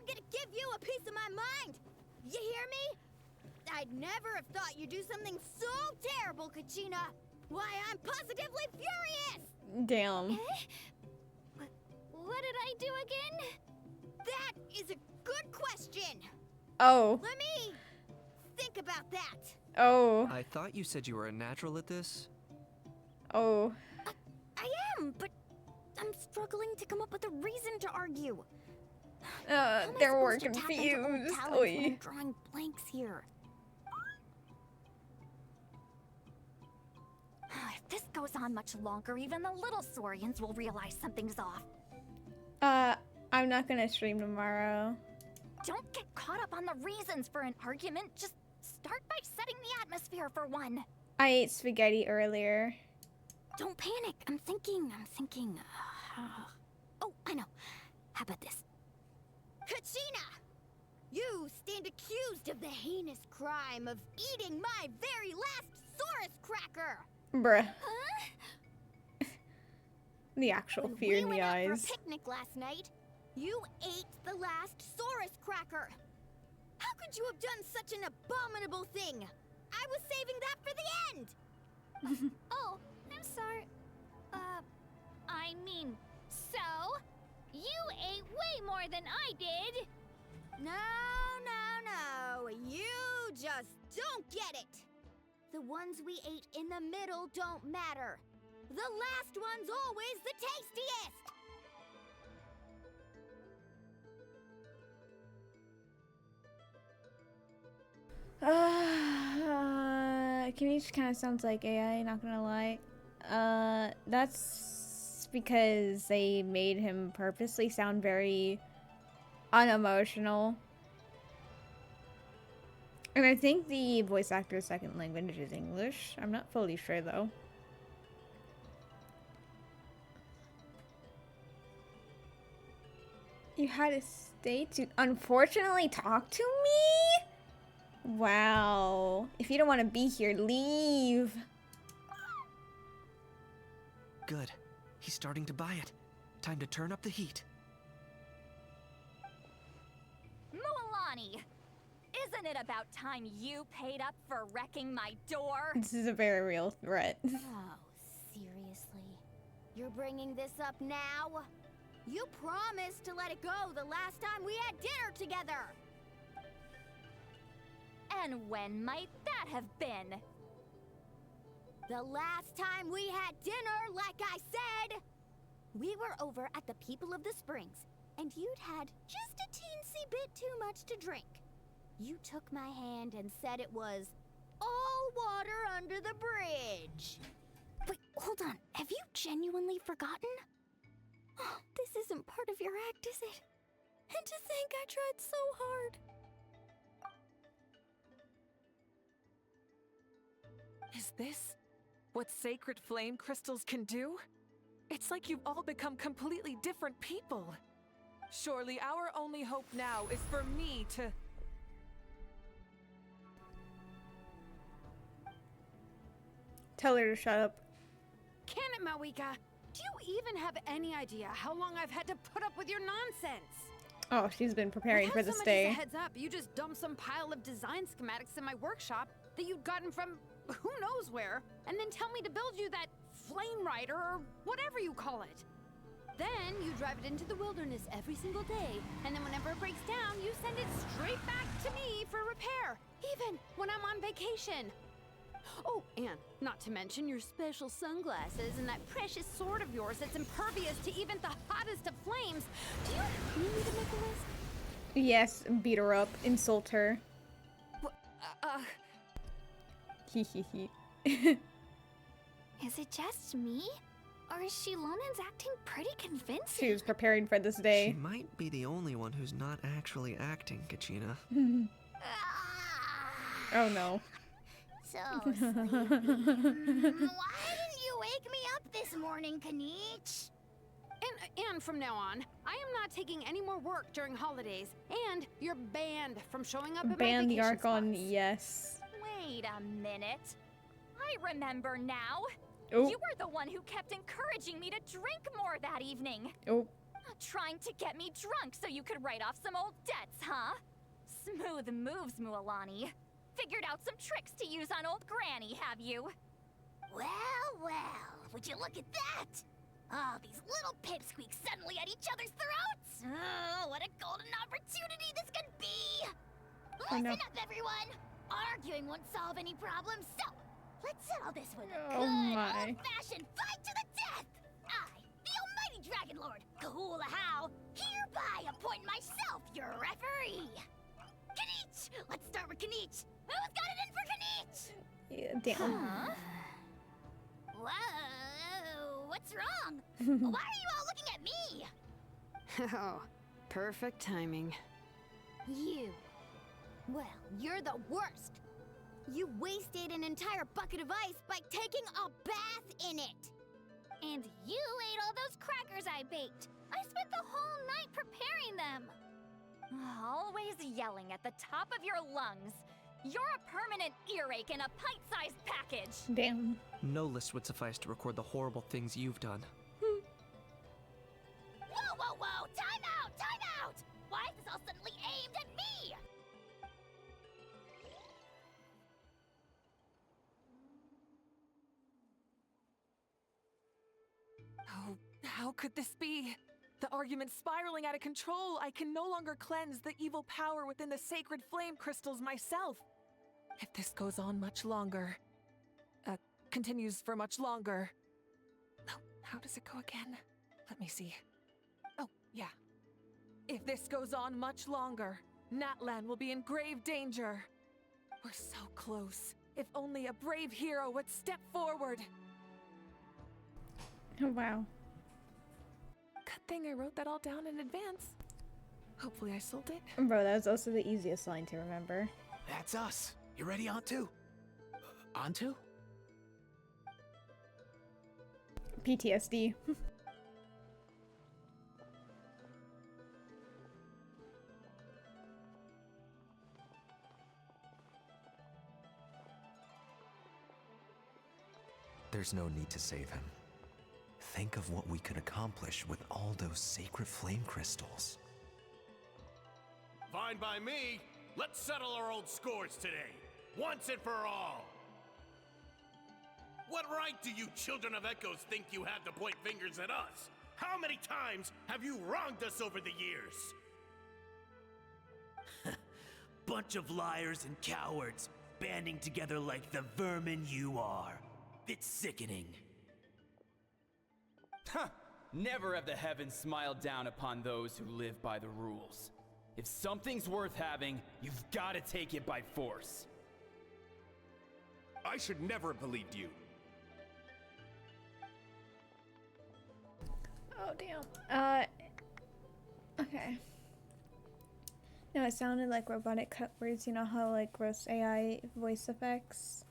gonna give you a piece of my mind. You hear me? I'd never have thought you'd do something so terrible, Kachina. Why, I'm positively furious. Damn. What did I do again? That is a good question. Oh. Let me think about that. Oh. I thought you said you were a natural at this. Oh. I am, but I'm struggling to come up with a reason to argue. They're more confused. I'm drawing blanks here. If this goes on much longer, even the little Saurians will realize something's off. I'm not gonna stream tomorrow. Don't get caught up on the reasons for an argument. Just start by setting the atmosphere for one. I ate spaghetti earlier. Don't panic. I'm thinking. Oh, I know. How about this? Kachina! You stand accused of the heinous crime of eating my very last Saurus cracker! Bruh. Huh? The actual When fear we in went the out for eyes. a picnic last night, you ate the last Saurus cracker. How could you have done such an abominable thing? I was saving that for the end! Oh, I'm sorry. I mean, so? You ate way more than I did! No. You just don't get it. The ones we ate in the middle don't matter. The last one's always the tastiest! Kanish kind of sounds like AI, not gonna lie. That's because they made him purposely sound very unemotional. And I think the voice actor's second language is English. I'm not fully sure though. You had to stay to unfortunately talk to me? Wow. If you don't want to be here, leave. Good. He's starting to buy it. Time to turn up the heat. Mualani! Isn't it about time you paid up for wrecking my door? This is a very real threat. Oh, seriously? You're bringing this up now? You promised to let it go the last time we had dinner together! And when might that have been? The last time we had dinner, like I said! We were over at the People of the Springs, and you'd had just a teensy bit too much to drink. You took my hand and said it was all water under the bridge. Wait, hold on. Have you genuinely forgotten? Oh, this isn't part of your act, is it? And to think I tried so hard. Is this what sacred flame crystals can do? It's like you've all become completely different people. Surely our only hope now is for me to... Tell her to shut up. Can it, Mawika? Do you even have any idea how long I've had to put up with your nonsense? Oh, she's been preparing for Without this so much day. as a heads up, you just dumped some pile of design schematics in my workshop that you'd gotten from who knows where, and then tell me to build you that flame rider or whatever you call it. Then you drive it into the wilderness every single day, and then whenever it breaks down, you send it straight back to me for repair, even when I'm on vacation. Oh, and not to mention your special sunglasses and that precious sword of yours that's impervious to even the hottest of flames. Do you need me to make a list? Yes, beat her up, insult her. Hee hee hee. Is it just me? Or is Shilonen's acting pretty convincing? She was preparing for this day. She might be the only one who's not actually acting, Kachina. Oh no. So sleepy. Why didn't you wake me up this morning, Kanich? And from now on, I am not taking any more work during holidays, and you're banned from showing up at my Ban the vacation Archon, spots. yes. Wait a minute. I remember now. Oh. You were the one who kept encouraging me to drink more that evening. Oh. Trying to get me drunk so you could write off some old debts, huh? Smooth moves, Mualani. Figured out some tricks to use on old Granny, have you? Well, well, would you look at that? Oh, these little pipsqueaks suddenly at each other's throats! Oh, what a golden opportunity this could be! Listen up, everyone! Arguing won't solve any problems, so let's settle this with a good old-fashioned fight to the death! I, the almighty Dragon Lord, Kahula How, hereby appoint myself your referee! Kanich! Let's start with Kanich! Who's got it in for Kanich? Yeah, damn. Huh? Whoa, what's wrong? Why are you all looking at me? Oh, perfect timing. You. Well, you're the worst. You wasted an entire bucket of ice by taking a bath in it. And you ate all those crackers I baked. I spent the whole night preparing them. Always yelling at the top of your lungs. You're a permanent earache in a pint-sized package. Damn. No list would suffice to record the horrible things you've done. Whoa, whoa, whoa! Time out! Time out! Why is this all suddenly aimed at me? Oh, how could this be? The argument's spiraling out of control. I can no longer cleanse the evil power within the sacred flame crystals myself. If this goes on much longer, continues for much longer. Oh, how does it go again? Let me see. Oh, yeah. If this goes on much longer, Natlan will be in grave danger. We're so close. If only a brave hero would step forward. Oh, wow. Good thing I wrote that all down in advance. Hopefully I sold it. Bro, that was also the easiest line to remember. That's us. You ready, Antu? Antu? PTSD. there's no need to save him. Think of what we could accomplish with all those sacred flame crystals. Fine by me. Let's settle our old scores today, once and for all. What right do you children of Echoes think you have to point fingers at us? How many times have you wronged us over the years? Bunch of liars and cowards, banding together like the vermin you are. It's sickening. Huh! Never have the heavens smiled down upon those who live by the rules. If something's worth having, you've got to take it by force. I should never have believed you. Oh, damn. Okay. No, it sounded like robotic cut words. You know how, like, gross AI voice effects?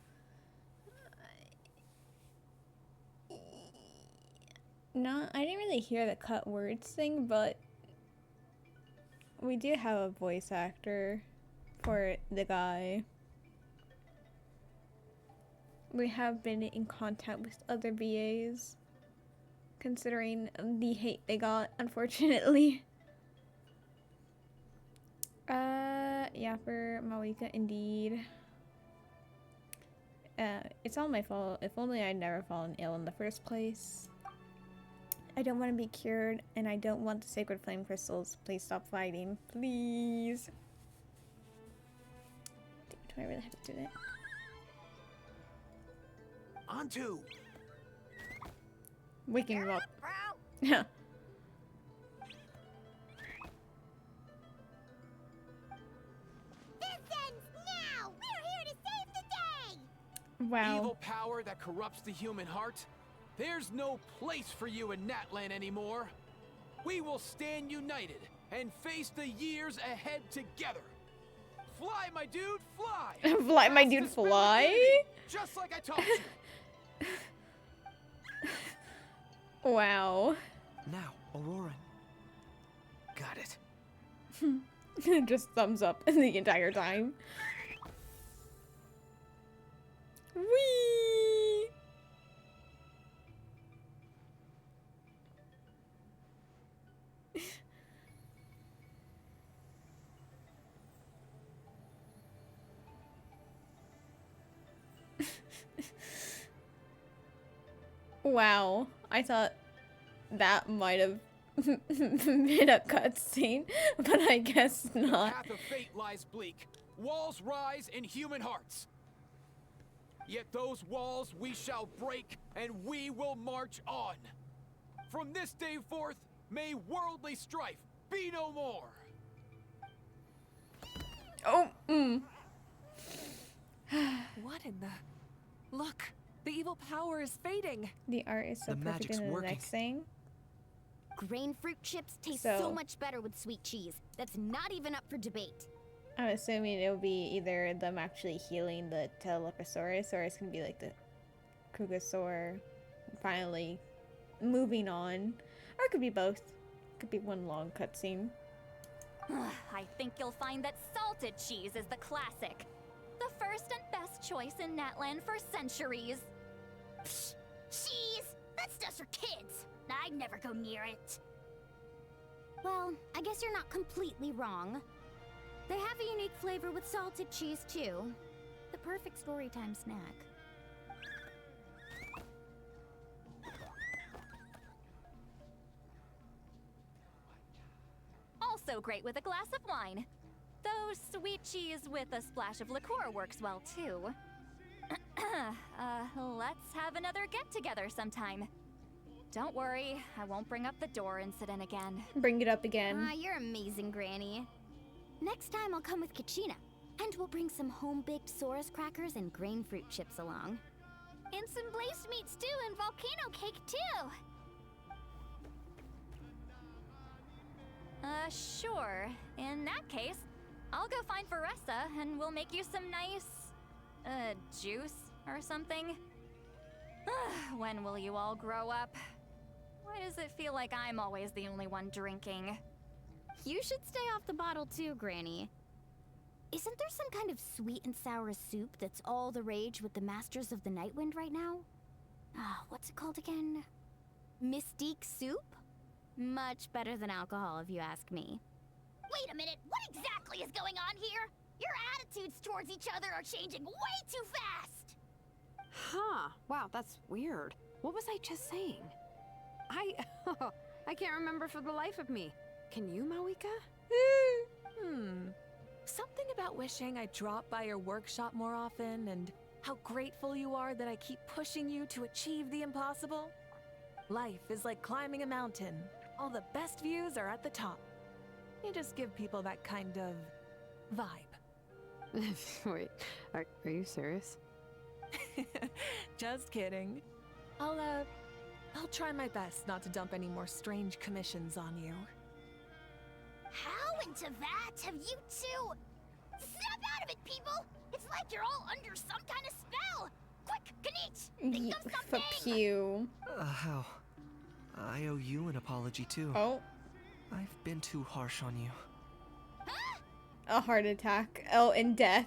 No, I didn't really hear the cut words thing, but we do have a voice actor for the guy. We have been in contact with other VAs, considering the hate they got, unfortunately. Yeah, for Mawika, indeed. It's all my fault. If only I'd never fallen ill in the first place. I don't want to be cured, and I don't want the sacred flame crystals. Please stop fighting. Please. Do I really have to do that? Antu! Waking him up. Yeah. Now! We're here to save the day! Wow. Evil power that corrupts the human heart? There's no place for you in Natlan anymore. We will stand united and face the years ahead together. Fly, my dude, fly! Fly, my dude, fly? Just like I told you. Wow. Now, Aurora. Got it. Just thumbs up the entire time. Whee! Wow, I thought that might have been a cutscene, but I guess The not. path of fate lies bleak. Walls rise in human hearts. Yet those walls we shall break, and we will march on. From this day forth, may worldly strife be no more. Oh, What in the... Look, the evil power is fading. The art is so The perfect magic's in the working. next thing. Grain fruit chips taste So- so much better with sweet cheese. That's not even up for debate. I'm assuming it'll be either them actually healing the Teleposaurus, or it's gonna be like the Krugosaur finally moving on. Or it could be both. Could be one long cutscene. I think you'll find that salted cheese is the classic. The first and best choice in Natlan for centuries. Cheese! That's just for kids. I'd never go near it. Well, I guess you're not completely wrong. They have a unique flavor with salted cheese, too. The perfect storytime snack. Also great with a glass of wine. Though sweet cheese with a splash of liqueur works well too. Let's have another get-together sometime. Don't worry, I won't bring up the door incident again. Bring it up again. Ah, you're amazing, Granny. Next time I'll come with Kachina, and we'll bring some home-baked Saurus crackers and grain fruit chips along. And some blazed meat stew and volcano cake, too. Sure. In that case, I'll go find Varessa and we'll make you some nice, juice or something. When will you all grow up? Why does it feel like I'm always the only one drinking? You should stay off the bottle too, Granny. Isn't there some kind of sweet and sour soup that's all the rage with the Masters of the Nightwind right now? What's it called again? Mystique soup? Much better than alcohol, if you ask me. Wait a minute, what exactly is going on here? Your attitudes towards each other are changing way too fast! Huh. Wow, that's weird. What was I just saying? I can't remember for the life of me. Can you, Mawika? Something about wishing I dropped by your workshop more often and how grateful you are that I keep pushing you to achieve the impossible. Life is like climbing a mountain. All the best views are at the top. You just give people that kind of vibe. Wait, are you serious? Just kidding. I'll try my best not to dump any more strange commissions on you. How into that have you two? Snap out of it, people! It's like you're all under some kind of spell! Quick, Kanich! Think of something! Pew. How? I owe you an apology too. Oh. I've been too harsh on you. A heart attack. Oh, and death.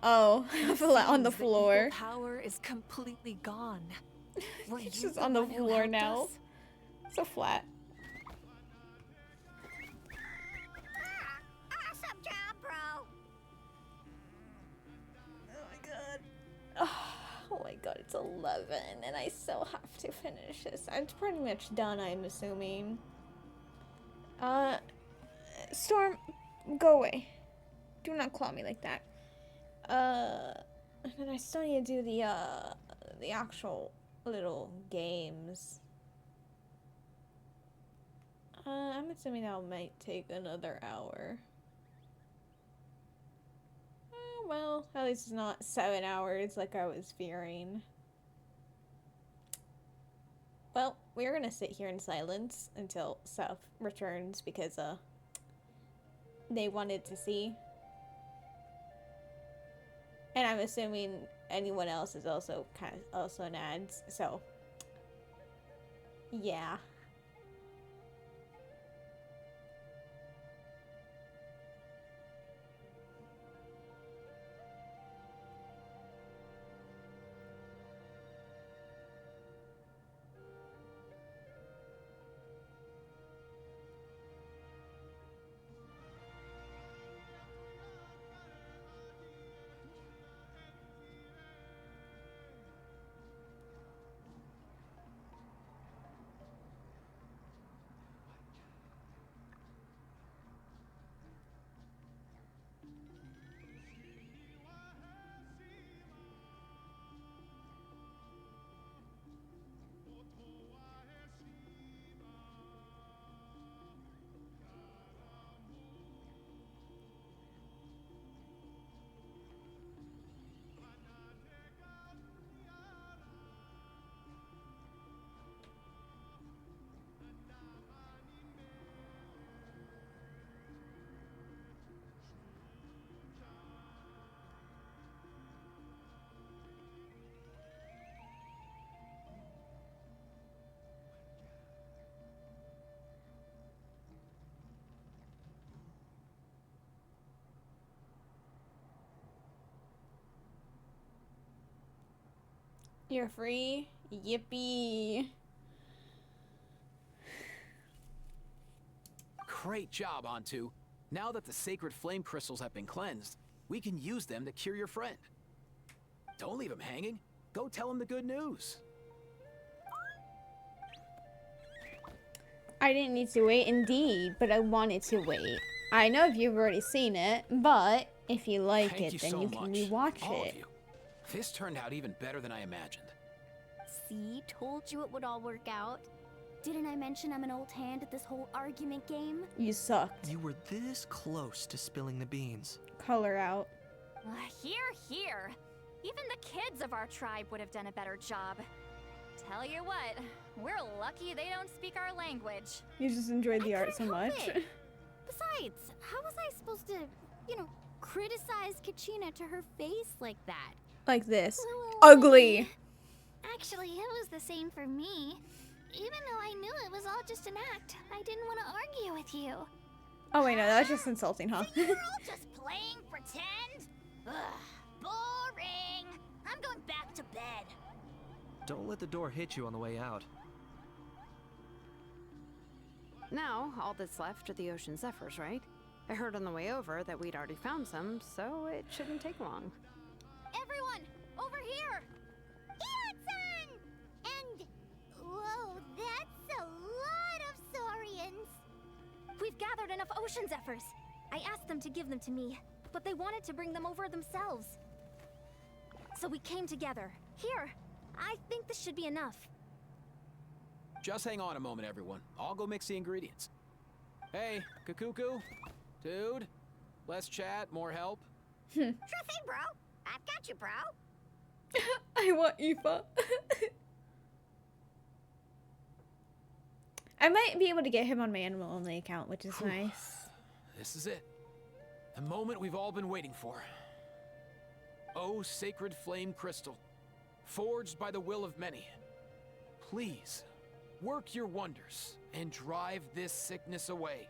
Oh, on the floor. The power is completely gone. It's just on the floor now. So flat. Awesome job, bro! Oh my god, it's 11 and I still have to finish this. It's pretty much done, I'm assuming. Storm, go away. Do not claw me like that. And then I still need to do the actual little games. I'm assuming that might take another hour. Well, at least it's not 7 hours like I was fearing. Well, we're gonna sit here in silence until South returns because, they wanted to see. And I'm assuming anyone else is also also nads, so yeah. You're free? Yippee. Great job, Antu. Now that the sacred flame crystals have been cleansed, we can use them to cure your friend. Don't leave him hanging. Go tell him the good news. I didn't need to wait, indeed, but I wanted to wait. I know if you've already seen it, but if you like Thank it, you then so you can much, rewatch all it. of you. This turned out even better than I imagined. See, told you it would all work out. Didn't I mention I'm an old hand at this whole argument game? You sucked. You were this close to spilling the beans. Color out. Here. Even the kids of our tribe would have done a better job. Tell you what, we're lucky they don't speak our language. You just enjoyed the art so much. Besides, how was I supposed to, criticize Kachina to her face like that? Like this. Ugly. Actually, it was the same for me. Even though I knew it was all just an act, I didn't want to argue with you. Oh wait, no, that was just insulting, huh? You're all just playing pretend? Ugh, boring. I'm going back to bed. Don't let the door hit you on the way out. Now, all that's left are the ocean zephyrs, right? I heard on the way over that we'd already found some, so it shouldn't take long. Everyone, over here! Hiro-san! And... whoa, that's a lot of saurians! We've gathered enough ocean zephyrs. I asked them to give them to me, but they wanted to bring them over themselves. So we came together. Here, I think this should be enough. Just hang on a moment, everyone. I'll go mix the ingredients. Hey, Kakuku? Dude? Less chat, more help? Sure thing, bro. I've got you, bro. I want Aoife. I might be able to get him on my animal only account, which is nice. This is it. The moment we've all been waiting for. Oh, sacred flame crystal, forged by the will of many. Please, work your wonders and drive this sickness away.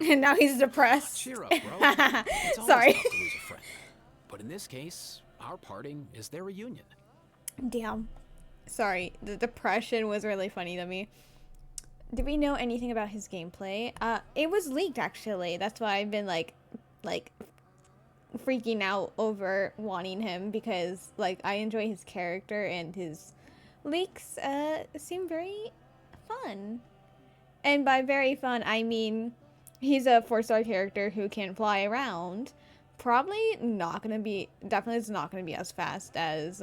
And now he's depressed. Cheer up, bro. It's always Sorry. tough to lose a friend. But in this case, our parting is their reunion. Damn. Sorry, the depression was really funny to me. Did we know anything about his gameplay? It was leaked actually. That's why I've been like freaking out over wanting him, because like I enjoy his character and his leaks seem very fun. And by very fun, I mean he's a 4-star character who can fly around. Probably not gonna be, definitely is not gonna be as fast as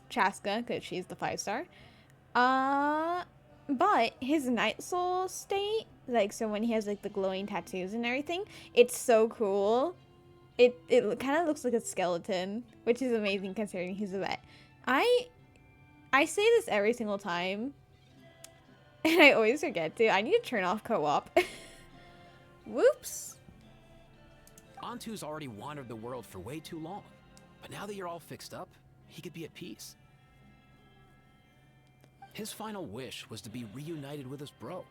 Chaska, because she's the 5-star. But his Night Soul state, like, so when he has like the glowing tattoos and everything, it's so cool. It kind of looks like a skeleton, which is amazing considering he's a vet. I say this every single time, and I always forget to. I need to turn off co-op. Whoops. Antu's already wandered the world for way too long. But now that you're all fixed up, he could be at peace. His final wish was to be reunited with his bro,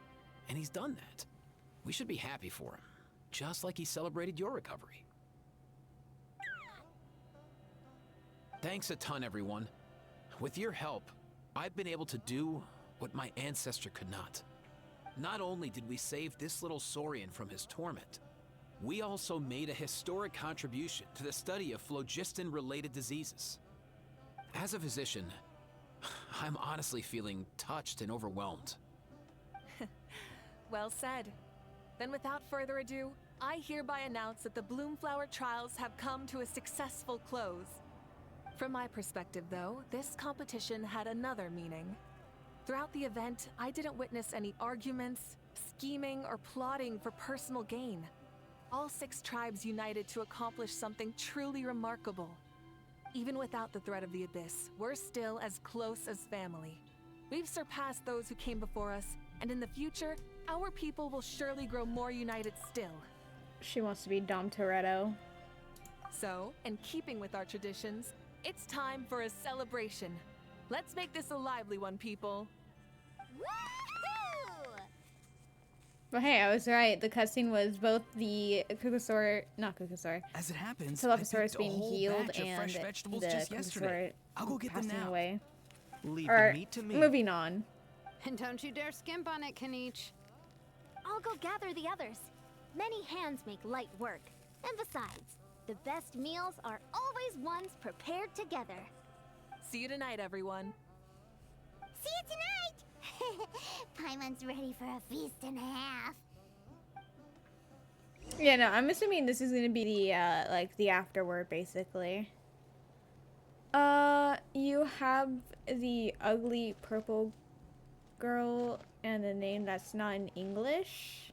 and he's done that. We should be happy for him, just like he celebrated your recovery. Thanks a ton, everyone. With your help, I've been able to do what my ancestor could not. Not only did we save this little Saurian from his torment, we also made a historic contribution to the study of phlogiston-related diseases. As a physician, I'm honestly feeling touched and overwhelmed. Well said. Then without further ado, I hereby announce that the Bloomflower trials have come to a successful close. From my perspective, though, this competition had another meaning. Throughout the event, I didn't witness any arguments, scheming, or plotting for personal gain. All 6 tribes united to accomplish something truly remarkable. Even without the threat of the Abyss, we're still as close as family. We've surpassed those who came before us, and in the future, our people will surely grow more united still. She wants to be Dom Toretto. So, in keeping with our traditions, it's time for a celebration. Let's make this a lively one, people. But hey, I was right. The cutscene was both the not Kukusaur. As it happens, Dilophosaurus being healed and the Kukusaur I'll go get them passing now. away. Leave Or, the meat to me. moving on. And don't you dare skimp on it, Kanich. I'll go gather the others. Many hands make light work. And besides, the best meals are always ones prepared together. See you tonight, everyone. See you tonight! Paimon's ready for a feast and a half. Yeah, no, I'm assuming this is gonna be the, like, the afterword, basically. You have the ugly purple girl and a name that's not in English.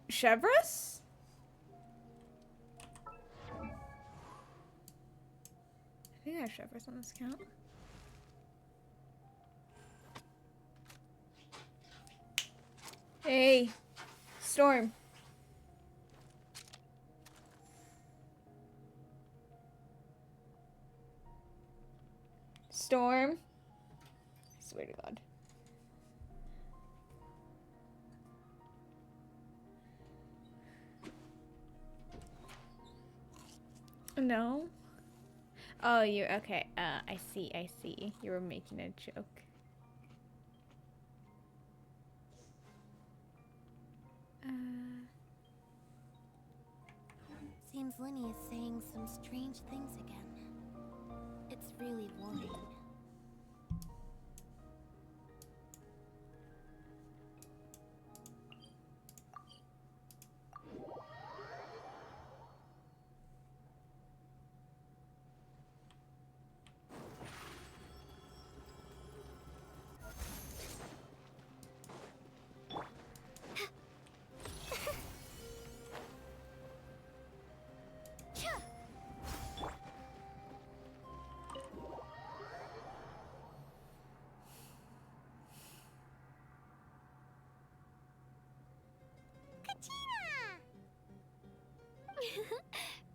Chevrolet? I think I have Chevrolet on this account. Hey, Storm. Storm. I swear to God. No? Oh, you, okay, I see. You were making a joke. Seems Linny is saying some strange things again. It's really worrying.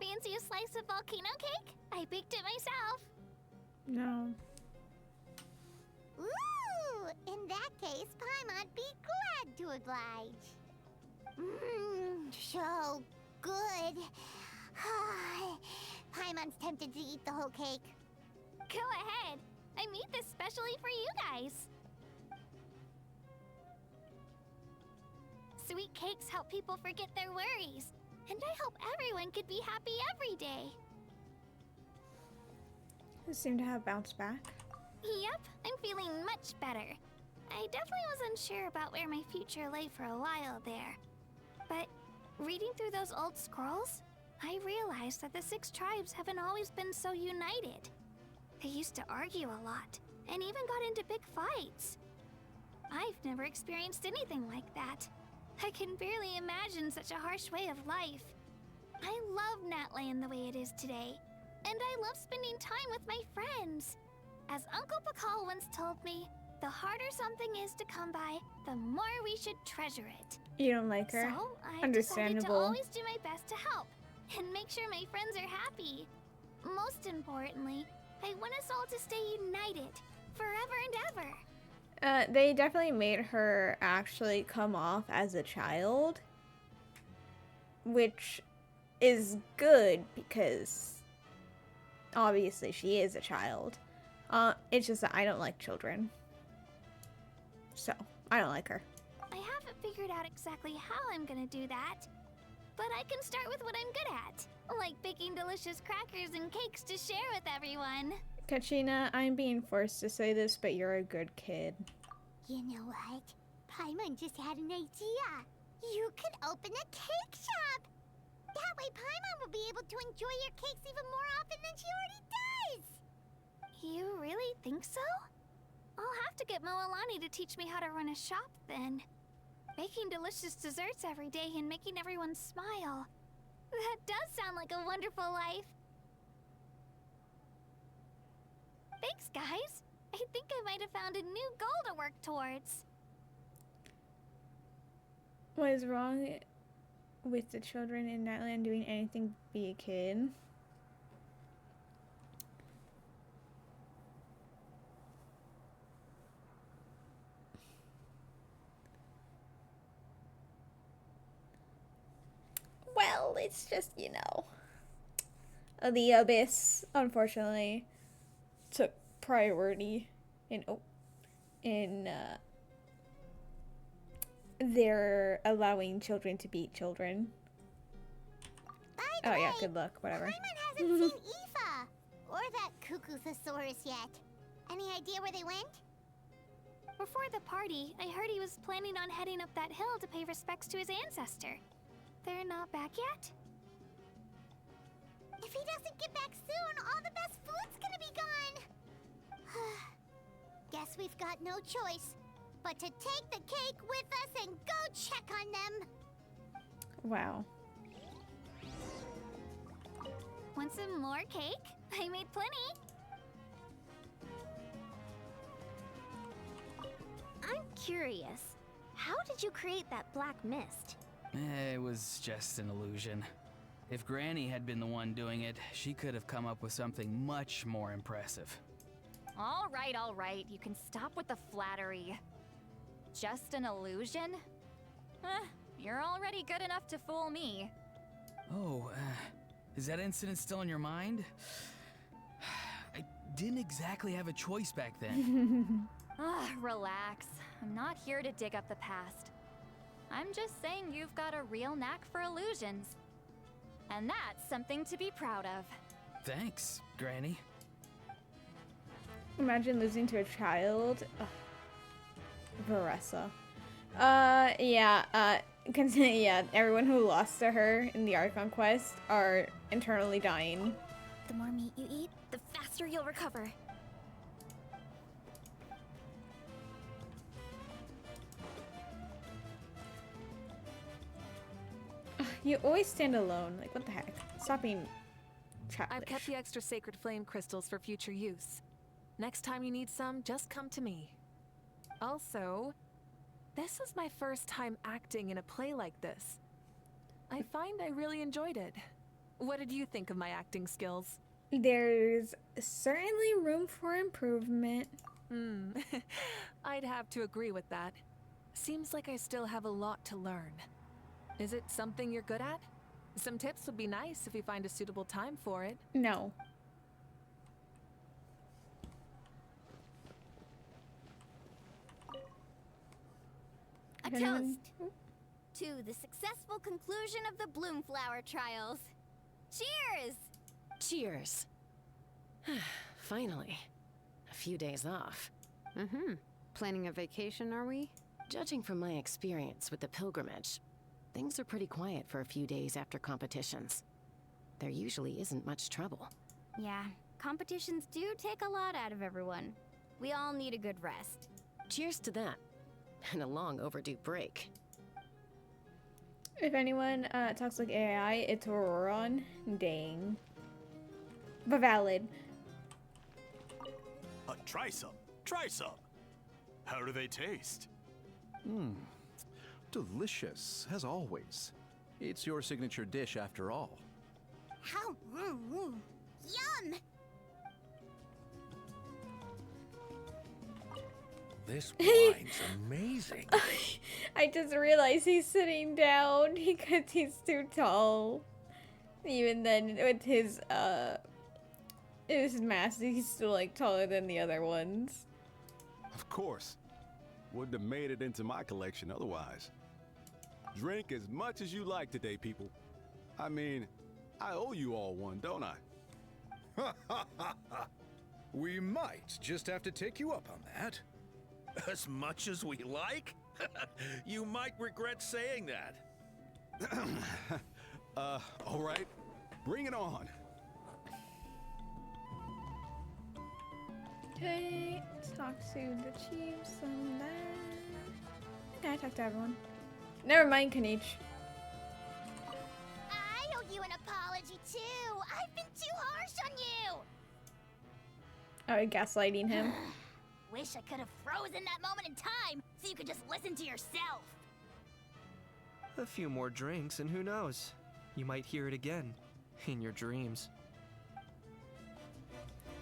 Fancy a slice of volcano cake? I baked it myself. No. Ooh, in that case, Paimon'd be glad to oblige. Mmm, so good. Paimon's tempted to eat the whole cake. Go ahead. I made this specially for you guys. Sweet cakes help people forget their worries. And I hope everyone could be happy every day. You seem to have bounced back. Yep, I'm feeling much better. I definitely wasn't sure about where my future lay for a while there. But reading through those old scrolls, I realized that the 6 tribes haven't always been so united. They used to argue a lot, and even got into big fights. I've never experienced anything like that. I can barely imagine such a harsh way of life. I love Natlan the way it is today, and I love spending time with my friends. As Uncle Pakal once told me, the harder something is to come by, the more we should treasure it. You don't like her? So I Understandable. decided to always do my best to help, and make sure my friends are happy. Most importantly, I want us all to stay united, forever and ever. They definitely made her actually come off as a child, which is good because obviously she is a child. It's just that I don't like children. So, I don't like her. I haven't figured out exactly how I'm gonna do that, but I can start with what I'm good at, like baking delicious crackers and cakes to share with everyone. Katrina, I'm being forced to say this, but you're a good kid. You know what? Paimon just had an idea. You could open a cake shop. That way Paimon will be able to enjoy your cakes even more often than she already does. You really think so? I'll have to get Moalani to teach me how to run a shop then. Baking delicious desserts every day and making everyone smile. That does sound like a wonderful life. Thanks, guys. I think I might have found a new goal to work towards. What is wrong with the children in Nightland doing anything but be a kid? Well, it's just, you know, the Abyss, unfortunately, took priority in they're allowing children to beat children. Oh yeah, good luck, whatever. Paimon hasn't seen Aoife or that Cuckoo-thosaurus yet. Any idea where they went? Before the party, I heard he was planning on heading up that hill to pay respects to his ancestor. They're not back yet? If he doesn't get back soon, all the best food's gonna be gone. Guess we've got no choice but to take the cake with us and go check on them. Wow. Want some more cake? I made plenty. I'm curious. How did you create that black mist? It was just an illusion. If Granny had been the one doing it, she could have come up with something much more impressive. All right. You can stop with the flattery. Just an illusion? You're already good enough to fool me. Oh, is that incident still in your mind? I didn't exactly have a choice back then. Relax. I'm not here to dig up the past. I'm just saying you've got a real knack for illusions. And that's something to be proud of. Thanks, Granny. Imagine losing to a child. Ugh. Varessa. Yeah, everyone who lost to her in the Archon quest are internally dying. The more meat you eat, the faster you'll recover. You always stand alone. Like, what the heck? Stop being childish. I've kept the extra sacred flame crystals for future use. Next time you need some, just come to me. Also, this is my first time acting in a play like this. I find I really enjoyed it. What did you think of my acting skills? There's certainly room for improvement. I'd have to agree with that. Seems like I still have a lot to learn. Is it something you're good at? Some tips would be nice if you find a suitable time for it. No. A toast to the successful conclusion of the Bloomflower trials. Cheers! Cheers. Finally. A few days off. Planning a vacation, are we? Judging from my experience with the pilgrimage, things are pretty quiet for a few days after competitions. There usually isn't much trouble. Yeah, competitions do take a lot out of everyone. We all need a good rest. Cheers to that. And a long overdue break. If anyone talks like AI, it's Auroron. Dang. But valid. Try some. How do they taste? Delicious, as always. It's your signature dish after all. How? Yum! This wine's amazing. I just realized he's sitting down because he's too tall. Even then, with his This Massey's still like taller than the other ones. Of course. Wouldn't have made it into my collection otherwise. Drink as much as you like today, people. I mean, I owe you all one, don't I? Ha ha ha ha! We might just have to take you up on that. As much as we like? You might regret saying that. All right. Bring it on. Okay, talk to the chiefs and then... Okay, I talked to everyone. Never mind, Kanich. I owe you an apology too. I've been too harsh on you. Oh, gaslighting him. Wish I could have frozen that moment in time so you could just listen to yourself. A few more drinks, and who knows? You might hear it again in your dreams.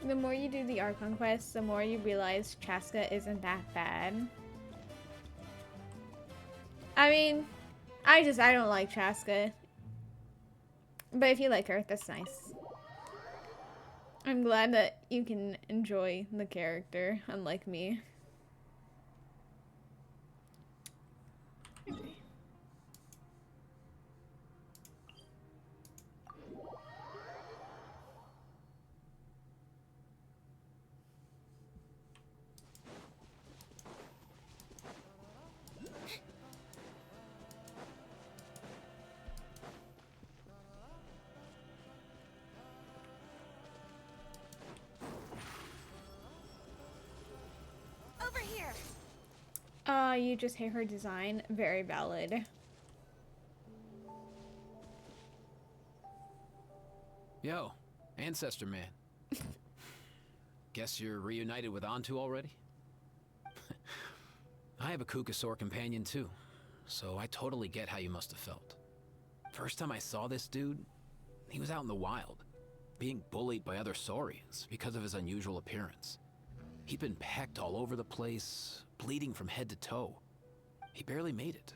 The more you do the Archon quest, the more you realize Chaska isn't that bad. I mean, I don't like Chaska. But if you like her, that's nice. I'm glad that you can enjoy the character, unlike me. Over here. You just hate her design. Very valid. Yo, Ancestor Man. Guess you're reunited with Antu already? I have a Kukasaur companion too, so I totally get how you must have felt. First time I saw this dude, he was out in the wild, being bullied by other Saurians because of his unusual appearance. He'd been pecked all over the place, bleeding from head to toe. He barely made it.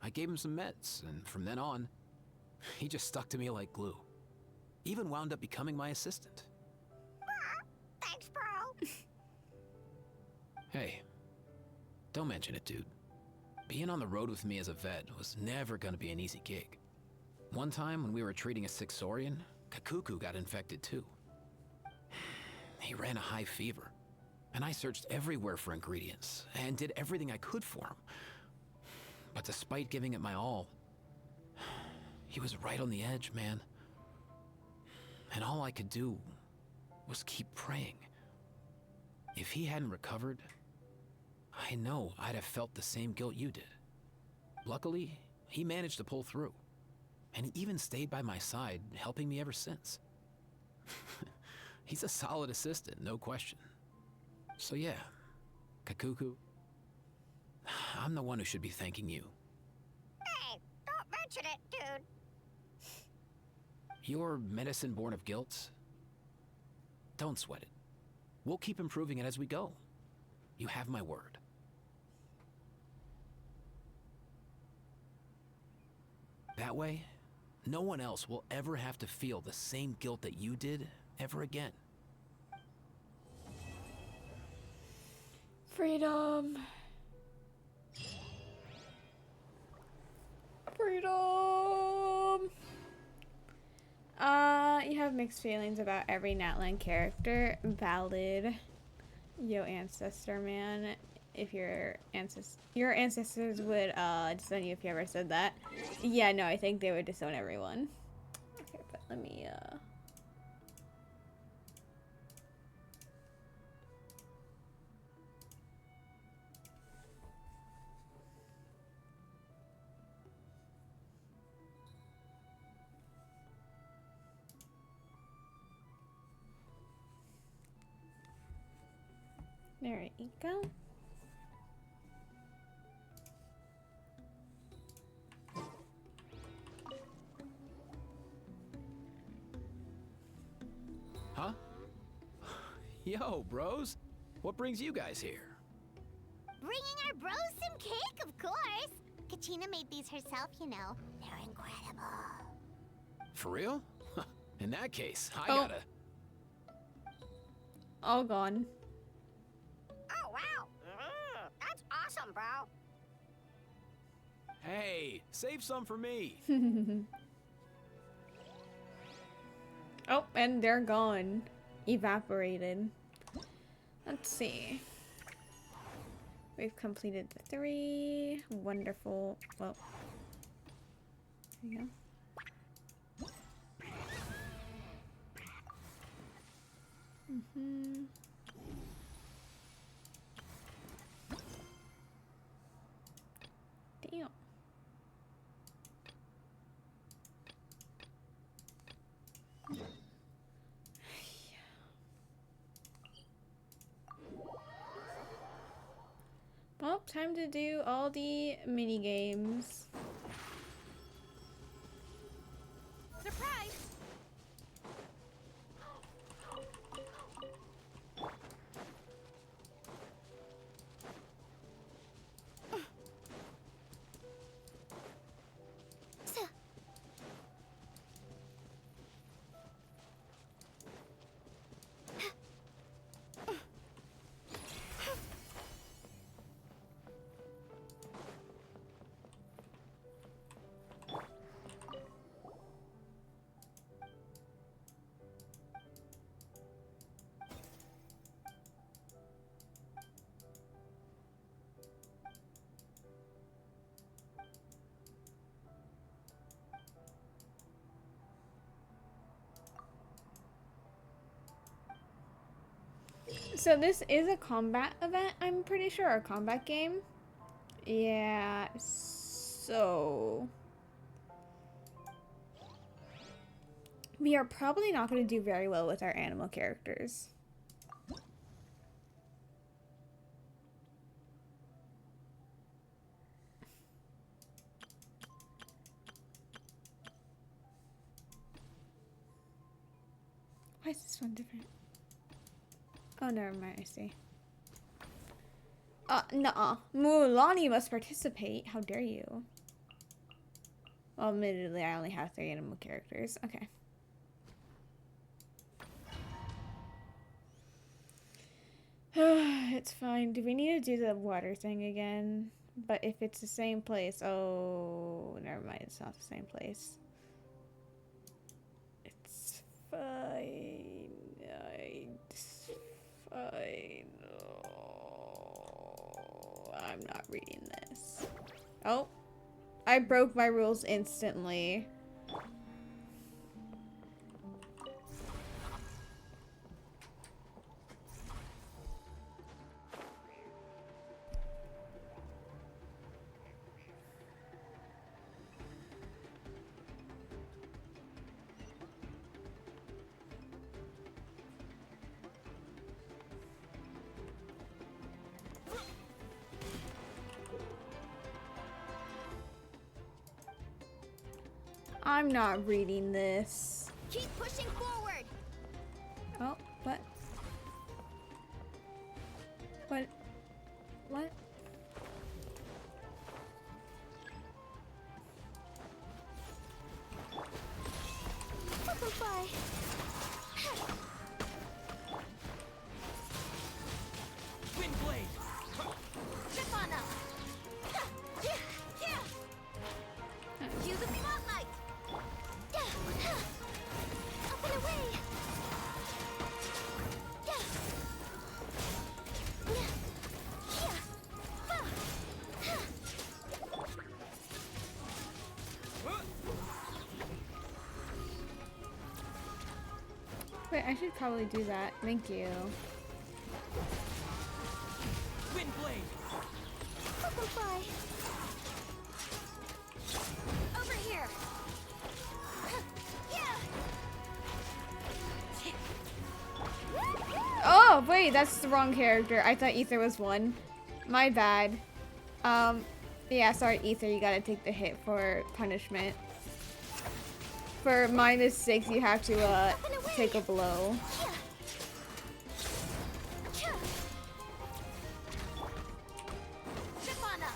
I gave him some meds, and from then on, he just stuck to me like glue. Even wound up becoming my assistant. Thanks, bro. Hey, don't mention it, dude. Being on the road with me as a vet was never gonna be an easy gig. One time when we were treating a sick Saurian, Kakuku got infected too. He ran a high fever, and I searched everywhere for ingredients and did everything I could for him. But despite giving it my all, he was right on the edge, man. And all I could do was keep praying. If he hadn't recovered, I know I'd have felt the same guilt you did. Luckily, he managed to pull through, and he even stayed by my side, helping me ever since. He's a solid assistant, no question. So yeah, Kakuku, I'm the one who should be thanking you. Hey, don't mention it, dude. Your medicine born of guilt? Don't sweat it. We'll keep improving it as we go. You have my word. That way, no one else will ever have to feel the same guilt that you did ever again. Freedom. Freedom. You have mixed feelings about every Natlan character. Valid. Yo, Ancestor Man. If your ancestors would disown you if you ever said that. Yeah, no, I think they would disown everyone. Okay, but let me there you go. Huh? Yo, bros. What brings you guys here? Bringing our bros some cake, of course. Katrina made these herself, you know. They're incredible. For real? In that case, I Oh. gotta... all gone. Oh, wow. That's awesome, bro. Hey, save some for me. Oh, and they're gone. Evaporated. Let's see. We've completed the 3. Wonderful. Well. There you go. Damn. Well, time to do all the mini games. Surprise! So this is a combat event, I'm pretty sure, a combat game. Yeah, so we are probably not going to do very well with our animal characters. Why is this one different? Oh, never mind, I see. Nuh-uh. Mulan must participate. How dare you? Well, admittedly, I only have 3 animal characters. Okay. It's fine. Do we need to do the water thing again? But if it's the same place... Oh, never mind. It's not the same place. It's fine. It's fine. Oh, I'm not reading this. Oh. I broke my rules instantly. I'm not reading this. Keep pushing forward. Oh, what? What? What? Butterfly. Wind blade. Trip on up. Cue the spotlight. Up and away. Wait, I should probably do that. Thank you. Wind blade. Butterfly. Over here. Oh, wait, that's the wrong character. I thought Ether was 1. My bad. Yeah, sorry, Ether, you gotta take the hit for punishment. For -6, you have to, take a blow. Trip on up.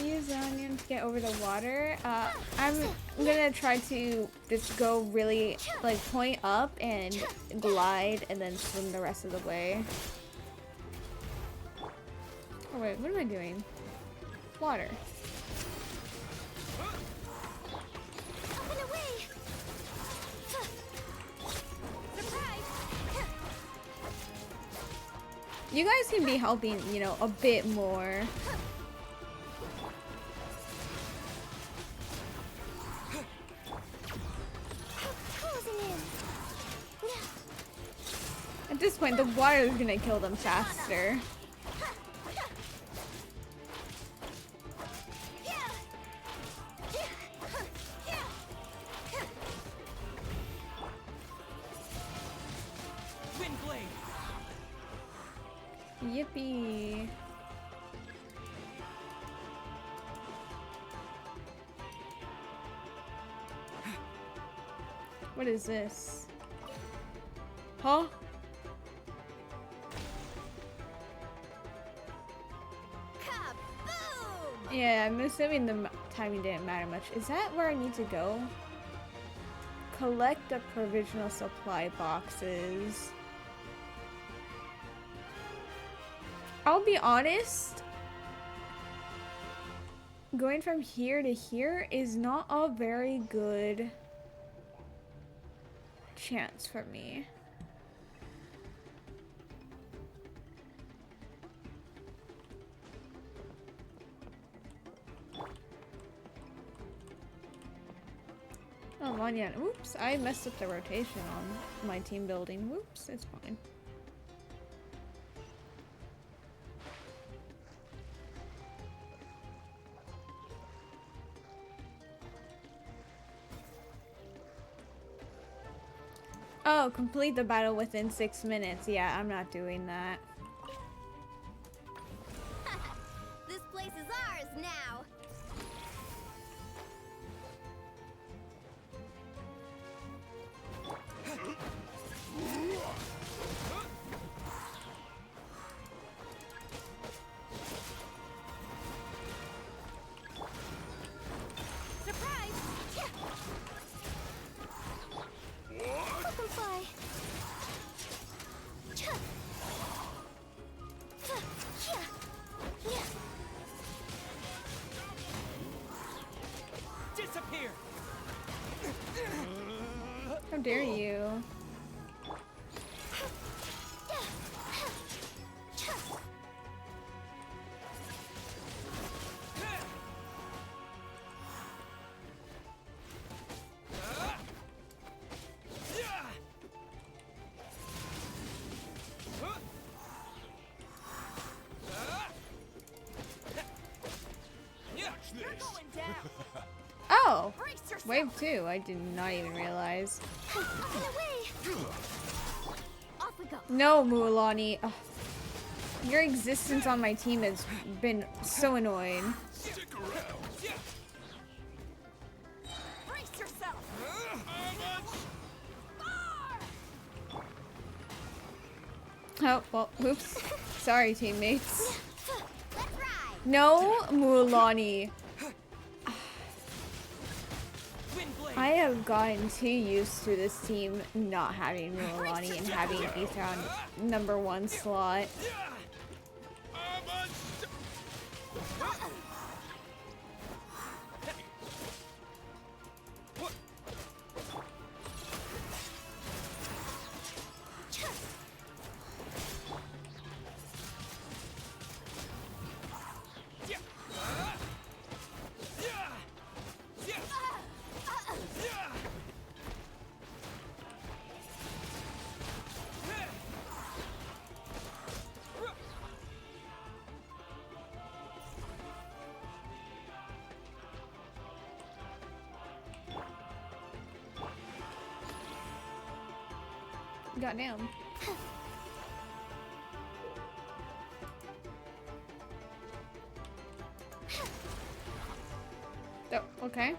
Use the onion to get over the water. I'm gonna try to just go really, like, point up and glide and then swim the rest of the way. Oh wait, what am I doing? Water. Up and away! Surprise! You guys can be helping, you know, a bit more. At this point, the water is gonna kill them faster. Yippee. What is this? Huh? Yeah, I'm assuming the timing didn't matter much. Is that where I need to go? Collect the provisional supply boxes. I'll be honest. Going from here to here is not a very good chance for me. Oh, Manya. Oops, I messed up the rotation on my team building. Whoops, it's fine. Oh, complete the battle within 6 minutes. Yeah, I'm not doing that. This place is ours now. Surprise! Fly. Disappear! How dare you? Oh! Wave 2, I did not even realize. No, Mualani. Ugh. Your existence on my team has been so annoying. Oh, well, oops. Sorry, teammates. No, Mualani. I have gotten too used to this team not having Mualani and having Ether on #1 slot. Goddamn. Oh, okay.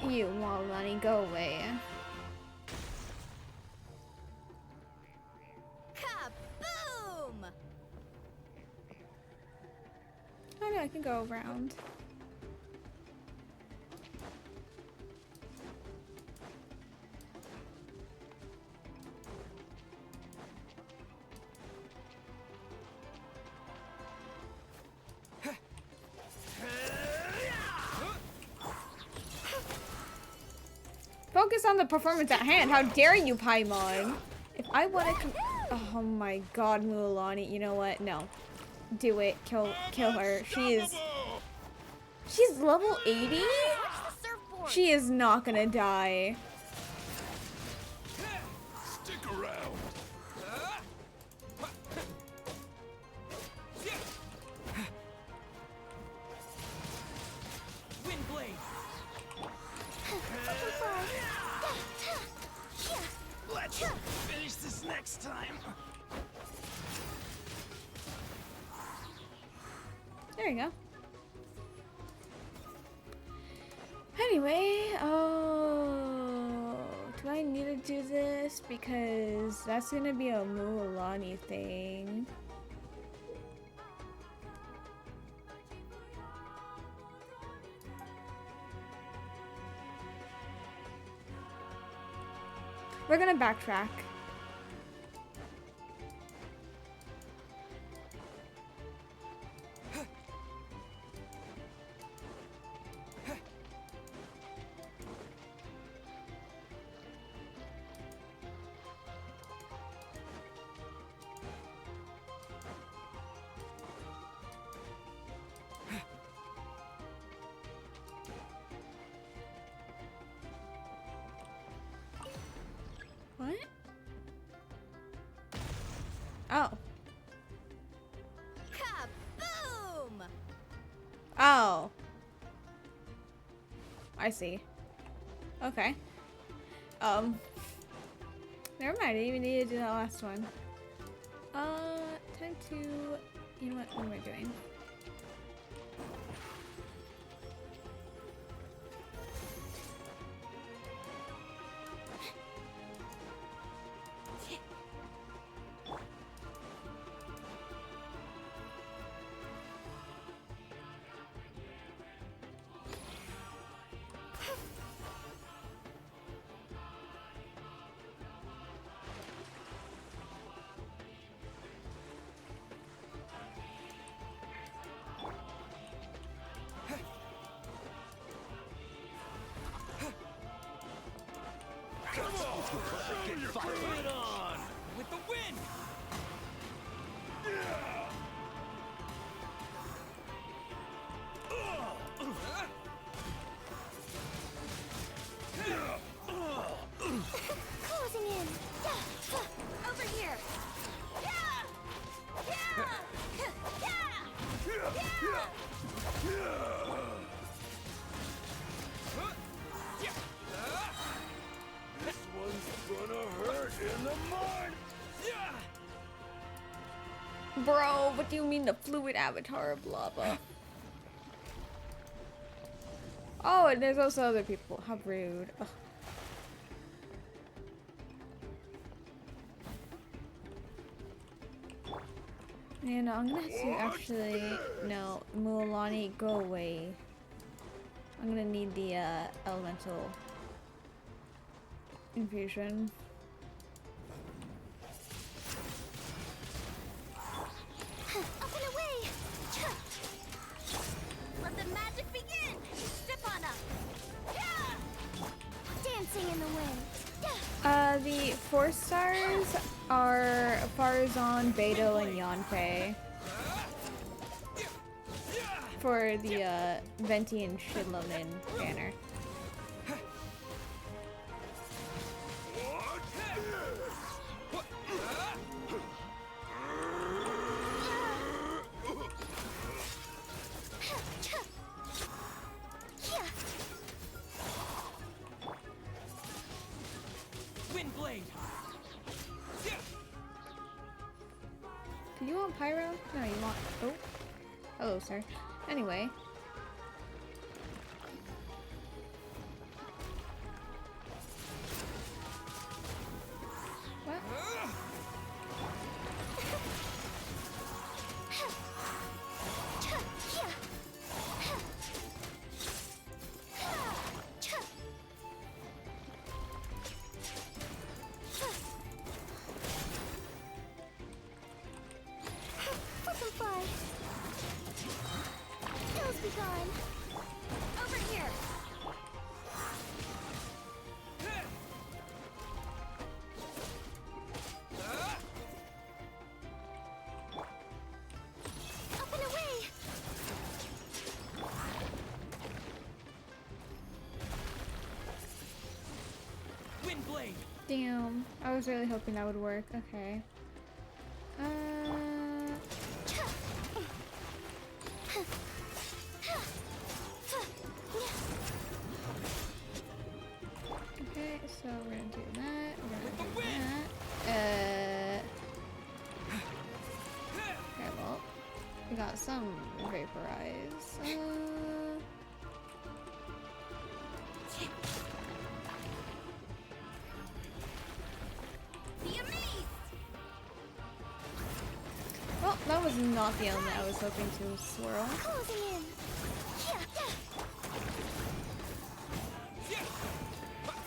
You, Malani, go away. Kaboom! Oh no, I can go around. Focus on the performance at hand. How dare you, Paimon? If I want to oh my god, Mualani. You know what? No. Do it. Kill her. She's level 80? She is not gonna die. Stick around. Wind blade. Let's finish this next time. There you go. Anyway, oh, do I need to do this? Because that's gonna be a Mualani thing. We're gonna backtrack. What? Oh. Kaboom! Oh. I see. Okay. Never mind, I didn't even need to do that last one. Time to, you know what am I doing? Bring it on! With the wind! Closing in. Over here. This one's gonna hurt in the mind. Bro, what do you mean the fluid avatar of lava? Oh, and there's also other people. How rude. Ugh. Yeah, no, I'm gonna have to actually, no, Mualani, go away. I'm gonna need the elemental infusion. Up and away! Let the magic begin! Step on up! Dancing in the wind! The 4 stars are Farazan, Beidou, and Yanfei. For the Venti and Shinlonin banner. Wind blade. Do you want pyro? No, you want. Oh. Hello, sir. Anyway. be gone. Over here. Up and away. Windblade. Damn, I was really hoping that would work. Okay. Okay, so we're gonna do that. We're gonna do that. Okay, well, we got some vaporize. Well, that was not the element I was hoping to swirl. Closing in.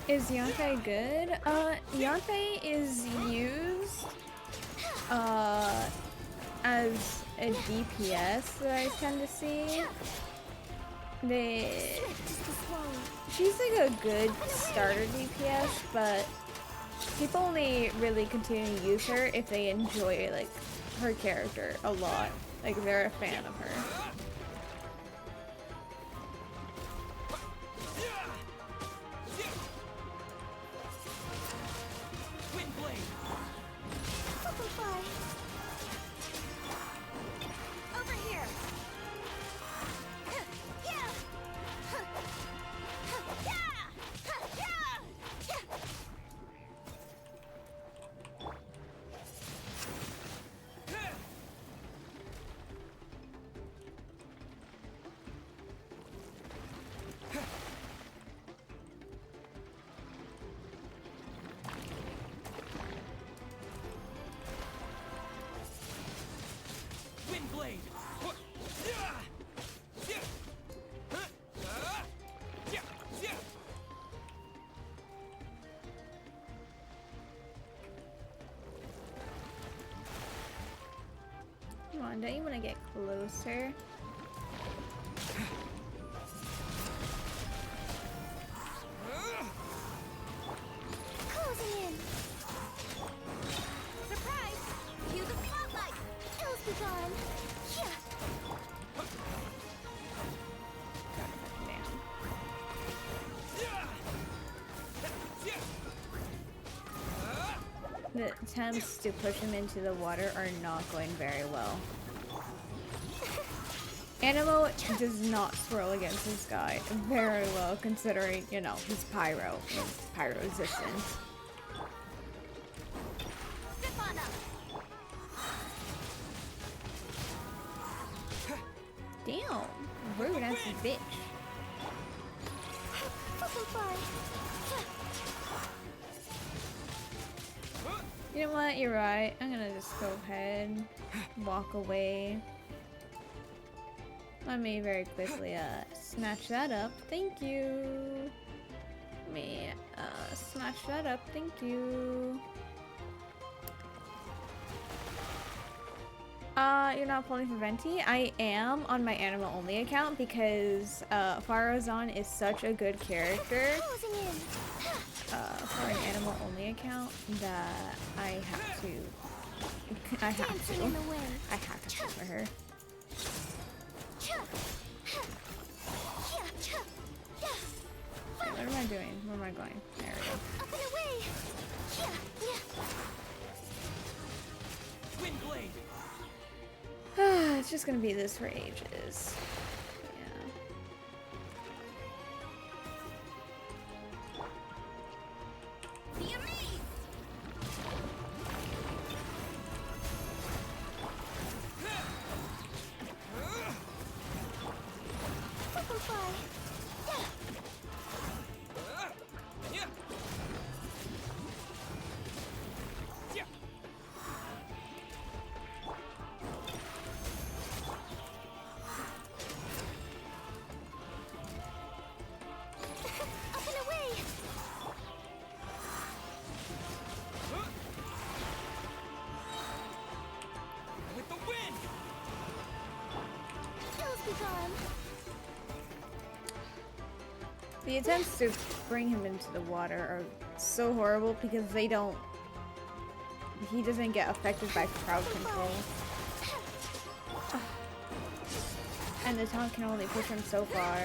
Is Yanfei good? Yanfei is used as a DPS that I tend to see. She's like a good starter DPS, but people only really continue to use her if they enjoy like her character a lot. Like they're a fan of her. Over here. Come on, don't you want to get closer? Closing in. Surprise! Cue the spotlight. Ills be gone. The attempts to push him into the water are not going very well. Anemo does not swirl against this guy very well, considering, you know, he's pyro. He's pyro resistant. Damn, rude ass bitch. You know what? You're right. I'm gonna just go ahead, walk away. Let me very quickly snatch that up. Thank you. Let me snatch that up. Thank you. You're not pulling for Venti? I am on my Anemo only account because Farozan is such a good character for an Anemo only account that I have to pull for her. Okay, what am I doing? Where am I going? There we go. Up and away. It's just gonna be this for ages. The attempts to bring him into the water are so horrible because they don't... He doesn't get affected by crowd control. And the taunt can only push him so far.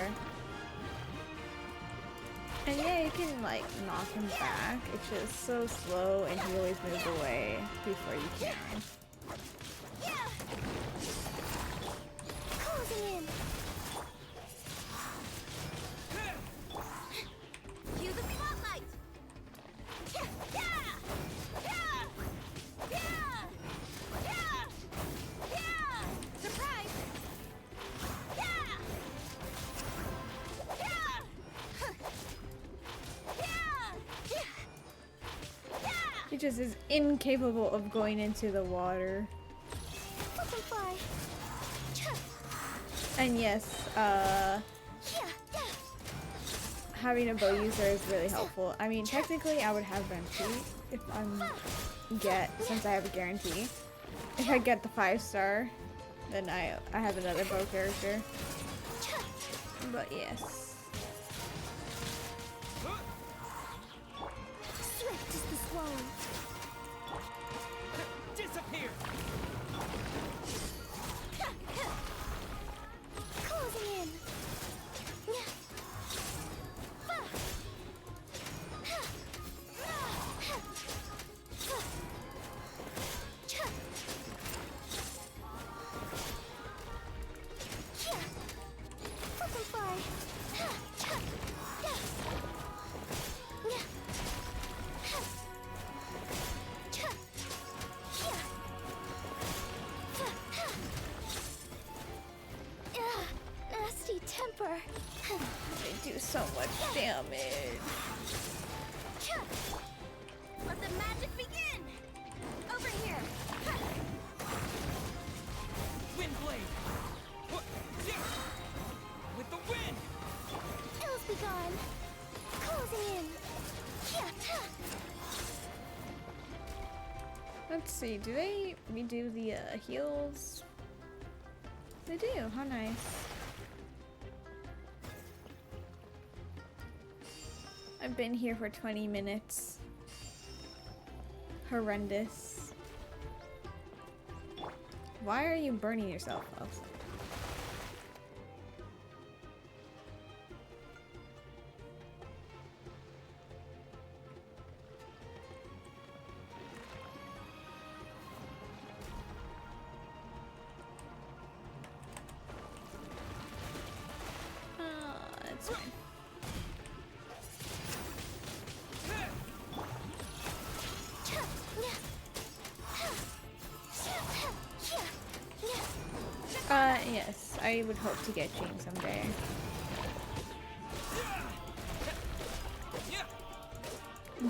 And yeah, you can like knock him back. It's just so slow and he always moves away before you can. Closing in. Cue the spotlight. Surprise. He just is incapable of going into the water. And yes, having a bow user is really helpful. I mean, technically I would have guarantee if since I have a guarantee. If I get the 5-star, then I have another bow character. But yes. Swift is the swallow. Disappear. Closing in. Nasty temper. They do so much damage. Let the magic begin. Over here. Wind blade. With the wind. Ills be gone. Closing in. Let's see, do they redo the heals? They do, how nice. I've been here for 20 minutes. Horrendous. Why are you burning yourself? Oh. That's fine. Yes, I would hope to get Jean someday.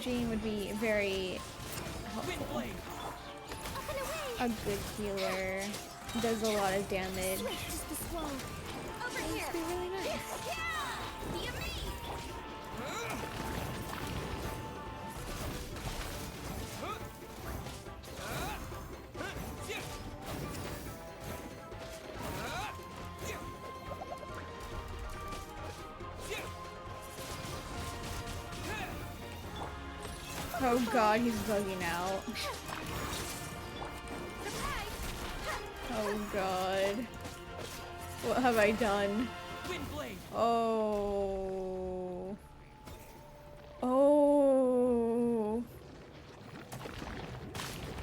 Jean would be very helpful. A good healer, does a lot of damage. Over here. It'd be really nice. Oh god, he's bugging out. Oh god. What have I done? Oh. Oh.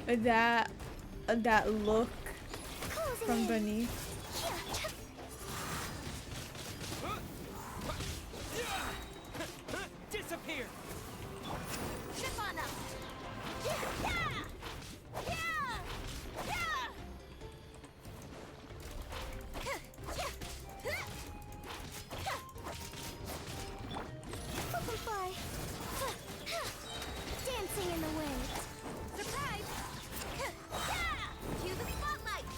That look from beneath. Disappear. Zip on up. Butterfly. Dancing in the wind. Surprise. Cue the spotlight.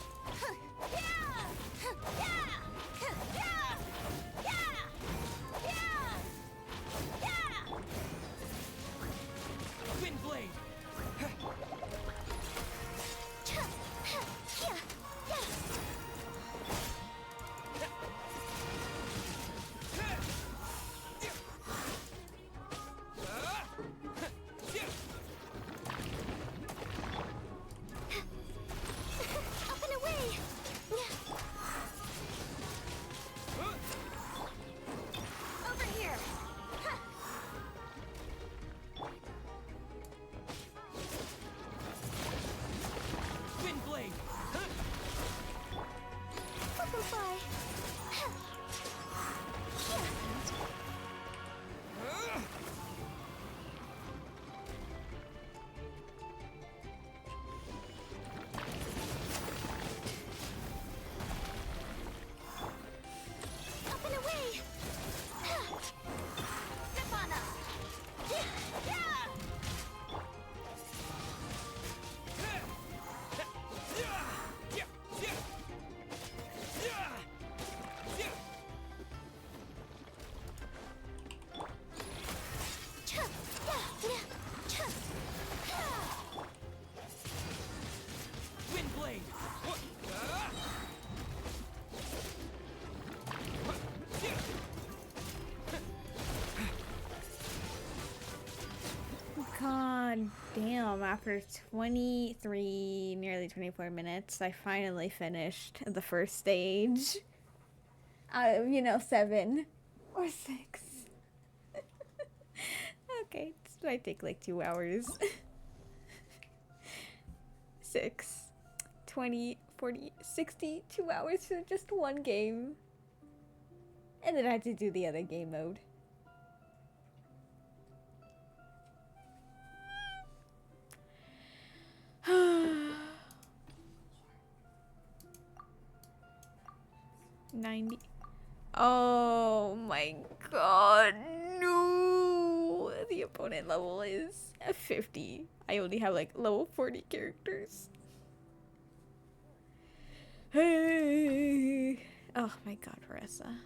after 23, nearly 24 minutes, I finally finished the first stage. Out of, 7 or 6. Okay, this might take like 2 hours. 6, 20, 40, 60, 2 hours for just one game. And then I had to do the other game mode. $90. Oh my god, no! The opponent level is at 50. I only have like level 40 characters. Hey! Oh my god, Marissa.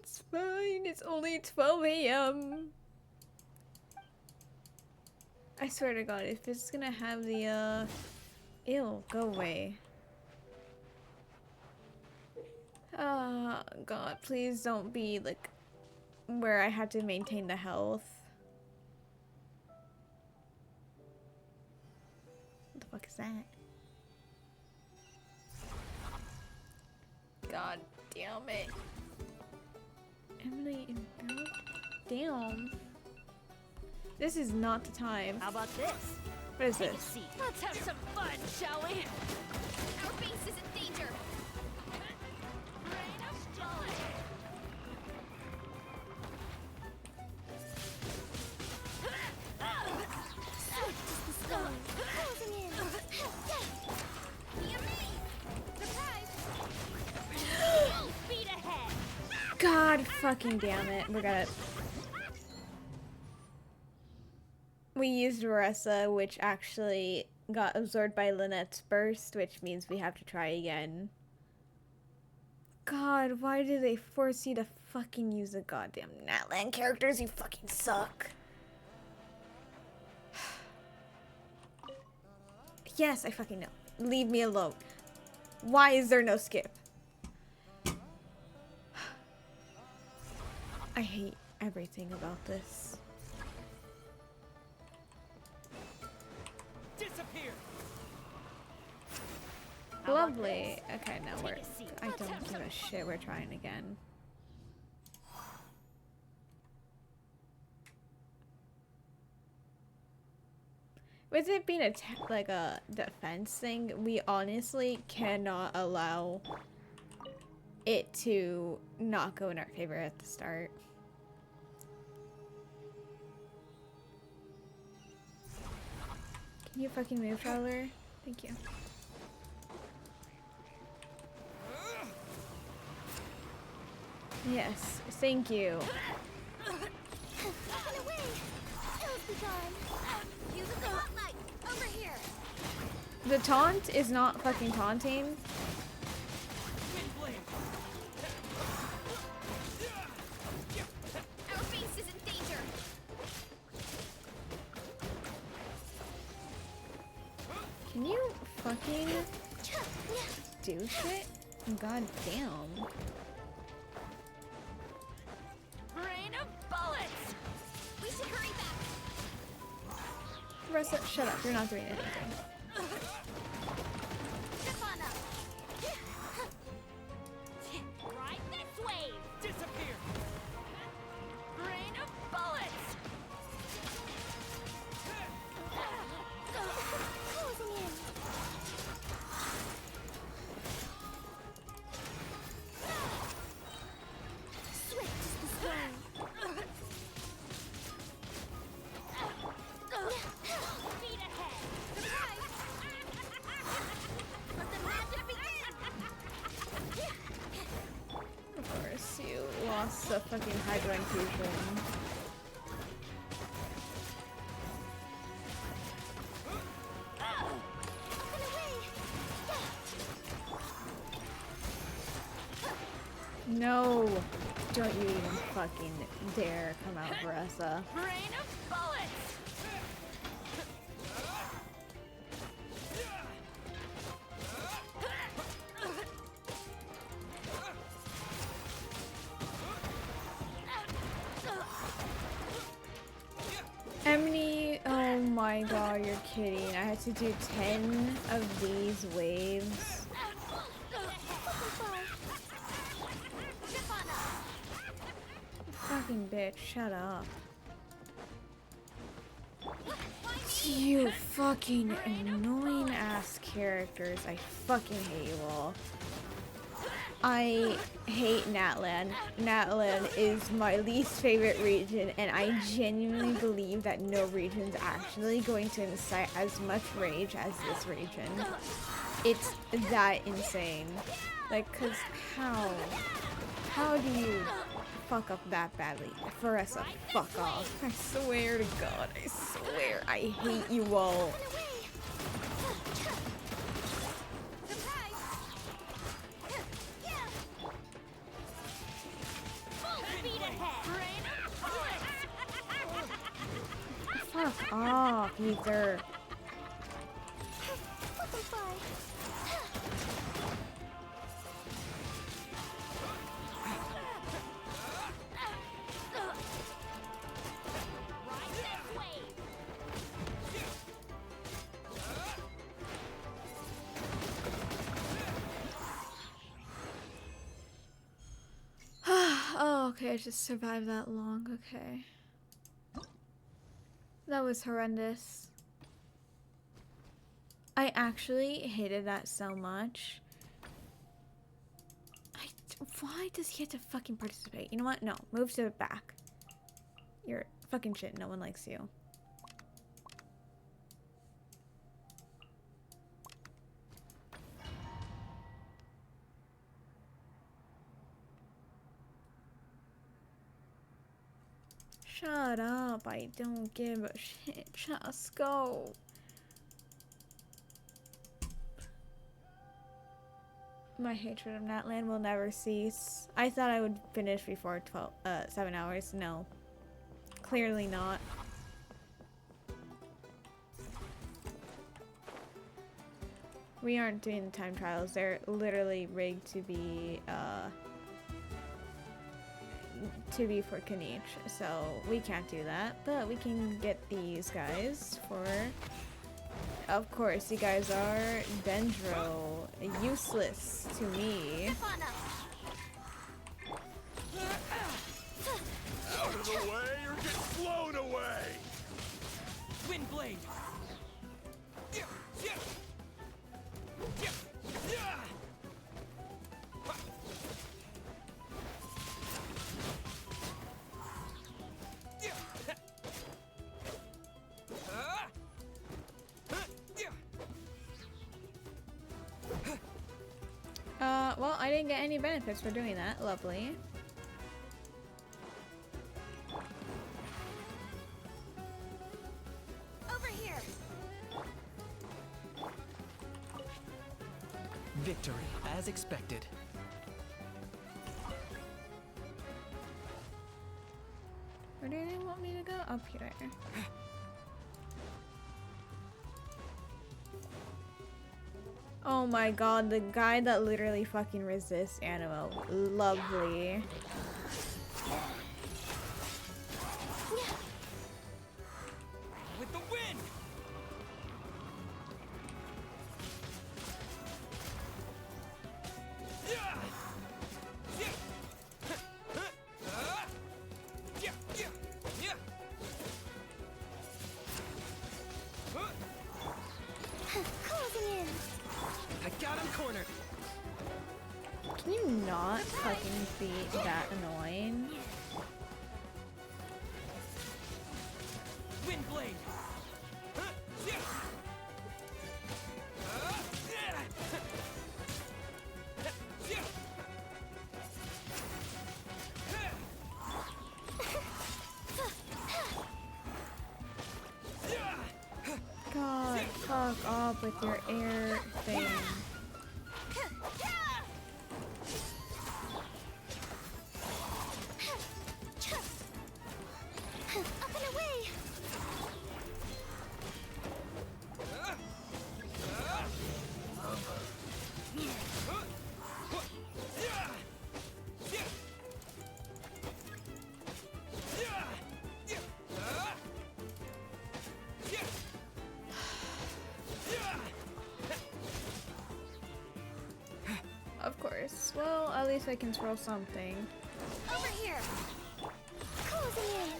It's fine. It's only 12 a.m. I swear to God, if it's gonna have the, ew, go away. Oh, God, please don't be, like, where I have to maintain the health. What the fuck is that? God damn it. Emily and Bill? Damn. This is not the time. How about this? What is Take a this? seat. Let's have some fun, shall we? Our base is in danger. Rain of joy. Speed ahead. God fucking damn it. We're gonna... We used Marissa, which actually got absorbed by Lynette's burst, which means we have to try again. God, why do they force you to fucking use the goddamn Natlan characters? You fucking suck. Yes, I fucking know. Leave me alone. Why is there no skip? I hate everything about this. Disappear. Lovely. Okay, now we're... I don't give a shit. We're trying again. With it being like a defense thing, we honestly cannot allow it to not go in our favor at the start. Can you fucking move, Traveler? Thank you. Yes, thank you. The taunt is not fucking taunting. Our base is in danger. Can you fucking do shit? God damn. Rain of bullets. We should hurry back. Marissa, shut up. You're not doing anything. Step on up. Ride this wave. Disappear. a fucking Hydra infusion. No! Don't you even fucking dare come out, Varessa. Rain of bullets! How many? Oh my god, you're kidding. I had to do 10 of these waves. Fucking bitch, shut up. You fucking annoying ass characters. I fucking hate you all. I hate Natlan. Natlan is my least favorite region, and I genuinely believe that no region is actually going to incite as much rage as this region. It's that insane. Like, cause how do you fuck up that badly? Varessa, fuck off. I swear to God, I swear, I hate you all. Fuck off, Ether. Oh, okay, I just survived that long, okay. That was horrendous. I actually hated that so much. Why does he have to fucking participate? You know what? No, move to the back. You're fucking shit, no one likes you. Shut up, I don't give a shit. Just go. My hatred of Natlan will never cease. I thought I would finish before 7 hours. No. Clearly not. We aren't doing the time trials. They're literally rigged to be for Kanich, so we can't do that, but we can get these guys for, of course, you guys are Dendro, useless to me. Out of the way or get blown away! Windblade! Well, I didn't get any benefits for doing that. Lovely. Over here. Victory, as expected. Where do they want me to go? Up here. Oh my god, the guy that literally fucking resists Anemo. Lovely. With the wind! Closing in. I got him cornered. Can you not fucking be that annoying? Windblade. God, fuck off with your air thing. Up and away! Of course. Well, at least I can throw something. Over here! Closing in!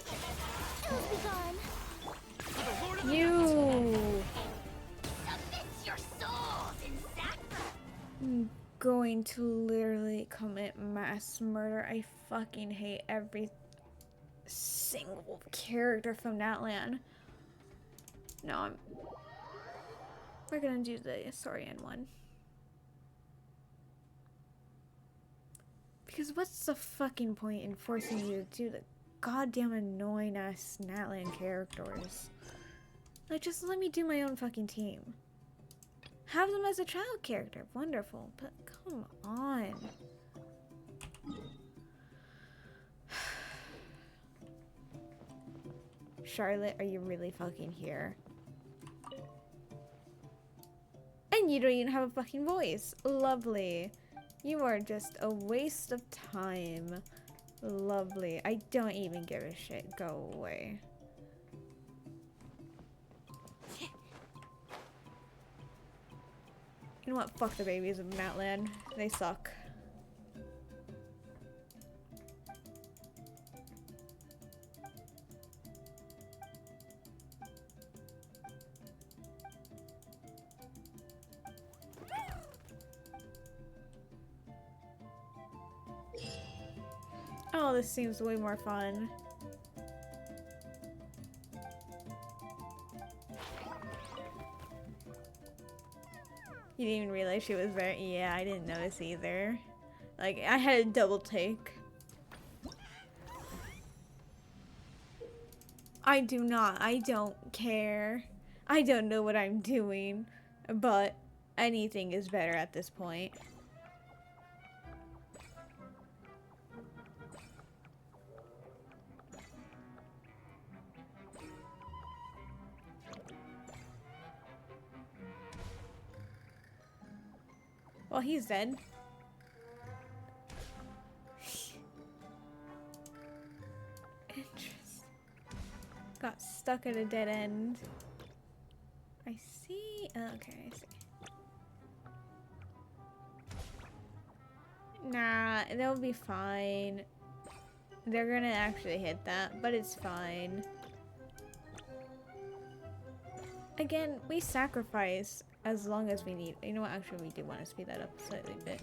It'll be gone! You! Submit your souls in sacrifice! I'm going to literally commit mass murder. I fucking hate every single character from Natlan. No, we're gonna do the Saurian one. Because what's the fucking point in forcing you to do the goddamn annoying ass Natlan characters? Like, just let me do my own fucking team. Have them as a child character. Wonderful. But come on. Charlotte, are you really fucking here? And you don't even have a fucking voice. Lovely. You are just a waste of time. Lovely. I don't even give a shit. Go away. You know what? Fuck the babies of Natlan. They suck. Oh, this seems way more fun. You didn't even realize she was there? Yeah, I didn't notice either. Like, I had a double take. I don't care. I don't know what I'm doing, but anything is better at this point. Well, he's dead. Interesting. Got stuck at a dead end. I see. Okay, I see. Nah, they'll be fine. They're gonna actually hit that, but it's fine. Again, we sacrifice as long as we need. You know what? Actually, we do want to speed that up a slightly bit.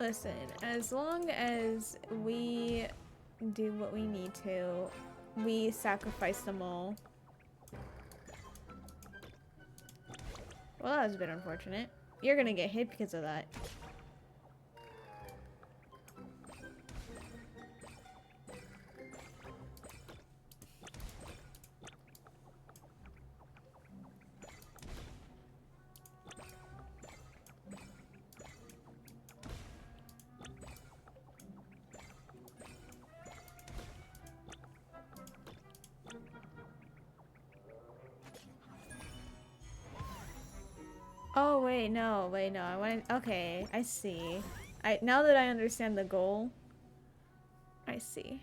Listen, as long as we do what we need to, we sacrifice them all. Well, that was a bit unfortunate. You're gonna get hit because of that. Oh, wait, no, I want. Okay, I see. Now that I understand the goal, I see.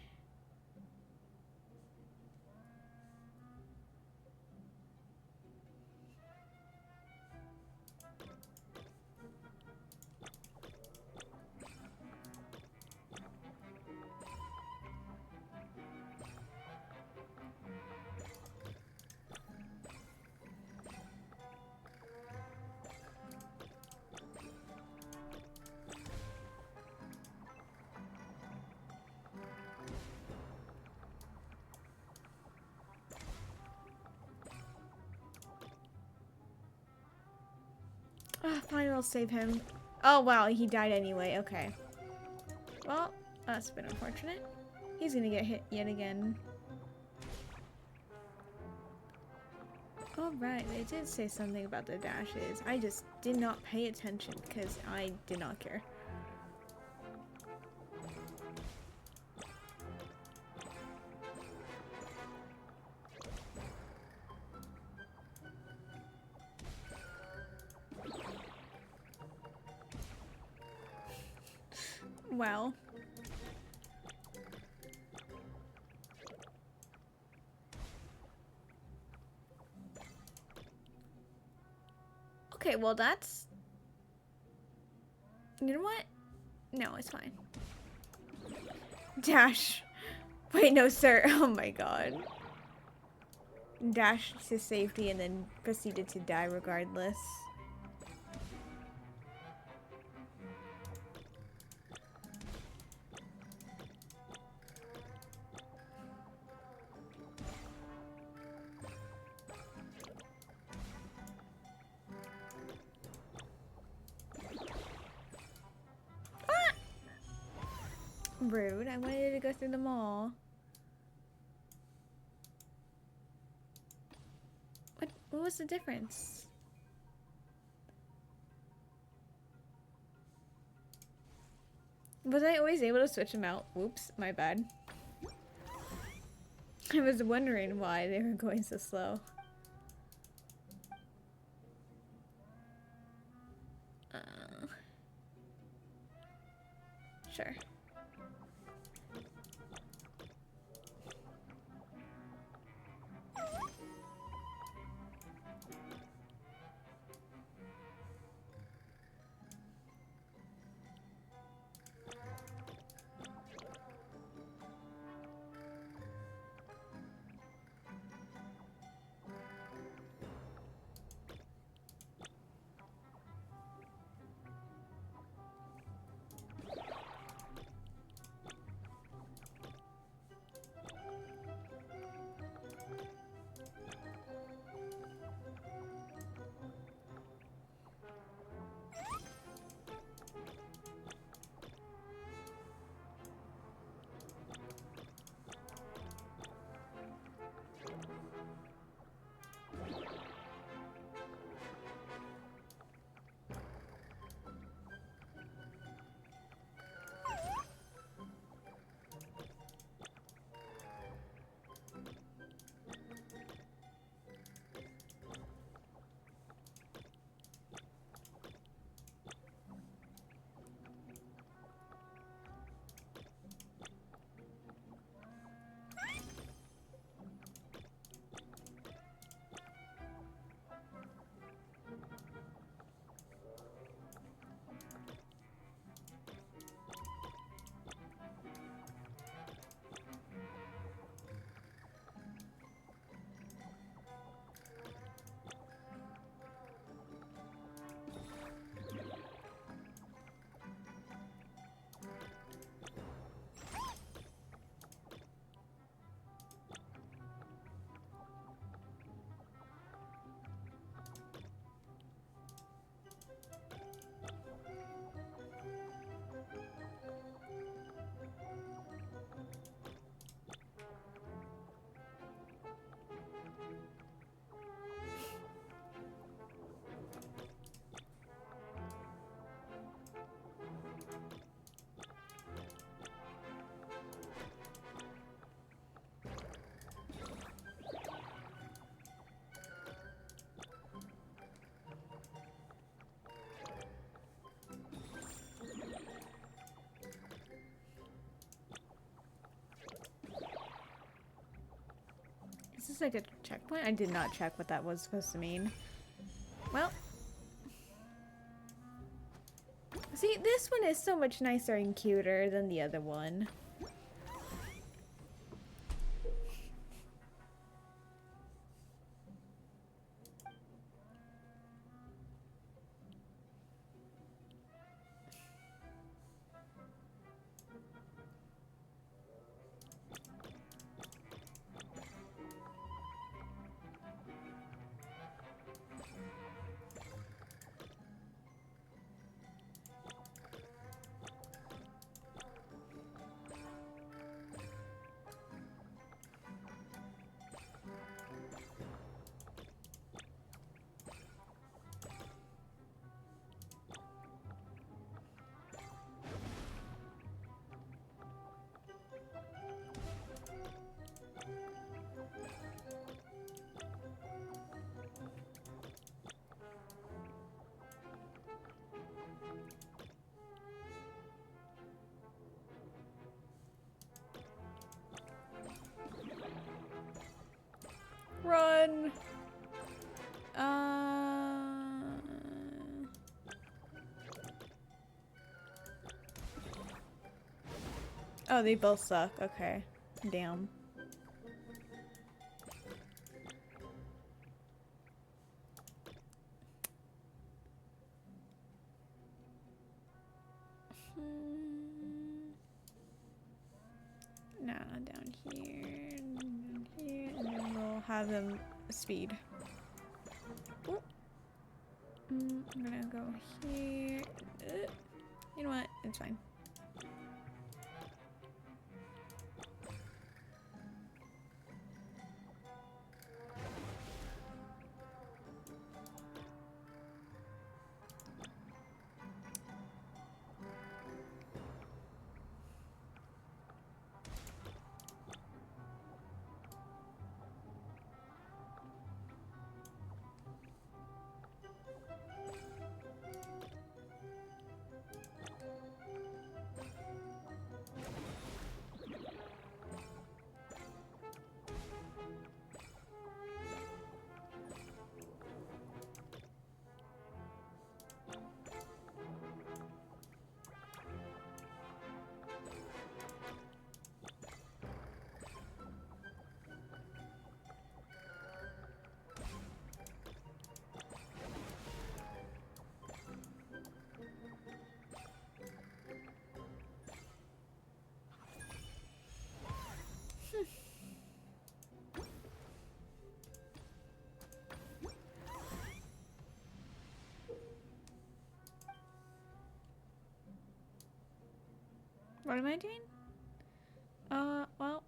Ah, fine, I'll save him. Oh, wow, he died anyway. Okay. Well, that's been unfortunate. He's gonna get hit yet again. Oh, right. They did say something about the dashes. I just did not pay attention because I did not care. Well. Okay, well that's... You know what? No, it's fine. Dash. Wait, no, sir. Oh my god. Dash to safety and then proceeded to die regardless. Rude. I wanted to go through the mall. What was the difference? Was I always able to switch them out? Whoops, my bad. I was wondering why they were going so slow. Sure. Is this like a checkpoint? I did not check what that was supposed to mean. Well. See, this one is so much nicer and cuter than the other one. on. Oh, they both suck. Okay. Damn. No, down here, and then we'll have them speed. Ooh. I'm gonna go here. You know what? It's fine. What am I doing? Well,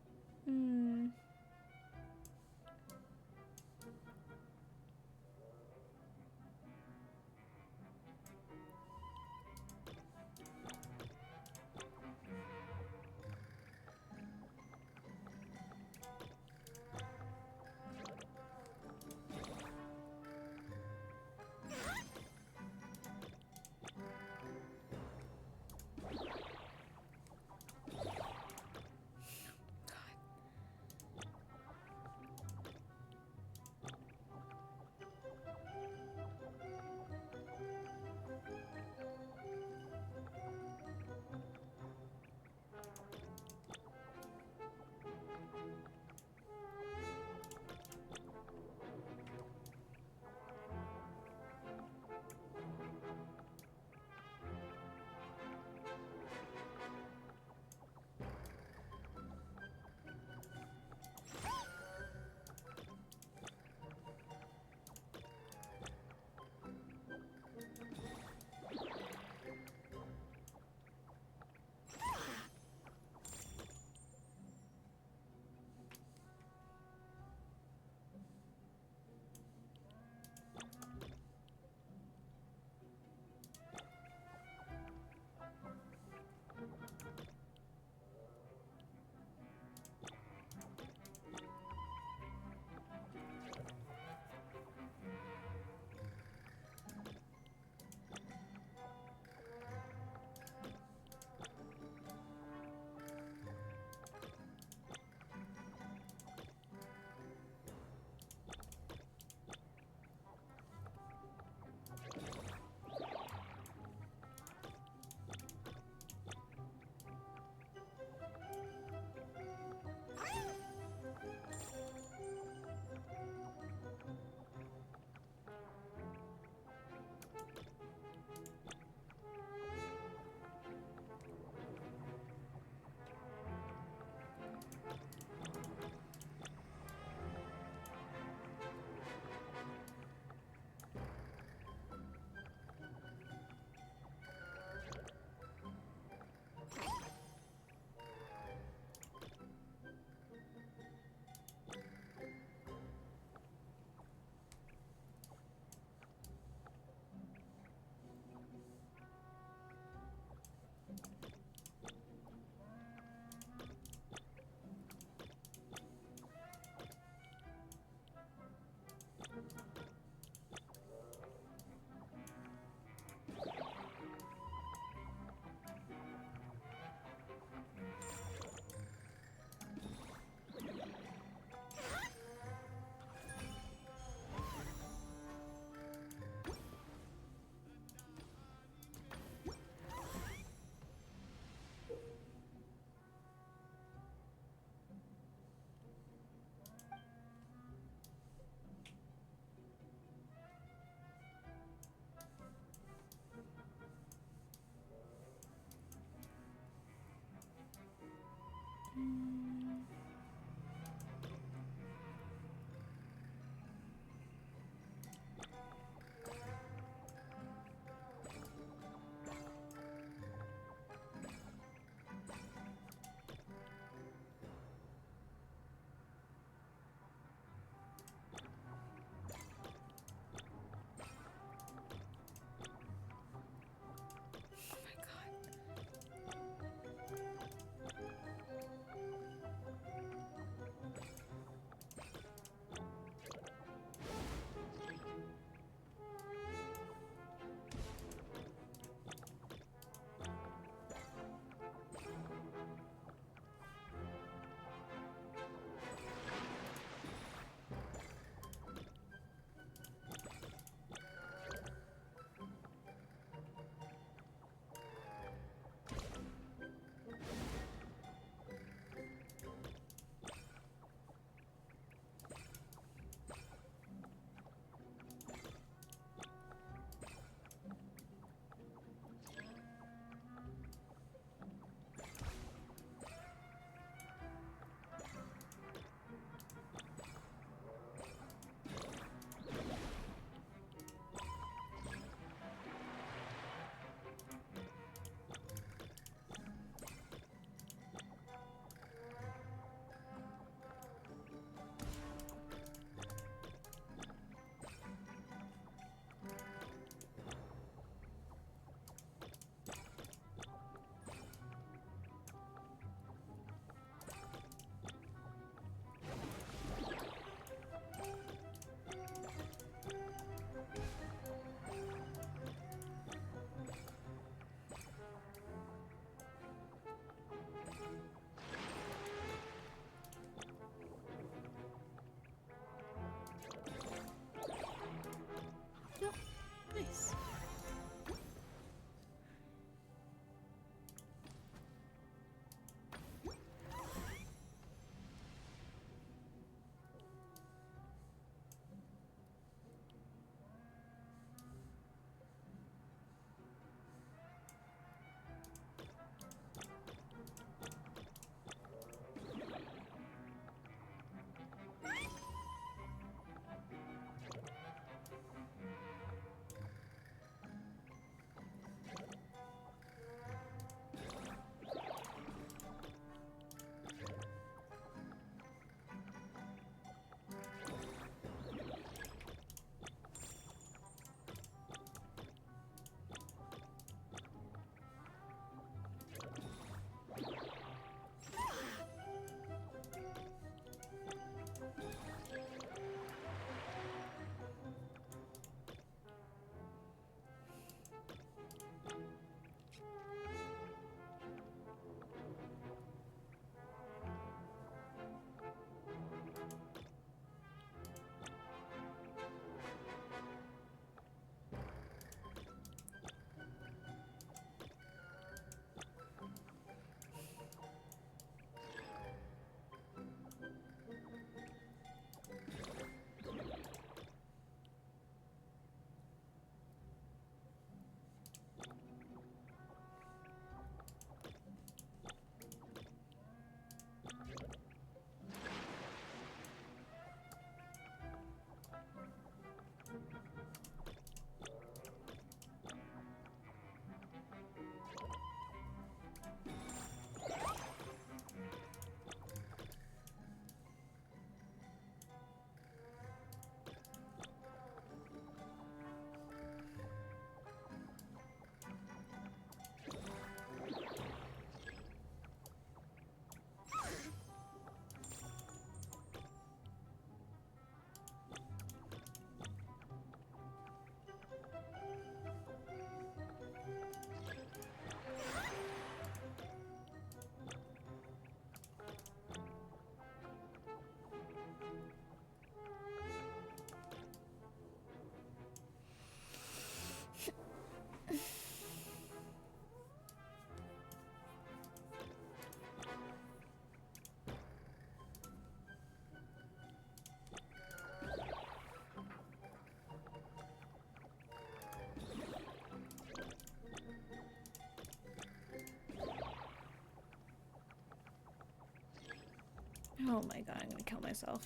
my god, I'm gonna kill myself.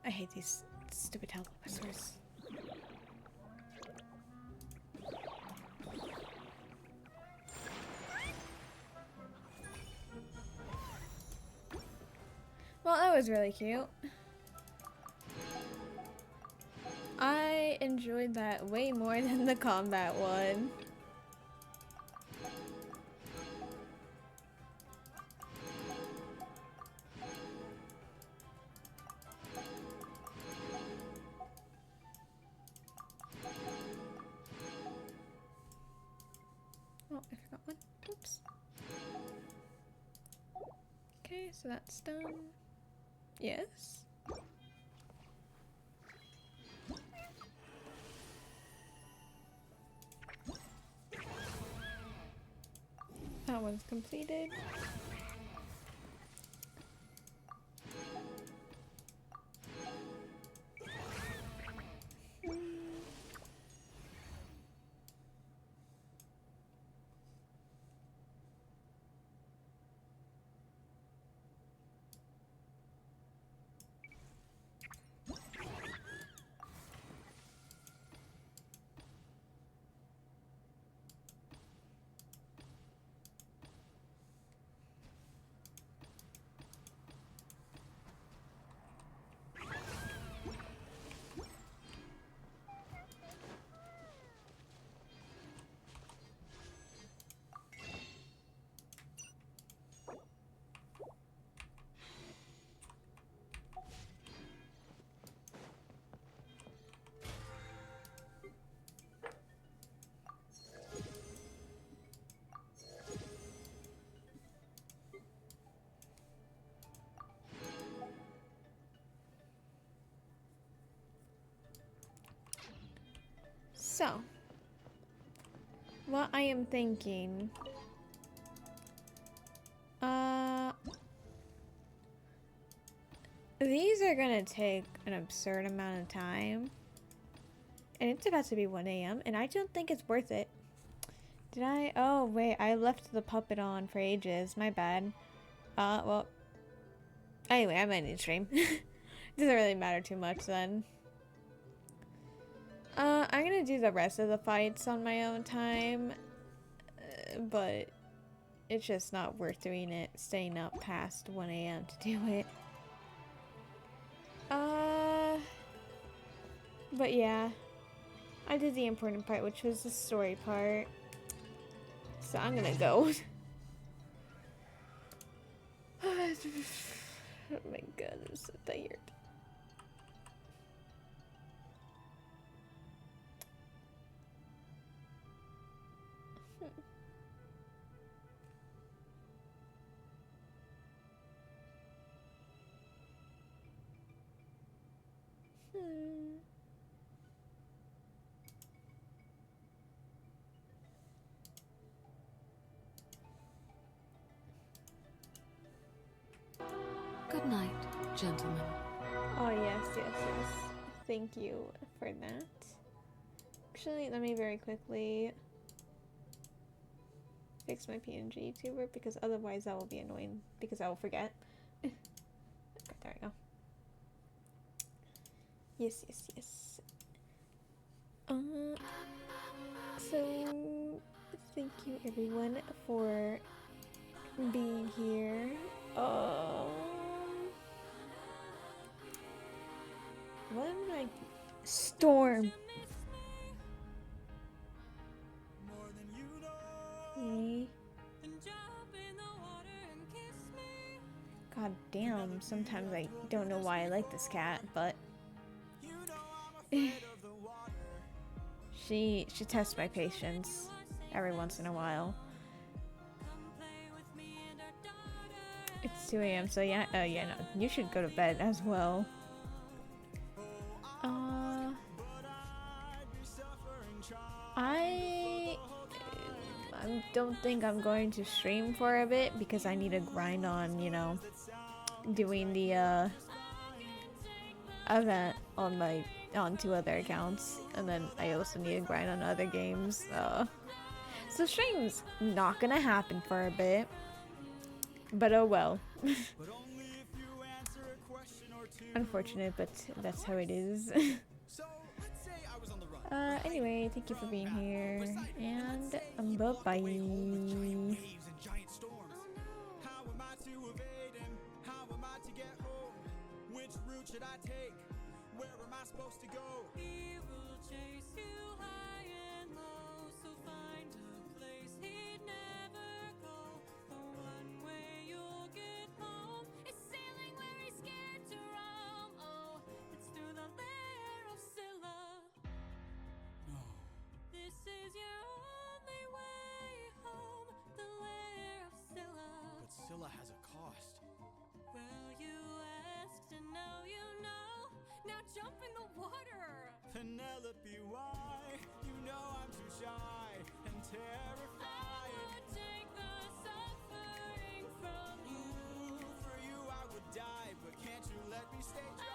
I hate these stupid teleporters. Well, that was really cute. I enjoyed that way more than the combat one. Oh, I forgot one. Oops. Okay, so that's done. Yes. That one's completed. So, what I am thinking, these are gonna take an absurd amount of time, and it's about to be 1 a.m. and I don't think it's worth it. Did I? Oh wait, I left the puppet on for ages. My bad. Well, anyway, I might need to stream. Doesn't really matter too much then. I'm gonna do the rest of the fights on my own time, but it's just not worth doing it, staying up past 1 a.m. to do it. But yeah, I did the important part, which was the story part, so I'm gonna go. Oh my god, I'm so tired. Good night, gentlemen. Oh yes, yes, yes. Thank you for that. Actually, let me very quickly fix my PNG tuber, because otherwise that will be annoying, because I will forget. Okay, there we go. Yes, yes, yes. So thank you everyone for being here. What am I? Storm. Okay. God damn, sometimes I don't know why I like this cat, but she tests my patience every once in a while. It's 2 a.m. so yeah, yeah, no, you should go to bed as well. I don't think I'm going to stream for a bit because I need to grind on, you know, doing the event on 2 other accounts, and then I also need to grind on other games. So stream's not gonna happen for a bit, but oh well. Unfortunate, but that's how it is. Anyway, thank you for being here, and bye-bye. How am I to evade him? How am I to get home? Which route should I take? Where am I supposed to go? He will chase you high and low, so find a place he'd never go. The one way you'll get home is sailing where he's scared to roam. Oh, it's through the lair of Scylla. No. This is your only way home, the lair of Scylla. But Scylla has a cost. Well, you asked and now you know. Now jump in the water. Penelope, why? You know I'm too shy and terrified. I would take the suffering from you. For you I would die, but can't you let me stay dry?